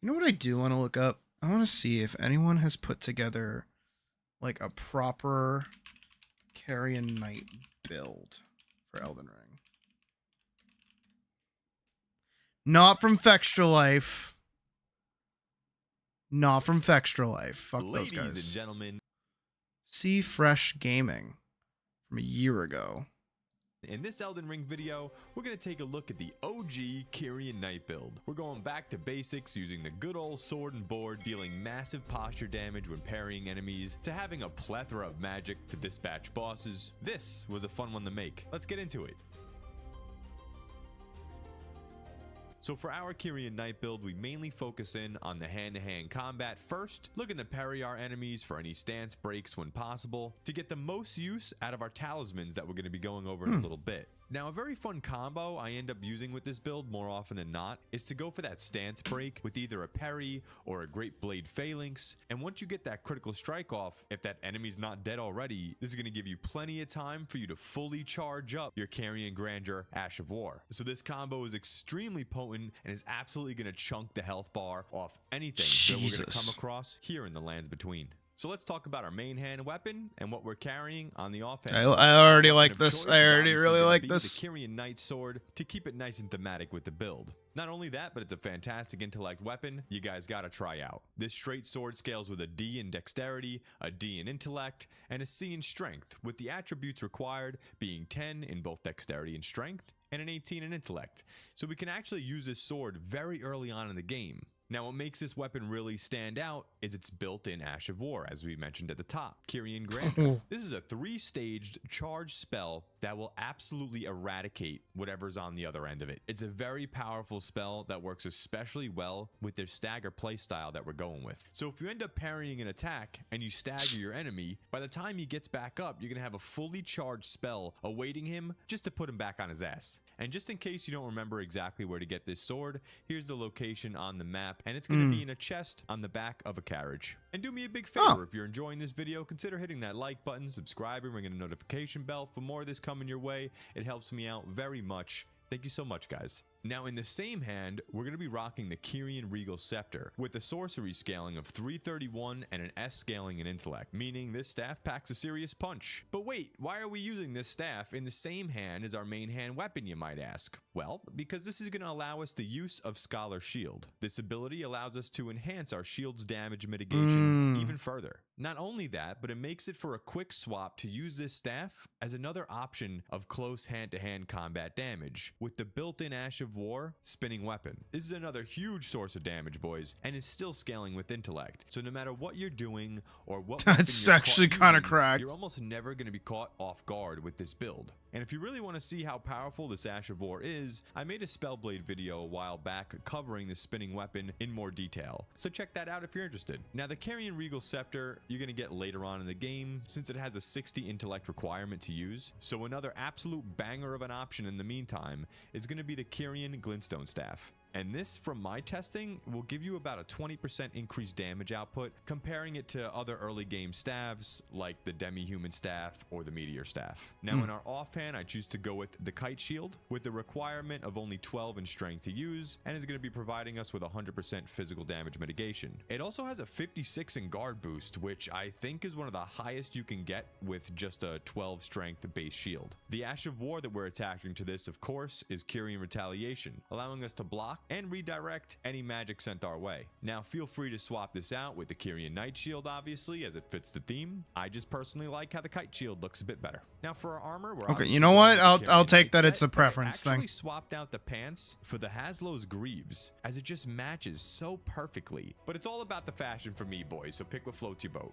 You know what I do want to look up? I want to see if anyone has put together like a proper Carrion Knight build for Elden Ring. Not from FFXIV. Not from FFXIV. Fuck those guys. Ladies and gentlemen. See Fresh Gaming from a year ago. In this Elden Ring video, we're going to take a look at the OG Carrion Knight build. We're going back to basics using the good old sword and board, dealing massive posture damage when parrying enemies, to having a plethora of magic to dispatch bosses. This was a fun one to make. Let's get into it. So for our Carrion Knight build, we mainly focus in on the hand-to-hand combat first, looking to parry our enemies for any stance breaks when possible, to get the most use out of our talismans that we're going to be going over in a little bit. Now, a very fun combo I end up using with this build more often than not is to go for that stance break with either a parry or a Great Blade Phalanx, and once you get that critical strike off, if that enemy's not dead already, this is going to give you plenty of time for you to fully charge up your Carrion Grandeur Ash of War. So this combo is extremely potent and is absolutely going to chunk the health bar off anything that we're going to come across here in the Lands Between. So let's talk about our main hand weapon and what we're carrying on the offhand. I already like this. I already really like this. The Kyrian Knight Sword to keep it nice and thematic with the build. Not only that, but it's a fantastic intellect weapon you guys gotta try out. This straight sword scales with a D in dexterity, a D in intellect, and a C in strength, with the attributes required being 10 in both dexterity and strength, and an 18 in intellect. So we can actually use this sword very early on in the game. Now, what makes this weapon really stand out is its built-in Ash of War, as we mentioned at the top, Kyrian Grandeur. This is a 3-staged charge spell that will absolutely eradicate whatever's on the other end of it. It's a very powerful spell that works especially well with their stagger playstyle that we're going with. So if you end up parrying an attack and you stagger your enemy, by the time he gets back up, you're going to have a fully charged spell awaiting him just to put him back on his ass. And just in case you don't remember exactly where to get this sword, here's the location on the map, and it's going to be in a chest on the back of a carriage. And do me a big favor, if you're enjoying this video, consider hitting that like button, subscribing, ringing a notification bell for more of this coming your way. It helps me out very much. Thank you so much, guys. Now, in the same hand, we're going to be rocking the Kyrian Regal Scepter with a sorcery scaling of 331 and an S scaling in intellect, meaning this staff packs a serious punch. But wait, why are we using this staff in the same hand as our main hand weapon, you might ask? Well, because this is going to allow us the use of Scholar Shield. This ability allows us to enhance our shield's damage mitigation even further. Not only that, but it makes it for a quick swap to use this staff as another option of close hand-to-hand combat damage with the built-in Ash of War spinning weapon. This is another huge source of damage, boys, and is still scaling with intellect. So no matter what you're doing or what that's actually kind of cracked, you're almost never going to be caught off guard with this build. And if you really want to see how powerful this Ash of War is, I made a Spellblade video a while back covering the spinning weapon in more detail. So check that out if you're interested. Now, the Kyrian Regal Scepter you're going to get later on in the game since it has a 60 intellect requirement to use. So another absolute banger of an option in the meantime is going to be the Kyrian Glintstone Staff. And this, from my testing, will give you about a 20% increased damage output, comparing it to other early game staffs like the Demi-Human Staff or the Meteor Staff. Now, in our offhand, I choose to go with the Kite Shield, with the requirement of only 12 in strength to use, and is going to be providing us with 100% physical damage mitigation. It also has a 56 in guard boost, which I think is one of the highest you can get with just a 12 strength base shield. The Ash of War that we're attaching to this, of course, is Kyrian Retaliation, allowing us to block and redirect any magic sent our way. Now, feel free to swap this out with the Kyrian Knight Shield, obviously, as it fits the theme. I just personally like how the Kite Shield looks a bit better. Now, for our armor, we're okay, you know what? I'll take that it's a preference thing. I actually swapped out the pants for the Haslow's Greaves, as it just matches so perfectly. But it's all about the fashion for me, boys, so pick what floats your boat.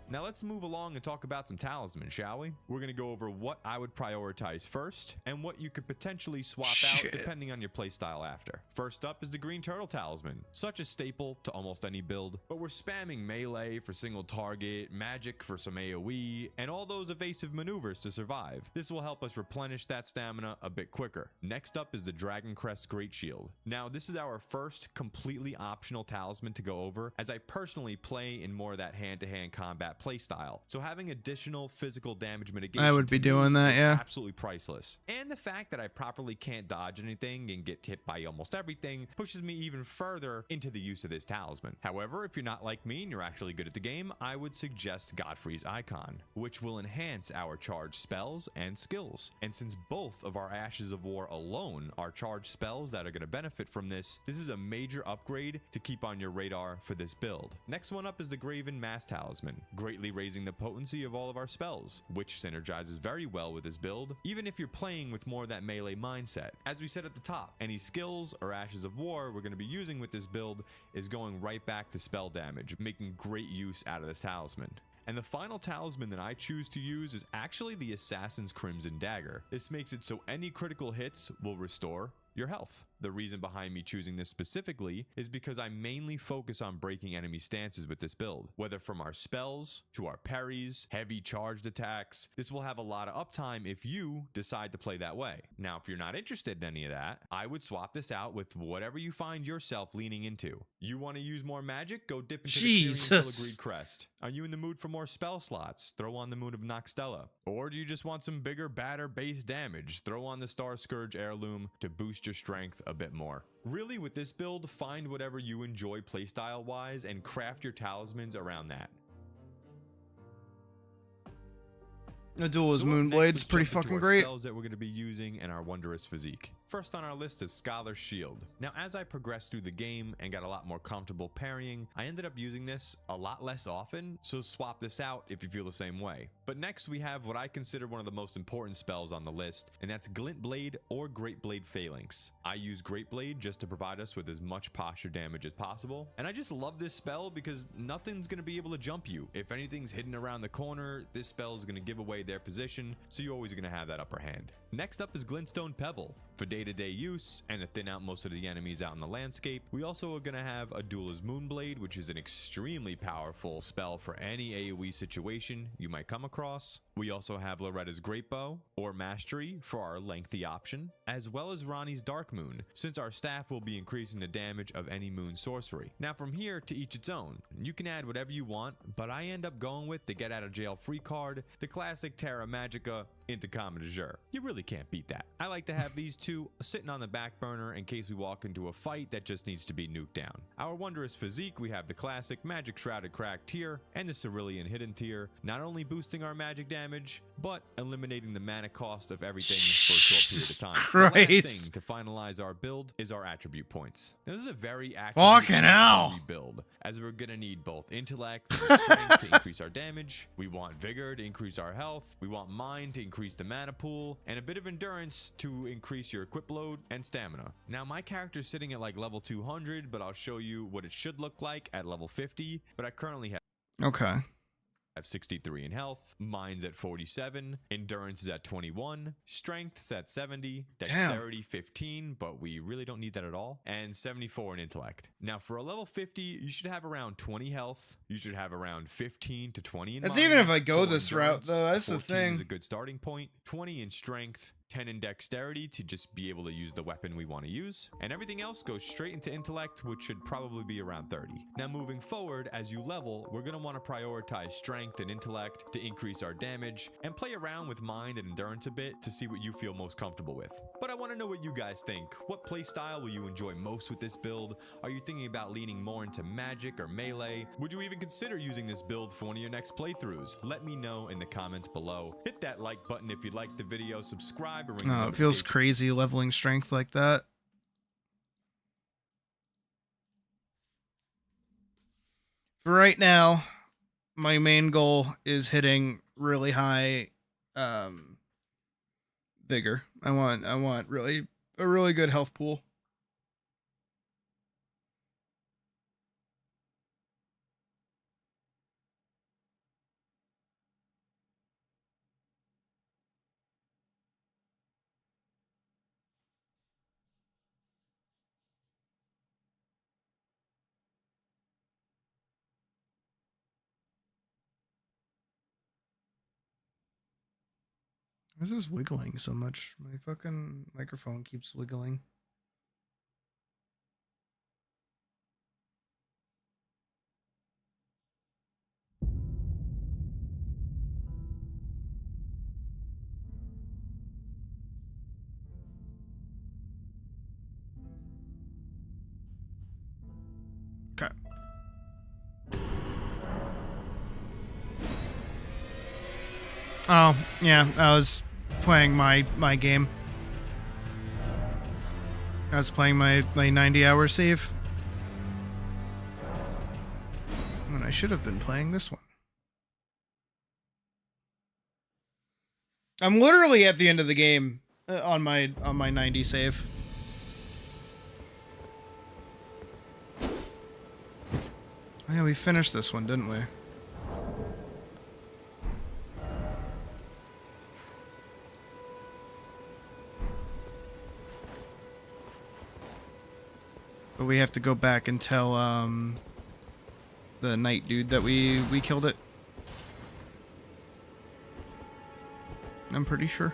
Now let's move along and talk about some talismans, shall we? We're going to go over what I would prioritize first and what you could potentially swap out depending on your playstyle after. First up is the Green Turtle Talisman, such a staple to almost any build, but we're spamming melee for single target, magic for some AoE, and all those evasive maneuvers to survive. This will help us replenish that stamina a bit quicker. Next up is the Dragon Crest Great Shield. Now this is our first completely optional talisman to go over, as I personally play in more of that hand-to-hand combat playstyle, so having additional physical damage mitigation, I would be doing that, yeah, absolutely priceless. And the fact that I properly can't dodge anything and get hit by almost everything pushes me even further into the use of this talisman. However, if you're not like me and you're actually good at the game, I would suggest Godfrey's Icon, which will enhance our charged spells and skills. And since both of our Ashes of War alone are charged spells that are going to benefit from this, this is a major upgrade to keep on your radar for this build. Next one up is the Graven Mass Talisman, greatly raising the potency of all of our spells, which synergizes very well with this build, even if you're playing with more of that melee mindset. As we said at the top, any skills or Ashes of War we're going to be using with this build is going right back to spell damage, making great use out of this talisman. And the final talisman that I choose to use is actually the Assassin's Crimson Dagger. This makes it so any critical hits will restore your health. The reason behind me choosing this specifically is because I mainly focus on breaking enemy stances with this build, whether from our spells to our parries, heavy charged attacks. This will have a lot of uptime if you decide to play that way. Now, if you're not interested in any of that, I would swap this out with whatever you find yourself leaning into. You want to use more magic? Go dip into the Kyrian Filigreed Crest. Are you in the mood for more spell slots? Throw on the Moon of Noxtella. Or do you just want some bigger, badder base damage? Throw on the Star Scourge Heirloom to boost boost your strength a bit more. Really, with this build, find whatever you enjoy playstyle wise and craft your talismans around that. The duel is So up next, Moonblade's let's pretty jump into fucking our great. Spells that we're going to be using in our wondrous physique. First on our list is Scholar's Shield. Now, as I progressed through the game and got a lot more comfortable parrying, I ended up using this a lot less often, so swap this out if you feel the same way. But next we have what I consider one of the most important spells on the list, and that's Glint Blade or Great Blade Phalanx. I use Great Blade just to provide us with as much posture damage as possible, and I just love this spell because nothing's going to be able to jump you. If anything's hidden around the corner, this spell is going to give away their position, so you're always going to have that upper hand. Next up is Glintstone Pebble. For day-to-day use and to thin out most of the enemies out in the landscape, we also are going to have a Duelist Moonblade, which is an extremely powerful spell for any AoE situation you might come across. We also have Loretta's Great Bow or Mastery for our lengthy option, as well as Ronnie's Dark Moon, since our staff will be increasing the damage of any moon sorcery. Now from here, to each its own. You can add whatever you want, but I end up going with the Get Out of Jail Free card, the classic Terra Magica into Common de Jure. You really can't beat that. I like to have these two sitting on the back burner in case we walk into a fight that just needs to be nuked down. Our wondrous physique, we have the classic Magic Shrouded Crack tier and the Cerulean Hidden tier, not only boosting our magic damage, but eliminating the mana cost of everything for a short period of time. The last thing to finalize our build is our attribute points. Now, this is a very Fucking hell. build, as we're gonna need both intellect and strength to increase our damage. We want vigor to increase our health. We want mind to increase the mana pool, and a bit of endurance to increase your equip load and stamina. Now my character's sitting at like level 200, but I'll show you what it should look like at level 50, but I currently have Okay. 63 in health, mine's at 47, endurance is at 21, strength's at 70, dexterity 15, but we really don't need that at all, and 74 in intellect. Now for a level 50, you should have around 20 health, you should have around 15 to 20 in That's mind. even if I go For this route, endurance, though. That's the 14 thing. is a good starting point, 20 in strength, 10 in dexterity to just be able to use the weapon we want to use, and everything else goes straight into intellect, which should probably be around 30. Now moving forward, as you level, we're going to want to prioritize strength and intellect to increase our damage, and play around with mind and endurance a bit to see what you feel most comfortable with. But I want to know what you guys think. What playstyle will you enjoy most with this build? Are you thinking about leaning more into magic or melee? Would you even consider using this build for one of your next playthroughs? Let me know in the comments below. Hit that like button if you liked the video, subscribe. Oh, it feels crazy leveling strength like that. For right now, my main goal is hitting really high vigor. I want a really good health pool. Why is this wiggling so much? My fucking microphone keeps wiggling. Okay. Oh, yeah, I was playing my game. I was playing my 90-hour save. And I should have been playing this one. I'm literally at the end of the game on my 90 save. Oh, yeah, we finished this one, didn't we? But we have to go back and tell the knight dude that we killed it. I'm pretty sure.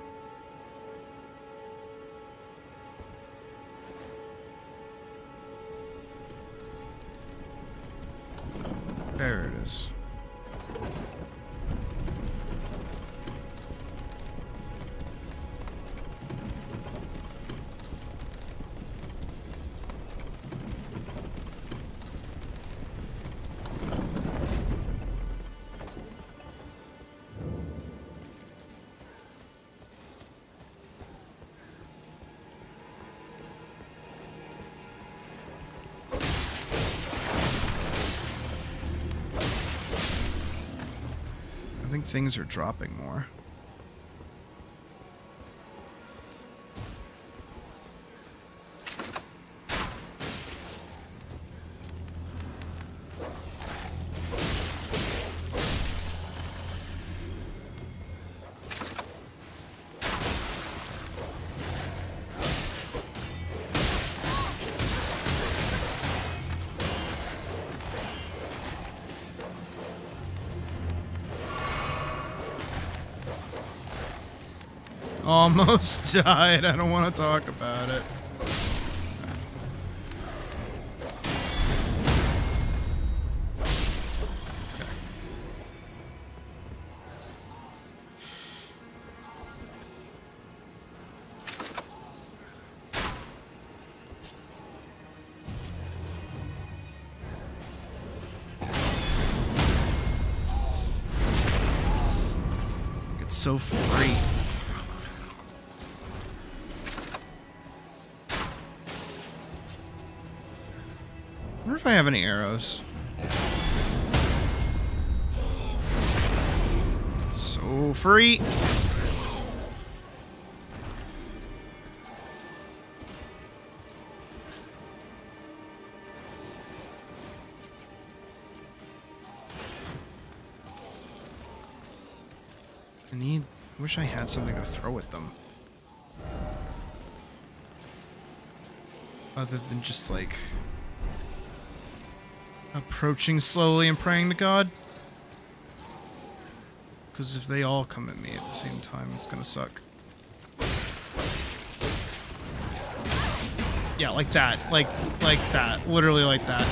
There it is. think things are dropping more. Almost died. I don't want to talk about it. It's so free. I wonder if I have any arrows. So free. I wish I had something to throw at them. Other than just like approaching slowly and praying to God. Because if they all come at me at the same time, it's gonna suck. Yeah, like that. Like that. Literally like that.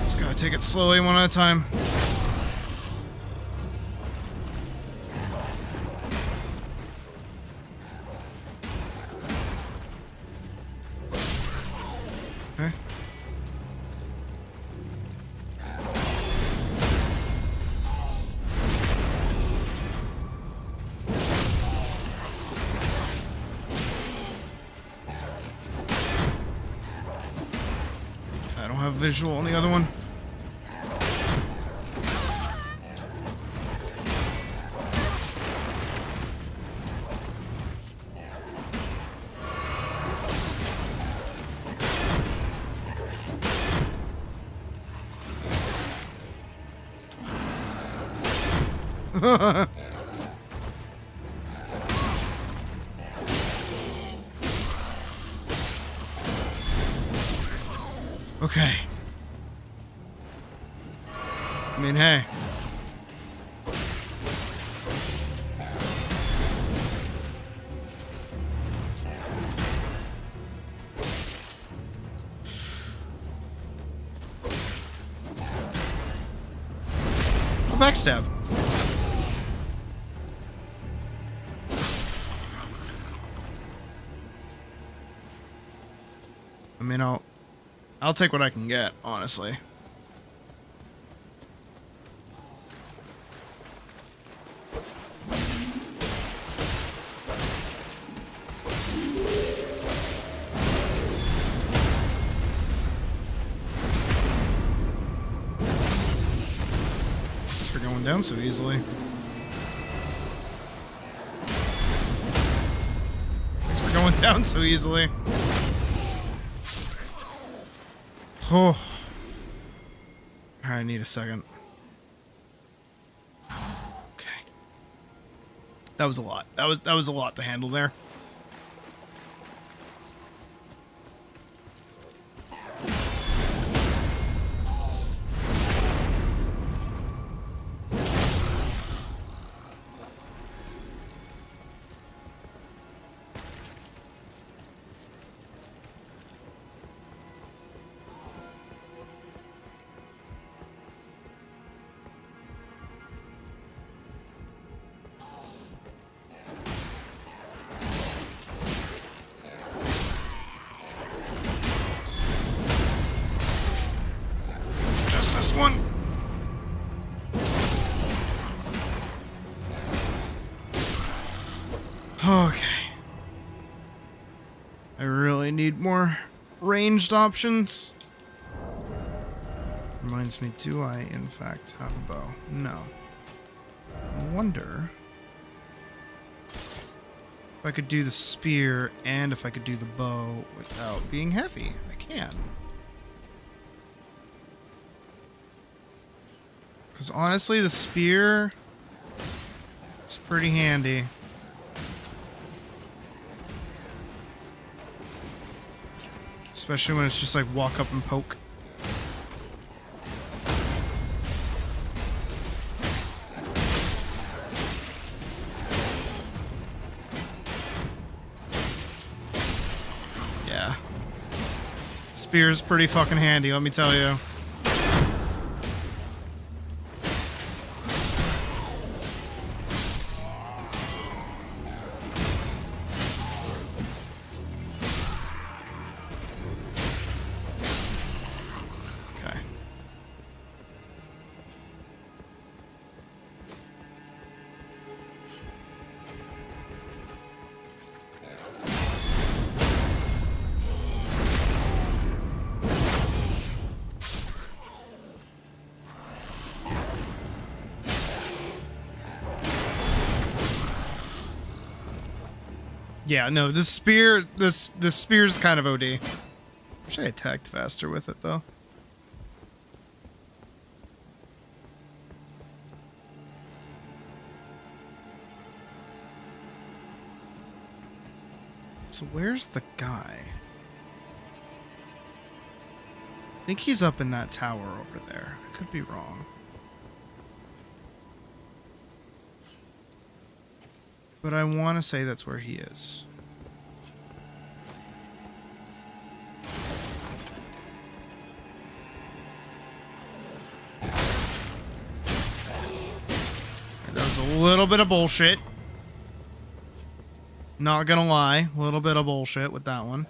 Just gotta take it slowly, one at a time. Visual on the other one. Okay. I mean, hey. A backstab. I mean, I'll take what I can get, honestly. Down so easily. Thanks for going down so easily. Oh. I need a second. Okay. That was a lot. That was a lot to handle there. This one. Okay. I really need more ranged options. Reminds me, do I in fact have a bow? No. I wonder if I could do the spear and if I could do the bow without being heavy. I can. Because honestly, the spear is pretty handy. Especially when it's just like walk up and poke. Yeah. Spear's pretty fucking handy, let me tell you. Yeah, no, this spear's kind of OD. Wish I attacked faster with it though. So where's the guy? I think he's up in that tower over there. I could be wrong. But I want to say that's where he is. That was a little bit of bullshit. Not gonna lie, a little bit of bullshit with that one.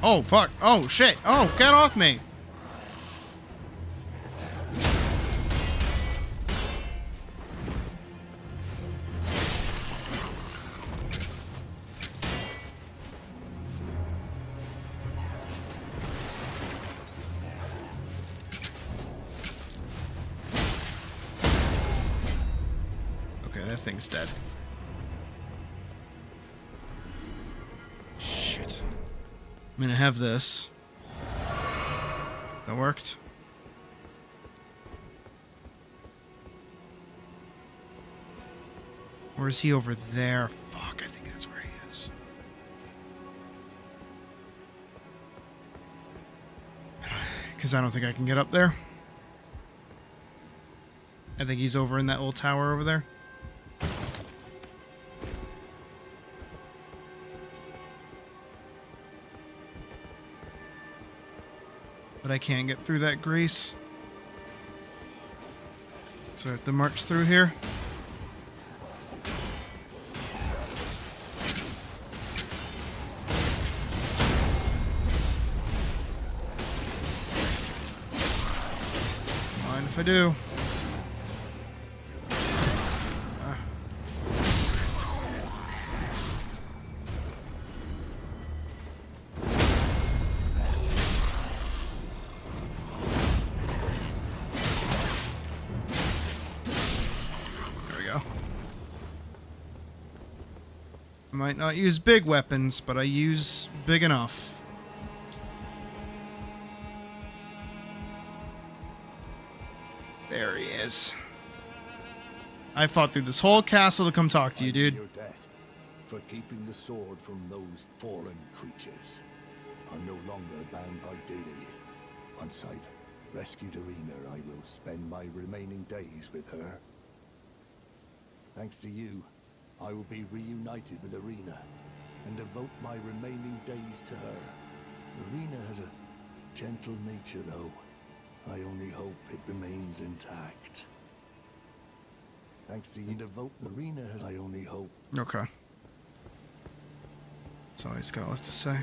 Oh, fuck. Oh, shit. Oh, get off me. Okay, that thing's dead. Shit. I'm gonna have this. That worked. Or is he over there? Fuck, I think that's where he is. Because I don't think I can get up there. I think he's over in that little tower over there. But I can't get through that grease. So I have to march through here. Mind if I do? Might not use big weapons, but I use big enough. There he is. I fought through this whole castle to come talk to you, dude. Your debt for keeping the sword from those fallen creatures. I'm no longer bound by duty. Once I've rescued Arena, I will spend my remaining days with her. Thanks to you, I will be reunited with Arena and devote my remaining days to her. Arena has a gentle nature, though. I only hope it remains intact. Thanks to you, devote Arena has I only hope. Okay. That's all he's got left to say.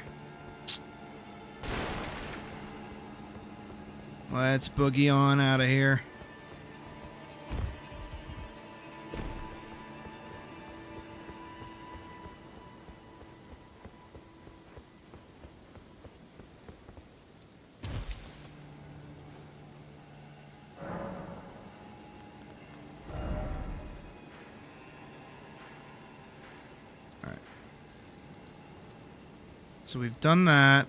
Let's boogie on out of here. So we've done that.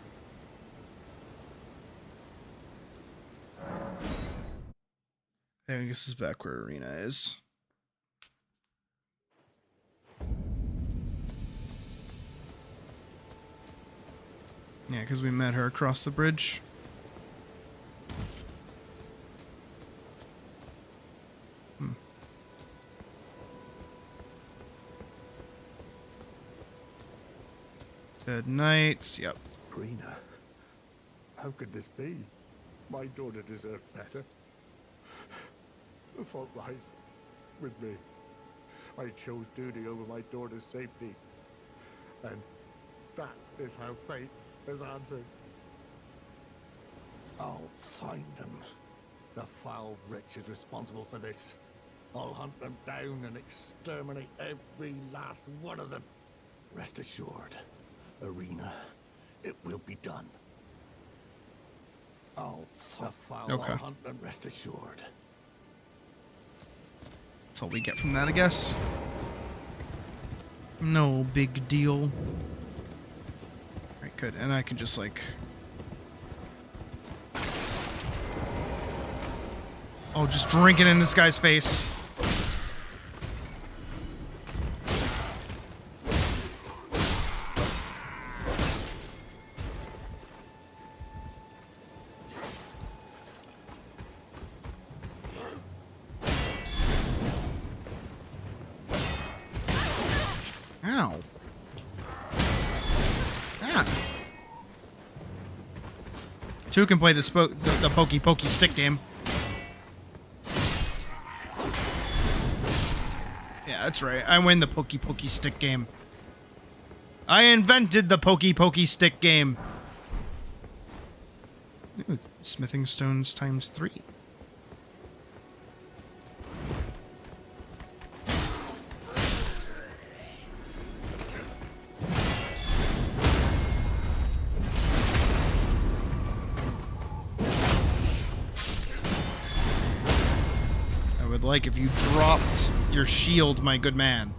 I guess this is back where Arena is. Yeah, because we met her across the bridge. Dead Knights, yep. Arena, how could this be? My daughter deserved better. The fault lies with me. I chose duty over my daughter's safety. And that is how fate has answered. I'll find them. The foul wretches responsible for this. I'll hunt them down and exterminate every last one of them. Rest assured, Arena, it will be done. I'll hunt them, rest assured. That's all we get from that, I guess. No big deal. Alright, good. And I can just, like... Oh, just drink it in this guy's face. Ow. Ah. Two can play the pokey pokey stick game. Yeah, that's right. I win the pokey pokey stick game. I invented the pokey pokey stick game. Ooh, smithing stones times 3. Like if you dropped your shield, my good man.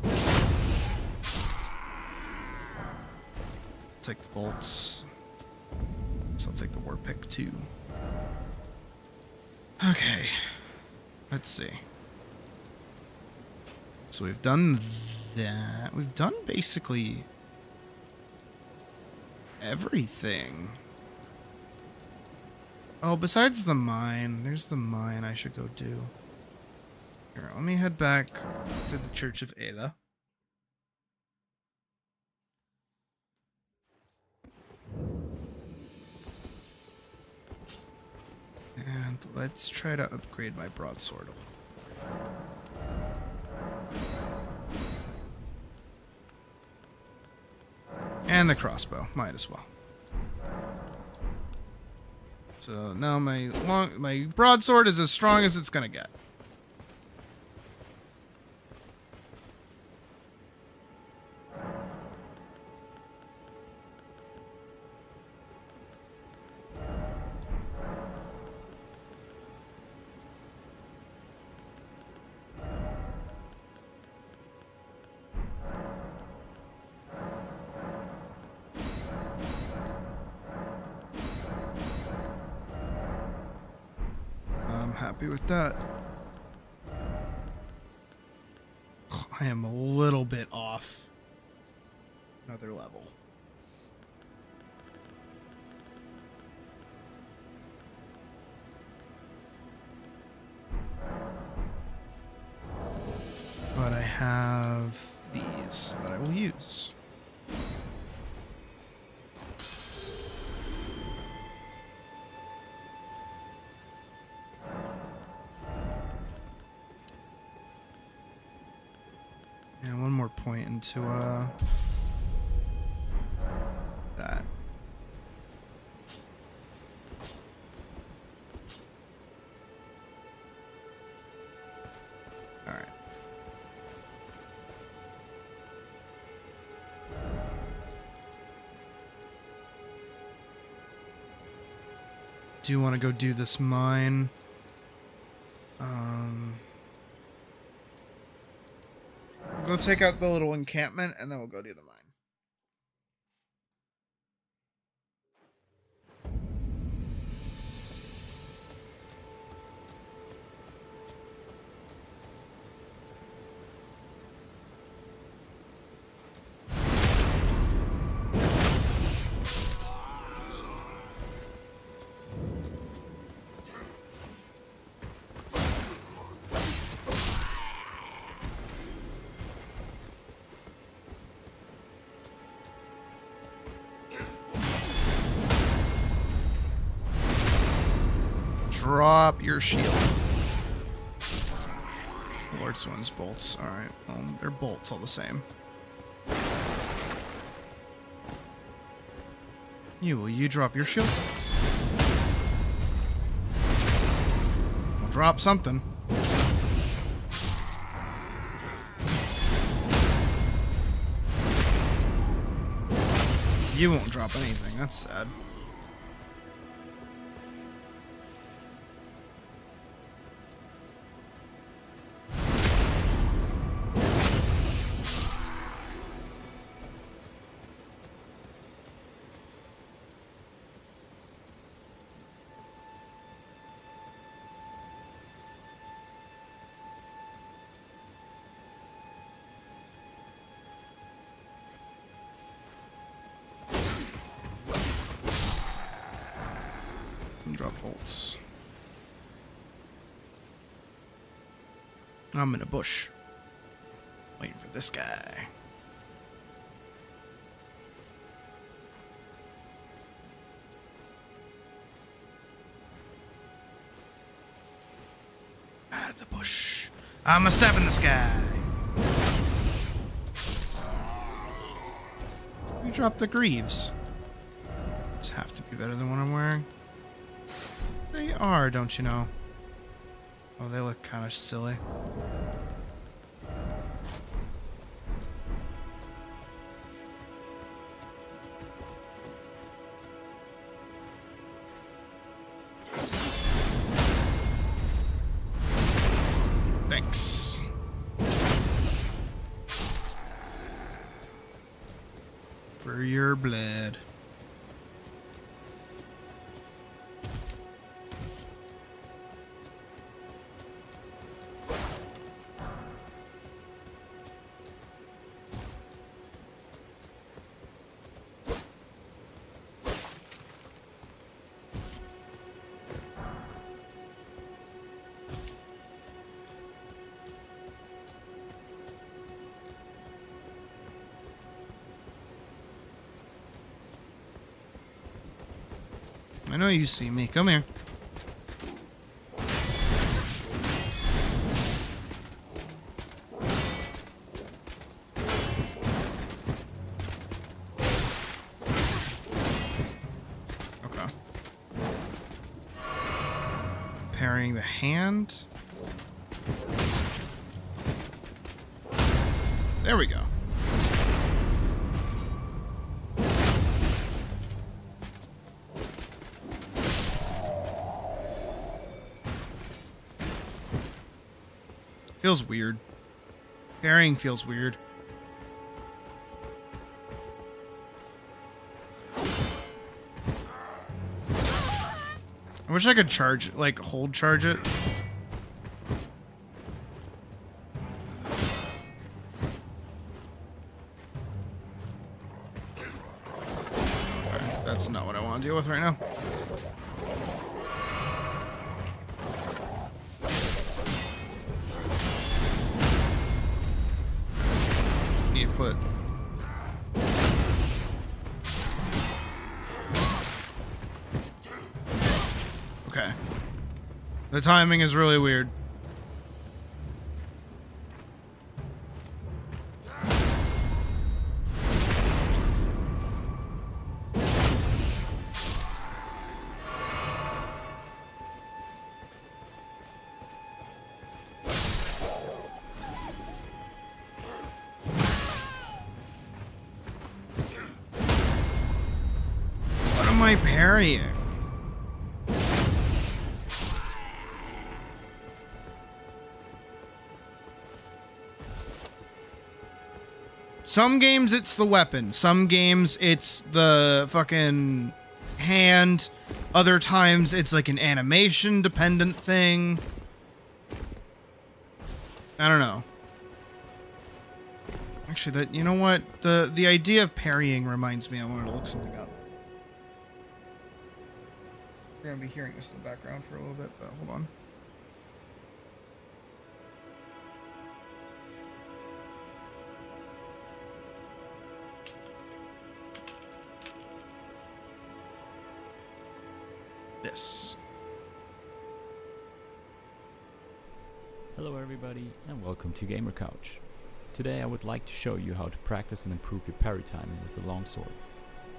Take the bolts. So I'll take the war pick too. Okay. Let's see. So we've done that. We've done basically everything. Oh, besides the mine. There's the mine I should go do. Here, let me head back to the Church of Ayla. And let's try to upgrade my broadsword. And the crossbow, might as well. So now my broadsword is as strong as it's gonna get. Happy with that. I am a little bit off. Another level. But I have these that I will use. And one more point into that. All right. Do you want to go do this mine? Go take out the little encampment, and then we'll go do the mine. Drop your shield. Lord Swin's bolts. Alright, well, they're bolts all the same. Will you drop your shield? I'll drop something. You won't drop anything, that's sad. Drop bolts. I'm in a bush. Waiting for this guy. Out of the bush. I'm a stabbing this guy. We dropped the greaves. These have to be better than what I'm wearing. They are, don't you know? Oh, they look kind of silly. Thanks. For your blood. I know you see me. Come here. Okay. Parrying the hand. There we go. Feels weird. Parrying feels weird. I wish I could charge, like, hold charge it. That's not what I want to deal with right now. Need to put... Okay. The timing is really weird. What am I parrying? Some games it's the weapon, some games it's the fucking hand, other times it's like an animation dependent thing. I don't know. Actually, that, you know what? The idea of parrying reminds me I wanted to look something up. We're gonna be hearing this in the background for a little bit, but hold on. This. Hello everybody and welcome to Gamer Couch. Today I would like to show you how to practice and improve your parry timing with the longsword.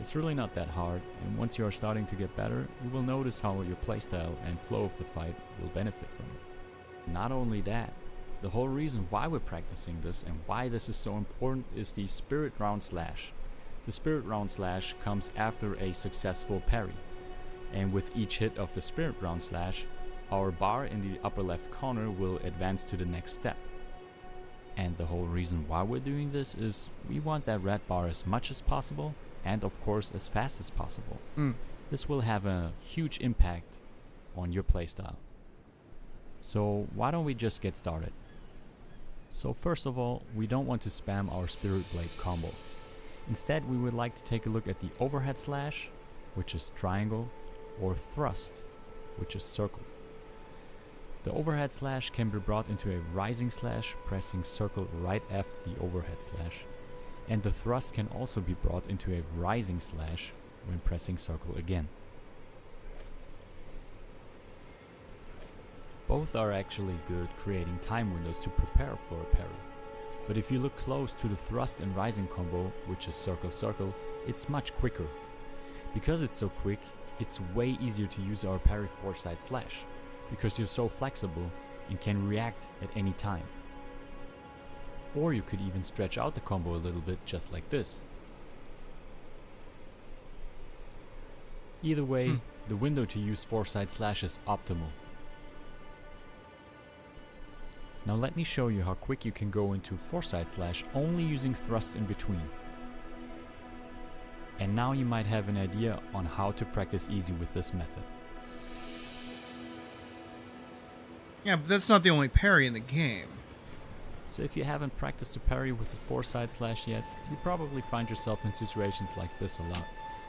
It's really not that hard, and once you are starting to get better, you will notice how your playstyle and flow of the fight will benefit from it. Not only that, the whole reason why we're practicing this and why this is so important is the Spirit Round Slash. The Spirit Round Slash comes after a successful parry. And with each hit of the Spirit Round Slash, our bar in the upper left corner will advance to the next step. And the whole reason why we're doing this is we want that red bar as much as possible, and of course as fast as possible. This will have a huge impact on your playstyle. So why don't we just get started? So first of all, we don't want to spam our Spirit Blade combo. Instead, we would like to take a look at the overhead slash, which is triangle, or thrust, which is circle. The overhead slash can be brought into a rising slash, pressing circle right after the overhead slash. And the thrust can also be brought into a rising slash when pressing circle again. Both are actually good creating time windows to prepare for a parry. But if you look close to the thrust and rising combo, which is circle circle, it's much quicker. Because it's so quick, it's way easier to use our parry four-side slash, because you're so flexible and can react at any time. Or you could even stretch out the combo a little bit just like this. Either way, the window to use four-side slash is optimal. Now let me show you how quick you can go into four-side slash only using thrust in between. And now you might have an idea on how to practice easy with this method. Yeah, but that's not the only parry in the game. So if you haven't practiced a parry with the four-side slash yet, you probably find yourself in situations like this a lot.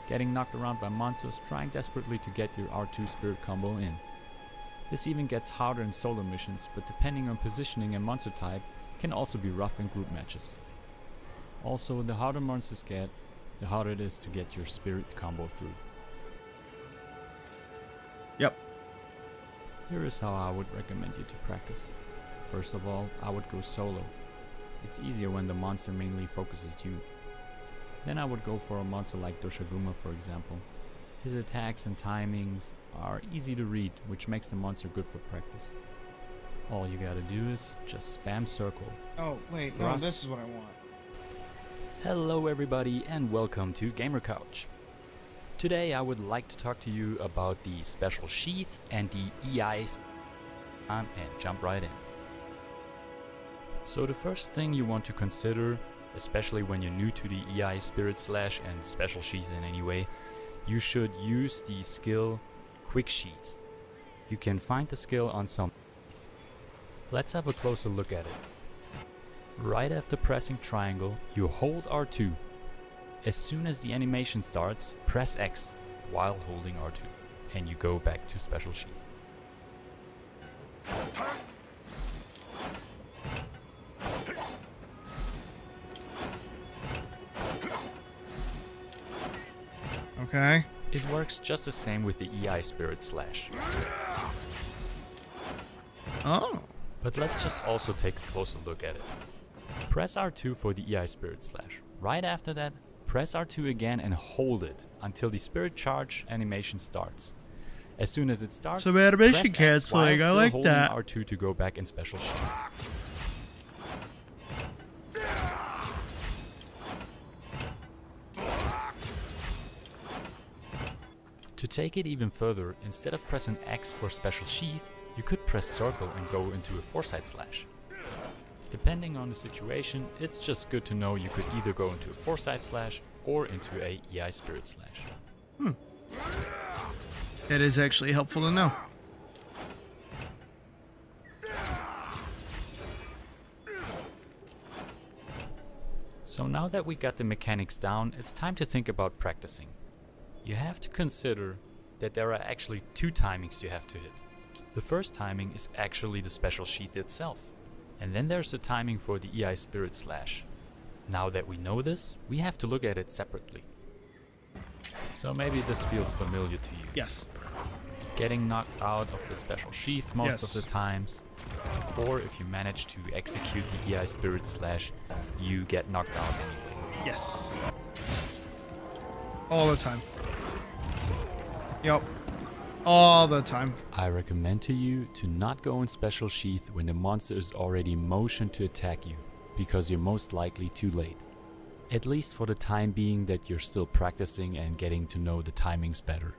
Getting knocked around by monsters, trying desperately to get your R2 spirit combo in. This even gets harder in solo missions, but depending on positioning and monster type, can also be rough in group matches. Also, the harder monsters get, the harder it is to get your spirit combo through. Yep. Here is how I would recommend you to practice. First of all, I would go solo. It's easier when the monster mainly focuses you. Then I would go for a monster like Doshaguma, for example. His attacks and timings are easy to read, which makes the monster good for practice. All you gotta do is just spam circle. Oh, wait, thrust. no, this is what I want. Hello everybody and welcome to Gamer Couch. Today I would like to talk to you about the special sheath and the EI and jump right in. So the first thing you want to consider, especially when you're new to the EI Spirit Slash and special sheath in any way, you should use the skill Quick Sheath. You can find the skill on some. Let's have a closer look at it. Right after pressing triangle, you hold R2. As soon as the animation starts, press X while holding R2, and you go back to special sheath. Okay. It works just the same with the EI Spirit Slash. Oh. But let's just also take a closer look at it. Press R2 for the EI Spirit Slash. Right after that, press R2 again and hold it until the Spirit Charge animation starts. As soon as it starts, Some animation press X canceling, while I still like holding that. R2 to go back in special sheath. To take it even further, instead of pressing X for special sheath, you could press circle and go into a foresight slash. Depending on the situation, it's just good to know you could either go into a foresight slash or into a EI Spirit Slash. It is actually helpful to know. So now that we got the mechanics down, it's time to think about practicing. You have to consider that there are actually two timings you have to hit. The first timing is actually the special sheath itself. And then there's the timing for the EI Spirit Slash. Now that we know this, we have to look at it separately. So maybe this feels familiar to you. Yes. Getting knocked out of the special sheath most of the times. Or if you manage to execute the EI Spirit Slash, you get knocked out anyway. Yes. All the time. Yep. All the time. I recommend to you to not go in special sheath when the monster is already motioned to attack you, because you're most likely too late. At least for the time being that you're still practicing and getting to know the timings better.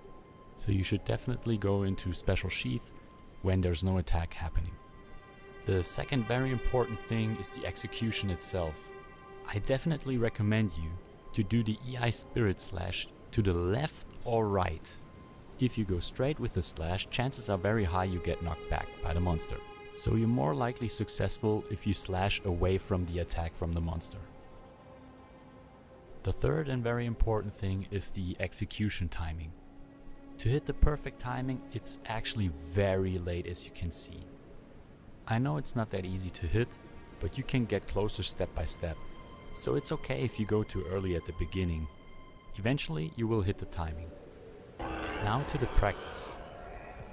So you should definitely go into special sheath when there's no attack happening. The second very important thing is the execution itself. I definitely recommend you to do the EI Spirit Slash to the left or right. If you go straight with the slash, chances are very high you get knocked back by the monster. So you're more likely successful if you slash away from the attack from the monster. The third and very important thing is the execution timing. To hit the perfect timing, it's actually very late, as you can see. I know it's not that easy to hit, but you can get closer step by step. So it's okay if you go too early at the beginning. Eventually you will hit the timing. Now to the practice.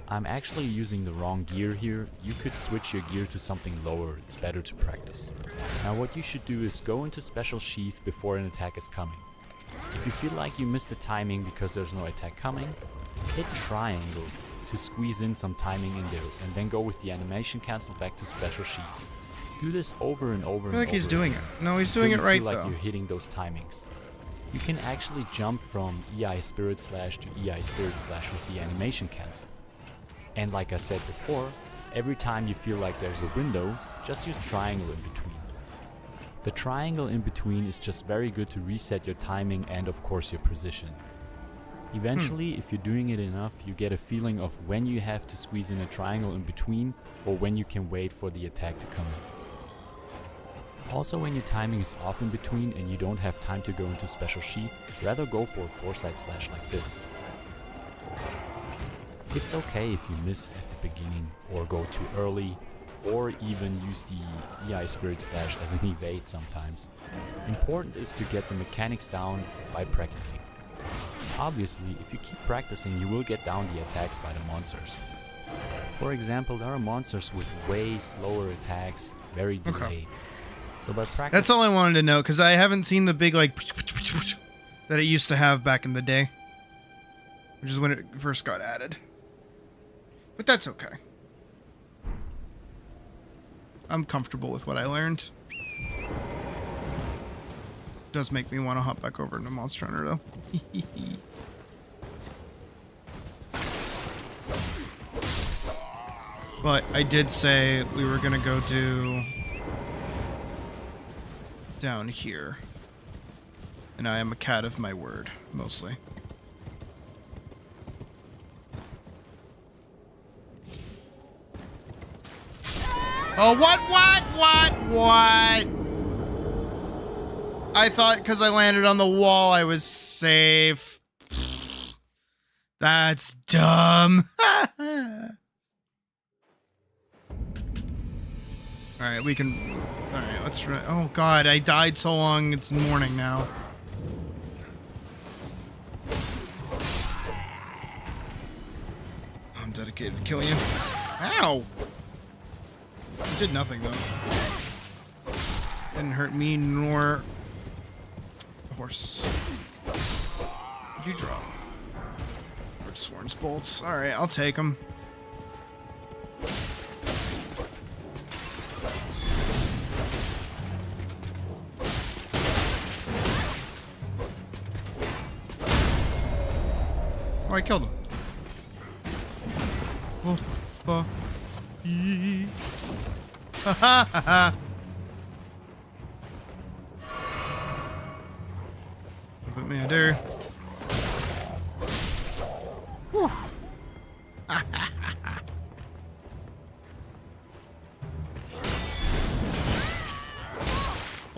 I'm actually using the wrong gear here. You could switch your gear to something lower, it's better to practice. Now what you should do is go into special sheath before an attack is coming. If you feel like you missed the timing because there's no attack coming, hit triangle to squeeze in some timing in there, and then go with the animation cancel back to special sheath. Do this over and over I feel like he's doing it. No, he's till doing you it right feel like though. you're hitting those timings. You can actually jump from EI Spirit Slash to EI Spirit Slash with the animation cancel. And like I said before, every time you feel like there's a window, just use triangle in between. The triangle in between is just very good to reset your timing and of course your position. Eventually, if you're doing it enough, you get a feeling of when you have to squeeze in a triangle in between or when you can wait for the attack to come in. Also, when your timing is off in between and you don't have time to go into special sheath, rather go for a foresight slash like this. It's okay if you miss at the beginning or go too early, or even use the EI Spirit Slash as an evade sometimes. Important is to get the mechanics down by practicing. Obviously, if you keep practicing, you will get down the attacks by the monsters. For example, there are monsters with way slower attacks, very delayed. Okay. So by practice, That's all I wanted to know, because I haven't seen the big, like, that it used to have back in the day. Which is when it first got added. But that's okay. I'm comfortable with what I learned. Does make me want to hop back over into Monster Hunter, though. But I did say we were going to go do down here. And I am a cat of my word, mostly. Oh, what? I thought because I landed on the wall I was safe. That's dumb. Alright, we can... Alright, let's try... Oh god, I died so long, it's morning now. I'm dedicated to killing you. Ow! It did nothing, though. Didn't hurt me, nor... the horse. What'd you drop? Sworn's bolts. Alright, I'll take them. Oh, I killed him. Oh, oh, ha ha ha ha. Put me there. Whew.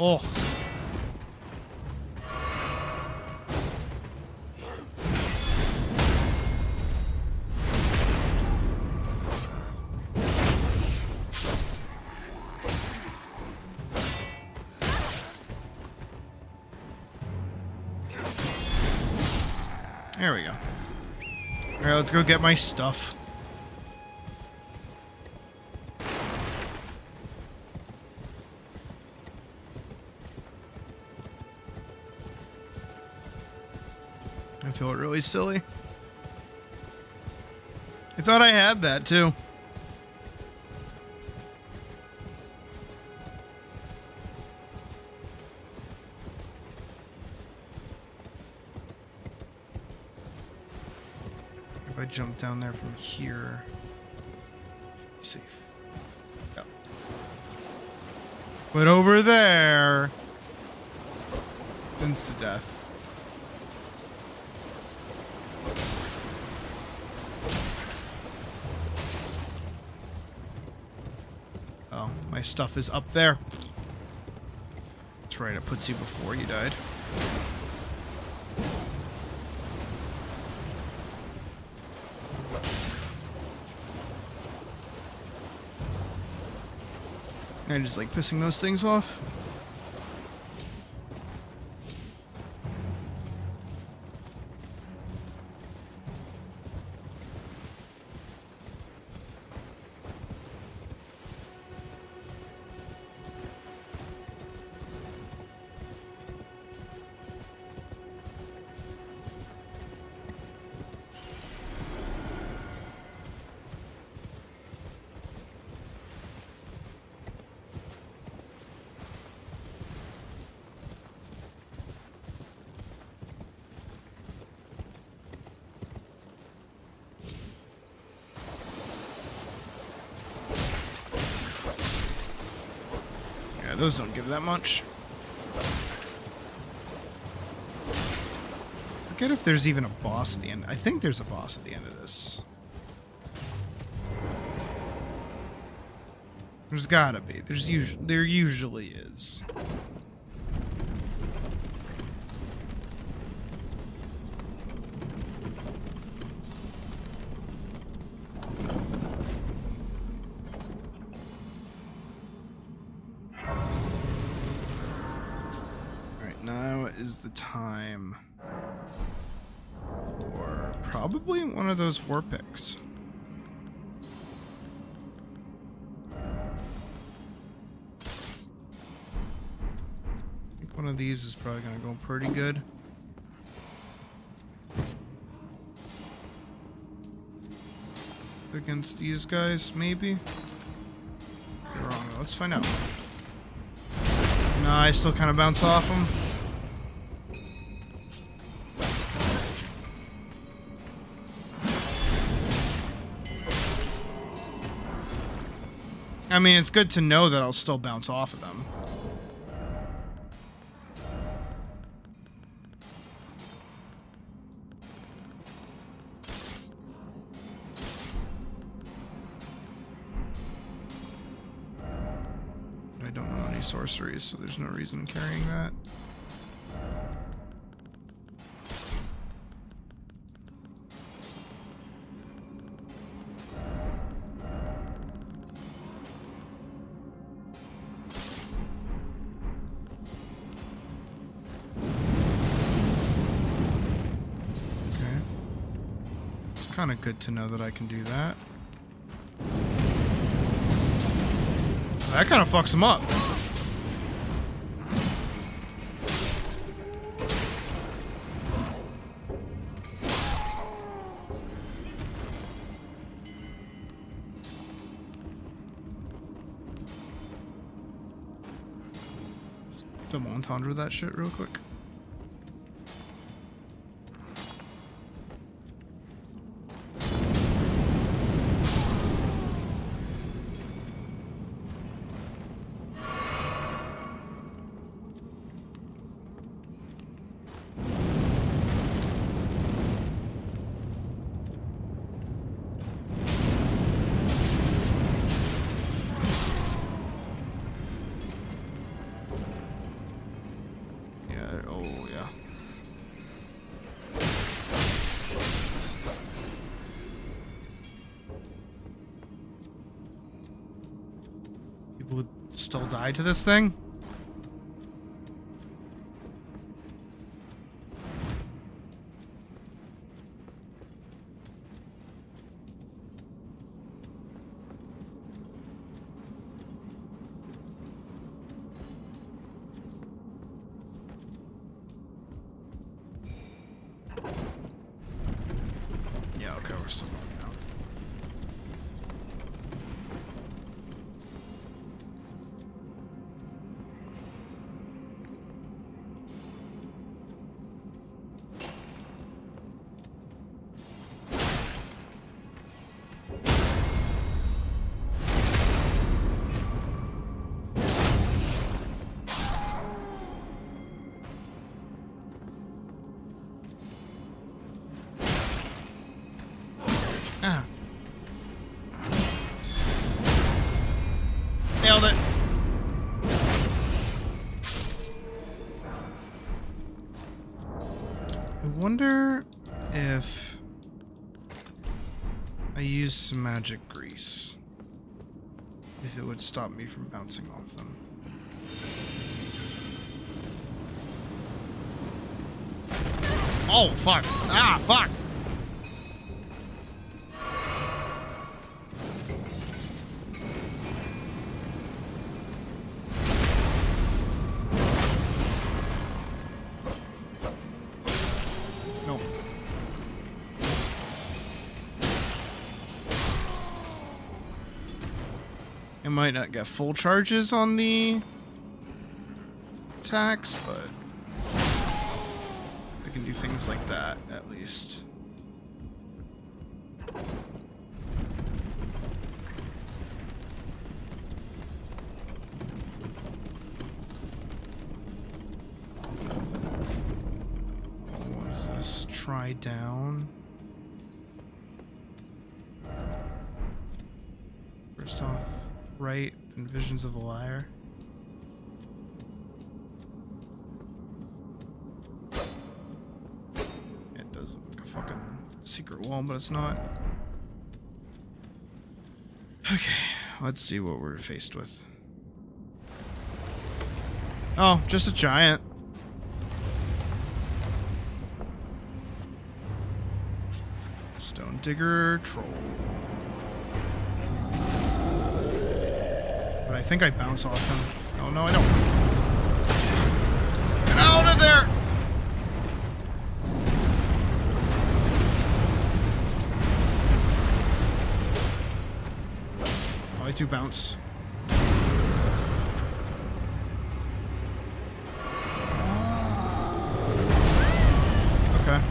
Oh. There we go. Alright, let's go get my stuff. I feel really silly. I thought I had that too. If I jump down there from here, be safe. Yep. But over there, it's insta-death. Oh, my stuff is up there. That's right, it puts you before you died. I just like pissing those things off. Those don't give that much. Forget if there's even a boss at the end. I think there's a boss at the end of this. There's gotta be. There usually is. Is the time for probably one of those war picks. I think one of these is probably going to go pretty good. Against these guys, maybe? You're wrong. Let's find out. No, I still kind of bounce off them. I mean, it's good to know that I'll still bounce off of them. I don't know any sorceries, so there's no reason carrying that. kind of good to know that I can do that. That kind of fucks him up. Double entendre that shit real quick. Still die to this thing? Yeah, okay, we're still going out. Nailed it. I wonder if I use some magic grease, if it would stop me from bouncing off them. Oh, fuck. Ah, fuck. I might not get full charges on the attacks, but I can do things like that at least. What is this? Try down. First off, right, and Visions of the Liar. It does look like a fucking secret wall, but it's not. Okay, let's see what we're faced with. Oh, just a giant. Stone Digger Troll. But I think I bounce off him. Oh, no, I don't. Get out of there! Oh, I do bounce. Okay.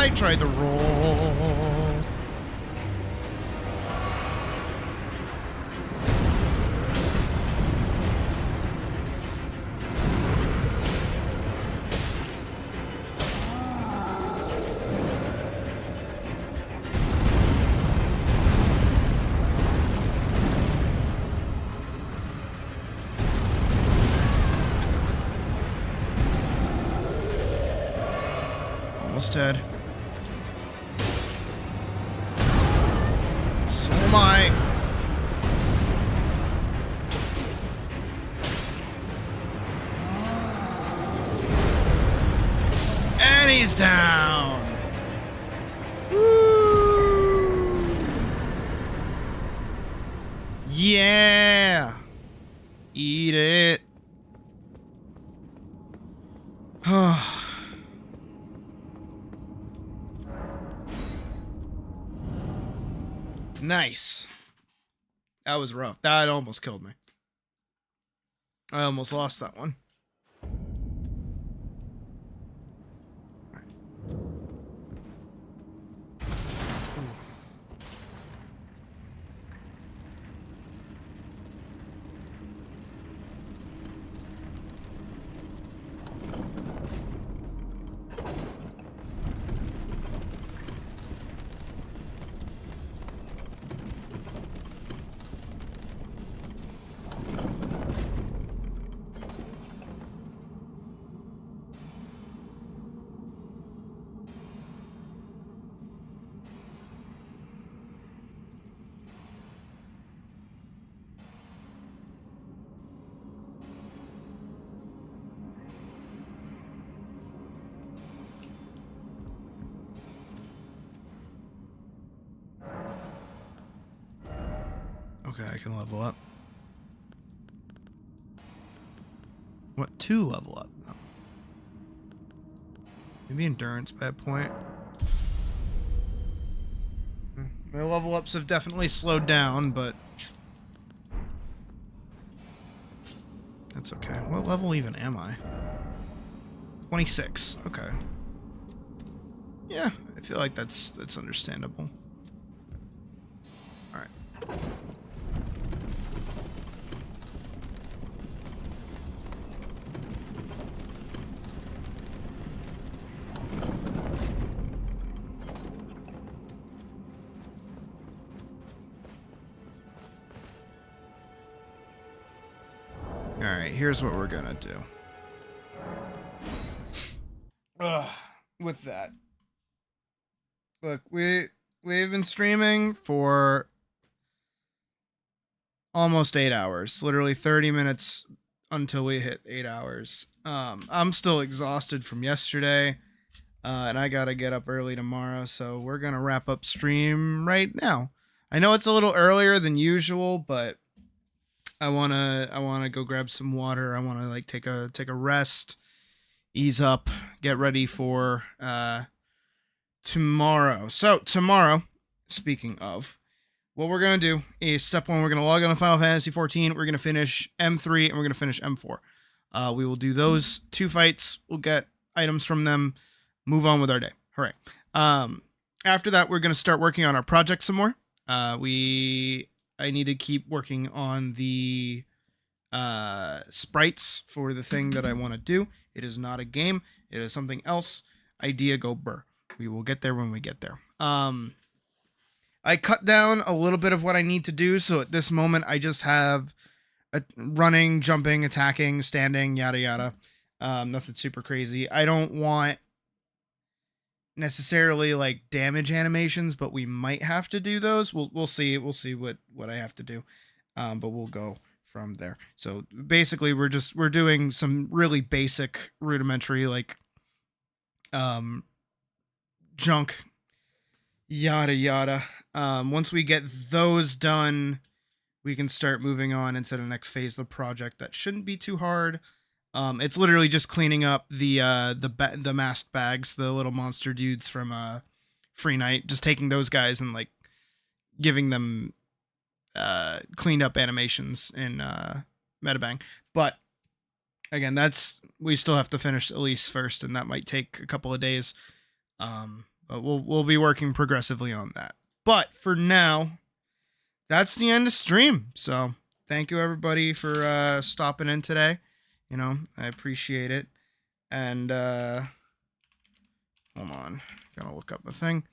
I tried to roll. Almost dead. So am I. And he's down. Woo. Yeah. Eat it. Nice. That was rough. That almost killed me. I almost lost that one. Okay, I can level up. What, to level up? No. Maybe endurance by a point. My level ups have definitely slowed down, but that's okay. What level even am I? 26. Okay. Yeah, I feel like that's understandable. All right. Alright, here's what we're gonna do. With that. Look, we've been streaming for almost 8 hours. Literally 30 minutes until we hit 8 hours. I'm still exhausted from yesterday. And I gotta get up early tomorrow, so we're gonna wrap up stream right now. I know it's a little earlier than usual, but I wanna go grab some water. I wanna like take a rest, ease up, get ready for tomorrow. So tomorrow, speaking of, what we're gonna do is step one, we're gonna log on to Final Fantasy 14. We're gonna finish M3 and we're gonna finish M4. We will do those 2 fights. We'll get items from them. Move on with our day. Hooray. After that, we're gonna start working on our project some more. I need to keep working on the sprites for the thing that I want to do. It is not a game. It is something else. Idea go burr. We will get there when we get there. I cut down a little bit of what I need to do. So at this moment, I just have running, jumping, attacking, standing, yada, yada. Nothing super crazy. I don't want necessarily like damage animations, but we might have to do those. We'll see. We'll see what I have to do. But we'll go from there. So basically we're doing some really basic rudimentary like junk, yada yada. Once we get those done, we can start moving on into the next phase of the project. That shouldn't be too hard. It's literally just cleaning up the masked bags, the little monster dudes from Free Night, just taking those guys and like giving them cleaned up animations in Metabang. But again, we still have to finish Elise first, and that might take a couple of days. But we'll be working progressively on that. But for now, that's the end of stream. So thank you everybody for stopping in today. You know, I appreciate it. And hold on, gotta look up a thing.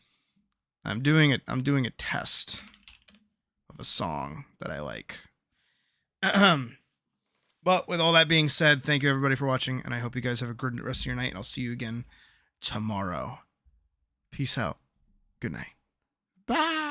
I'm doing a test of a song that I like. But with all that being said, thank you everybody for watching, and I hope you guys have a good rest of your night, and I'll see you again tomorrow. Peace out. Good night. Bye.